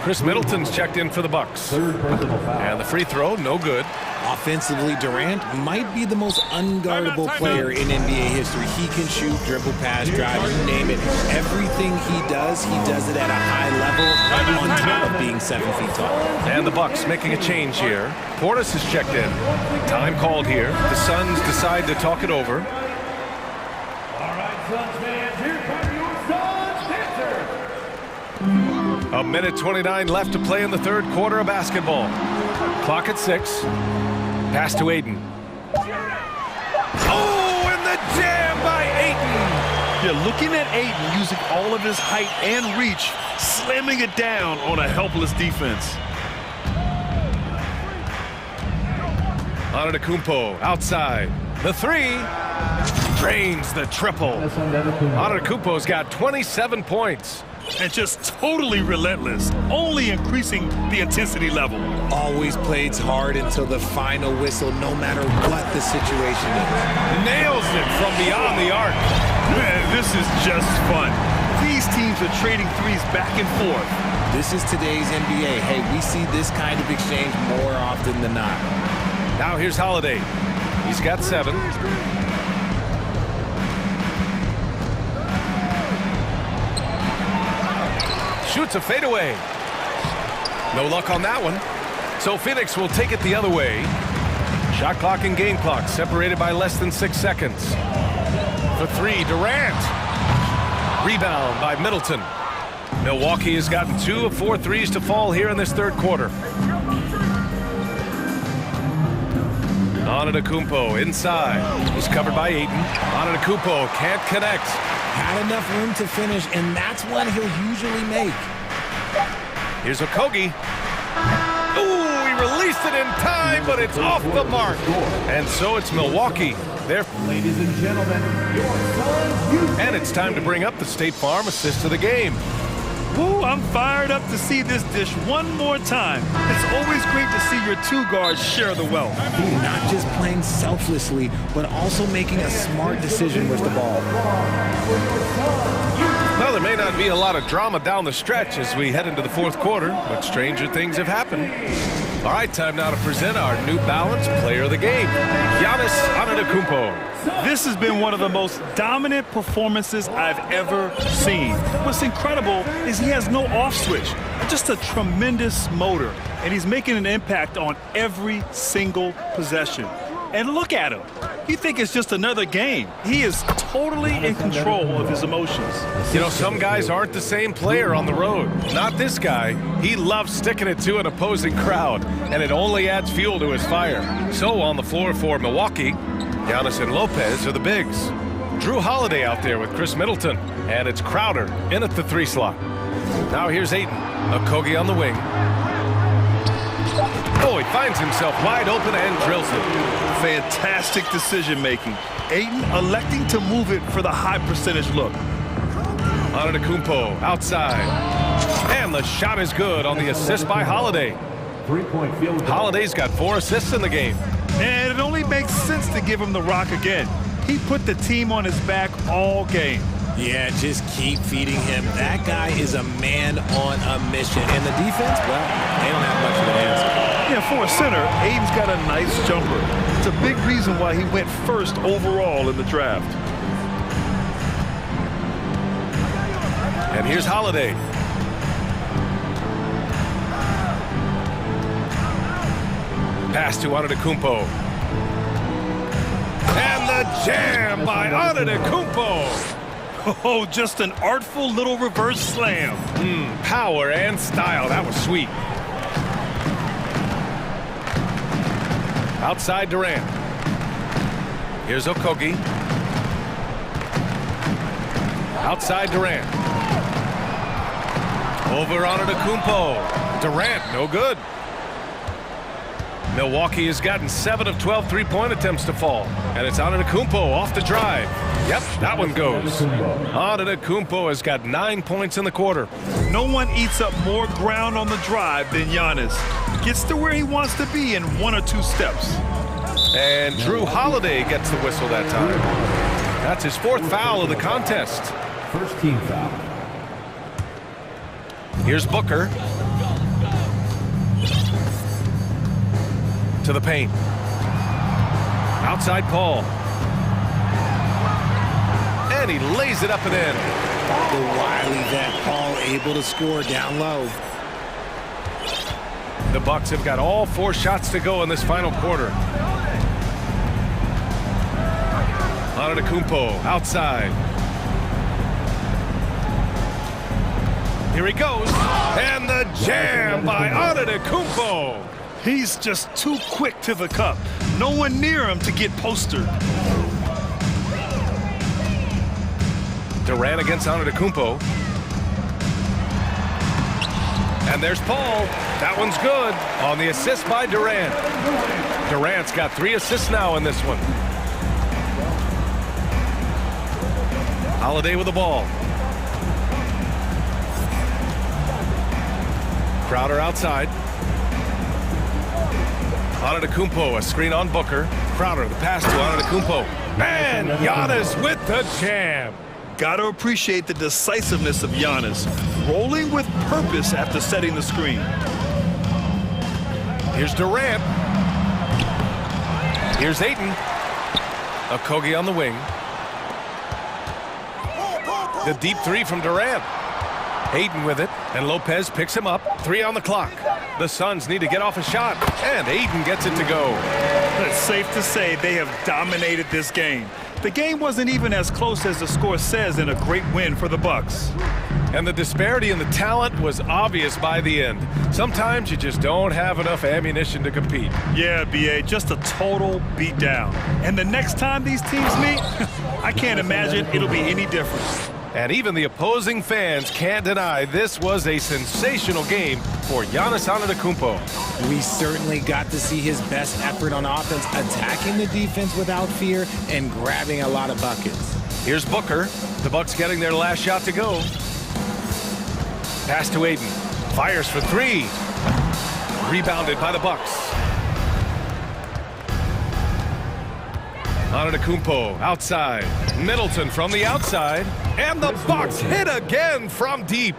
Chris Middleton's checked in for the Bucks. And the free throw, no good.
Offensively, Durant might be the most unguardable player in NBA history. He can shoot, dribble, pass, drive, you name it. Everything he does it at a high level on top of being 7 feet tall.
And the Bucks making a change here. Portis is checked in. Time called here. The Suns decide to talk it over.
All right, Suns fans, here come your Suns dancers.
A minute 29 left to play in the third quarter of basketball. Clock at 6. Pass to Aiden. Oh, and the jam by Aiden.
Yeah, looking at Aiden using all of his height and reach, slamming it down on a helpless defense.
Antetokounmpo outside. The three. Drains the triple. Antetokounmpo's got 27 points.
And just totally relentless, only increasing the intensity level.
Always plays hard until the final whistle, no matter what the situation is.
Nails it from beyond the arc.
Man, this is just fun. These teams are trading threes back and forth.
This is today's NBA. Hey, we see this kind of exchange more often than not.
Now here's Holiday. He's got 7. Shoots a fadeaway. No luck on that one. So Phoenix will take it the other way. Shot clock and game clock separated by less than 6 seconds. For 3, Durant. Rebound by Middleton. Milwaukee has gotten 2 of 4 threes to fall here in this third quarter. Antetokounmpo inside. He's covered by Aiden. Antetokounmpo can't connect.
Had enough room to finish, and that's what he'll usually make.
Here's Okogie. Ooh, he released it in time, but it's off the mark. And so it's Milwaukee.
Ladies and gentlemen, your son,
and it's time to bring up the State Farm assist of the game.
Woo, I'm fired up to see this dish one more time. It's always great to see your 2 guards share the wealth.
Not just playing selflessly, but also making a smart decision with the ball.
Well, there may not be a lot of drama down the stretch as we head into the fourth quarter, but stranger things have happened. All right, time now to present our New Balance Player of the Game, Giannis Antetokounmpo.
This has been one of the most dominant performances I've ever seen. What's incredible is he has no off switch, just a tremendous motor, and he's making an impact on every single possession. And look at him. You think it's just another game. He is totally in control of his emotions.
You know, some guys aren't the same player on the road. Not this guy. He loves sticking it to an opposing crowd, and it only adds fuel to his fire. So on the floor for Milwaukee, Giannis and Lopez are the bigs. Drew Holiday out there with Chris Middleton, and it's Crowder in at the 3 slot. Now here's Aiden. Okogie on the wing. Oh, he finds himself wide open and drills it.
Fantastic decision-making. Aiden electing to move it for the high percentage look.
Antetokounmpo outside. And the shot is good on the assist by Holiday.
Three-point field goal.
Holiday's got 4 assists in the game.
And it only makes sense to give him the rock again. He put the team on his back all game.
Yeah, just keep feeding him. That guy is a man on a mission. And the defense, well, they don't have much of an answer.
Yeah, for a center, Aiden's got a nice jumper. It's a big reason why he went first overall in the draft.
And here's Holiday. Pass to Antetokounmpo. And the jam by Antetokounmpo.
Oh, just an artful little reverse slam.
Power and style. That was sweet. Outside Durant. Here's Okogie. Outside Durant. Over Antetokounmpo. Durant, no good. Milwaukee has gotten 7 of 12 three-point attempts to fall. And it's Antetokounmpo off the drive. Yep, that one goes. Antetokounmpo has got 9 points in the quarter.
No one eats up more ground on the drive than Giannis. Gets to where he wants to be in 1 or 2 steps.
And Drew Holiday gets the whistle that time. That's his 4th foul of the contest.
First team foul.
Here's Booker. To the paint. Outside Paul. And he lays it up and in.
The wily vet Paul able to score down low.
The Bucks have got all 4 shots to go in this final quarter. Antetokounmpo outside. Here he goes. And the jam by Antetokounmpo.
He's just too quick to the cup. No one near him to get postered.
Durant against Antetokounmpo. And there's Paul. That one's good on the assist by Durant. Durant's got 3 assists now in this one. Holiday with the ball. Crowder outside. Antetokounmpo, a screen on Booker. Crowder, the pass to Antetokounmpo. And Giannis with the jam.
Gotta appreciate the decisiveness of Giannis, rolling with purpose after setting the screen.
Here's Durant. Here's Ayton. Okogie on the wing. The deep 3 from Durant. Ayton with it, and Lopez picks him up. 3 on the clock. The Suns need to get off a shot, and Ayton gets it to go.
It's safe to say they have dominated this game. The game wasn't even as close as the score says in a great win for the Bucks.
And the disparity in the talent was obvious by the end. Sometimes you just don't have enough ammunition to compete.
Yeah, B.A., just a total beatdown. And the next time these teams meet, I can't imagine it'll be any different.
And even the opposing fans can't deny this was a sensational game for Giannis Antetokounmpo.
We certainly got to see his best effort on offense, attacking the defense without fear and grabbing a lot of buckets.
Here's Booker. The Bucks getting their last shot to go. Pass to Ayton. Fires for 3. Rebounded by the Bucks. Antetokounmpo outside. Middleton from the outside. And the Bucks hit again from deep.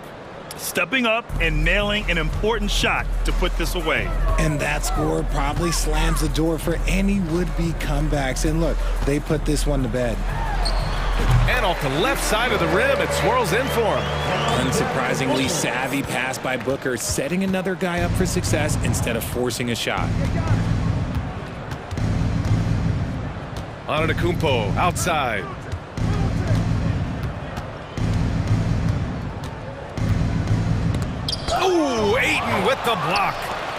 Stepping up and nailing an important shot to put this away.
And that score probably slams the door for any would-be comebacks. And look, they put this one to bed.
And off the left side of the rim, it swirls in for him.
Unsurprisingly savvy pass by Booker, setting another guy up for success instead of forcing a shot.
Antetokounmpo outside. Ooh, Ayton with the block.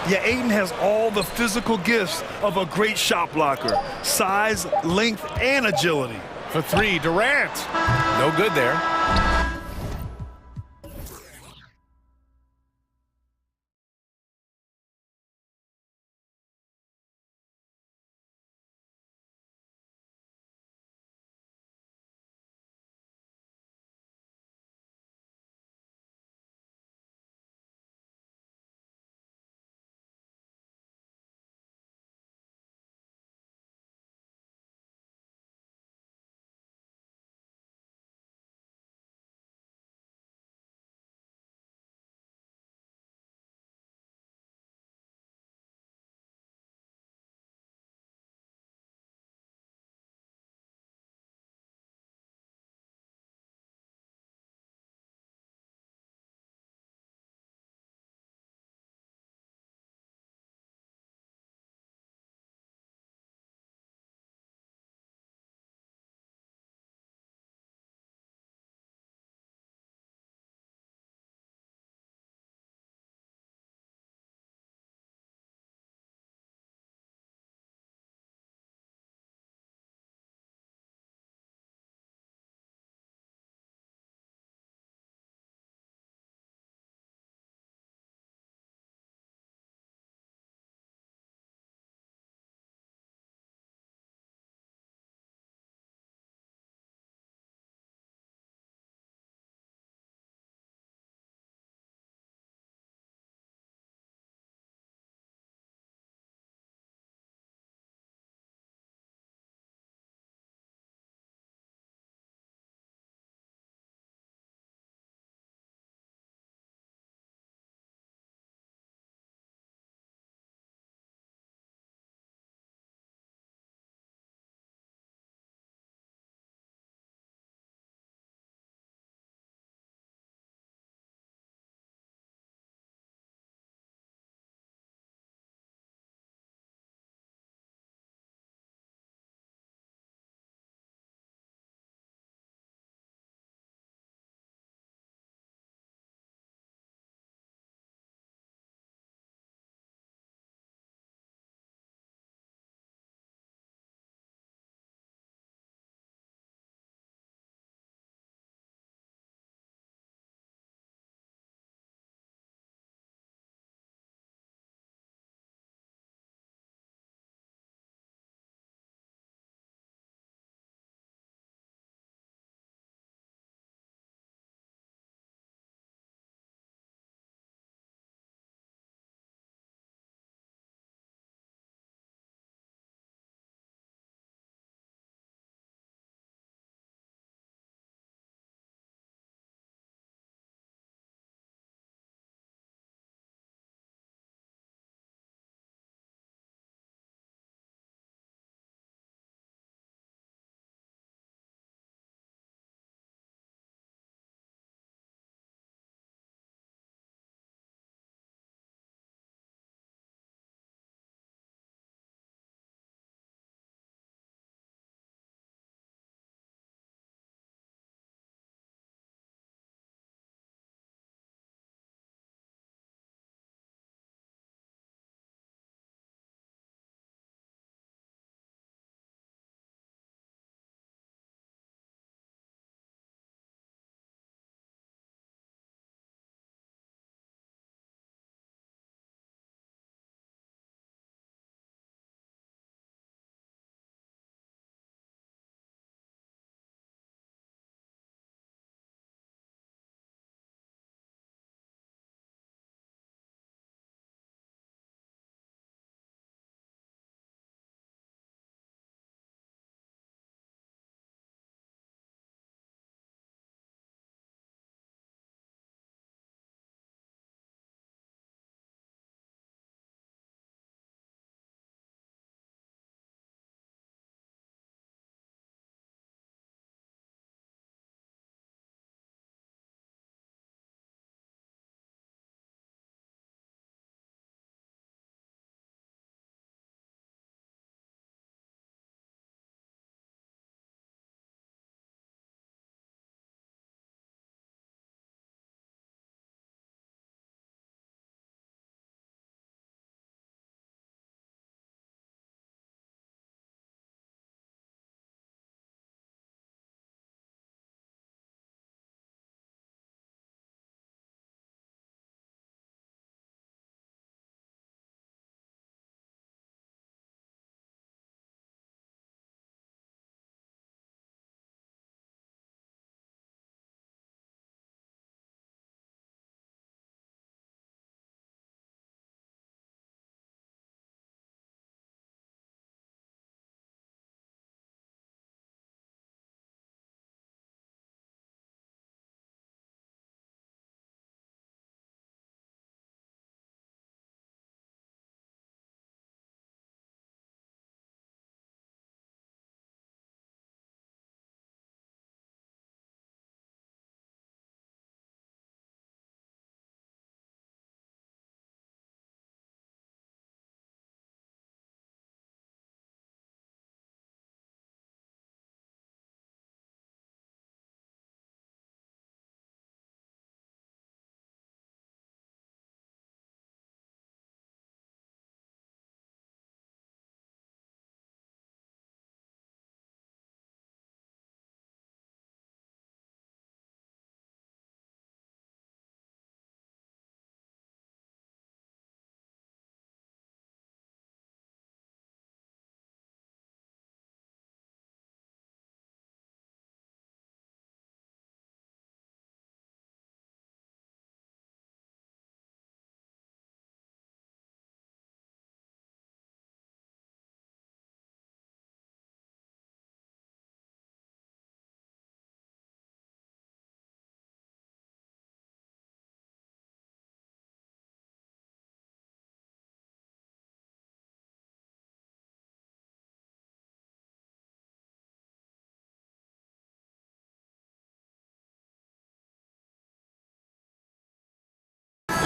Yeah, Ayton has all the physical gifts of a great shot blocker. Size, length, and agility.
For 3, Durant. No good there.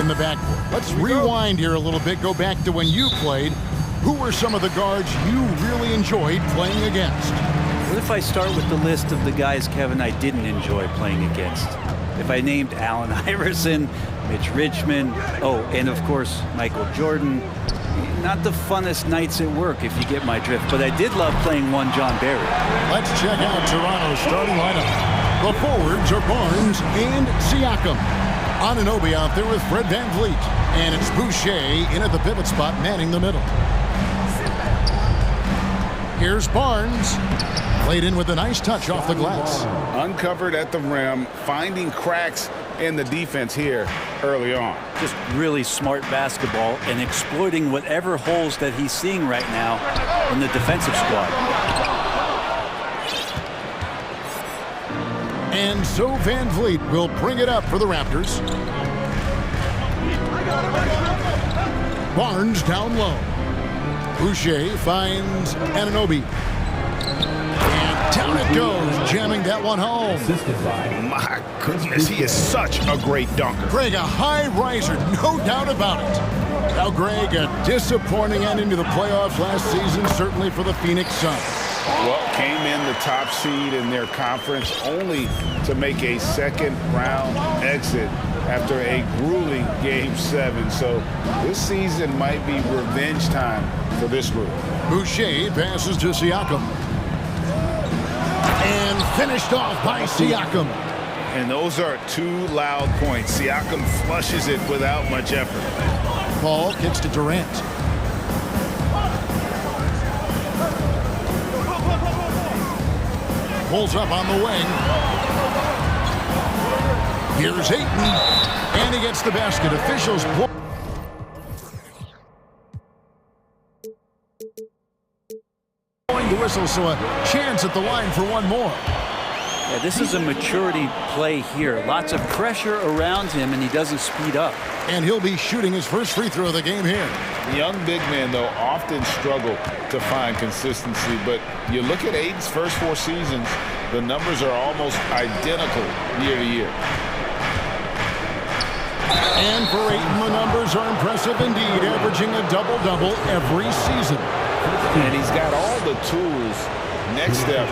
in the backcourt. Let's rewind here a little bit, go back to when you played. Who were some of the guards you really enjoyed playing against?
What if I start with the list of the guys, Kevin, I didn't enjoy playing against? If I named Allen Iverson, Mitch Richmond, and of course, Michael Jordan. Not the funnest nights at work, if you get my drift, but I did love playing one John Barry.
Let's check out Toronto's starting lineup. The forwards are Barnes and Siakam. Anunoby out there with Fred VanVleet. And it's Boucher in at the pivot spot, manning the middle. Here's Barnes. Played in with a nice touch off the glass.
Uncovered at the rim, finding cracks in the defense here early on.
Just really smart basketball and exploiting whatever holes that he's seeing right now in the defensive squad.
And so VanVleet will bring it up for the Raptors. Barnes down low. Boucher finds Anunoby. And down it goes, jamming that one home.
My goodness, he is such a great dunker.
Greg, a high riser, no doubt about it. Now, Greg, a disappointing ending to the playoffs last season, certainly for the Phoenix Suns.
Well, came in the top seed in their conference only to make a second-round exit after a grueling Game 7. So this season might be revenge time for this group.
Boucher passes to Siakam. And finished off by Siakam.
And those are two loud points. Siakam flushes it without much effort.
Paul kicks to Durant. Pulls up on the wing. Here's Ayton. And he gets the basket. Officials blow. The whistle, so a chance at the line for one more.
Yeah, this is a maturity play here. Lots of pressure around him, and he doesn't speed up.
And he'll be shooting his first free throw of the game here.
Young big men, though, often struggle to find consistency. But you look at Ayton's first 4 seasons, the numbers are almost identical year to year.
And for Ayton, the numbers are impressive indeed, averaging a double-double every season.
And he's got all the tools. Next steps,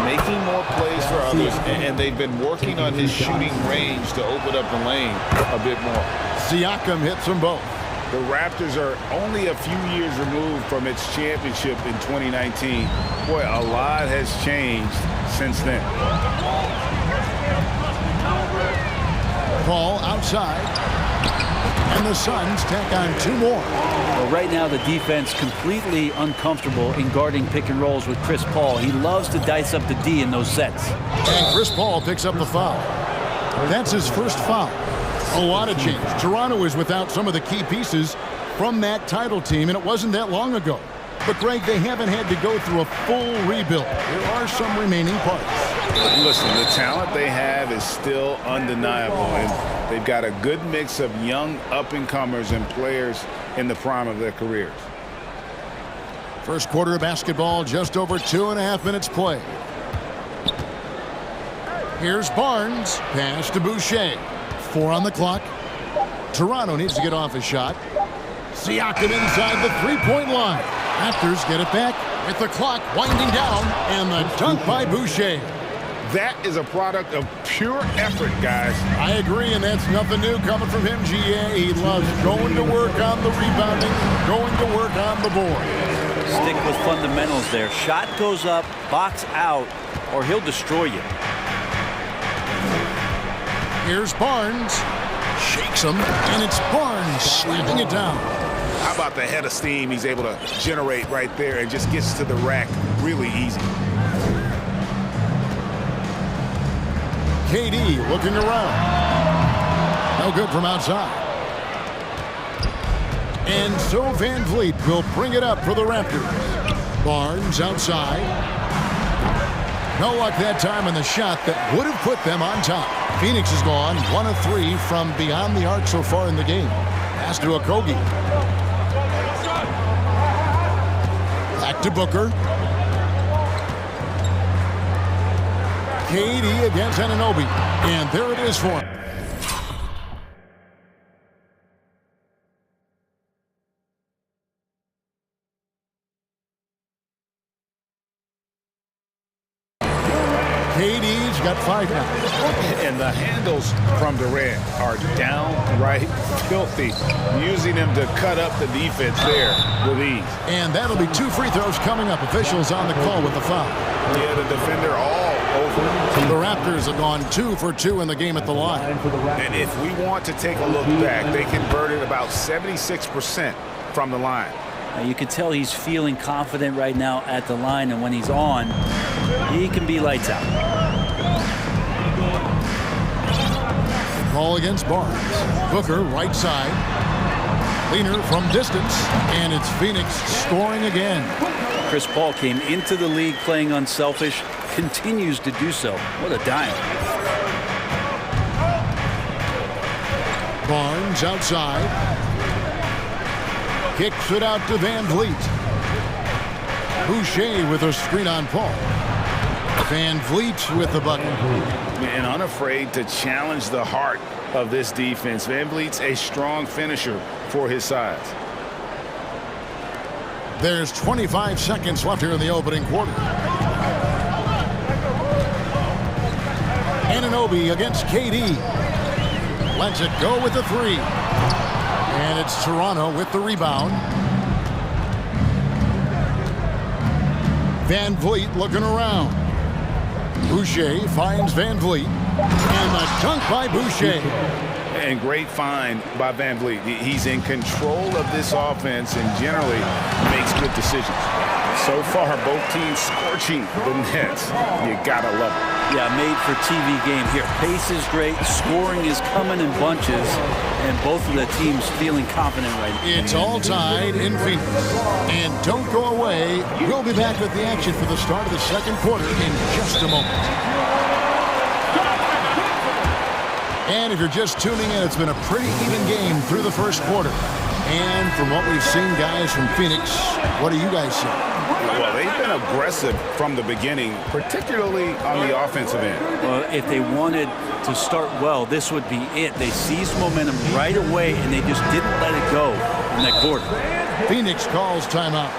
making more plays for others, and they've been working on his shooting range to open up the lane a bit more.
Siakam hits them both.
The Raptors are only a few years removed from its championship in 2019. Boy, a lot has changed since then.
Paul outside. And the Suns tack on 2 more.
Well, right now the defense completely uncomfortable in guarding pick and rolls with Chris Paul. He loves to dice up the D in those sets.
And Chris Paul picks up the foul. That's his first foul. A lot of change. Toronto is without some of the key pieces from that title team, and it wasn't that long ago. But, Greg, they haven't had to go through a full rebuild. There are some remaining parts.
Listen, the talent they have is still undeniable, and they've got a good mix of young up-and-comers and players in the prime of their careers.
First quarter of basketball, just over 2.5 minutes played. Here's Barnes. Pass to Boucher. 4 on the clock. Toronto needs to get off a shot. Siakam inside the three-point line. Raptors get it back with the clock winding down, and the dunk by Boucher.
That is a product of pure effort, guys.
I agree, and that's nothing new coming from him, GA. He loves going to work on the rebounding, going to work on the board.
Stick with fundamentals there. Shot goes up, box out, or he'll destroy you.
Here's Barnes. Shakes him, and it's Barnes slamming it down.
How about the head of steam he's able to generate right there and just gets to the rack really easy.
KD looking around. No good from outside. And so VanVleet will bring it up for the Raptors. Barnes outside. No luck that time on the shot that would have put them on top. Phoenix has gone 1 of 3 from beyond the arc so far in the game. Pass to Okogie. Back to Booker. KD against Anunoby. And there it is for him. got 5 now.
And the handles from Durant are downright filthy, using them to cut up the defense there with ease.
And that'll be 2 free throws coming up. Officials on the call with the foul.
Yeah, the defender all over.
The Raptors have gone 2 for 2 in the game at the line.
And if we want to take a look back, they converted about 76% from the line.
You can tell he's feeling confident right now at the line, and when he's on, he can be lights out.
Ball against Barnes. Booker, right side. Leaner from distance, and it's Phoenix scoring again.
Chris Paul came into the league playing unselfish, continues to do so. What a dime.
Barnes outside. Kicks it out to Van Vliet. Boucher with a screen on Paul. Van Vliet with the bucket.
And unafraid to challenge the heart of this defense. Van Vliet's a strong finisher for his size.
There's 25 seconds left here in the opening quarter. Anunoby against KD. Lets it go with the 3. And it's Toronto with the rebound. Van Vliet looking around. Boucher finds Van Vliet. And the dunk by Boucher.
And great find by Van Vliet. He's in control of this offense and generally makes good decisions. So far, both teams scorching the nets. You gotta love it.
Yeah, made for TV game here. Pace is great. Scoring is coming in bunches. And both of the teams feeling confident right now.
It's all tied in Phoenix. And don't go away. We'll be back with the action for the start of the second quarter in just a moment. And if you're just tuning in, it's been a pretty even game through the first quarter. And from what we've seen, guys, from Phoenix, what do you guys see?
Well, they've been aggressive from the beginning, particularly on the offensive end.
Well, if they wanted to start well, this would be it. They seized momentum right away, and they just didn't let it go in that quarter.
Phoenix calls timeout.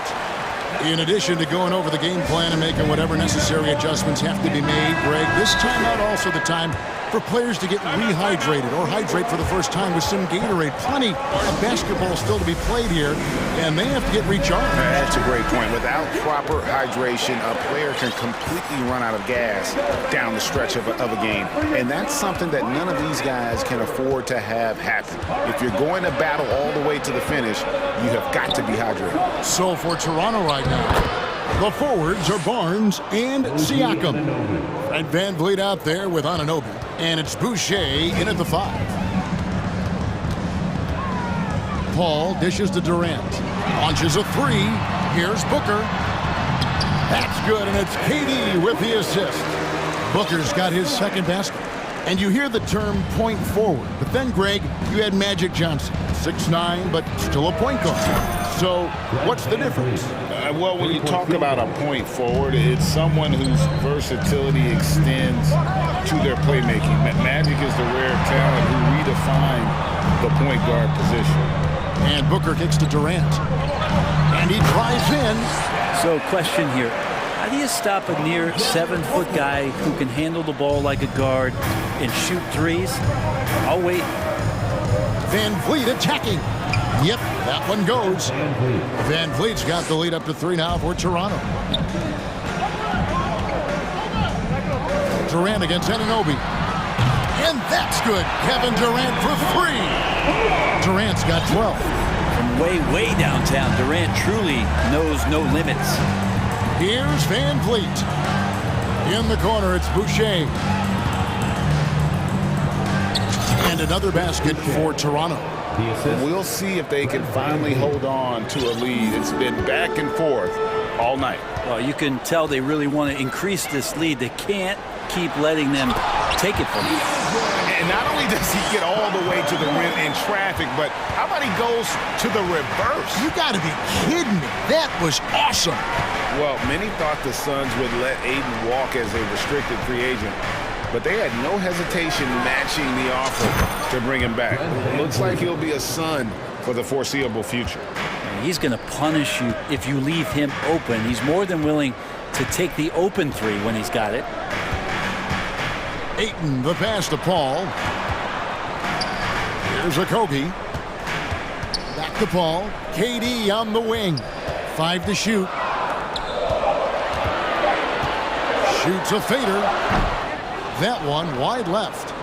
In addition to going over the game plan and making whatever necessary adjustments have to be made, Greg, this timeout also the time for players to get rehydrated or hydrate for the first time with some Gatorade. Plenty of basketball still to be played here, and they have to get recharged.
That's a great point. Without proper hydration, a player can completely run out of gas down the stretch of a game. And that's something that none of these guys can afford to have happen. If you're going to battle all the way to the finish, you have got to be hydrated.
So for Toronto right now, the forwards are Barnes and Siakam. And Van Vliet out there with Anunoby. And it's Boucher in at the 5. Paul dishes to Durant. Launches a 3. Here's Booker. That's good, and it's KD with the assist. Booker's got his second basket. And you hear the term point forward. But then, Greg, you had Magic Johnson. 6'9", but still a point guard. So what's the difference?
Well, when you talk about a point forward, it's someone whose versatility extends to their playmaking. Magic is the rare talent who redefined the point guard position.
And Booker kicks to Durant. And he drives in.
So question here. How do you stop a near 7-foot guy who can handle the ball like a guard and shoot threes? I'll wait.
Van Vliet attacking. Yep, that one goes. Van Vliet's got the lead up to 3 now for Toronto. Durant against Anunoby. And that's good. Kevin Durant for 3. Durant's got 12.
From way downtown, Durant truly knows no limits.
Here's Van Vliet. In the corner, it's Boucher. And another basket for Toronto.
We'll see if they can finally hold on to a lead. It's been back and forth all night.
Well, you can tell they really want to increase this lead. They can't keep letting them take it from you.
And not only does he get all the way to the rim in traffic, but how about he goes to the reverse?
You got to be kidding me. That was awesome.
Well, many thought the Suns would let Aiden walk as a restricted free agent, but they had no hesitation matching the offer to bring him back. Looks like he'll be a Sun for the foreseeable future.
And he's going to punish you if you leave him open. He's more than willing to take the open 3 when he's got it.
Ayton, the pass to Paul. Here's Okogie. Back to Paul. KD on the wing. 5 to shoot. Shoots a fader. That one wide left.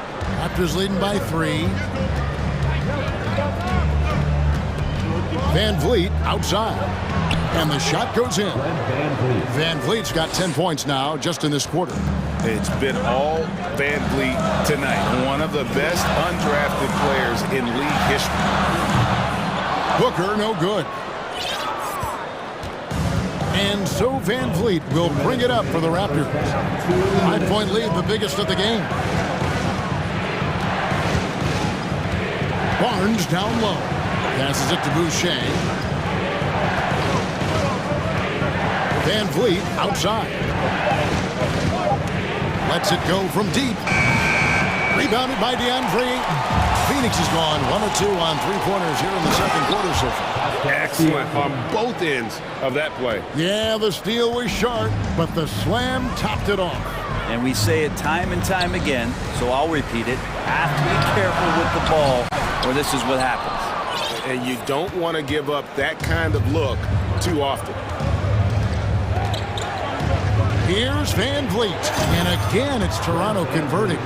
Raptors leading by 3. Van Vliet outside. And the shot goes in. Van Vliet's got 10 points now just in this quarter.
It's been all Van Vliet tonight. One of the best undrafted players in league history.
Booker, no good. And so Van Vliet will bring it up for the Raptors. 5-point lead, the biggest of the game. Barnes down low. Passes it to Boucher. Van Vliet outside. Lets it go from deep. Rebounded by DeAndre Ayton. Phoenix is gone 1 or 2 on 3-pointers here in the second quarter so far.
Excellent on both ends of that play.
Yeah, the steal was sharp, but the slam topped it off.
And we say it time and time again, so I'll repeat it. Have to be careful with the ball, or this is what happens.
And you don't want to give up that kind of look too often.
Here's Van Vliet, and again it's Toronto converting.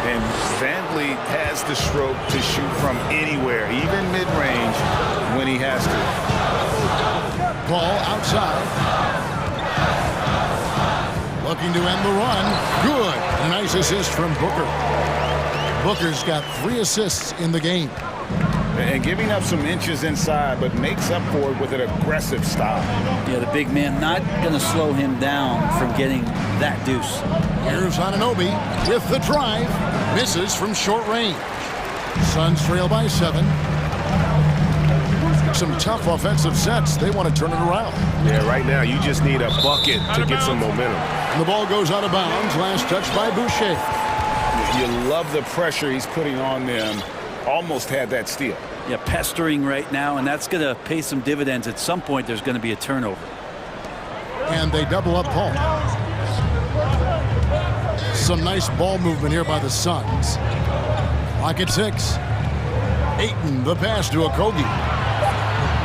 And Van Vliet has the stroke to shoot from anywhere, even mid-range, when he has to.
Ball outside. Looking to end the run. Good. A nice assist from Booker. Booker's got 3 assists in the game.
And giving up some inches inside, but makes up for it with an aggressive style.
Yeah, the big man not going to slow him down from getting that deuce.
Here's Anunoby with the drive. Misses from short range. Suns trail by 7. Some tough offensive sets. They want to turn it around.
Yeah, right now you just need a bucket to get some momentum.
And the ball goes out of bounds. Last touch by Boucher.
You love the pressure he's putting on them. Almost had that steal.
Yeah, pestering right now, and that's going to pay some dividends. At some point, there's going to be a turnover.
And they double up Paul. Some nice ball movement here by the Suns. Clock at 6. Ayton, the pass to Okogie.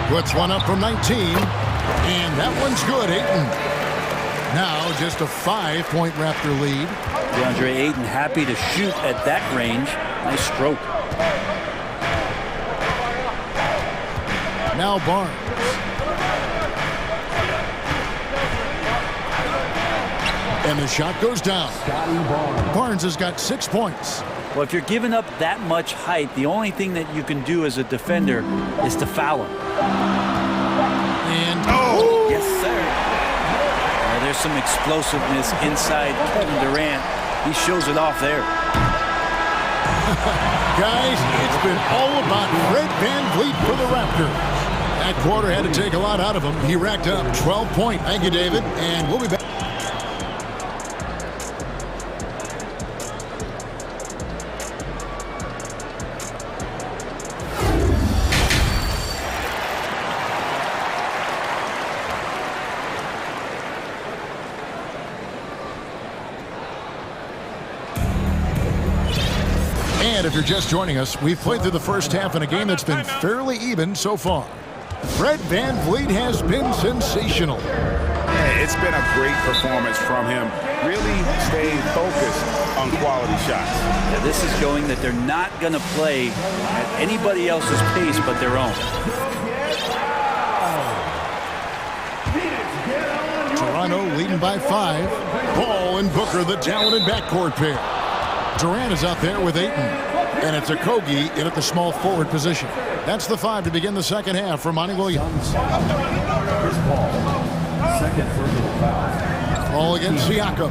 Puts one up from 19. And that one's good, Ayton. Now just a 5-point Raptor lead.
DeAndre Ayton happy to shoot at that range. Nice stroke.
Now Barnes. And the shot goes down. Barnes has got 6 points.
Well, if you're giving up that much height, the only thing that you can do as a defender is to foul him.
And
yes, sir. There's some explosiveness inside Kevin Durant. He shows it off there.
Guys, it's been all about Fred Van Vliet for the Raptors. That quarter had to take a lot out of him. He racked up 12 points. Thank you, David. And we'll be back. And if you're just joining us, we've played through the first half in a game that's been fairly even so far. Fred Van Vliet has been sensational.
Yeah, it's been a great performance from him. Really stayed focused on quality shots.
Yeah, this is showing that they're not going to play at anybody else's pace but their own.
Toronto leading by 5. Paul and Booker, the talented backcourt pair. Durant is out there with Ayton. And it's Okogie in at the small forward position. That's the 5 to begin the second half for Monty Williams. Ball against Siakam.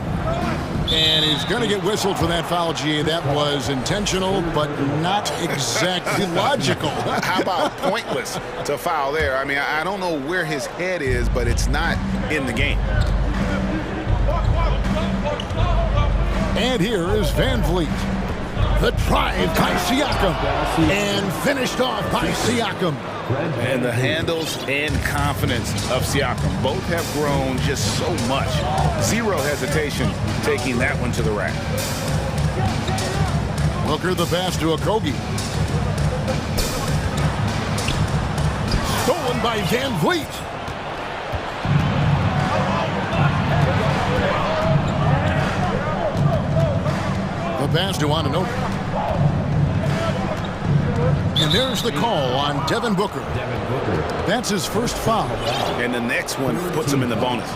And he's going to get whistled for that foul, G. That was intentional, but not exactly logical.
How about pointless to foul there? I mean, I don't know where his head is, but it's not in the game.
And here is Van Vliet. The drive by Siakam. And finished off by Siakam.
And the handles and confidence of Siakam. Both have grown just so much. Zero hesitation taking that one to the rack.
Booker the pass to Okogie. Stolen by Van Vliet. The pass to Anunoby. And there's the call on Devin Booker. That's his first foul.
And the next one puts him in the bonus.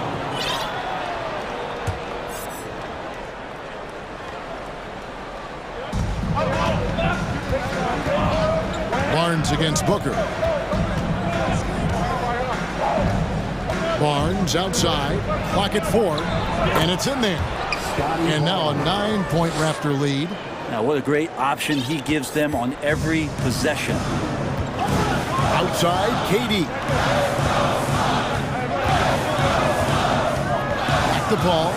Barnes against Booker. Barnes outside, clock at 4, and it's in there. And now a 9-point Raptor lead.
Now, what a great option he gives them on every possession.
Outside, KD. Back the ball.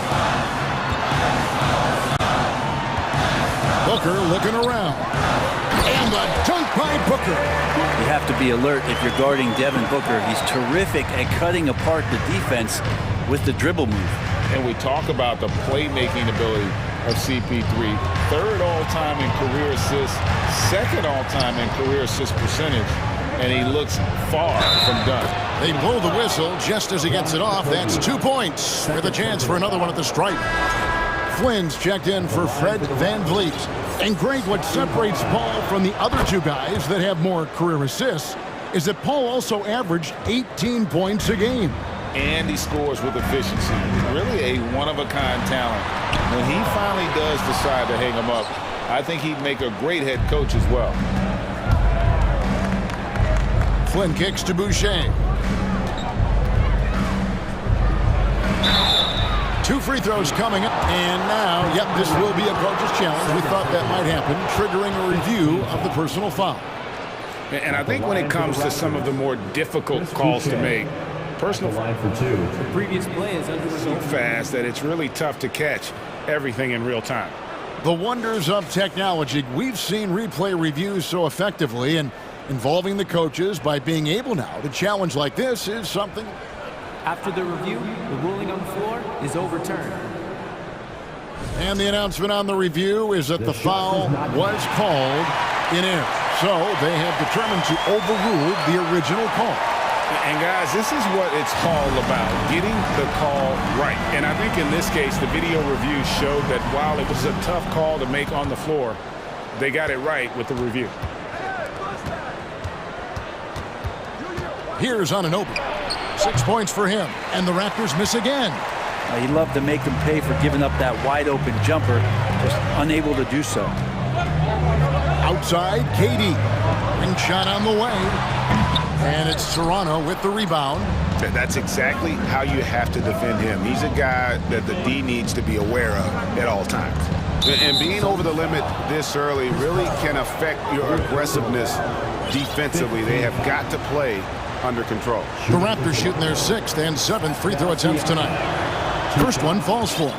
Booker looking around. And the dunk by Booker.
You have to be alert if you're guarding Devin Booker. He's terrific at cutting apart the defense with the dribble move.
And we talk about the playmaking ability of CP3. Third all-time in career assists, second all-time in career assist percentage, and he looks far from done.
They blow the whistle just as he gets it off. That's 2 points with a chance for another one at the stripe. Flynn's checked in for Fred Van Vliet. And Greg, what separates Paul from the other two guys that have more career assists is that Paul also averaged 18 points a game.
And he scores with efficiency. Really a one-of-a-kind talent. When he finally does decide to hang him up, I think he'd make a great head coach as well.
Flynn kicks to Boucher. 2 free throws coming up. And now, yep, this will be a coach's challenge. We thought that might happen, triggering a review of the personal foul.
And I think when it comes to some of the more difficult calls to make, personal foul
for 2. The previous play is under
so fast that it's really tough to catch everything in real time.
The wonders of technology. We've seen replay reviews so effectively, and involving the coaches by being able now to challenge like this is something.
After the review, the ruling on the floor is overturned.
And the announcement on the review is that the foul was called in error. So they have determined to overrule the original call.
And guys, this is what it's all about, getting the call right. And I think in this case, the video review showed that while it was a tough call to make on the floor, they got it right with the review.
Here's Anunoby. 6 points for him, and the Raptors miss again.
He'd love to make them pay for giving up that wide-open jumper, just unable to do so.
Outside, KD. Ring shot on the way. And it's Toronto with the rebound.
That's exactly how you have to defend him. He's a guy that the D needs to be aware of at all times. And being over the limit this early really can affect your aggressiveness defensively. They have got to play under control.
The Raptors shooting their 6th and 7th free throw attempts tonight. First one falls for him.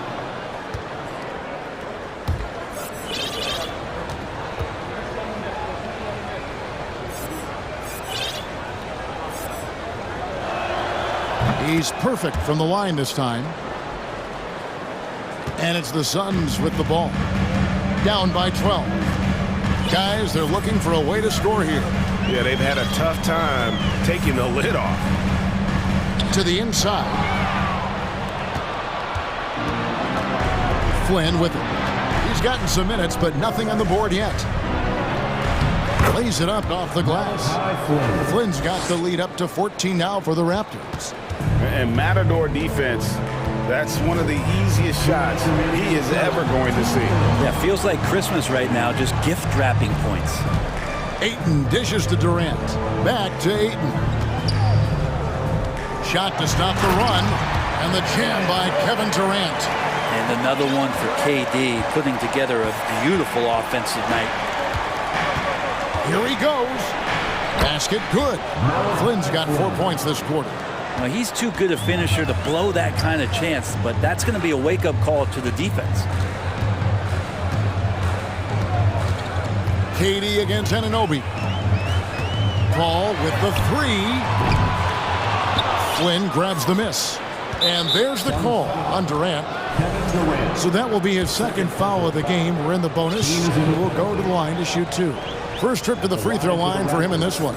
He's perfect from the line this time. And it's the Suns with the ball. Down by 12. Guys, they're looking for a way to score here.
Yeah, they've had a tough time taking the lid off.
To the inside. Flynn with it. He's gotten some minutes, but nothing on the board yet. Lays it up off the glass. Flynn's got the lead up to 14 now for the Raptors.
And Matador defense, that's one of the easiest shots he is ever going to see.
Yeah, feels like Christmas right now, just gift wrapping points.
Ayton dishes to Durant. Back to Ayton. Shot to stop the run. And the jam by Kevin Durant.
And another one for KD, putting together a beautiful offensive night.
Here he goes. Basket good. Flynn's got 4 points this quarter.
Well, he's too good a finisher to blow that kind of chance, but that's going to be a wake-up call to the defense.
KD against Anunoby. Paul with the 3. Flynn grabs the miss. And there's the call on Durant. So that will be his second foul of the game. We're in the bonus. We'll go to the line to shoot 2. First trip to the free throw line for him in this one.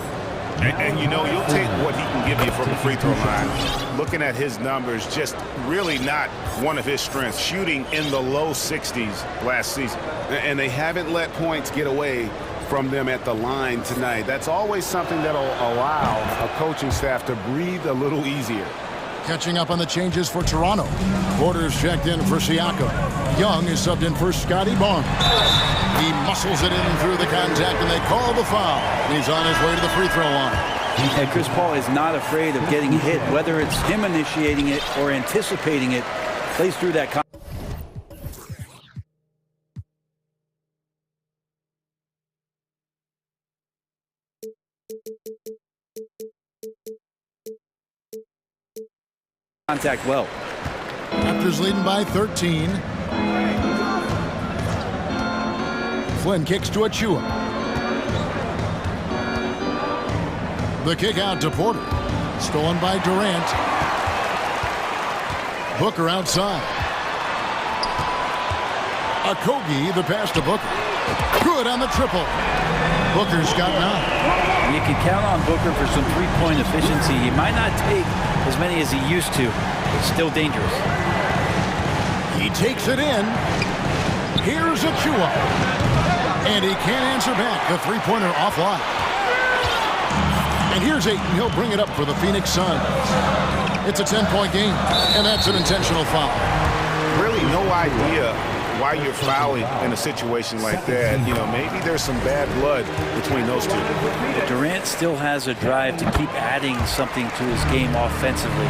And you know, you'll take what he can give you from the free throw line. Looking at his numbers, just really not one of his strengths. Shooting in the low 60s last season.
And they haven't let points get away from them at the line tonight. That's always something that'll allow a coaching staff to breathe a little easier.
Catching up on the changes for Toronto. Porter's checked in for Siakam. Young is subbed in for Scotty Barnes. He muscles it in through the contact, and they call the foul. He's on his way to the free throw line.
And Chris Paul is not afraid of getting hit, whether it's him initiating it or anticipating it. Plays through that contact well.
Raptors leading by 13. Flynn kicks to Achua. The kick out to Porter. Stolen by Durant. Booker outside. Okogie, the pass to Booker. Good on the triple. Booker's got 9.
You can count on Booker for some three-point efficiency. He might not take as many as he used to, but still dangerous.
He takes it in. Here's Achua. And he can't answer back. The three-pointer offline. And here's Ayton. He'll bring it up for the Phoenix Suns. It's a 10-point game, and that's an intentional foul.
Really no idea why you're fouling in a situation like that. You know, maybe there's some bad blood between those two.
Durant still has a drive to keep adding something to his game offensively,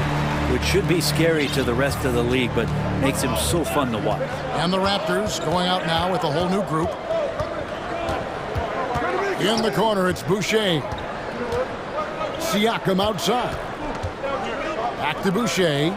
which should be scary to the rest of the league, but makes him so fun to watch.
And the Raptors going out now with a whole new group. In the corner, it's Boucher. Siakam outside. Back to Boucher.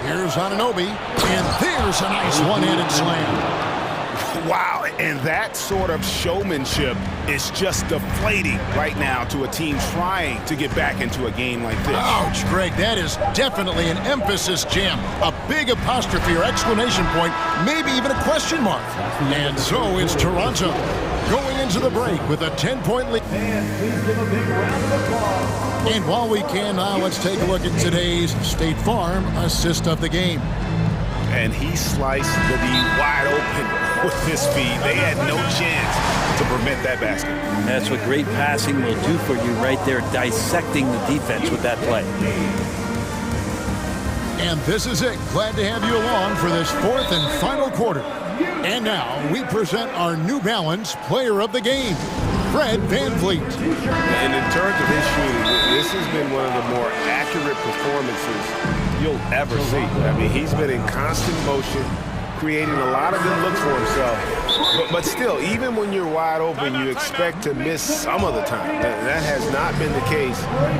Here's Anunoby, and there's a nice one-handed slam.
Wow, and that sort of showmanship is just deflating right now to a team trying to get back into a game like this.
Ouch, Greg, that is definitely an emphasis jam. A big apostrophe or exclamation point, maybe even a question mark. And so it's Toronto going into the break with a 10-point lead.
Please give a big round of applause.
And while we can now, let's take a look at today's State Farm assist of the game.
And he sliced the D wide open with his feet. They had no chance to prevent that basket.
That's what great passing will do for you right there, dissecting the defense with that play.
And this is it. Glad to have you along for this fourth and final quarter. And now we present our New Balance Player of the Game, Fred VanVleet.
And in terms of his shooting, this has been one of the more accurate performances you'll ever see. I mean, he's been in constant motion, creating a lot of good looks for himself. But still, even when you're wide open, you expect to miss some of the time. That has not been the case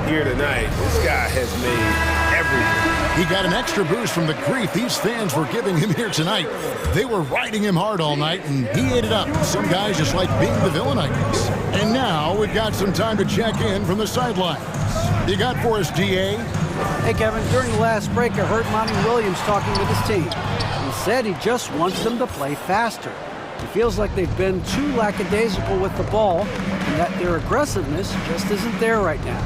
here tonight. This guy has made everything.
He got an extra boost from the grief these fans were giving him here tonight. They were riding him hard all night, and he ate it up. Some guys just like being the villain, I guess. And now we've got some time to check in from the sidelines. You got for us, DA?
Hey, Kevin, during the last break, I heard Monty Williams talking with his team. He said he just wants them to play faster. He feels like they've been too lackadaisical with the ball, and that their aggressiveness just isn't there right now.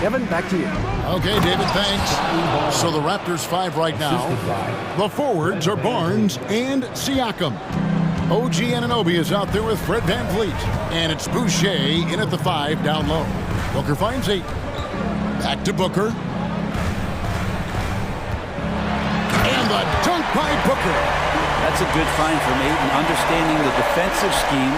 Kevin, back to you.
Okay, David, thanks. So the Raptors 5 right now. The forwards are Barnes and Siakam. OG Anunoby is out there with Fred VanVleet. And it's Boucher in at the 5 down low. Booker finds 8. Back to Booker. And the dunk by Booker.
That's a good find from Ayton, understanding the defensive scheme,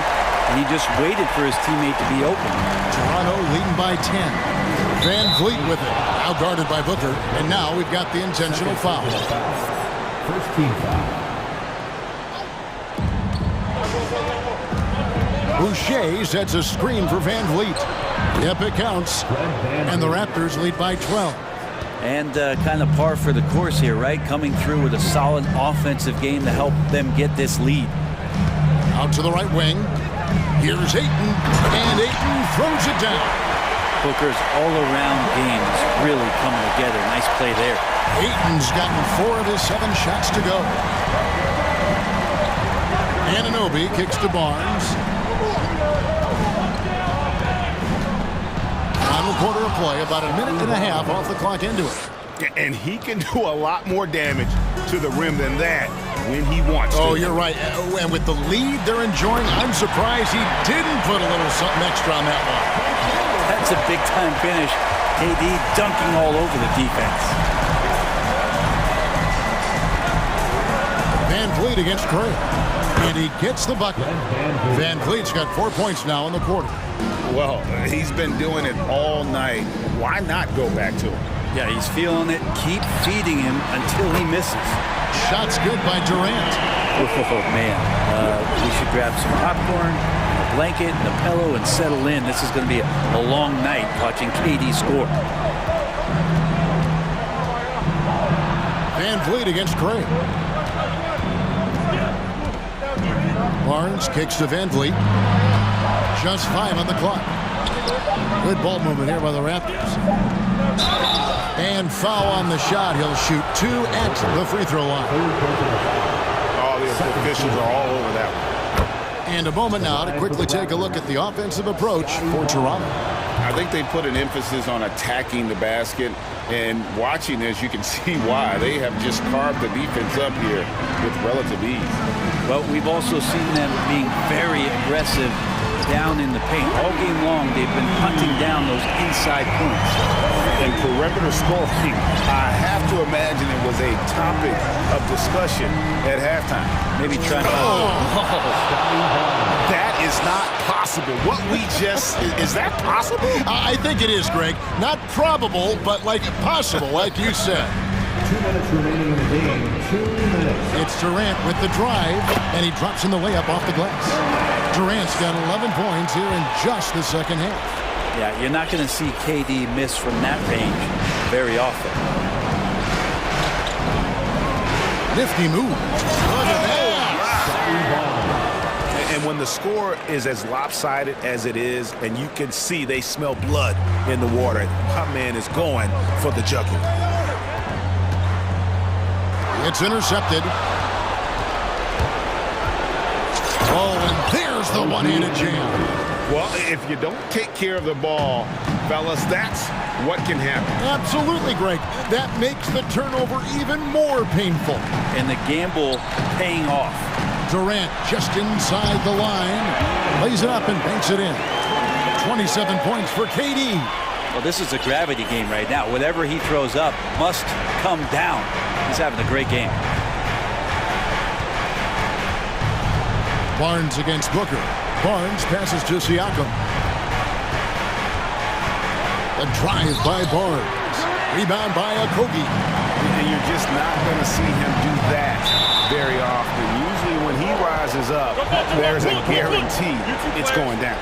and he just waited for his teammate to be open.
Toronto leading by 10. VanVleet with it, now guarded by Booker, and now we've got the intentional foul.
First team foul.
Boucher sets a screen for VanVleet. Yep, it counts. And the Raptors lead by 12.
And kind of par for the course here, right? Coming through with a solid offensive game to help them get this lead.
Out to the right wing. Here's Ayton, and Ayton throws it down.
Booker's all-around game is really coming together. Nice play there.
Ayton's gotten 4 of his 7 shots to go. Anunoby kicks to Barnes. Final quarter of play, about a minute and a half off the clock into it.
And he can do a lot more damage to the rim than that when he wants to.
Oh, you're right. And with the lead they're enjoying, I'm surprised he didn't put a little something extra on that one.
That's a big-time finish. KD dunking all over the defense.
Van Vliet against Craig. And he gets the bucket. Van Vliet's got 4 points now in the quarter.
Well, he's been doing it all night. Why not go back to him?
Yeah, he's feeling it. Keep feeding him until he misses.
Shot's good by Durant.
Oh, man. We should grab some popcorn, a blanket, and a pillow, and settle in. This is going to be a long night watching KD score.
Van Vliet against Craig. Barnes kicks to Van Vliet. Just 5 on the clock. Good ball movement here by the Raptors. And foul on the shot. He'll shoot 2 at the free throw line.
All the officials are all over that one.
And a moment now to quickly take a look at the offensive approach for Toronto.
I think they put an emphasis on attacking the basket, and watching this, you can see why. They have just carved the defense up here with relative ease.
Well, we've also seen them being very aggressive down in the paint. All game long, they've been hunting down those inside points.
And perimeter scoring, I have to imagine it was a topic of discussion at halftime.
Maybe trying to...
That is not possible. What we just... Is that possible?
I think it is, Greg. Not probable, but like possible, like you said.
2 minutes remaining in the game. 2 minutes.
It's Durant with the drive, and he drops in the layup off the glass. Durant's got 11 points here in just the second half.
Yeah, you're not going to see KD miss from that range very often.
Nifty move. Look at that.
And when the score is as lopsided as it is, and you can see they smell blood in the water, my man is going for the jugular.
It's intercepted. Oh, and there's the one-handed jam.
Well, if you don't take care of the ball, fellas, that's what can happen.
Absolutely, Greg. That makes the turnover even more painful.
And the gamble paying off.
Durant just inside the line. Lays it up and banks it in. 27 points for KD.
Well, this is a gravity game right now. Whatever he throws up must come down. He's having a great game.
Barnes against Booker. Barnes passes to Siakam. A drive by Barnes. Rebound by Okogie.
And you're just not going to see him do that very often. Usually when he rises up, there's a guarantee it's going down.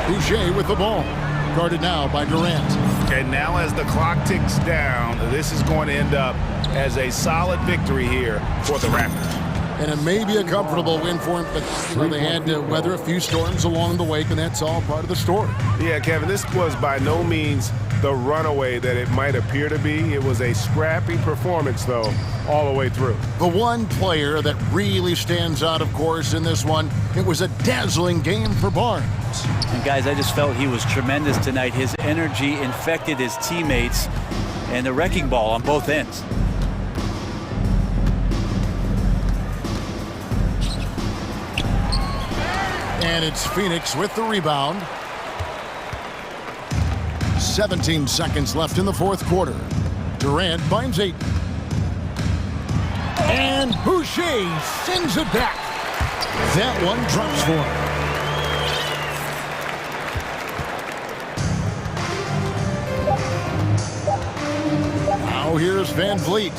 Boucher with the ball. Guarded now by Durant.
And now as the clock ticks down, this is going to end up as a solid victory here for the Raptors.
And it may be a comfortable win for him, but they had to weather a few storms along the way, and that's all part of the story.
Yeah, Kevin, this was by no means the runaway that it might appear to be. It was a scrappy performance, though, all the way through.
The one player that really stands out, of course, in this one, it was a dazzling game for Barnes.
And guys, I just felt he was tremendous tonight. His energy infected his teammates, and the wrecking ball on both ends.
And it's Phoenix with the rebound. 17 seconds left in the fourth quarter. Durant finds 8. And Boucher sends it back. That one drops for him. Now here's Van Vliet.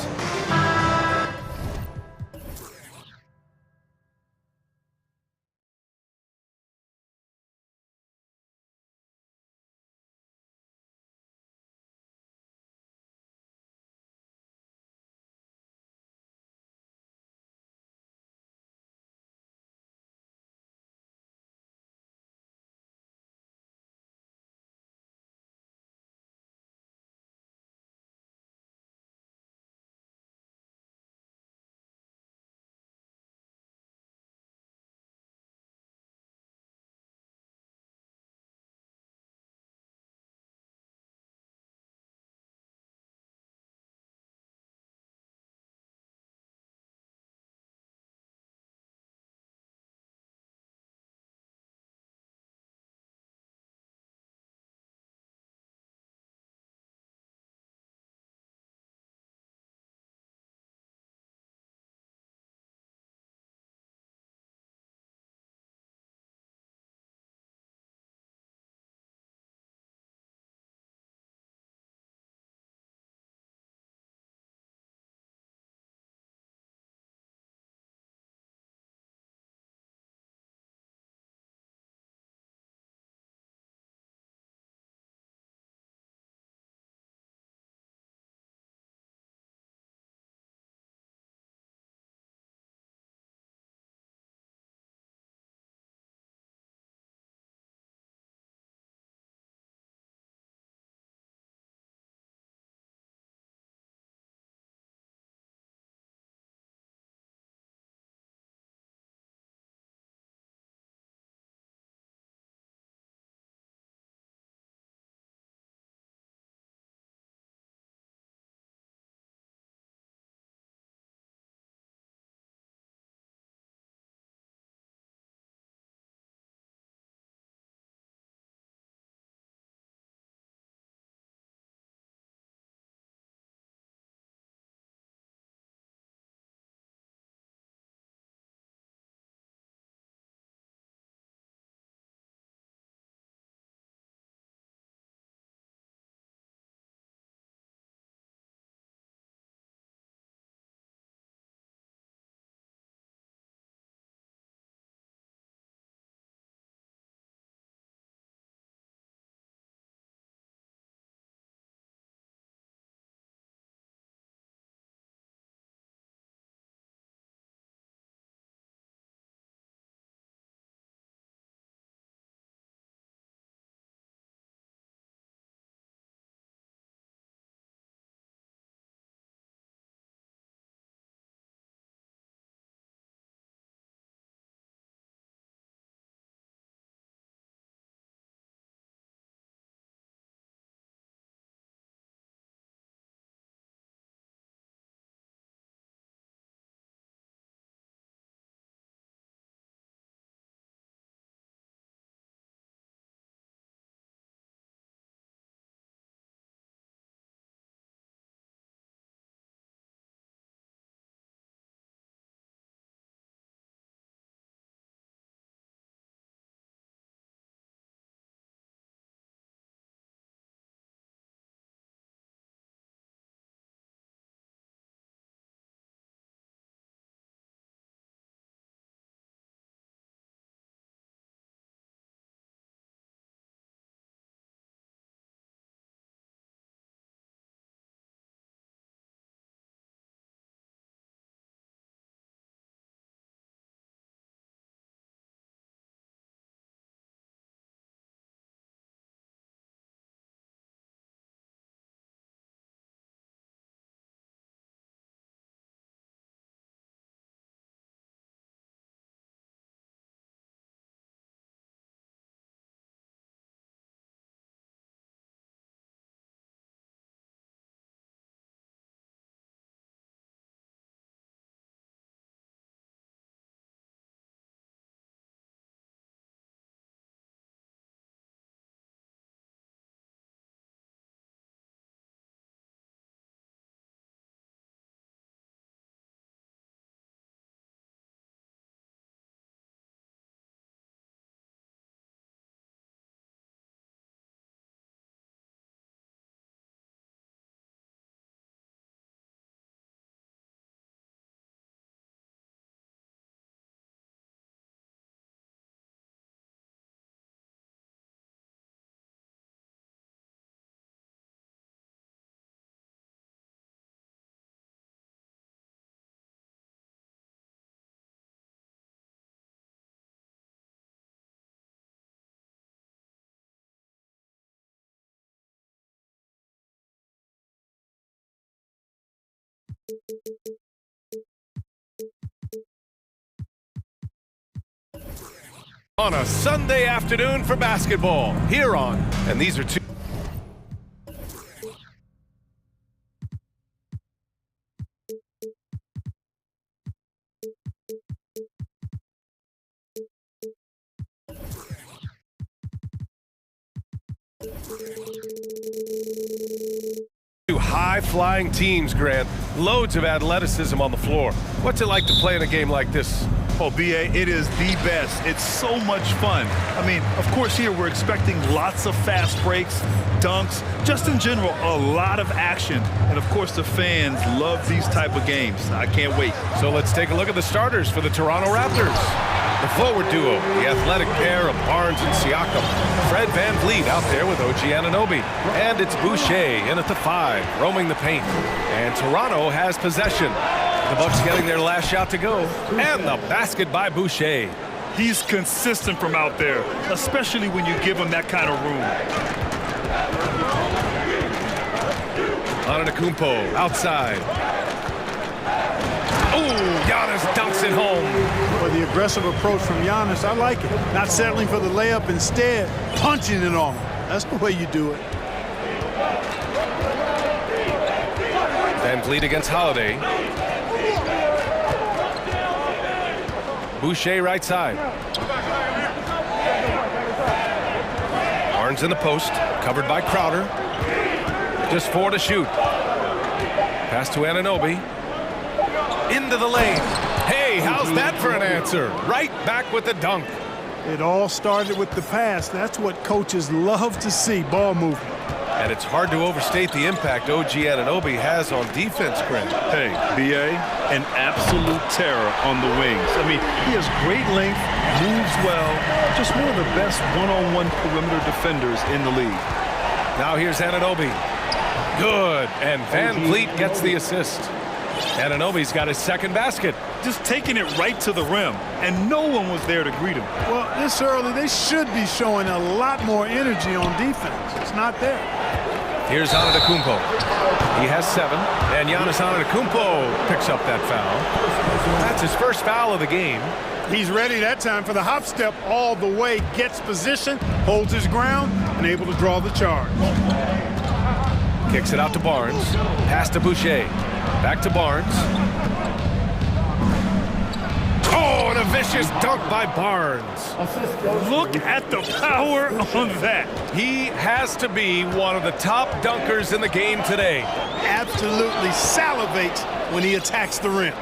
On a Sunday afternoon for basketball, here on, and these are two. Two high-flying teams, Grant. Loads of athleticism on the floor. What's it like to play in a game like this?
Oh, B.A., it is the best. It's so much fun. I mean, of course, here we're expecting lots of fast breaks, dunks, just in general, a lot of action. And, of course, the fans love these type of games. I can't wait.
So let's take a look at the starters for the Toronto Raptors. The forward duo, the athletic pair of Barnes and Siakam. Fred VanVleet out there with OG Anunoby. And it's Boucher in at the 5, roaming the paint. And Toronto has possession. The Bucks getting their last shot to go. And the basket by Boucher.
He's consistent from out there, especially when you give him that kind of room.
Antetokounmpo outside. Ooh, Giannis dunks it home.
Well, the aggressive approach from Giannis, I like it. Not settling for the layup, instead punching it on him. That's the way you do it.
VanVleet against Holiday. Boucher right side. Barnes in the post, covered by Crowder. Just 4 to shoot. Pass to Anunoby. Into the lane. Hey, how's that for an answer? Right back with the dunk.
It all started with the pass. That's what coaches love to see, ball movement.
And it's hard to overstate the impact OG Anunoby has on defense, Grant.
Hey, B.A., an absolute terror on the wings. I mean, he has great length, moves well, just one of the best one-on-one perimeter defenders in the league.
Now here's Anunoby. Good, and VanVleet gets the assist. Anunoby's got his second basket.
Just taking it right to the rim, and no one was there to greet him.
Well, this early, they should be showing a lot more energy on defense. It's not there.
Here's Antetokounmpo. He has 7, and Giannis Antetokounmpo picks up that foul. That's his first foul of the game.
He's ready that time for the hop step all the way, gets position, holds his ground, and able to draw the charge.
Kicks it out to Barnes. Pass to Boucher. Back to Barnes. Oh, and a vicious dunk by Barnes.
Look at the power on that.
He has to be one of the top dunkers in the game today.
Absolutely salivates when he attacks the rim.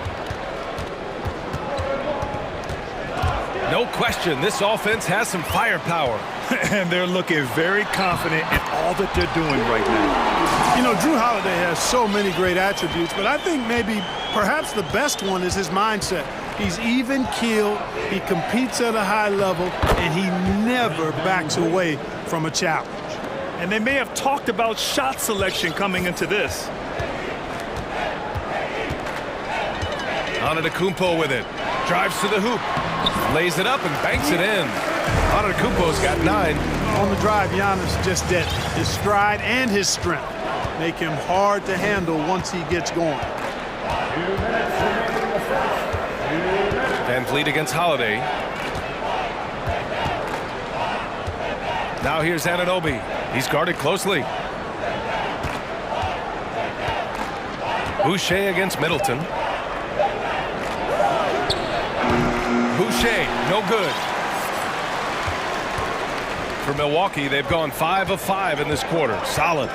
No question, this offense has some firepower.
And they're looking very confident in all that they're doing right now.
You know, Drew Holiday has so many great attributes, but I think maybe perhaps the best one is his mindset. He's even-keeled, he competes at a high level, and he never backs away from a challenge.
And they may have talked about shot selection coming into this.
Antetokounmpo with it. Drives to the hoop. Lays it up and banks it in. Antetokounmpo's got 9.
On the drive, Giannis just did his stride and his strength make him hard to handle once he gets going.
VanVleet against Holiday. Now here's Anunoby. He's guarded closely. Boucher against Middleton. Boucher, no good. For Milwaukee, they've gone 5 of 5 in this quarter. Solid.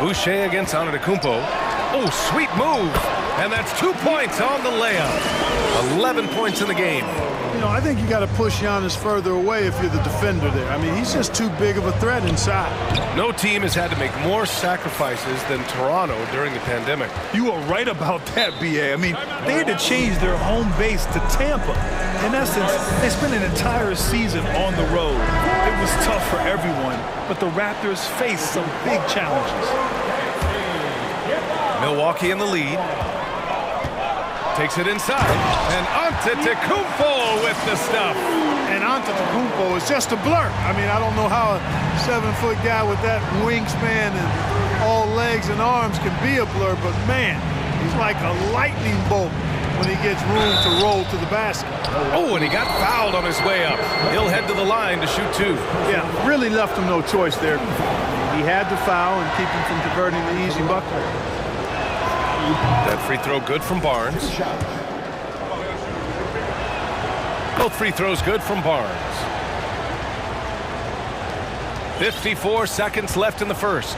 Boucher against Antetokounmpo. Oh, sweet move. And that's 2 points on the layup. 11 points in the game.
You know, I think you got to push Giannis further away if you're the defender there. I mean, he's just too big of a threat inside.
No team has had to make more sacrifices than Toronto during the pandemic.
You are right about that, B.A. I mean, they had to change their home base to Tampa. In essence, they spent an entire season on the road. It was tough for everyone, but the Raptors faced some big challenges.
Milwaukee in the lead. Takes it inside, and Antetokounmpo with the stuff.
And Antetokounmpo is just a blur. I mean, I don't know how a 7-foot guy with that wingspan and all legs and arms can be a blur, but man, he's like a lightning bolt when he gets room to roll to the basket.
Oh, and he got fouled on his way up. He'll head to the line to shoot 2.
Yeah, really left him no choice there. He had to foul and keep him from converting the easy bucket.
That free throw good from Barnes. Both free throws good from Barnes. 54 seconds left in the first.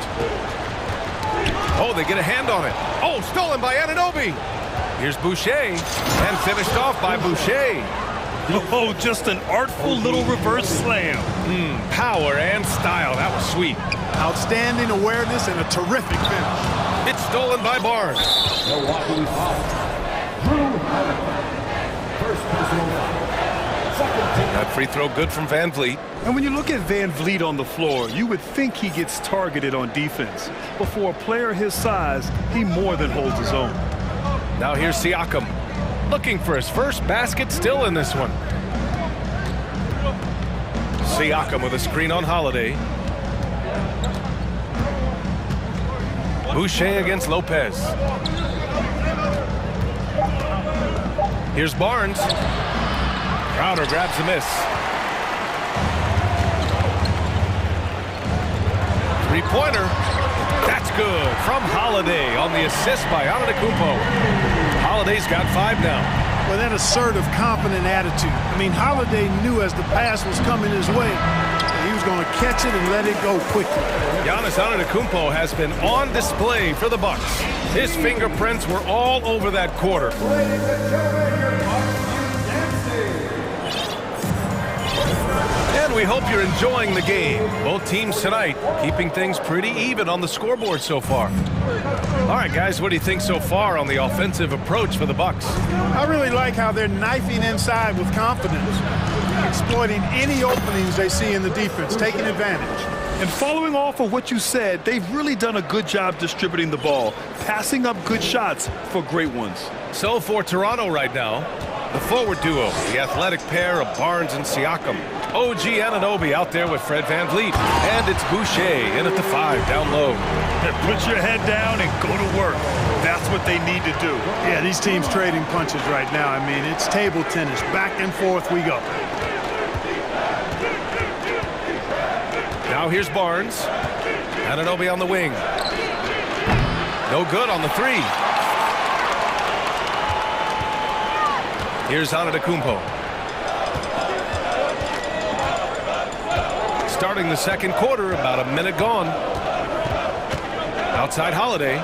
Oh, they get a hand on it. Oh, stolen by Anunoby. Here's Boucher, and finished off by Boucher.
Oh, just an artful little reverse slam.
Power and style. That was sweet.
Outstanding awareness and a terrific finish.
It's stolen by Barnes.
Milwaukee foul. Drew Holiday. First personal foul.
That free throw good from Van Vliet.
And when you look at Van Vliet on the floor, you would think he gets targeted on defense. But for a player his size, he more than holds his own.
Now here's Siakam, looking for his first basket, still in this one. Siakam with a screen on Holiday. Boucher against Lopez. Here's Barnes. Crowder grabs a miss. Three-pointer. That's good from Holiday on the assist by Antetokounmpo. Holiday's got 5 now.
Well, that assertive, confident attitude. I mean, Holiday knew as the pass was coming his way, he was going to catch it and let it go quickly.
Giannis Antetokounmpo has been on display for the Bucks. His fingerprints were all over that quarter. And we hope you're enjoying the game. Both teams tonight keeping things pretty even on the scoreboard so far. All right, guys, what do you think so far on the offensive approach for the Bucks?
I really like how they're knifing inside with confidence, exploiting any openings they see in the defense, taking advantage.
And following off of what you said, they've really done a good job distributing the ball, passing up good shots for great ones.
So for Toronto right now, the forward duo, the athletic pair of Barnes and Siakam. OG Anunoby out there with Fred Van Vliet. And it's Boucher in at the 5 down low.
Put your head down and go to work. That's what they need to do.
Yeah, these teams trading punches right now. I mean, it's table tennis. Back and forth we go.
Now here's Barnes. Anunoby on the wing. No good on the 3. Here's Antetokounmpo. Starting the second quarter, about a minute gone. Outside Holiday.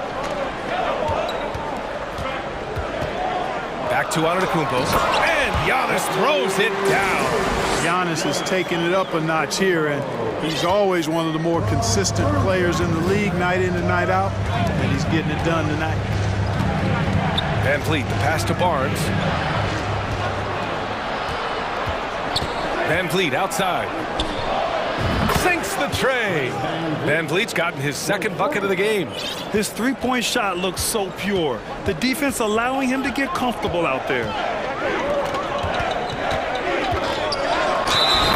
Back to Antetokounmpo. And Giannis throws it down.
Giannis is taking it up a notch here, and he's always one of the more consistent players in the league, night in and night out, and he's getting it done tonight.
Van Vliet, the pass to Barnes. Van Vliet outside. Sinks the tray. Van Vliet's gotten his second bucket of the game.
His three-point shot looks so pure. The defense allowing him to get comfortable out there.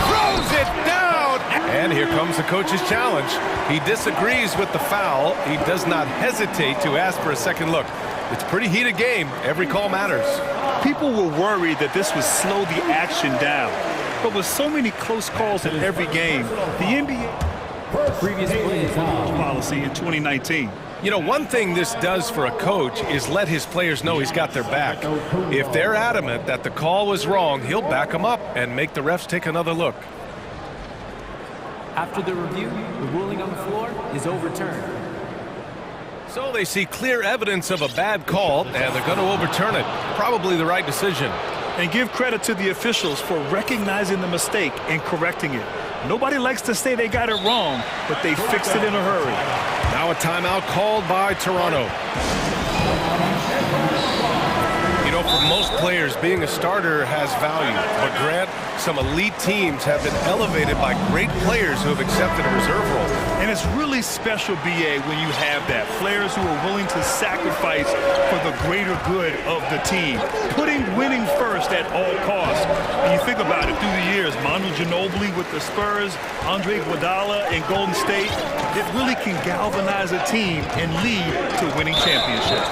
Throws it down. And here comes the coach's challenge. He disagrees with the foul. He does not hesitate to ask for a second look. It's a pretty heated game. Every call matters.
People were worried that this would slow the action down. But with so many close calls in every game, the NBA
previous
policy in 2019.
You know, one thing this does for a coach is let his players know he's got their back. If they're adamant that the call was wrong, he'll back them up and make the refs take another look.
After the review, the ruling on the floor is overturned.
So they see clear evidence of a bad call, and they're going to overturn it. Probably the right decision.
And give credit to the officials for recognizing the mistake and correcting it. Nobody likes to say they got it wrong, but they fixed it in a hurry.
Now a timeout called by Toronto. You know, know, for most players, being a starter has value. But Grant, some elite teams have been elevated by great players who have accepted a reserve role.
And it's really special, BA, when you have that. Players who are willing to sacrifice for the greater good of the team. Putting winning first at all costs. And you think about it through the years, Manu Ginobili with the Spurs, Andre Iguodala in Golden State, it really can galvanize a team and lead to winning championships.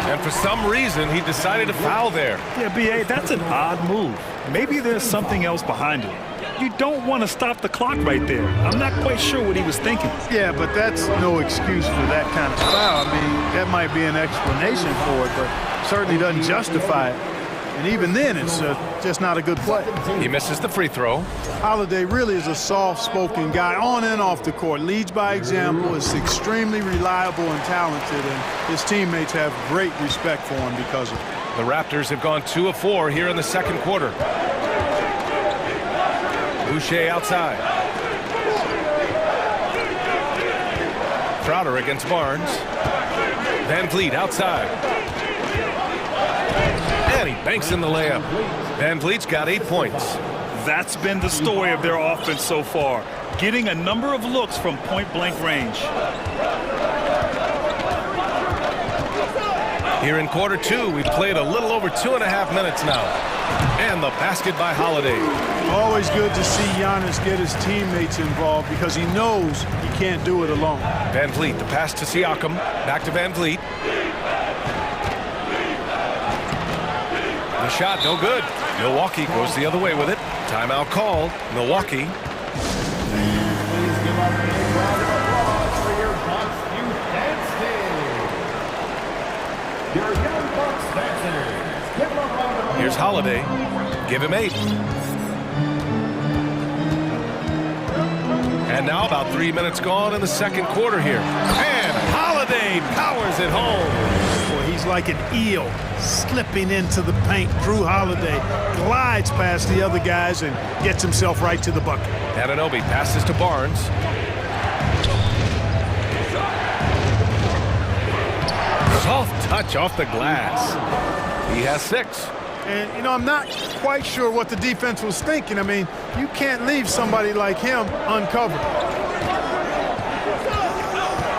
And for some reason, he decided to foul there.
Yeah, BA, that's an odd move. Maybe there's something else behind it. You don't want to stop the clock right there. I'm not quite sure what he was thinking.
Yeah, but that's no excuse for that kind of foul. I mean, that might be an explanation for it, but certainly doesn't justify it. And even then, it's just not a good play.
He misses the free throw.
Holiday really is a soft-spoken guy on and off the court. Leads by example, is extremely reliable and talented, and his teammates have great respect for him because of it.
The Raptors have gone 2 of 4 here in the second quarter. Boucher outside. Crowder against Barnes. Van Vliet outside. And he banks in the layup. Van Vliet's got 8 points.
That's been the story of their offense so far. Getting a number of looks from point-blank range.
Here in quarter 2, we've played a little over 2.5 minutes now. And the basket by Holiday.
Always good to see Giannis get his teammates involved because he knows he can't do it alone.
Van Vliet, the pass to Siakam. Back to Van Vliet. The shot, no good. Milwaukee goes the other way with it. Timeout called. Milwaukee.
Please give up a round of applause for your Bucks youth dance team. Your young Bucks dancers. Give them a round of applause.
Here's Holiday. Give him 8. And now about 3 minutes gone in the second quarter here. And Holiday powers it home.
Boy, he's like an eel slipping into the paint. Drew Holiday glides past the other guys and gets himself right to the bucket.
Anunoby passes to Barnes. Soft touch off the glass. He has 6.
And, you know, I'm not quite sure what the defense was thinking. I mean, you can't leave somebody like him uncovered.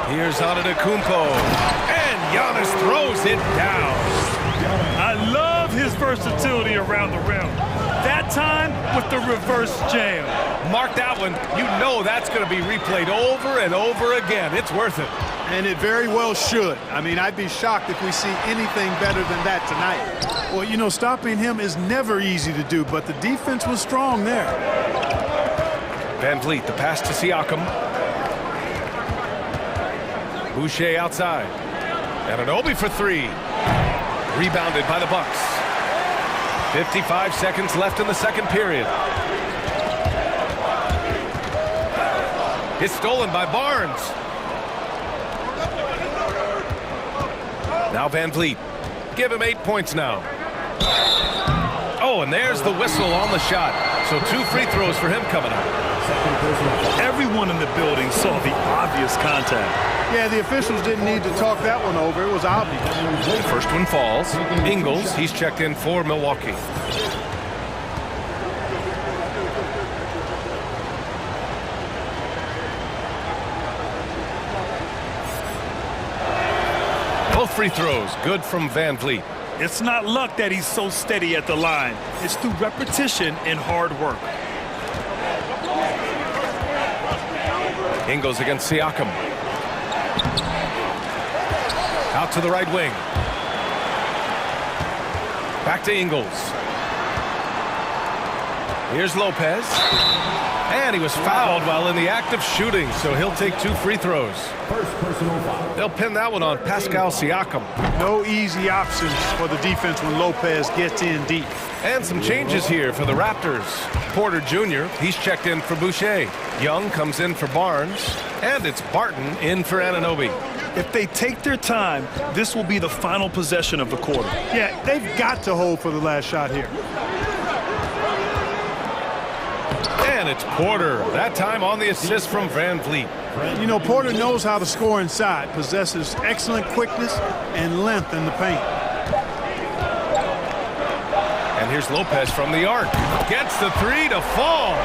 Here's Antetokounmpo. And Giannis throws it down.
I love his versatility around the rim. That time with the reverse jam.
Mark that one. You know that's going to be replayed over and over again. It's worth it.
And it very well should. I mean, I'd be shocked if we see anything better than that tonight. Well, you know, stopping him is never easy to do, but the defense was strong there.
Van Vliet, the pass to Siakam. Boucher outside. Anunoby for 3. Rebounded by the Bucks. 55 seconds left in the second period. It's stolen by Barnes. Now Van Vliet. Give him 8 points now. Oh, and there's the whistle on the shot. So 2 free throws for him coming up.
Everyone in the building saw the obvious contact.
Yeah, the officials didn't need to talk that one over. It was obvious.
The first one falls. Ingles, he's checked in for Milwaukee. Both free throws, good from Van Vliet.
It's not luck that he's so steady at the line. It's through repetition and hard work.
Ingles against Siakam. Out to the right wing. Back to Ingles. Here's Lopez. And he was fouled while in the act of shooting, so he'll take 2 free throws.
First personal foul.
They'll pin that one on Pascal Siakam.
No easy options for the defense when Lopez gets in deep.
And some changes here for the Raptors. Porter Jr., he's checked in for Boucher. Young comes in for Barnes. And it's Barton in for Anunoby.
If they take their time, this will be the final possession of the quarter.
Yeah, they've got to hold for the last shot here.
And it's Porter, that time on the assist from Van Vliet.
You know, Porter knows how to score inside, possesses excellent quickness and length in the paint.
And here's Lopez from the arc. Gets the three to fall.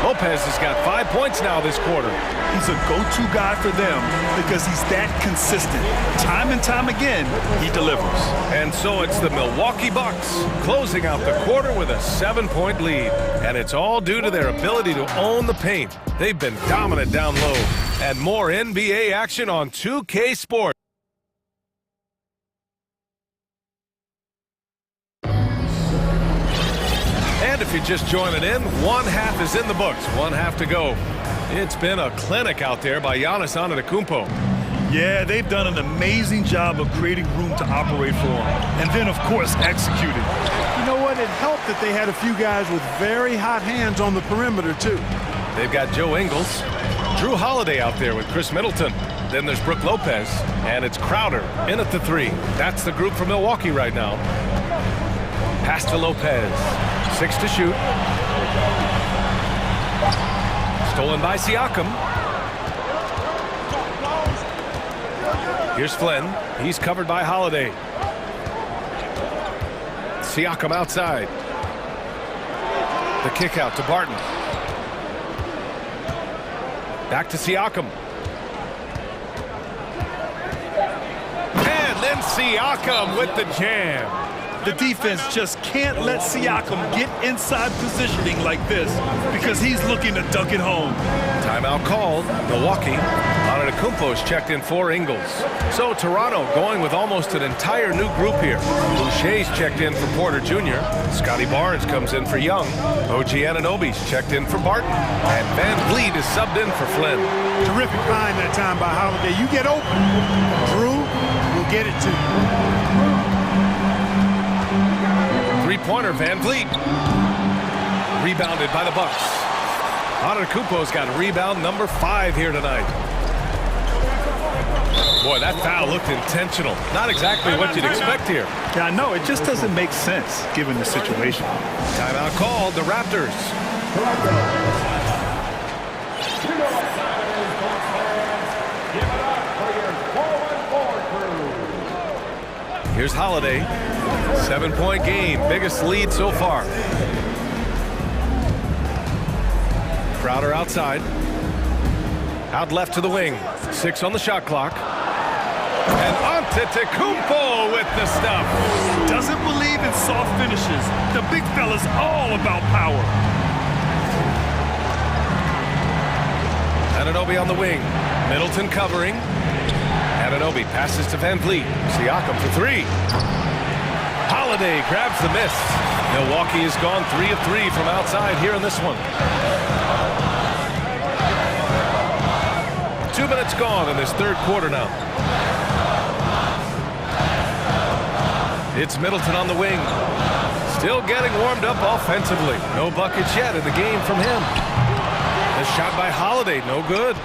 Lopez has got 5 points now this quarter.
He's a go-to guy for them because he's that consistent. Time and time again, he delivers.
And so it's the Milwaukee Bucks closing out the quarter with a 7-point lead. And it's all due to their ability to own the paint. They've been dominant down low. And more NBA action on 2K Sports. And if you're just joining in, one half is in the books, one half to go. It's been a clinic out there by Giannis Antetokounmpo.
Yeah, they've done an amazing job of creating room to operate for him. And then, of course, executing.
You know what? It helped that they had a few guys with very hot hands on the perimeter, too.
They've got Joe Ingles, Drew Holiday out there with Chris Middleton. Then there's Brook Lopez, and it's Crowder in at the three. That's the group for Milwaukee right now. Pass to Lopez. 6 to shoot. Stolen by Siakam. Here's Flynn. He's covered by Holiday. Siakam outside. The kick out to Barton. Back to Siakam. And then Siakam with the jam.
The defense just can't let Siakam get inside positioning like this because he's looking to dunk it home.
Timeout called. Milwaukee. Antetokounmpo's checked in for Ingles. So Toronto going with almost an entire new group here. Boucher's checked in for Porter Jr. Scotty Barnes comes in for Young. OG Anunoby's checked in for Barton. And Van Vliet is subbed in for Flynn.
Terrific find that time by Holiday. You get open. Drew will get it to you.
Three-pointer, Van Vliet. Rebounded by the Bucks. Antetokounmpo's got rebound number 5 here tonight. Boy, that foul looked intentional. Not exactly what you'd expect here.
Yeah, I know. It just doesn't make sense given the situation.
Timeout called. The Raptors. Here's Holiday. 7-point game. Biggest lead so far. Crowder outside. Out left to the wing. 6 on the shot clock. And Antetokounmpo with the stuff.
Doesn't believe in soft finishes. The big fella's all about power.
Anunoby on the wing. Middleton covering. Anunoby passes to Van Vliet. Siakam for 3. Holiday grabs the miss. Milwaukee has gone 3 of 3 from outside here in this one. 2 minutes gone in this third quarter now. It's Middleton on the wing. Still getting warmed up offensively. No buckets yet in the game from him. The shot by Holiday, no good.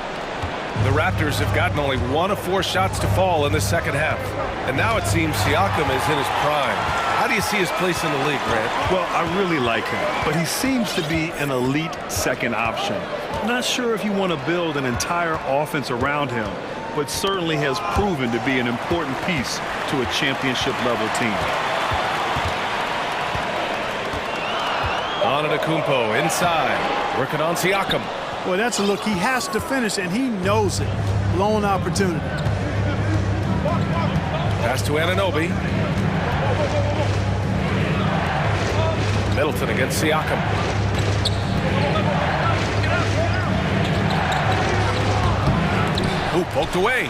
The Raptors have gotten only 1 of 4 shots to fall in the second half. And now it seems Siakam is in his prime. How do you see his place in the league, Grant?
Well, I really like him, but he seems to be an elite second option. Not sure if you want to build an entire offense around him, but certainly has proven to be an important piece to a championship-level team.
Antetokounmpo inside, working on Siakam.
Boy, that's a look. He has to finish, and he knows it. Blown opportunity.
Pass to Anunoby. Middleton against Siakam. Ooh, poked away.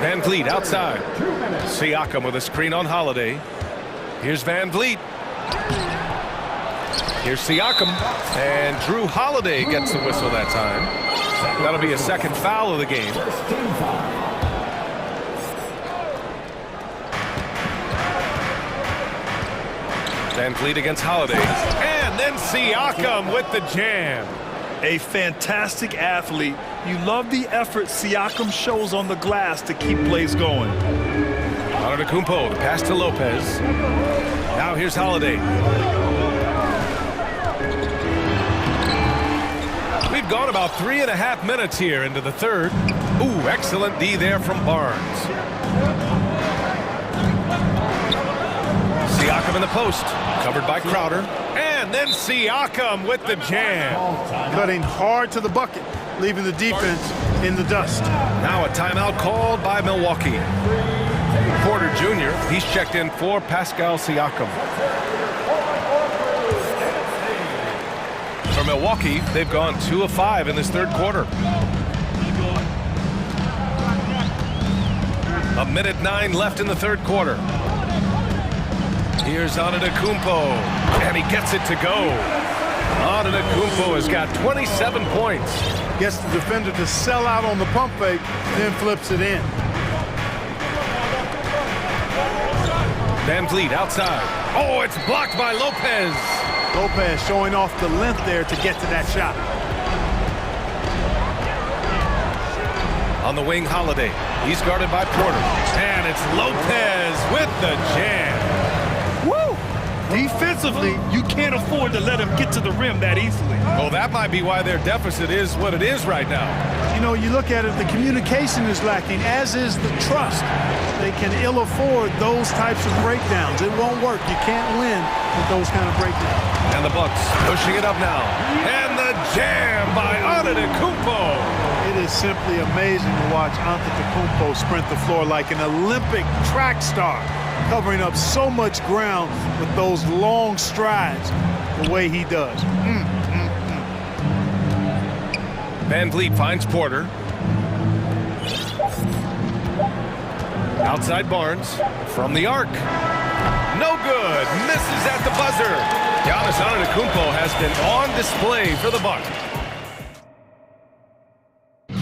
Van Vliet outside. Siakam with a screen on Holiday. Here's Van Vliet. Here's Siakam. And Drew Holiday gets the whistle that time. That'll be a second foul of the game. Van Vliet against Holiday. And then Siakam with the jam.
A fantastic athlete. You love the effort Siakam shows on the glass to keep plays going.
Antetokounmpo, the pass to Lopez. Now here's Holiday. We've gone about 3.5 minutes here into the third. Ooh, excellent D there from Barnes. Siakam in the post. Covered by Crowder. And then Siakam with the jam.
Cutting hard to the bucket, leaving the defense in the dust.
Now a timeout called by Milwaukee. Porter Jr., he's checked in for Pascal Siakam. For Milwaukee, they've gone 2 of 5 in this third quarter. A minute 9 left in the third quarter. Here's Antetokounmpo, and he gets it to go. Antetokounmpo has got 27 points.
Gets the defender to sell out on the pump fake, then flips it in.
Van Vliet outside. Oh, it's blocked by Lopez.
Lopez showing off the length there to get to that shot.
On the wing, Holiday. He's guarded by Porter. And it's Lopez with the jam.
Woo! Defensively, you can't afford to let him get to the rim that easily.
Well, that might be why their deficit is what it is right now.
You know, you look at it, the communication is lacking, as is the trust. They can ill afford those types of breakdowns. It won't work. You can't win with those kind of breakdowns.
And the Bucks pushing it up now. And the jam by Antetokounmpo.
It is simply amazing to watch Antetokounmpo sprint the floor like an Olympic track star, covering up so much ground with those long strides the way he does.
Van Vliet finds Porter. Outside Barnes from the arc. No good. Misses at the buzzer. Giannis Antetokounmpo has been on display for the Bucks.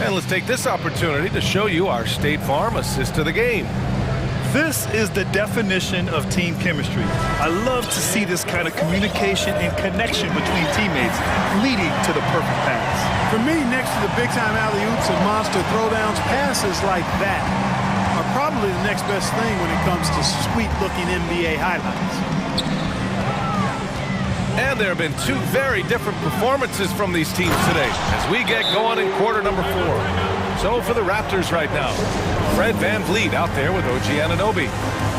And let's take this opportunity to show you our State Farm assist to the game.
This is the definition of team chemistry. I love to see this kind of communication and connection between teammates leading to the perfect pass.
For me, next to the big-time alley-oops and monster throwdowns, passes like that are probably the next best thing when it comes to sweet-looking NBA highlights.
And there have been 2 very different performances from these teams today as we get going in quarter number 4. So for the Raptors right now, Fred Van Vliet out there with OG Anunoby.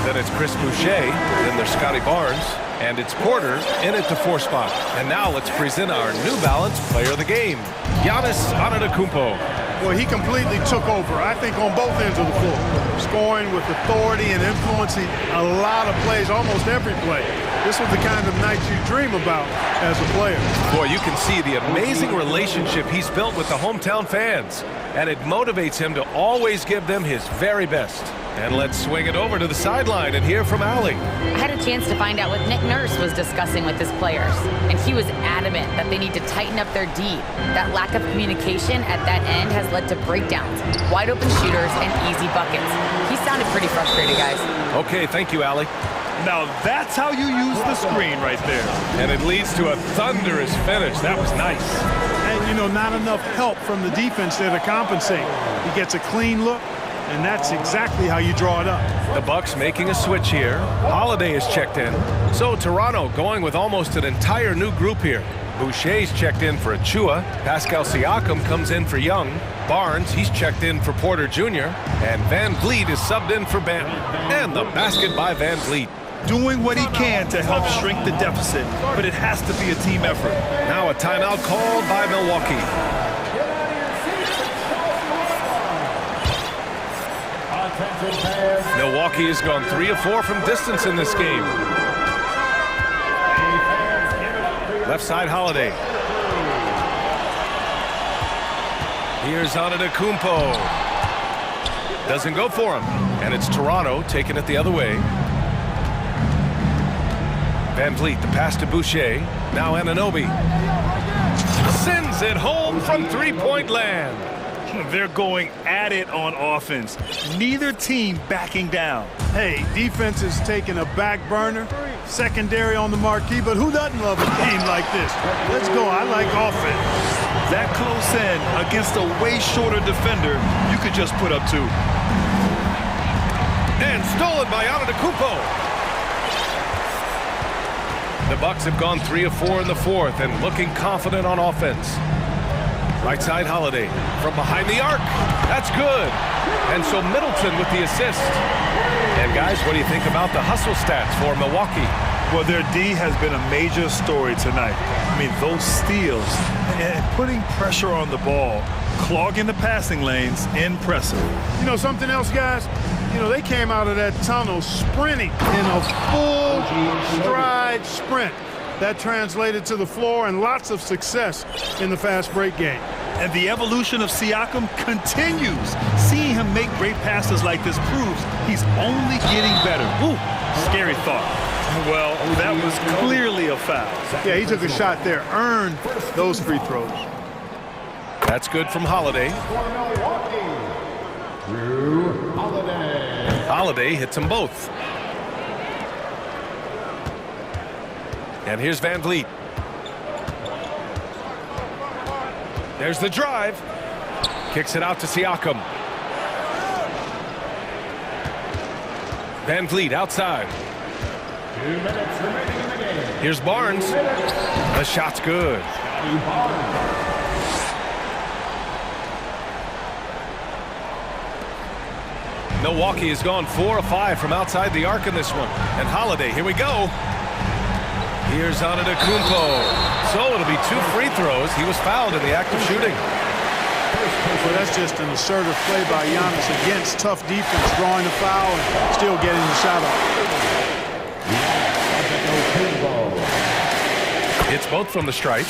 Then it's Chris Boucher, then there's Scotty Barnes, and it's Porter in at the 4 spot. And now let's present our New Balance player of the game, Giannis Antetokounmpo.
Well, he completely took over, I think, on both ends of the floor. Scoring with authority and influencing a lot of plays, almost every play. This was the kind of night you dream about as a player.
Boy, you can see the amazing relationship he's built with the hometown fans. And it motivates him to always give them his very best. And let's swing it over to the sideline and hear from Allie.
I had a chance to find out what Nick Nurse was discussing with his players, and he was adamant that they need to tighten up their D. That lack of communication at that end has led to breakdowns, wide open shooters, and easy buckets. He sounded pretty frustrated, guys.
Okay, thank you, Allie.
Now that's how you use the screen right there.
And it leads to a thunderous finish. That was nice.
And, you know, not enough help from the defense there to compensate. He gets a clean look, and that's exactly how you draw it up.
The Bucks making a switch here. Holiday is checked in. So Toronto going with almost an entire new group here. Boucher's checked in for Achua. Pascal Siakam comes in for Young. Barnes, he's checked in for Porter Jr. And Van Vliet is subbed in for Banton. And the basket by Van Vliet.
Doing what he can to help shrink the deficit, but it has to be a team effort.
Now a timeout called by Milwaukee. Milwaukee has gone 3 of 4 from distance in this game. Left side, Holiday. Here's Antetokounmpo. Doesn't go for him. And it's Toronto taking it the other way. Van Vliet, the pass to Boucher. Now Anunoby. Sends it home from 3-point land.
They're going at it on offense. Neither team backing down.
Hey, defense is taking a back burner, secondary on the marquee, but who doesn't love a game like this? Let's go. I like offense.
That close in against a way shorter defender, you could just put up 2.
And stolen by Antetokounmpo. The Bucks have gone 3 of 4 in the 4th and looking confident on offense. Right side, Holiday from behind the arc. That's good. And so Middleton with the assist. And guys, what do you think about the hustle stats for Milwaukee?
Well, their D has been a major story tonight. I mean, those steals and putting pressure on the ball, clogging the passing lanes, impressive.
You know something else, guys? You know, they came out of that tunnel sprinting in a full stride sprint. That translated to the floor and lots of success in the fast break game.
And the evolution of Siakam continues. Seeing him make great passes like this proves he's only getting better. Ooh, scary thought. Well, that was clearly a foul.
Yeah, he took a shot there, earned those free throws.
That's good from Holiday. Holiday hits them both. And here's Van Vliet. There's the drive. Kicks it out to Siakam. Van Vliet outside.
2 minutes remaining in the game.
Here's Barnes. The shot's good. Milwaukee has gone 4 of 5 from outside the arc in this one. And Holiday, here we go. Here's Antetokounmpo. So it'll be 2 free throws. He was fouled in the act of shooting.
Well, that's just an assertive play by Giannis against tough defense, drawing the foul and still getting the shot off.
It's both from the stripe.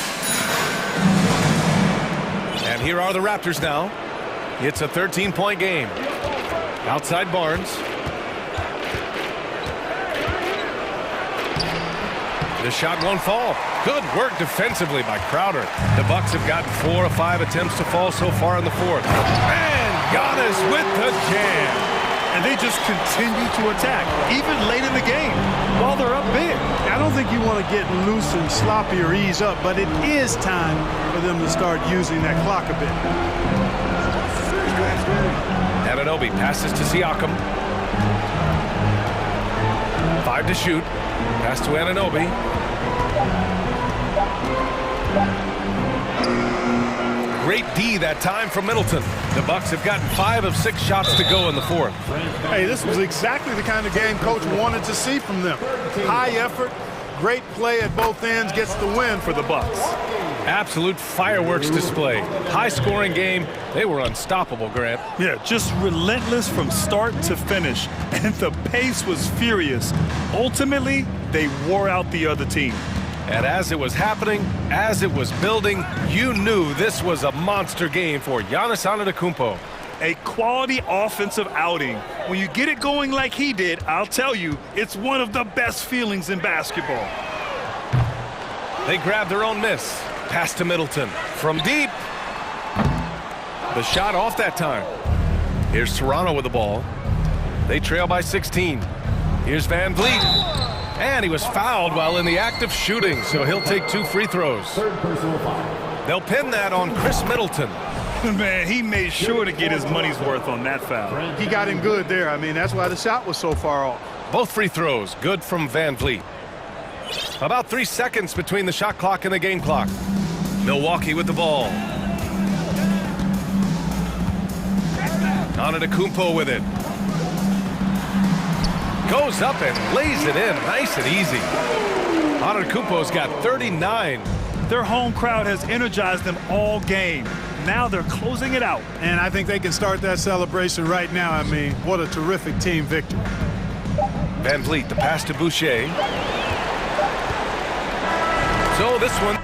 And here are the Raptors now. It's a 13-point game. Outside Barnes. The shot won't fall. Good work defensively by Crowder. The Bucks have gotten 4 of 5 attempts to fall so far in the fourth. And Giannis with the jam.
And they just continue to attack, even late in the game, while they're up big.
I don't think you want to get loose and sloppy or ease up, but it is time for them to start using that clock a bit.
Anunoby passes to Siakam. 5 to shoot. Pass to Anunoby. Great D that time from Middleton. The Bucks have gotten 5 of 6 shots to go in the fourth.
Hey, this was exactly the kind of game Coach wanted to see from them. High effort, great play at both ends, gets the win for the Bucks.
Absolute fireworks display. High-scoring game. They were unstoppable, Grant.
Yeah, just relentless from start to finish. And the pace was furious. Ultimately, they wore out the other team.
And as it was happening, as it was building, you knew this was a monster game for Giannis Antetokounmpo.
A quality offensive outing. When you get it going like he did, I'll tell you, it's one of the best feelings in basketball.
They grabbed their own miss. Pass to Middleton. From deep. The shot off that time. Here's Toronto with the ball. They trail by 16. Here's Van Vliet. And he was fouled while in the act of shooting, so he'll take 2 free throws. They'll pin that on Chris Middleton.
Man, he made sure to get his money's worth on that foul.
He got him good there. I mean, that's why the shot was so far off.
Both free throws good from Van Vliet. About 3 seconds between the shot clock and the game clock. Milwaukee with the ball. Antetokounmpo with it. Goes up and lays it in nice and easy. Antetokounmpo's got 39.
Their home crowd has energized them all game. Now they're closing it out.
And I think they can start that celebration right now. I mean, what a terrific team victory.
Van Vliet, the pass to Boucher. So this one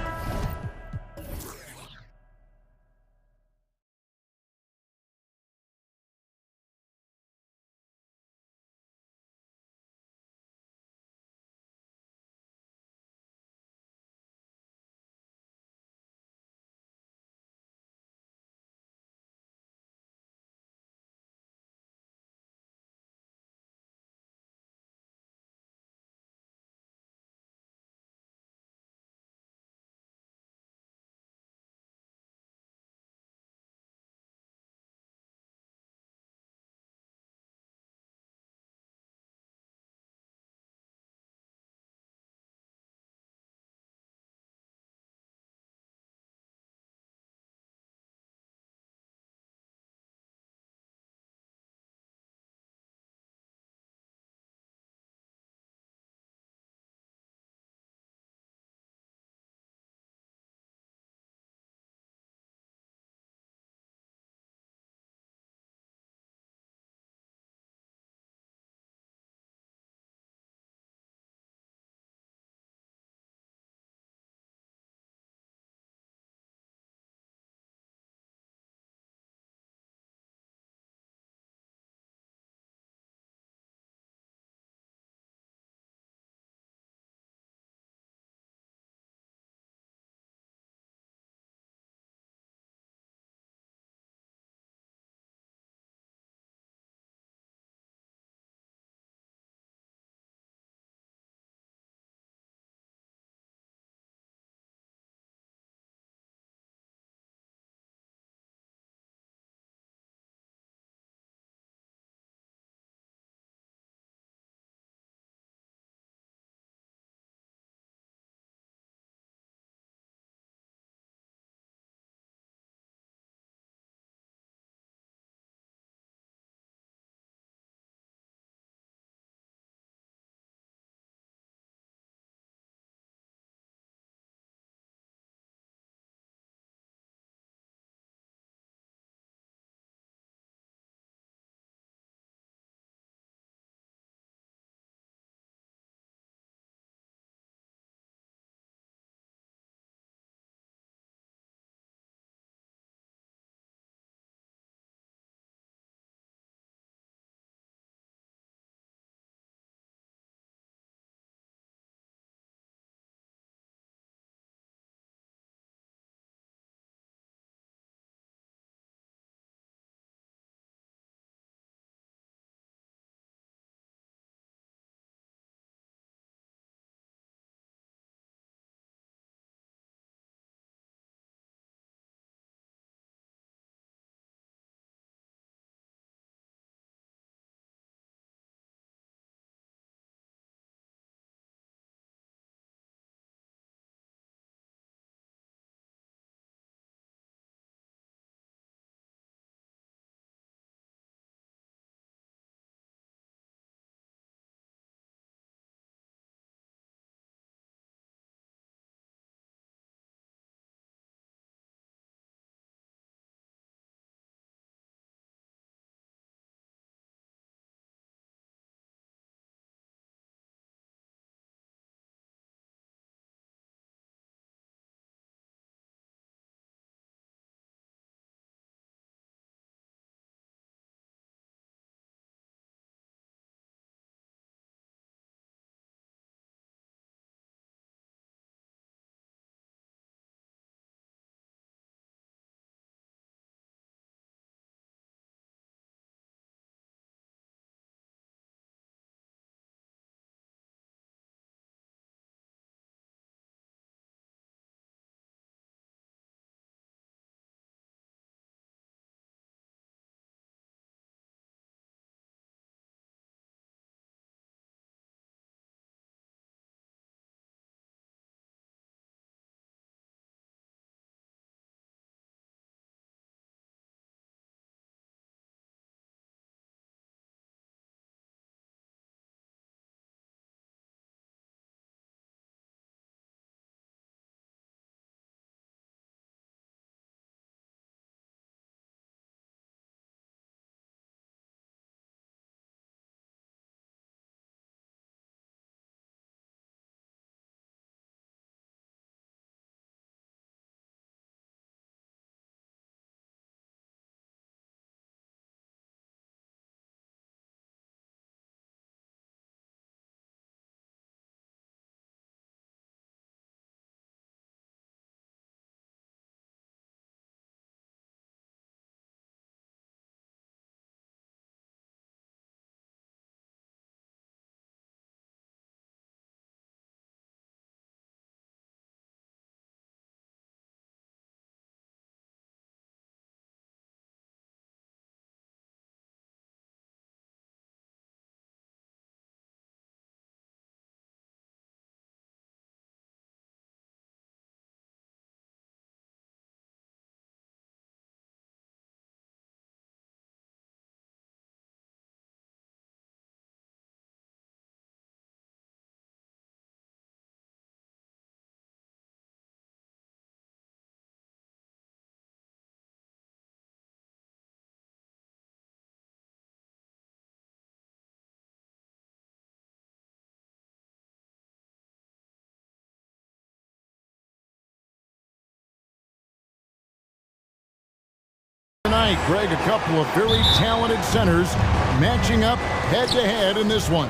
tonight, Greg, a couple of very talented centers matching up head-to-head in this one.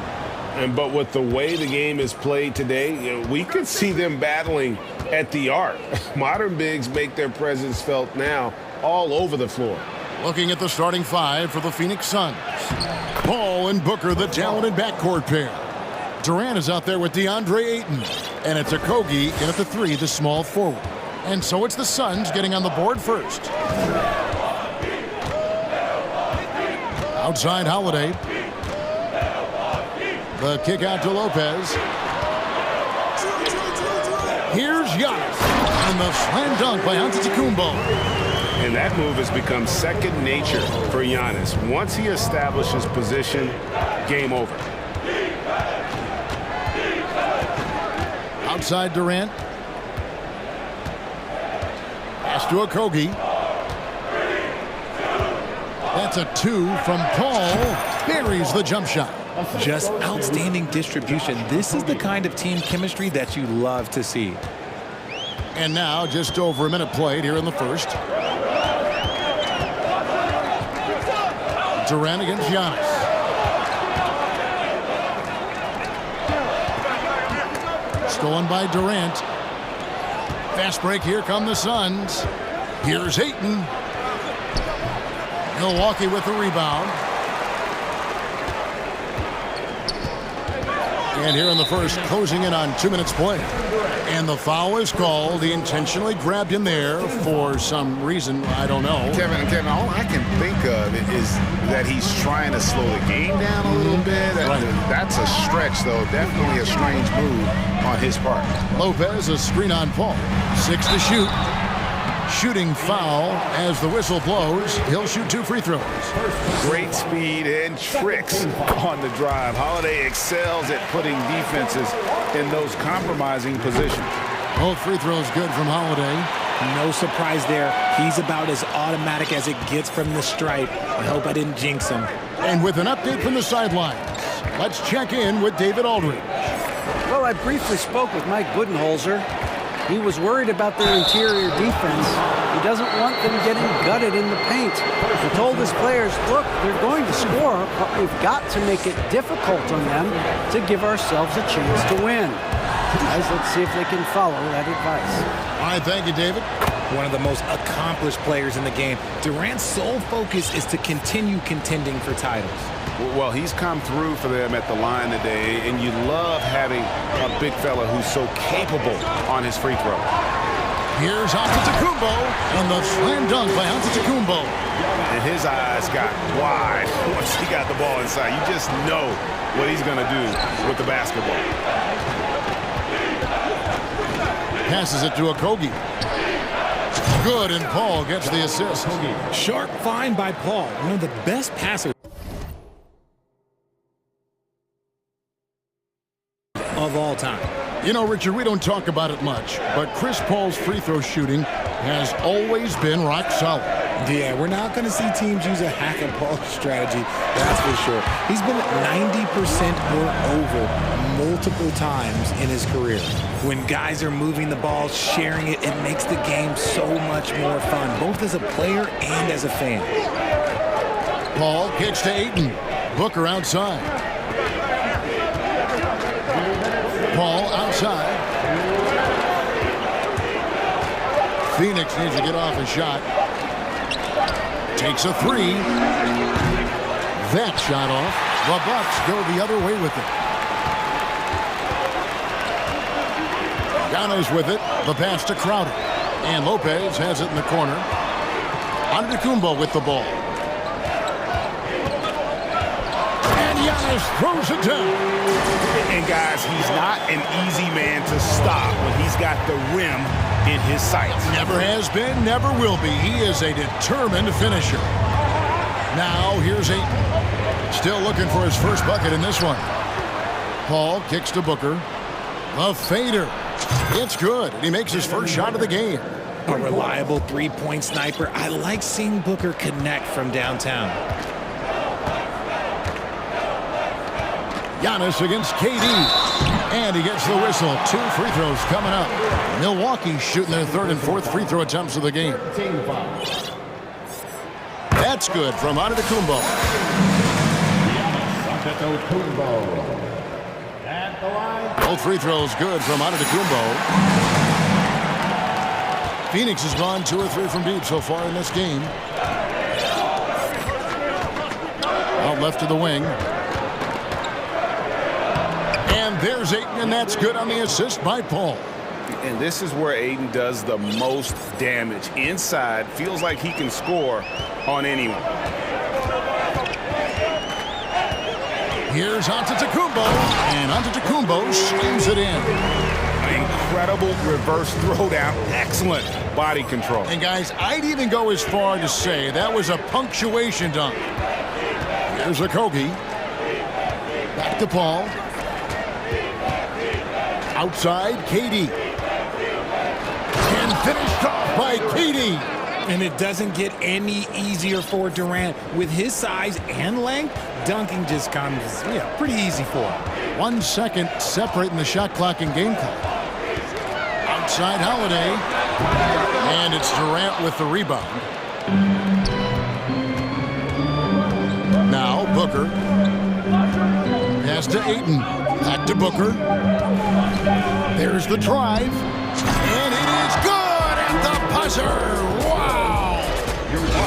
But with the way the game is played today, we could see them battling at the arc. Modern bigs make their presence felt now all over the floor.
Looking at the starting five for the Phoenix Suns. Paul and Booker, the talented backcourt pair. Durant is out there with DeAndre Ayton. And it's Okogie in at the three, the small forward. And so it's the Suns getting on the board first. Outside Holiday. The kick out to Lopez. Here's Giannis. And the slam dunk by Antetokounmpo.
And that move has become second nature for Giannis. Once he establishes position, game over.
Outside Durant. Pass to Okogie. That's a two from Paul. Buries the jump shot.
Just outstanding distribution. This is the kind of team chemistry that you love to see.
And now just over a minute played here in the first. Durant against Giannis. Stolen by Durant. Fast break, here come the Suns. Here's Ayton. Milwaukee with the rebound. And here in the first, closing in on 2 minutes play. And the foul is called. He intentionally grabbed him there for some reason. I don't know.
Kevin, all I can think of is that he's trying to slow the game down a little bit. That's a stretch, though. Definitely a strange move on his part.
Lopez, a screen on Paul. 6 to shoot. Shooting foul as the whistle blows. He'll shoot 2 free throws.
Great speed and tricks on the drive. Holiday excels at putting defenses in those compromising positions.
Both free throws good from Holiday.
No surprise there. He's about as automatic as it gets from the stripe. I hope I didn't jinx him.
And with an update from the sidelines, let's check in with David Aldridge.
Well, I briefly spoke with Mike Budenholzer. He was worried about their interior defense. He doesn't want them getting gutted in the paint. He told his players, look, they're going to score, but we've got to make it difficult on them to give ourselves a chance to win. Guys, let's see if they can follow that advice.
All right, thank you, David.
One of the most accomplished players in the game. Durant's sole focus is to continue contending for titles.
Well, he's come through for them at the line today, and you love having a big fella who's so capable on his free throw.
Here's Antetokounmpo, and the slam dunk by Antetokounmpo.
And his eyes got wide once he got the ball inside. You just know what he's going to do with the basketball.
Passes it to Okogie. Good, and Paul gets the assist.
Sharp find by Paul, one of the best passers of all time.
You know, Richard, we don't talk about it much, but Chris Paul's free throw shooting has always been rock solid.
Yeah, we're not going to see teams use a hack and Paul strategy, that's for sure. He's been 90% or over multiple times in his career. When guys are moving the ball, sharing it, it makes the game so much more fun, both as a player and as a fan.
Paul kicks to Ayton. Booker outside. Paul outside. Phoenix needs to get off a shot. Takes a three. That shot off. The Bucks go the other way with it. Giannis with it. The pass to Crowder. And Lopez has it in the corner. Antetokounmpo with the ball. And Giannis throws it down.
And guys, he's not an easy man to stop when he's got the rim in his sights.
Never has been, never will be. He is a determined finisher. Now here's Ayton. Still looking for his first bucket in this one. Paul kicks to Booker. A fader. It's good. And he makes his first shot of the game.
A reliable three-point sniper. I like seeing Booker connect from downtown.
Giannis against KD. And he gets the whistle. 2 free throws coming up. Milwaukee shooting their third and fourth free throw attempts of the game. that's good from Antetokounmpo. Both free throws good from Antetokounmpo. Phoenix has gone 2 or 3 from deep so far in this game. Out left to the wing. And there's Ayton, and that's good on the assist by Paul.
And this is where Ayton does the most damage. Inside, feels like he can score on anyone.
Here's Antetokounmpo, and Antetokounmpo slams it in.
Incredible reverse throwdown. Excellent body control.
And guys, I'd even go as far to say that was a punctuation dunk. Here's Okogie. Back to Paul. Outside, KD. And finished off by KD.
And it doesn't get any easier for Durant. With his size and length, dunking just comes, pretty easy for him.
1 second separating the shot clock and game clock. Outside Holiday. And it's Durant with the rebound. Now Booker. Pass to Ayton. Back to Booker. There's the drive. And it is good at the buzzer. Wow.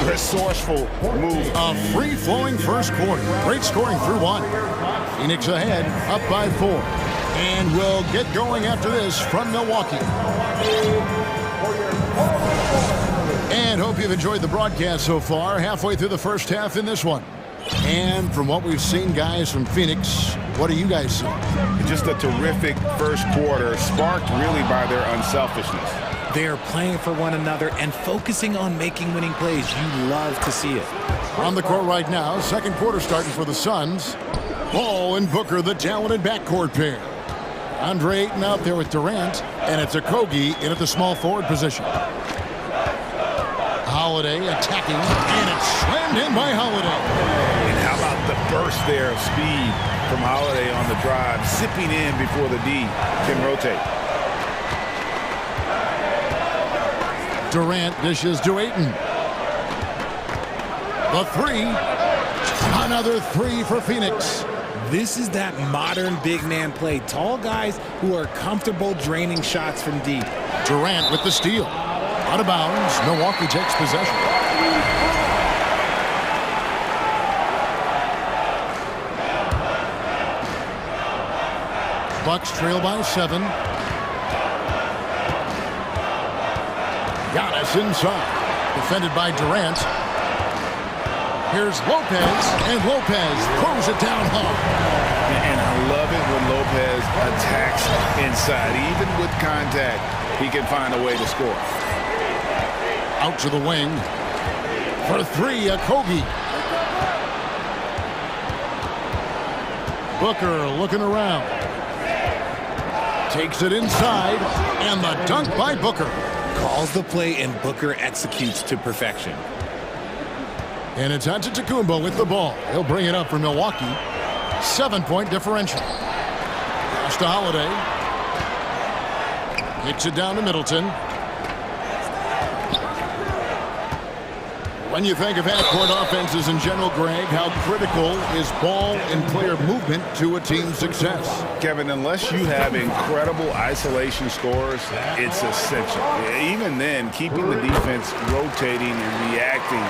Resourceful move.
A free-flowing first quarter. Great scoring through 1. Phoenix ahead, up by 4. And we'll get going after this from Milwaukee. And hope you've enjoyed the broadcast so far. Halfway through the first half in this one. And from what we've seen, guys, from Phoenix, what do you guys see?
Just a terrific first quarter, sparked really by their unselfishness.
They're playing for one another and focusing on making winning plays. You love to see it.
On the court right now, second quarter starting for the Suns. Paul and Booker, the talented backcourt pair. Andre Ayton out there with Durant, and it's Okogie in at the small forward position. Holiday attacking, and it's slammed in by Holiday.
And how about the burst there of speed from Holiday on the drive, zipping in before the D can rotate.
Durant dishes to Ayton. The 3. Another 3 for Phoenix.
This is that modern big man play. Tall guys who are comfortable draining shots from deep.
Durant with the steal. Out of bounds. Milwaukee takes possession. Bucks trail by 7. Giannis inside. Defended by Durant. Here's Lopez, and Lopez throws it down hard.
And I love it when Lopez attacks inside. Even with contact, he can find a way to score.
Out to the wing. For 3, Okogie. Booker looking around. Takes it inside, and the dunk by Booker.
Calls the play, and Booker executes to perfection.
And it's Antetokounmpo with the ball. He'll bring it up for Milwaukee. 7-point differential. Pass to Holiday. Kicks it down to Middleton. When you think of half-court offenses in general, Greg, how critical is ball and player movement to a team's success?
Kevin, unless you have incredible isolation scores, it's essential. Even then, keeping the defense rotating and reacting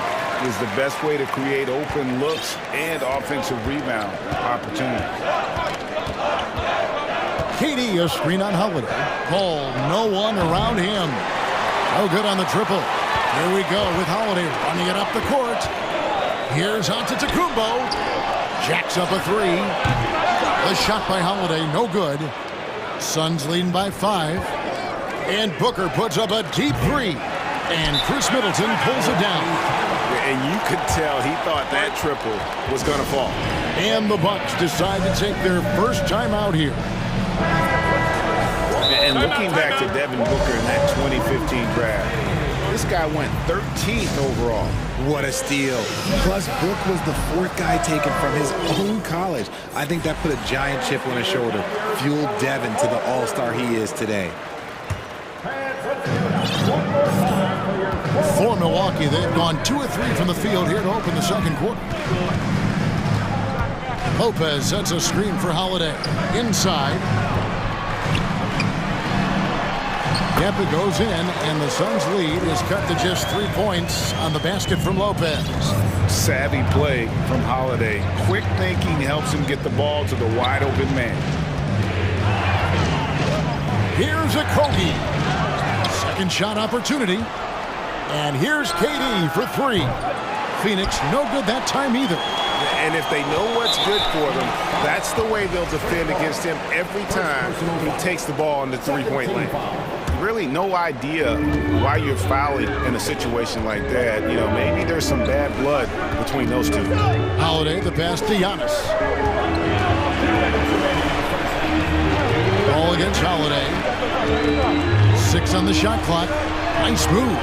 is the best way to create open looks and offensive rebound opportunities.
KD, a screen on Holiday. Paul, no one around him. No good on the triple. Here we go with Holiday running it up the court. Here's Antetokounmpo. Jacks up a 3. The shot by Holiday, no good. Suns leading by 5. And Booker puts up a deep 3. And Chris Middleton pulls it down.
And you could tell he thought that triple was going to fall.
And the Bucks decide to take their first time out here.
And looking back to Devin Booker in that 2015 draft, this guy went 13th overall.
What a steal. Plus, Book was the 4th guy taken from his own college. I think that put a giant chip on his shoulder, fueled Devin to the all-star he is today.
For Milwaukee, they've gone 2 of 3 from the field here to open the second quarter. Lopez sets a screen for Holiday. Inside. Yep, it goes in, and the Suns' lead is cut to just 3 points on the basket from Lopez.
Savvy play from Holiday. Quick thinking helps him get the ball to the wide open man.
Here's a Kogi. Second shot opportunity. And here's KD for 3. Phoenix no good that time either.
And if they know what's good for them, that's the way they'll defend against him every time he takes the ball in the three-point lane. Really no idea why you're fouling in a situation like that. You know, maybe there's some bad blood between those two.
Holiday, the pass to Giannis. Ball against Holiday. 6 on the shot clock. Nice move.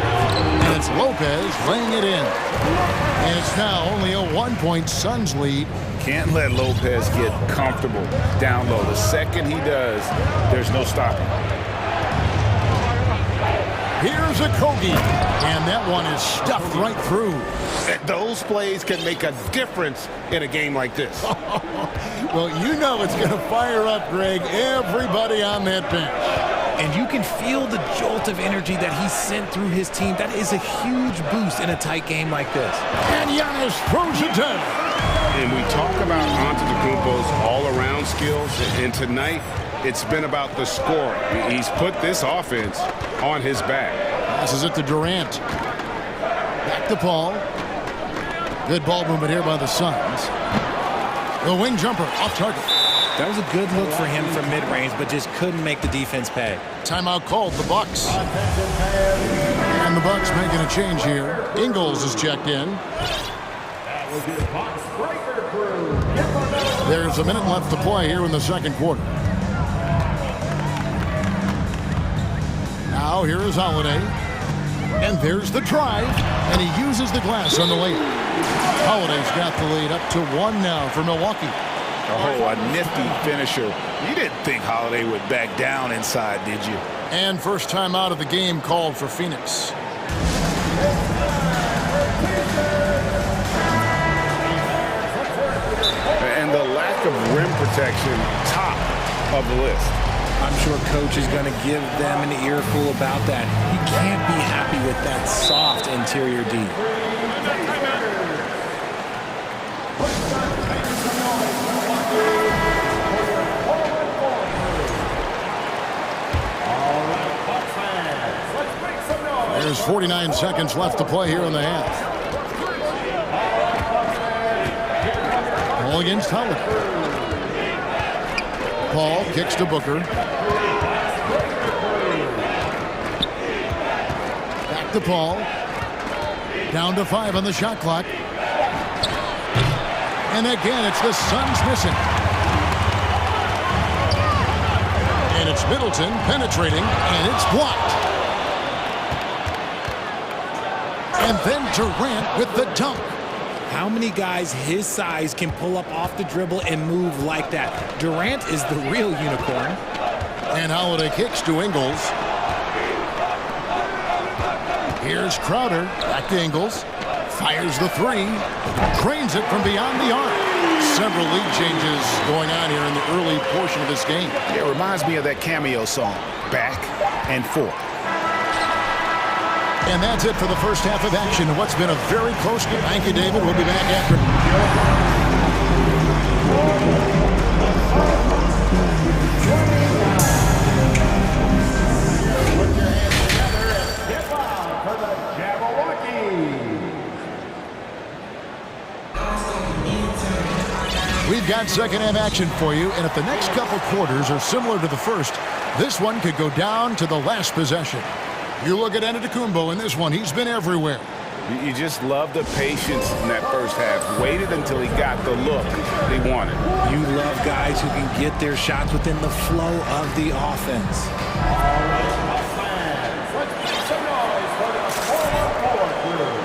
And it's Lopez laying it in. And it's now only a 1-point Suns lead.
Can't let Lopez get comfortable down low. The second he does, there's no stopping.
Here's a Kogi. And that one is stuffed right through.
Those plays can make a difference in a game like this.
Well, you know it's going to fire up, Greg, everybody on that bench.
And you can feel the jolt of energy that he sent through his team. That is a huge boost in a tight game like this.
And Giannis throws it down.
And we talk about Antetokounmpo's all-around skills, and tonight it's been about the scoring. He's put this offense on his back.
Passes it to Durant. Back to Paul. Good ball movement here by the Suns. The wing jumper off target.
That was a good look for him from mid-range, but just couldn't make the defense pay.
Timeout called, the Bucks. And the Bucks making a change here. Ingles is checked in. There's a minute left to play here in the second quarter. Now here is Holiday. And there's the drive. And he uses the glass on the layup. Holiday's got the lead up to 1 now for Milwaukee.
Oh, a nifty finisher. You didn't think Holiday would back down inside, did you?
And first time out of the game called for Phoenix.
And the lack of rim protection, top of the list.
I'm sure coach is going to give them an earful about that. He can't be happy with that soft interior D.
There's 49 seconds left to play here in the half. Ball against Holiday. Paul kicks to Booker. Back to Paul. Down to 5 on the shot clock. And again, it's the Suns missing. And it's Middleton penetrating, and it's blocked. And then Durant with the dunk.
How many guys his size can pull up off the dribble and move like that? Durant is the real unicorn.
And Holiday kicks to Ingles. Here's Crowder. Back to Ingles. Fires the 3. Trains it from beyond the arc. Several lead changes going on here in the early portion of this game.
It reminds me of that cameo song, Back and Forth.
And that's it for the first half of action. What's been a very close game. Thank you, David. We'll be back after.
Put your hands together and get loud for the Jabberwocky.
We've got second half action for you, and if the next couple quarters are similar to the first, this one could go down to the last possession. You look at Antetokounmpo in this one. He's been everywhere.
You just love the patience in that first half. Waited until he got the look they wanted.
You love guys who can get their shots within the flow of the offense.
All right, fans, let's make some noise for the 4-on-4 crew.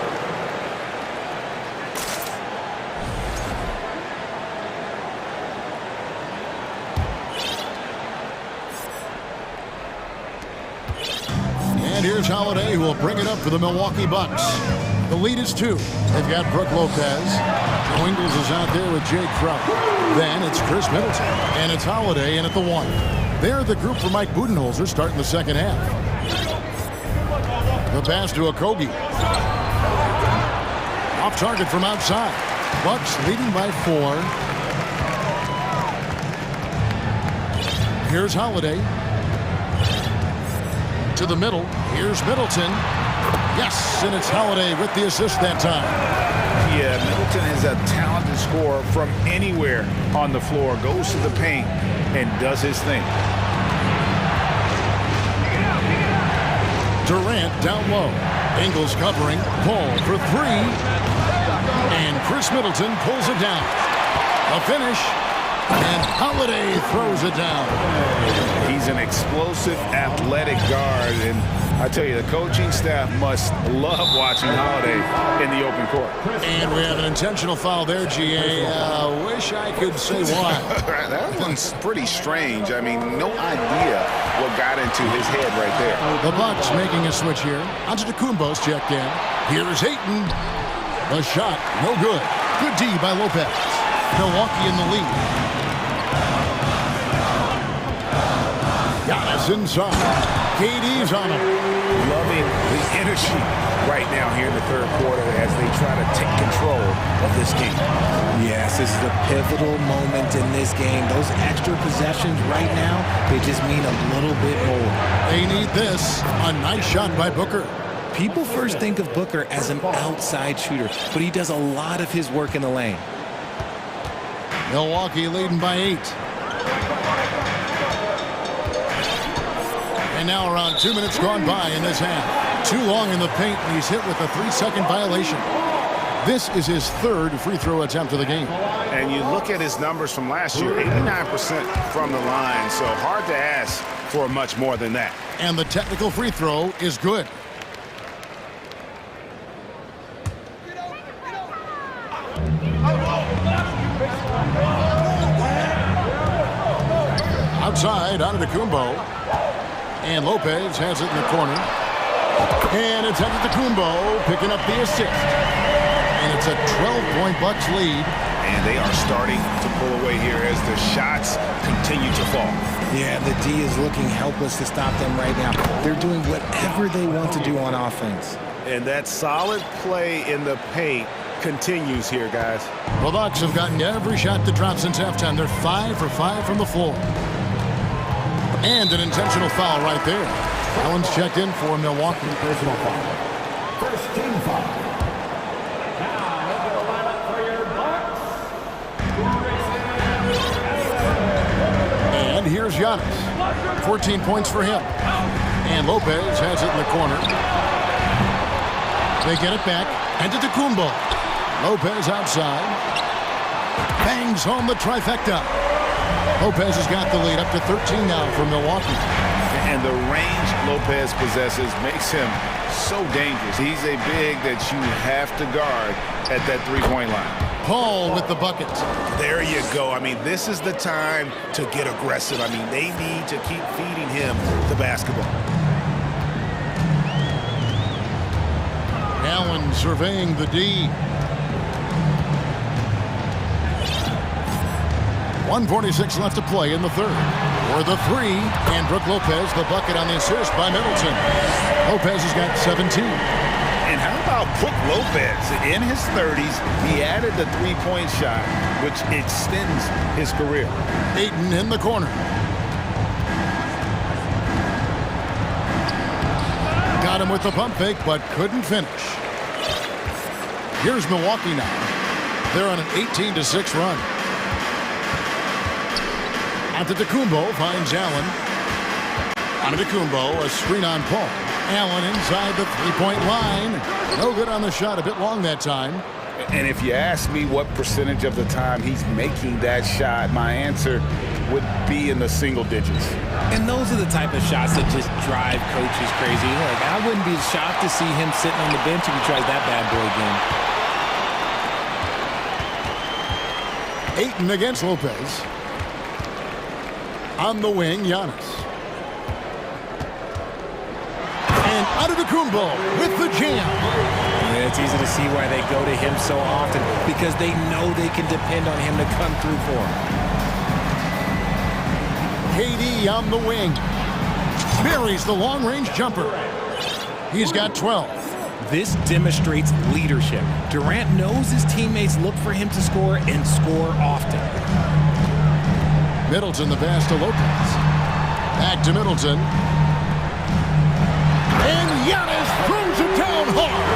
And here's Holiday, who will bring it up for the Milwaukee Bucks. The lead is 2. They've got Brooke Lopez. Joe Ingles is out there with Jake Trout. Then it's Chris Middleton. And it's Holiday in at the 1. They're the group for Mike Budenholzer starting the second half. The pass to Okogie. Off target from outside. Bucks leading by 4. Here's Holiday. To the middle. Here's Middleton. Yes, and it's Holiday with the assist that time.
Yeah, Middleton is a talented scorer from anywhere on the floor. Goes to the paint and does his thing.
Durant down low. Ingles covering. Pull for 3. And Chris Middleton pulls it down. A finish. And Holiday throws it down.
He's an explosive, athletic guard. And I tell you, the coaching staff must love watching Holiday in the open court.
And we have an intentional foul there, GA. Wish I could say why.
That one's pretty strange. I mean, no idea what got into his head right there.
The Bucks making a switch here. Antetokounmpo's checked in. Here's Hayton. The shot, no good. Good D by Lopez. Milwaukee in the lead. Giannis inside. KD's on him.
Loving the energy right now here in the third quarter as they try to take control of this game.
Yes, this is a pivotal moment in this game. Those extra possessions right now, they just mean a little bit more.
They need this. A nice shot by Booker.
People first think of Booker as an outside shooter, but he does a lot of his work in the lane.
Milwaukee leading by 8. And now around 2 minutes gone by in this half. Too long in the paint, and he's hit with a 3-second violation. This is his 3rd free throw attempt of the game.
And you look at his numbers from last year, 89% from the line, so hard to ask for much more than that.
And the technical free throw is good. Outside, Antetokounmpo. And Lopez has it in the corner. And it's Antetokounmpo picking up the assist. And it's a 12-point Bucks lead.
And they are starting to pull away here as the shots continue to fall.
Yeah, the D is looking helpless to stop them right now. They're doing whatever they want to do on offense.
And that solid play in the paint continues here, guys.
The Bucks have gotten every shot to drop since halftime. They're 5 for 5 from the floor. And an intentional foul right there. Allen's checked in for Milwaukee.
Personal foul. First team foul. Now into the lineup for your Bucks.
And here's Giannis. 14 points for him. And Lopez has it in the corner. They get it back. Antetokounmpo. Lopez outside. Bangs home the trifecta. Lopez has got the lead up to 13 now for Milwaukee.
And the range Lopez possesses makes him so dangerous. He's a big that you have to guard at that three-point line.
Paul with the bucket.
There you go. I mean, this is the time to get aggressive. I mean, they need to keep feeding him the basketball.
Allen surveying the D. 1:46 left to play in the third. For the 3, and Brooke Lopez, the bucket on the assist by Middleton. Lopez has got 17.
And how about Brooke Lopez? In his 30s, he added the three-point shot, which extends his career.
Ayton in the corner. Got him with the pump fake, but couldn't finish. Here's Milwaukee now. They're on an 18-6 run. Antetokounmpo finds Allen. Antetokounmpo, a screen on Paul. Allen inside the three-point line. No good on the shot, a bit long that time.
And if you ask me what percentage of the time he's making that shot, my answer would be in the single digits.
And those are the type of shots that just drive coaches crazy. Like, I wouldn't be shocked to see him sitting on the bench if he tries that bad boy again.
Ayton against Lopez. On the wing, Giannis. And Antetokounmpo with the jam.
And it's easy to see why they go to him so often, because they know they can depend on him to come through for them.
KD on the wing. Buries the long-range jumper. He's got 12.
This demonstrates leadership. Durant knows his teammates look for him to score and score often.
Middleton the pass to Lopez. Back to Middleton. And Giannis throws it down hard.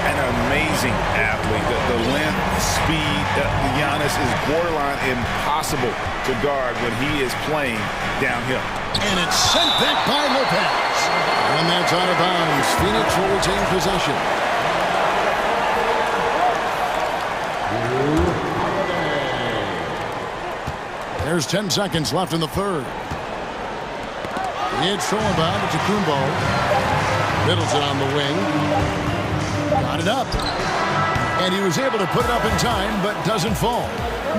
An amazing athlete. The length, speed. Giannis is borderline impossible to guard when he is playing downhill.
And it's sent back by Lopez. And that's out of bounds. Phoenix will retain possession. There's 10 seconds left in the third. It's thrown about to Kumbo. Middleton on the wing. Got it up. And he was able to put it up in time, but doesn't fall.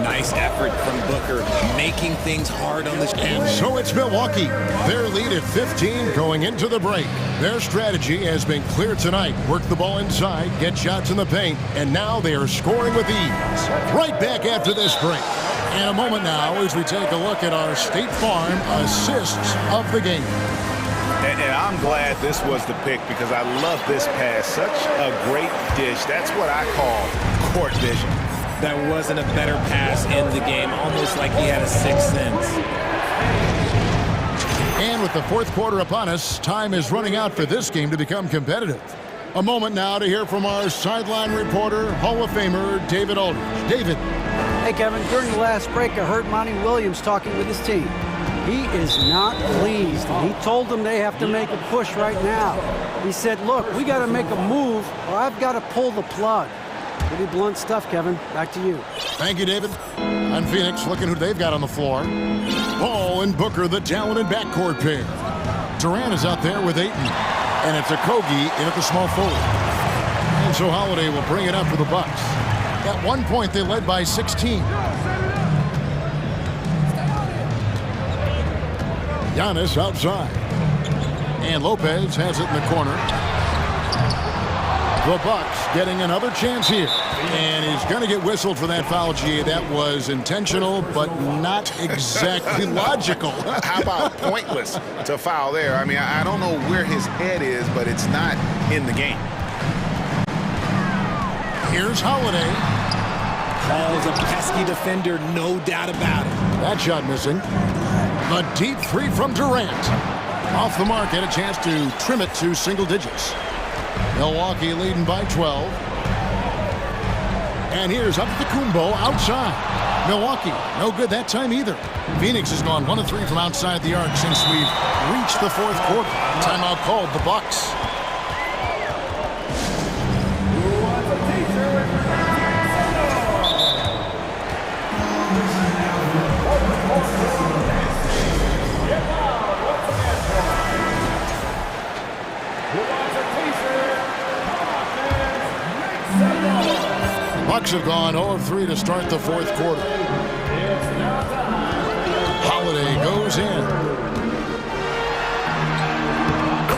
Nice effort from Booker, making things hard on this.
And so it's Milwaukee. Their lead at 15 going into the break. Their strategy has been clear tonight. Work the ball inside, get shots in the paint, and now they are scoring with ease. Right back after this break. And a moment now as we take a look at our State Farm assists of the game.
And I'm glad this was the pick because I love this pass. Such a great dish. That's what I call court vision.
That wasn't a better pass in the game, almost like he had a sixth sense.
And with the fourth quarter upon us, time is running out for this game to become competitive. A moment now to hear from our sideline reporter, Hall of Famer David Aldridge. David.
Hey, Kevin, during the last break, I heard Monty Williams talking with his team. He is not pleased. He told them they have to make a push right now. He said, look, we got to make a move or I've got to pull the plug. Pretty blunt stuff, Kevin. Back to you.
Thank you, David. On Phoenix, looking who they've got on the floor. Paul and Booker, the talented backcourt pair. Durant is out there with Ayton. And it's a Kogi in at the small forward. And so Holiday will bring it up for the Bucks. At one point, they led by 16. Giannis outside. And Lopez has it in the corner. The Bucks getting another chance here. And he's going to get whistled for that foul, G. That was intentional, but not exactly logical.
How about pointless to foul there? I mean, I don't know where his head is, but it's not in the game.
Here's Holiday.
Paul's a pesky defender, no doubt about it.
That shot missing. The deep three from Durant. Off the mark, had a chance to trim it to single digits. Milwaukee leading by 12. And here's Antetokounmpo outside. Milwaukee, no good that time either. Phoenix has gone 1 of 3 from outside the arc since we've reached the fourth quarter. Timeout called, the Bucks. Bucks have gone 0 of 3 to start the fourth quarter. Holiday goes in.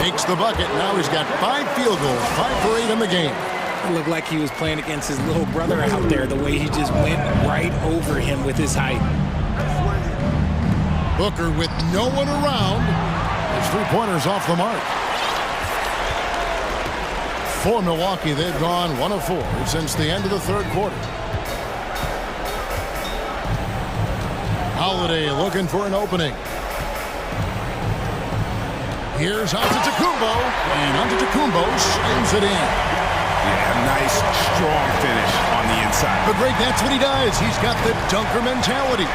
Takes the bucket. Now he's got 5 field goals, 5 for 8 in the game.
It looked like he was playing against his little brother out there, the way he just went right over him with his height.
Booker with no one around. His 3-pointers off the mark. For Milwaukee, they've gone 1 of 4 since the end of the third quarter. Holiday looking for an opening. Here's Antetokounmpo, and Antetokounmpo slams it in.
Yeah, nice, strong finish on the inside.
But Greg, that's what he does. He's got the dunker mentality.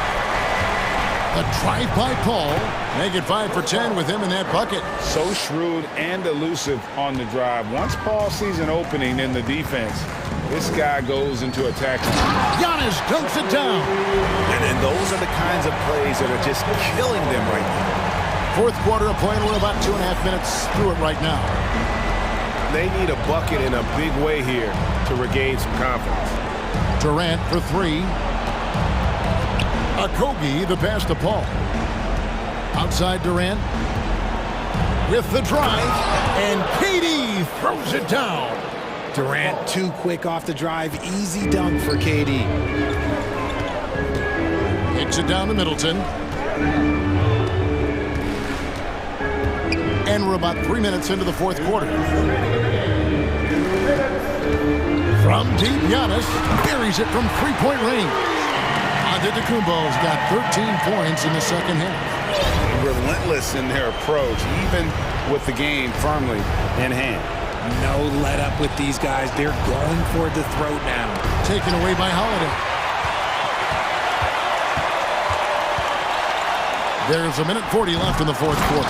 The drive by Paul. Make it 5 for 10 with him in that bucket.
So shrewd and elusive on the drive. Once Paul sees an opening in the defense, this guy goes into attack.
Giannis dunks it down.
And those are the kinds of plays that are just killing them right now.
Fourth quarter of play, and we're about 2.5 minutes through it right now.
They need a bucket in a big way here to regain some confidence.
Durant for 3. Kogi, the pass to Paul. Outside Durant. with the drive, and KD throws it down.
Durant too quick off the drive. Easy dunk for KD.
Kicks it down to Middleton. And we're about 3 minutes into the fourth quarter. From deep, Giannis buries it from three-point range. Antetokounmpo's got 13 points in the second half.
Relentless in their approach, even with the game firmly in hand.
No let up with these guys. They're going for the throat now.
Taken away by Holiday. There's a minute 40 left in the fourth quarter.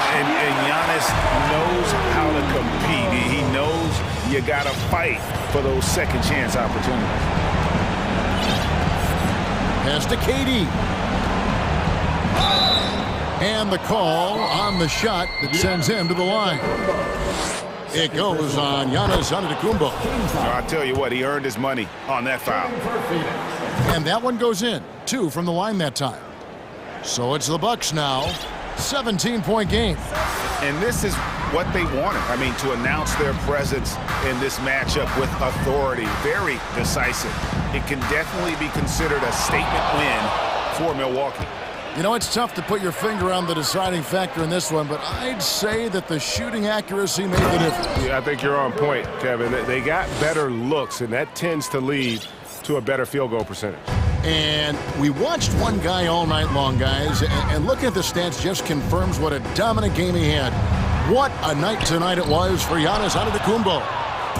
And Giannis knows how to compete. He knows you got to fight for those second chance opportunities.
Pass to KD. And the call on the shot that sends him to the line. It goes on Giannis Antetokounmpo.
I'll tell you what, he earned his money on that foul.
And that one goes in. 2 from the line that time. So it's the Bucks now. 17-point game.
And this is what they wanted. I mean, to announce their presence in this matchup with authority. Very decisive. It can definitely be considered a statement win for Milwaukee.
You know, it's tough to put your finger on the deciding factor in this one, but I'd say that the shooting accuracy made the difference.
Yeah, I think you're on point, Kevin. They got better looks, and that tends to lead to a better field goal percentage.
And we watched one guy all night long, guys, and looking at the stats just confirms what a dominant game he had. What a night tonight it was for Giannis Antetokounmpo.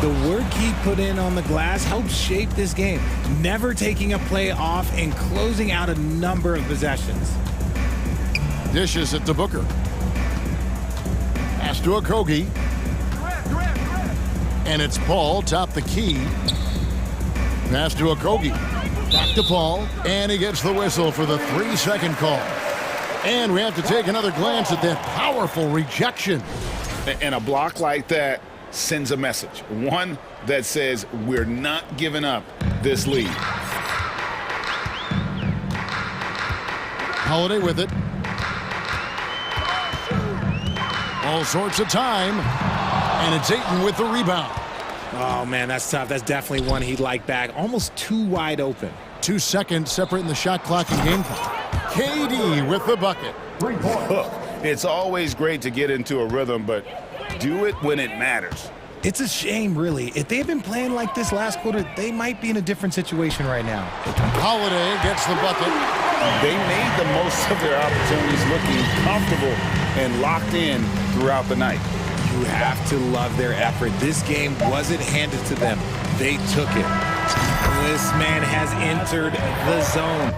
The work he put in on the glass helped shape this game, never taking a play off and closing out a number of possessions.
Dishes it to Booker. Pass to Okogie. And it's Paul, top the key. Pass to Okogie. Back to Paul, and he gets the whistle for the 3-second call. And we have to take another glance at that powerful rejection.
And a block like that sends a message. One that says we're not giving up this lead.
Holiday with it. All sorts of time. And it's Ayton with the rebound.
Oh, man, that's tough. That's definitely one he'd like back. Almost too wide open.
2 seconds separating the shot clock and game clock. KD with the bucket.
Look, it's always great to get into a rhythm, but do it when it matters.
It's a shame, really. If they had been playing like this last quarter, they might be in a different situation right now.
Holiday gets the bucket.
They made the most of their opportunities, looking comfortable and locked in throughout the night.
You have to love their effort. This game wasn't handed to them. They took it. This man has entered the zone.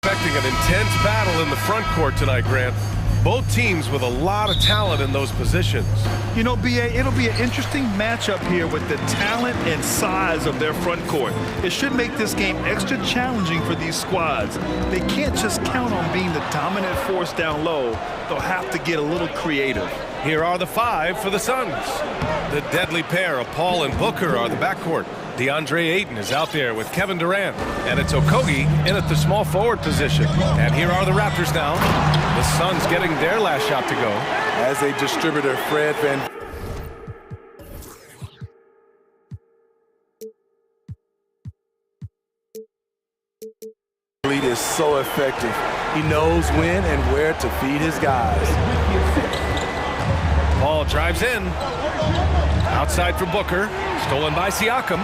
Expecting an intense battle in the front court tonight, Grant. Both teams with a lot of talent in those positions.
You know, BA, it'll be an interesting matchup here with the talent and size of their front court. It should make this game extra challenging for these squads. They can't just count on being the dominant force down low. They'll have to get a little creative.
Here are the five for the Suns. The deadly pair of Paul and Booker are the backcourt. DeAndre Ayton is out there with Kevin Durant. And it's Okogie in at the small forward position. And here are the Raptors now. The Suns getting their last shot to go.
As a distributor, Fred Van... Fleet is so effective. He knows when and where to feed his guys.
Paul drives in. Outside for Booker. Stolen by Siakam.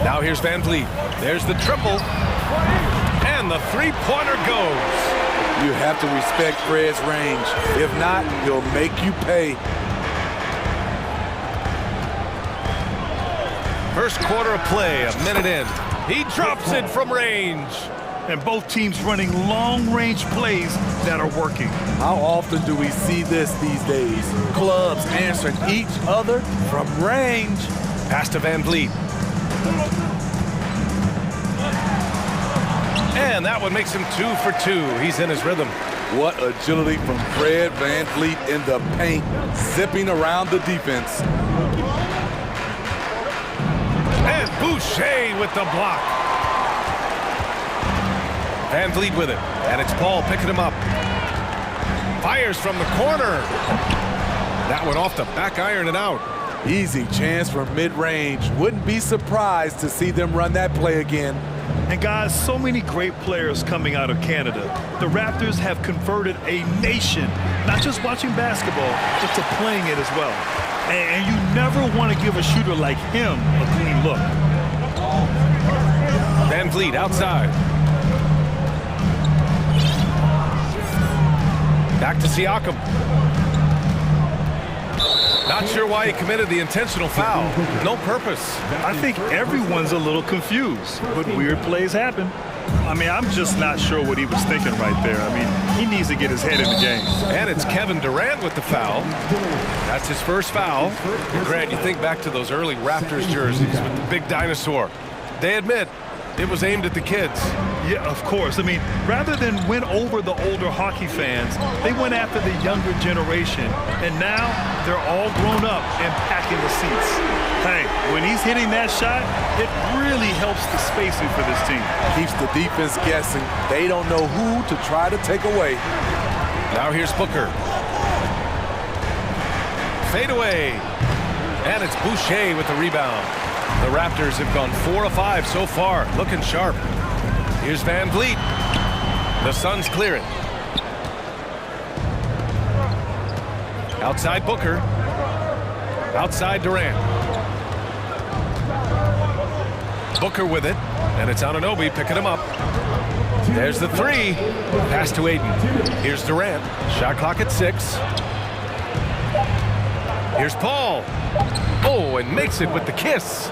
Now here's Van Vliet. There's the triple. And the three-pointer goes.
You have to respect Fred's range. If not, he'll make you pay.
First quarter of play, a minute in. He drops it from range.
And both teams running long-range plays that are working.
How often do we see this these days? Clubs answering each other from range.
Pass to Van Vliet. And that one makes him 2 for 2. He's in his rhythm.
What agility from Fred Van Vliet in the paint, zipping around the defense.
And Boucher with the block. Van Vliet with it, and it's Paul picking him up. Fires from the corner. That one off the back iron and out.
Easy chance from mid-range. Wouldn't be surprised to see them run that play again.
And guys, so many great players coming out of Canada. The Raptors have converted a nation, not just watching basketball, but to playing it as well. And you never want to give a shooter like him a clean look.
Van Vliet outside. Back to Siakam. Not sure why he committed the intentional foul. No purpose.
I think everyone's a little confused, but weird plays happen. I mean, I'm just not sure what he was thinking right there. I mean, he needs to get his head in the game.
And it's Kevin Durant with the foul. That's his first foul. And Grant, you think back to those early Raptors jerseys with the big dinosaur. They admit it was aimed at the kids.
Yeah, of course. I mean, rather than win over the older hockey fans, they went after the younger generation. And now they're all grown up and packing the seats. Hey, when he's hitting that shot, it really helps the spacing for this team.
Keeps the defense guessing. They don't know who to try to take away.
Now here's Booker. Fade away. And it's Boucher with the rebound. The Raptors have gone 4 of 5 so far, looking sharp. Here's Van Vliet. The Suns clear it. Outside Booker. Outside Durant. Booker with it, and it's Anunoby picking him up. There's the three. Pass to Ayton. Here's Durant. Shot clock at 6. Here's Paul. Oh, and makes it with the kiss.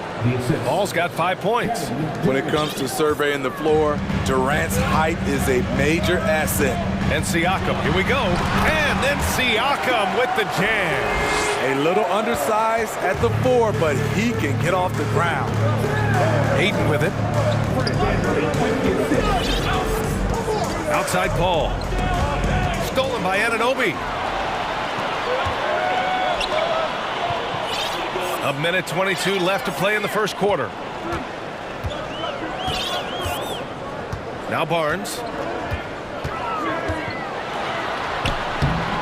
Paul's got 5 points.
When it comes to surveying the floor, Durant's height is a major asset.
And Siakam, here we go. And then Siakam with the jam.
A little undersized at the 4, but he can get off the ground.
Ayton with it. Outside Paul. Stolen by Anunoby. A minute 22 left to play in the first quarter. Now Barnes.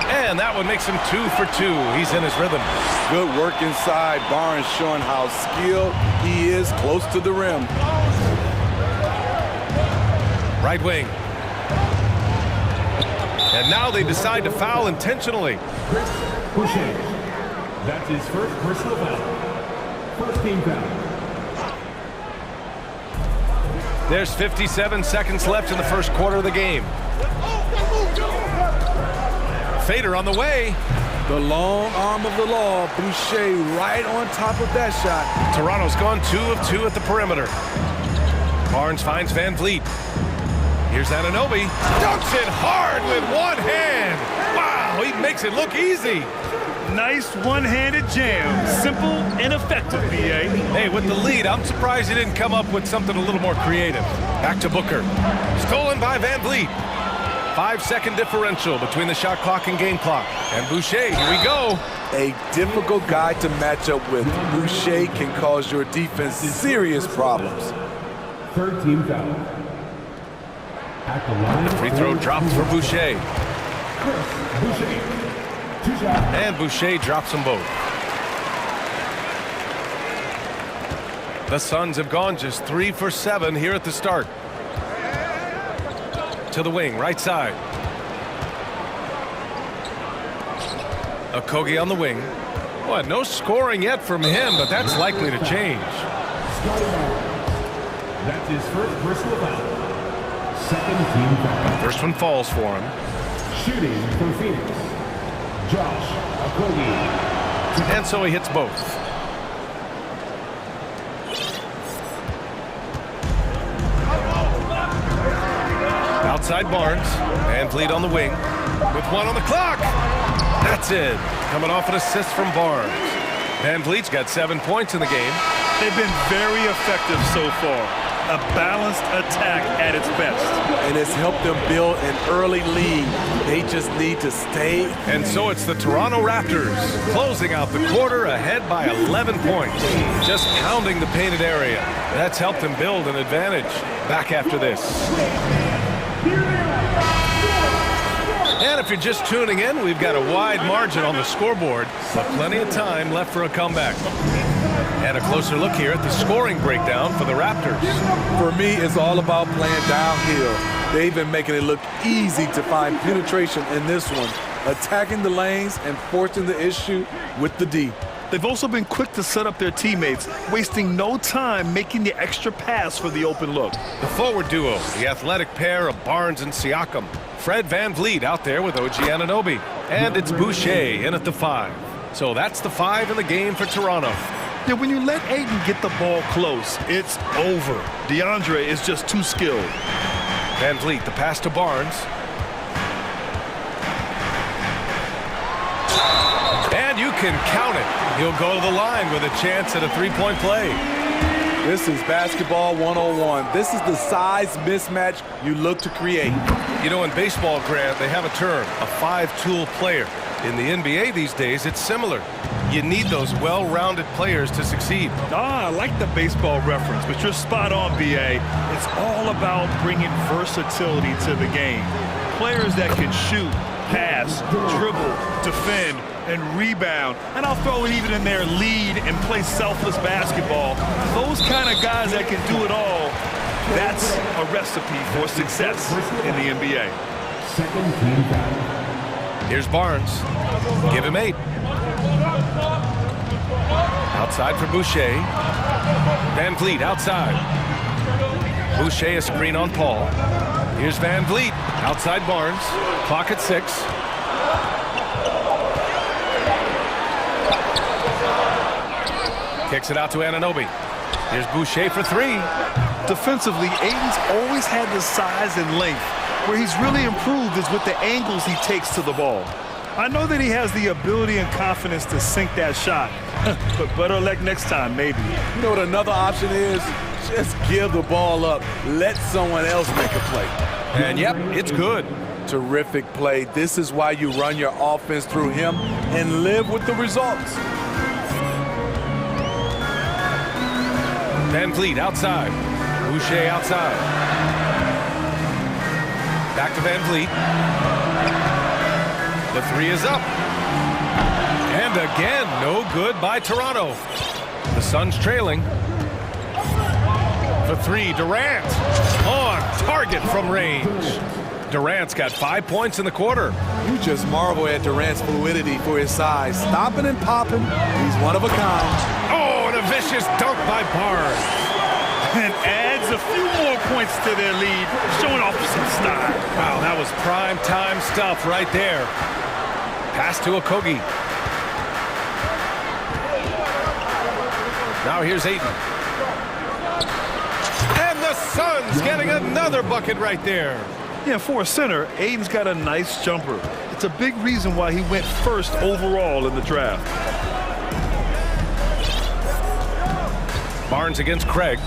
And that one makes him 2 for 2. He's in his rhythm.
Good work inside. Barnes showing how skilled he is close to the rim.
Right wing. And now they decide to foul intentionally.
Boucher. That's his first personal foul. First team foul.
There's 57 seconds left in the first quarter of the game. Fader on the way.
The long arm of the law, Boucher right on top of that shot.
Toronto's gone 2 of 2 at the perimeter. Barnes finds Van Vliet. Here's Anunoby. Dunks it hard with one hand. Wow, he makes it look easy.
Nice one-handed jam. Simple and effective, B.A.
Hey, with the lead, I'm surprised he didn't come up with something a little more creative. Back to Booker. Stolen by Van Vliet. 5-second differential between the shot clock and game clock. And Boucher, here we go.
A difficult guy to match up with. Boucher can cause your defense serious problems.
Third team foul. At the line.
The free throw drops for Boucher.
Boucher. 2 shots.
And Boucher drops them both. The Suns have gone just 3 for 7 here at the start. To the wing, right side. Okogie on the wing. Well, no scoring yet from him, but that's likely to change.
That's his first personal foul. Second team foul.
First one falls for him.
Shooting for Phoenix. Josh Okogie.
And so he hits both. Outside Barnes. Van Vliet on the wing. With 1 on the clock. That's it. Coming off an assist from Barnes. Van Vliet's got 7 points in the game.
They've been very effective so far. A balanced attack at its best.
And it's helped them build an early lead. They just need to stay.
And so it's the Toronto Raptors closing out the quarter ahead by 11 points. Just pounding the painted area. That's helped them build an advantage. Back after this. And if you're just tuning in, we've got a wide margin on the scoreboard, but plenty of time left for a comeback. And a closer look here at the scoring breakdown for the Raptors.
For me, it's all about playing downhill. They've been making it look easy to find penetration in this one, attacking the lanes and forcing the issue with the D.
They've also been quick to set up their teammates, wasting no time making the extra pass for the open look.
The forward duo, the athletic pair of Barnes and Siakam. Fred Van Vliet out there with OG Anunoby. And it's Boucher in at the 5. So that's the 5 in the game for Toronto.
Yeah, when you let Ayton get the ball close, it's over. DeAndre is just too skilled.
Van Vliet, the pass to Barnes. And you can count it. He'll go to the line with a chance at a three-point play.
This is basketball 101. This is the size mismatch you look to create.
You know, in baseball, Grant, they have a term, a 5-tool player. In the NBA these days, it's similar. You need those well-rounded players to succeed.
I like the baseball reference, but you're spot on, B.A. It's all about bringing versatility to the game. Players that can shoot, pass, dribble, defend, and rebound. And I'll throw it even in there, lead and play selfless basketball. Those kind of guys that can do it all, that's a recipe for success in the NBA.
Second team foul.
Here's Barnes. Give him 8. Outside for Boucher. Van Vliet outside. Boucher a screen on Paul. Here's Van Vliet. Outside Barnes. Clock at 6. Kicks it out to Anunoby. Here's Boucher for 3.
Defensively, Ayton's always had the size and length. Where he's really improved is with the angles he takes to the ball. I know that he has the ability and confidence to sink that shot, but better luck next time, maybe.
You know what another option is? Just give the ball up. Let someone else make a play.
And yep, it's good.
Terrific play. This is why you run your offense through him and live with the results.
Van Vliet outside. Boucher outside. Back to Van Vliet. The 3 is up. And again, no good by Toronto. The Suns trailing. The 3, Durant. On target from range. Durant's got 5 points in the quarter.
You just marvel at Durant's fluidity for his size. Stopping and popping, he's one of a kind.
Oh, and a vicious dunk by Barnes.
And adds a few more points to their lead, showing off some style.
Wow, that was prime time stuff right there. Pass to Okogie. Now here's Ayton. And the Suns getting another bucket right there.
Yeah, for a center, Ayton's got a nice jumper. It's a big reason why he went first overall in the draft.
Barnes against Craig.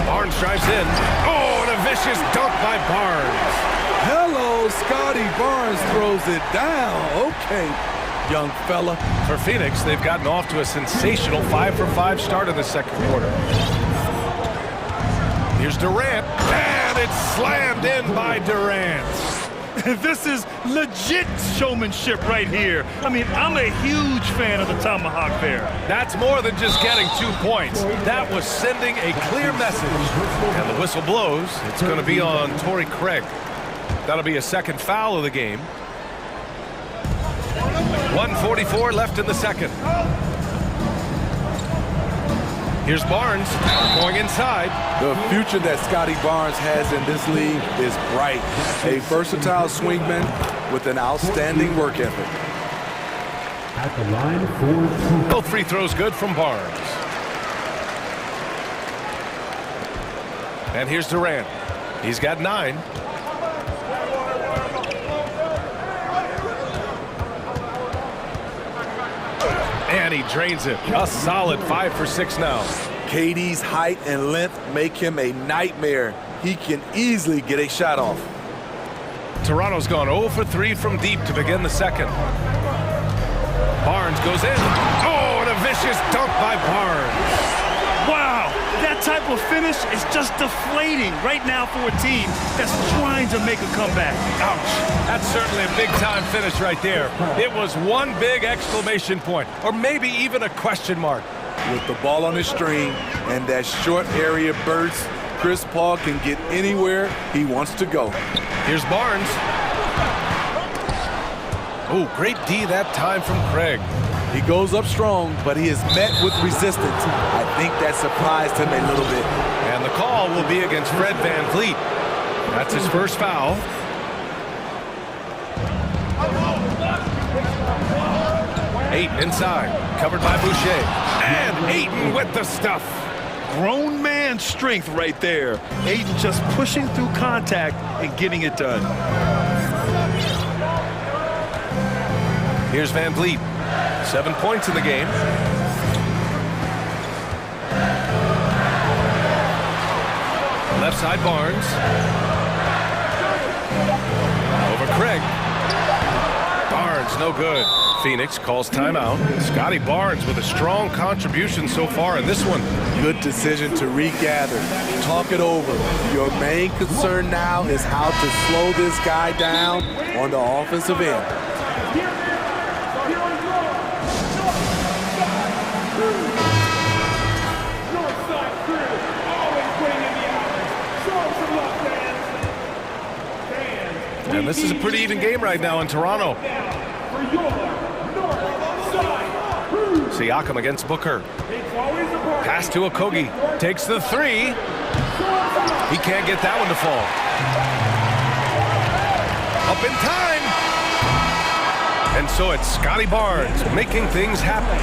Barnes drives in. Oh, and a vicious dunk by Barnes.
Hello, Scotty Barnes throws it down. Okay, young fella.
For Phoenix, they've gotten off to a sensational 5-for-5 start in the second quarter. Here's Durant, and it's slammed in by Durant.
This is legit showmanship right here. I mean, I'm a huge fan of the tomahawk there.
That's more than just getting 2 points. That was sending a clear message. And the whistle blows. It's going to be on Torrey Craig. That'll be a second foul of the game. 1:44 left in the second. Here's Barnes going inside.
The future that Scotty Barnes has in this league is bright. A versatile swingman with an outstanding work ethic.
At the line for 2.
Both free throws good from Barnes. And here's Durant. He's got 9. And he drains it. A solid 5 for 6 now.
KD's height and length make him a nightmare. He can easily get a shot off.
Toronto's gone 0 for 3 from deep to begin the second. Barnes goes in. Oh, and a vicious dunk by Barnes.
Wow, that type of finish is just deflating right now for a team that's trying to make a comeback.
Ouch. That's certainly a big-time finish right there. It was one big exclamation point, or maybe even a question mark.
With the ball on his string and that short area burst, Chris Paul can get anywhere he wants to go.
Here's Barnes. Oh, great D that time from Craig.
He goes up strong, but he is met with resistance. I think that surprised him a little bit.
And the call will be against Fred VanVleet. That's his first foul. Ayton inside, covered by Boucher. And Ayton with the stuff.
Grown man strength right there. Ayton just pushing through contact and getting it done.
Here's VanVleet. 7 points in the game. Left side Barnes. Over Craig. Barnes, no good. Phoenix calls timeout. Scotty Barnes with a strong contribution so far in this one.
Good decision to regather. Talk it over. Your main concern now is how to slow this guy down on the offensive end.
And this is a pretty even game right now in Toronto. Siakam against Booker. Pass to Okogie. Takes the 3. He can't get that one to fall. Up in time. And so it's Scotty Barnes making things happen.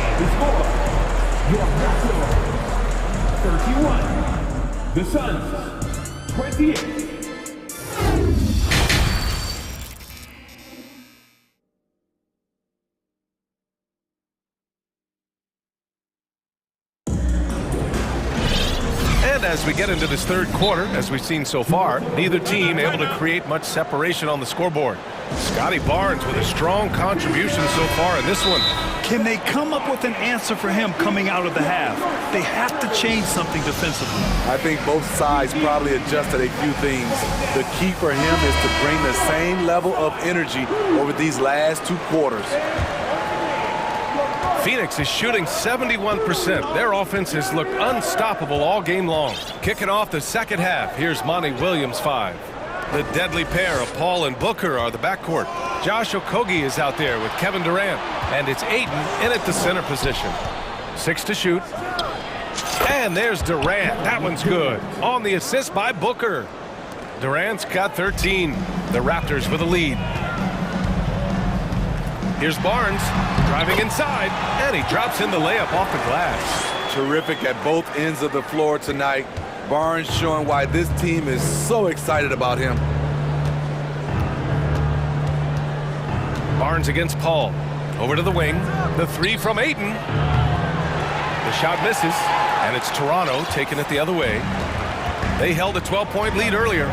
31. The Suns. 28.
As we get into this third quarter, as we've seen so far, neither team able to create much separation on the scoreboard. Scotty Barnes with a strong contribution so far in this one.
Can they come up with an answer for him coming out of the half? They have to change something defensively.
I think both sides probably adjusted a few things. The key for him is to bring the same level of energy over these last 2 quarters.
Phoenix is shooting 71%. Their offense has looked unstoppable all game long. Kicking off the second half, here's Monty Williams 5. The deadly pair of Paul and Booker are the backcourt. Josh Okogie is out there with Kevin Durant, and it's Ayton in at the center position. 6 to shoot. And there's Durant. That one's good. On the assist by Booker. Durant's got 13. The Raptors with a lead. Here's Barnes driving inside, and he drops in the layup off the glass.
Terrific at both ends of the floor tonight. Barnes showing why this team is so excited about him.
Barnes against Paul. Over to the wing. The 3 from Ayton. The shot misses, and it's Toronto taking it the other way. They held a 12-point lead earlier.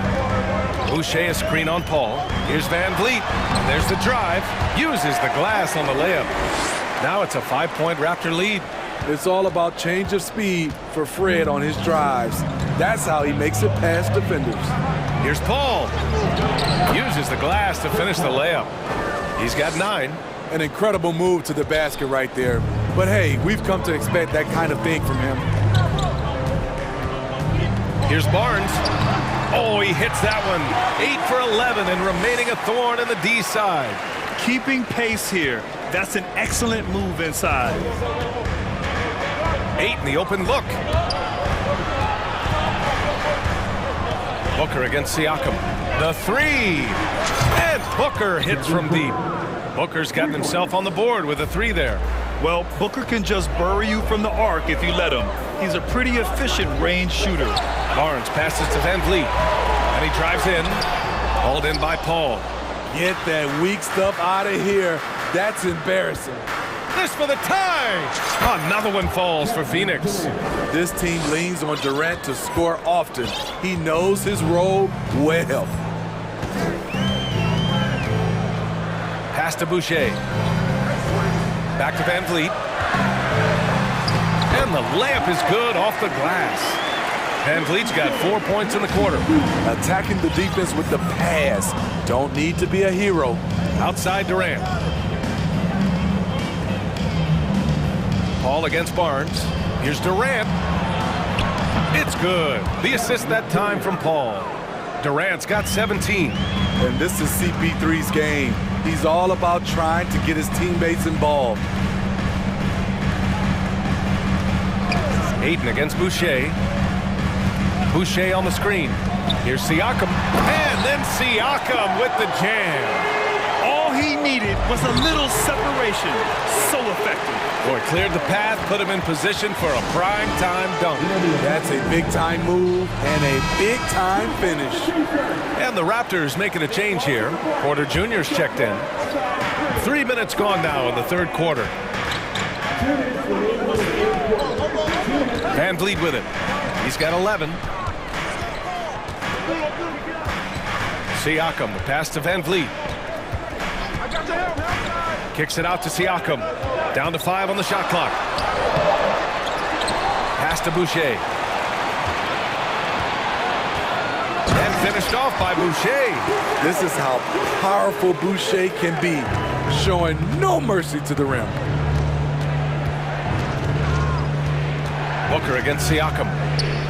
Boucher a screen on Paul. Here's Van Vliet. And there's the drive. Uses the glass on the layup. Now it's a 5-point Raptor lead.
It's all about change of speed for Fred on his drives. That's how he makes it past defenders.
Here's Paul. Uses the glass to finish the layup. He's got 9.
An incredible move to the basket right there. But hey, we've come to expect that kind of thing from him.
Here's Barnes. Oh, he hits that one. 8 for 11 and remaining a thorn in the D side.
Keeping pace here. That's an excellent move inside.
8 in the open look. Booker against Siakam. The 3. And Booker hits from deep. Booker's gotten himself on the board with a 3 there.
Well, Booker can just bury you from the arc if you let him. He's a pretty efficient range shooter.
Barnes passes to Van Vliet. And he drives in. Hauled in by Paul.
Get that weak stuff out of here. That's embarrassing.
This for the tie. Another one falls for Phoenix.
This team leans on Durant to score often. He knows his role well.
Pass to Boucher. Back to Van Vliet. And the layup is good off the glass. Van Vliet's got 4 points in the quarter.
Attacking the defense with the pass. Don't need to be a hero.
Outside Durant. Paul against Barnes. Here's Durant. It's good. The assist that time from Paul. Durant's got 17.
And this is CP3's game. He's all about trying to get his teammates involved.
Ayton against Boucher. Boucher on the screen. Here's Siakam. And then Siakam with the jam.
All he needed was a little separation. So effective.
Boy, cleared the path, put him in position for a prime-time dunk.
That's a big-time move and a big-time finish.
And the Raptors making a change here. Porter Jr.'s checked in. 3 minutes gone now in the third quarter. Van Vliet with it. He's got 11. Siakam, the pass to Van Vliet. Kicks it out to Siakam. Down to 5 on the shot clock. Pass to Boucher. And finished off by Boucher.
This is how powerful Boucher can be, showing no mercy to the rim.
Booker against Siakam.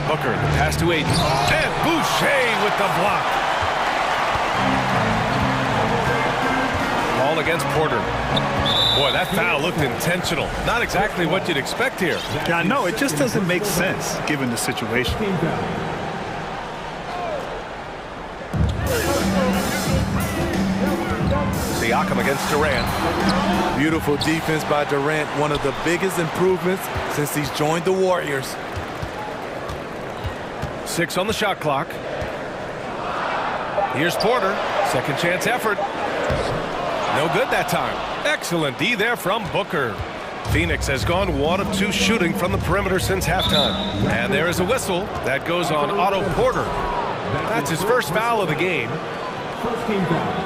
Booker, the pass to Ayton. And Boucher with the block. Ball against Porter. Boy, that foul looked intentional. Not exactly what you'd expect here.
Yeah, no, it just doesn't make sense given the situation.
Siakam against Durant.
Beautiful defense by Durant. One of the biggest improvements since he's joined the Warriors.
6 on the shot clock. Here's Porter. Second chance effort. No good that time. Excellent D there from Booker. Phoenix has gone 1 of 2 shooting from the perimeter since halftime. And there is a whistle that goes on Otto Porter. That's his first foul of the game.
First team foul.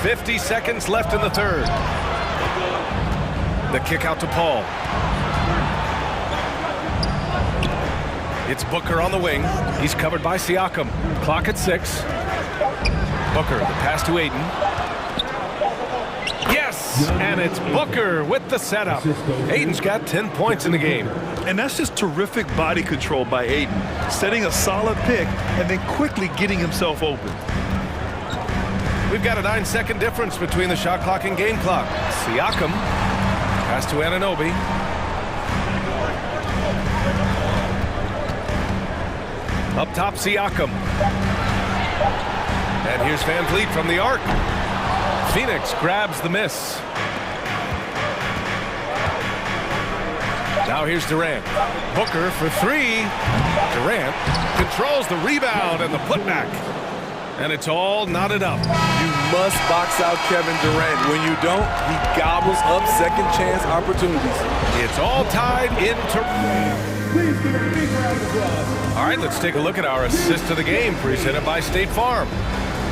50 seconds left in the third. The kick out to Paul. It's Booker on the wing. He's covered by Siakam. Clock at 6. Booker, the pass to Ayton. And it's Booker with the setup. Aiden's got 10 points in the game.
And that's just terrific body control by Aiden, setting a solid pick and then quickly getting himself open.
We've got a 9-second difference between the shot clock and game clock. Siakam, pass to Anunoby. Up top, Siakam. And here's Van Vliet from the arc. Phoenix grabs the miss. Now here's Durant. Booker for three. Durant controls the rebound and the putback. And it's all knotted up.
You must box out Kevin Durant. When you don't, he gobbles up second chance opportunities.
It's all tied into...
Please give a big round of applause.
All right, let's take a look at our assist of the game presented by State Farm.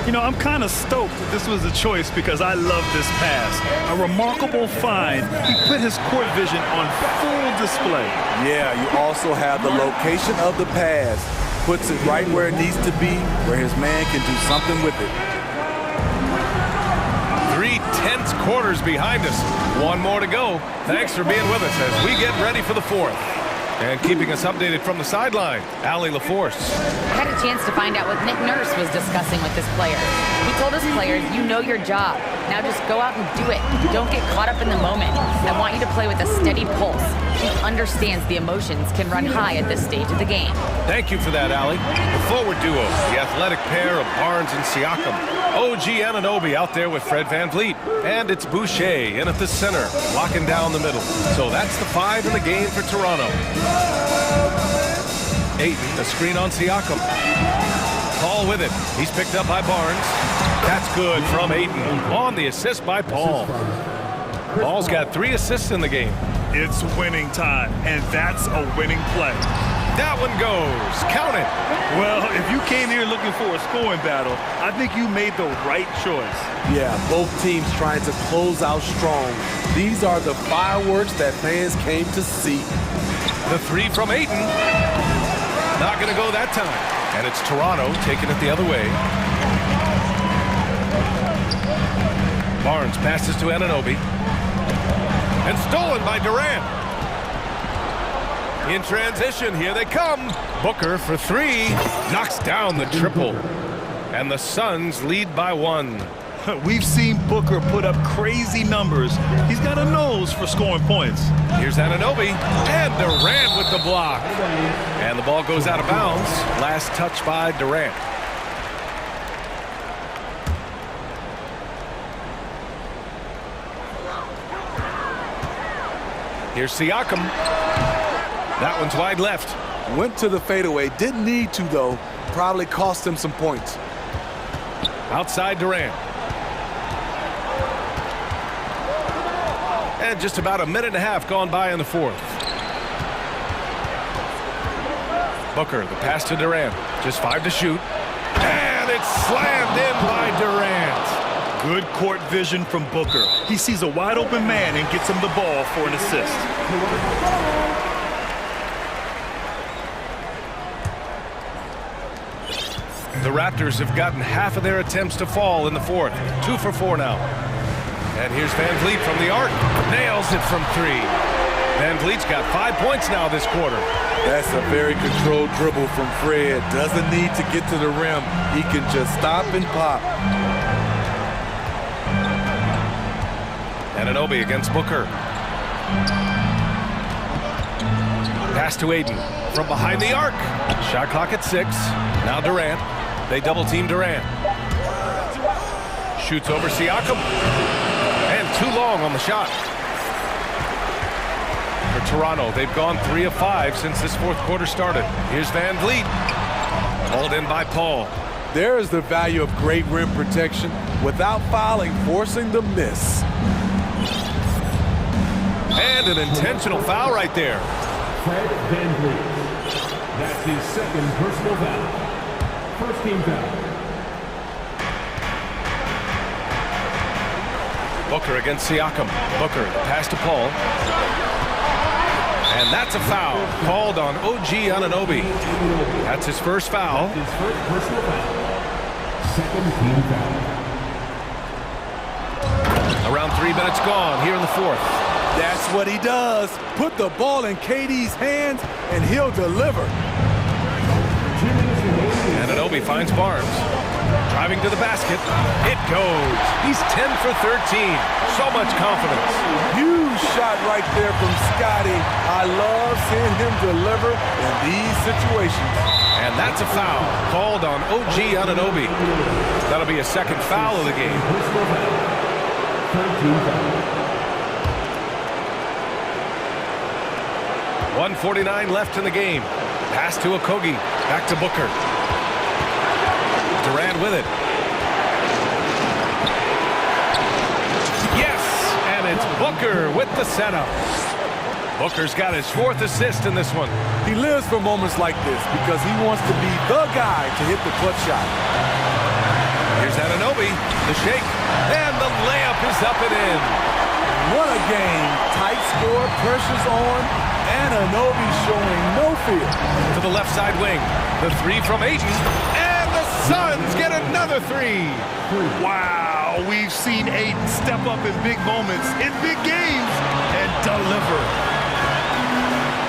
You know, I'm kind of stoked that this was a choice because I love this pass. A remarkable find. He put his court vision on full display.
Yeah, you also have the location of the pass. Puts it right where it needs to be, where his man can do something with it.
3 tense quarters behind us. One more to go. Thanks for being with us as we get ready for the fourth. And keeping us updated from the sideline, Allie LaForce.
I had a chance to find out what Nick Nurse was discussing with this player. He told his players, you know your job. Now just go out and do it. Don't get caught up in the moment. I want you to play with a steady pulse. He understands the emotions can run high at this stage of the game.
Thank you for that, Allie. The forward duo, the athletic pair of Barnes and Siakam. OG Anunoby out there with Fred Van Vliet. And it's Boucher in at the center, locking down the middle. So that's the 5 in the game for Toronto. Ayton, a screen on Siakam. Paul with it. He's picked up by Barnes. That's good from Ayton on the assist by Paul. Paul's got 3 assists in the game.
It's winning time, and that's a winning play.
That one goes. Count it.
Well, if you came here looking for a scoring battle, I think you made the right choice.
Yeah, both teams trying to close out strong. These are the fireworks that fans came to see.
The 3 from Ayton. Not going to go that time. And it's Toronto taking it the other way. Barnes passes to Anunoby. And stolen by Durant. In transition, here they come. Booker for 3. Knocks down the triple. And the Suns lead by 1.
We've seen Booker put up crazy numbers. He's got a nose for scoring points.
Here's Anunoby. And Durant with the block. And the ball goes out of bounds. Last touch by Durant. Here's Siakam. That one's wide left.
Went to the fadeaway. Didn't need to, though. Probably cost him some points.
Outside Durant. And just about a minute and a half gone by in the fourth. Booker, the pass to Durant. Just 5 to shoot. And it's slammed in by Durant.
Good court vision from Booker. He sees a wide open man and gets him the ball for an assist.
The Raptors have gotten half of their attempts to fall in the fourth. 2 for 4 now. And here's Van Vliet from the arc. Nails it from 3. Van Vliet's got 5 points now this quarter.
That's a very controlled dribble from Fred. Doesn't need to get to the rim. He can just stop and pop.
Anunoby against Booker. Pass to Ayton from behind the arc. Shot clock at 6. Now Durant. They double team Durant. Shoots over Siakam. And too long on the shot. For Toronto, they've gone 3 of 5 since this fourth quarter started. Here's Van Vliet. Hauled in by Paul.
There is the value of great rim protection without fouling, forcing the miss.
And an intentional foul right there.
Fred Van Vliet. That's his second personal foul. First team foul.
Booker against Siakam. Booker, pass to Paul. And that's a foul called on OG Anunoby. That's his first foul.
His first personal foul. Second team foul.
Around 3 minutes gone here in the fourth.
That's what he does. Put the ball in KD's hands, and he'll deliver.
Anunoby finds Barnes. Driving to the basket. It goes. He's 10 for 13. So much confidence.
Huge shot right there from Scotty. I love seeing him deliver in these situations.
And that's a foul called on OG Anunoby. That'll be a second foul of the game. 1:49 left in the game. Pass to Okogie. Back to Booker. Durant with it. Yes, and it's Booker with the setup. Booker's got his 4th assist in this one.
He lives for moments like this because he wants to be the guy to hit the clutch shot.
Here's Anunoby, the shake, and the layup is up and in.
What a game. Tight score, pressure's on. Anunoby showing no fear.
To the left side wing. The 3 from Ayton. And the Suns get another 3.
Wow, we've seen Ayton step up in big moments, in big games, and deliver.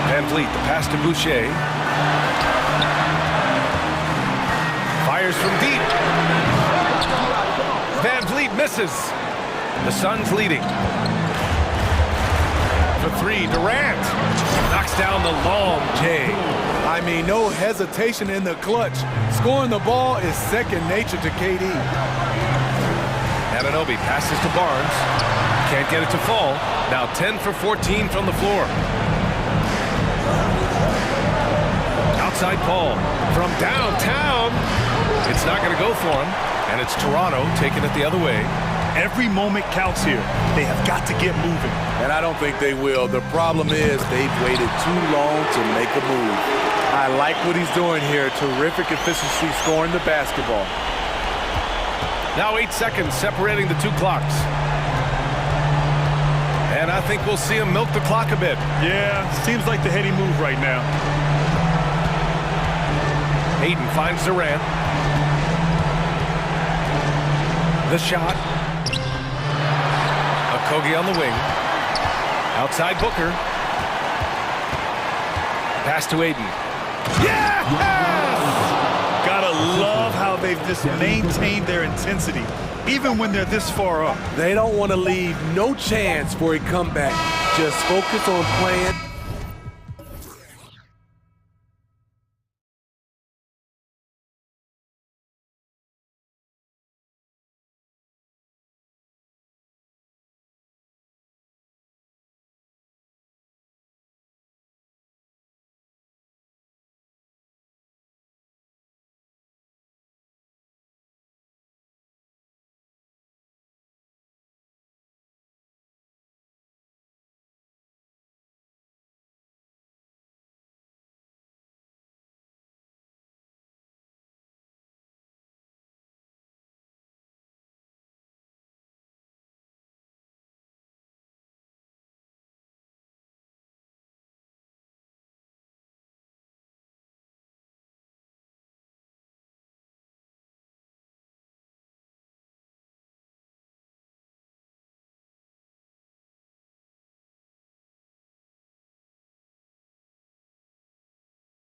Van Vliet, the pass to Boucher. Fires from deep. Van Vliet misses. The Suns leading. For 3, Durant knocks down the long J.
I mean, no hesitation in the clutch. Scoring the ball is second nature to KD.
Anunoby passes to Barnes. Can't get it to fall. Now 10 for 14 from the floor. Outside Paul from downtown. It's not going to go for him. And it's Toronto taking it the other way.
Every moment counts here. They have got to get moving.
And I don't think they will. The problem is they've waited too long to make a move. I like what he's doing here. Terrific efficiency scoring the basketball.
Now 8 seconds separating the 2 clocks. And I think we'll see him milk the clock a bit.
Yeah, seems like the heady move right now.
Ayton finds Durant. The shot. Okogie on the wing. Outside Booker. Pass to Ayton.
Yeah! Gotta love how they've just maintained their intensity, even when they're this far up.
They don't want to leave no chance for a comeback. Just focus on playing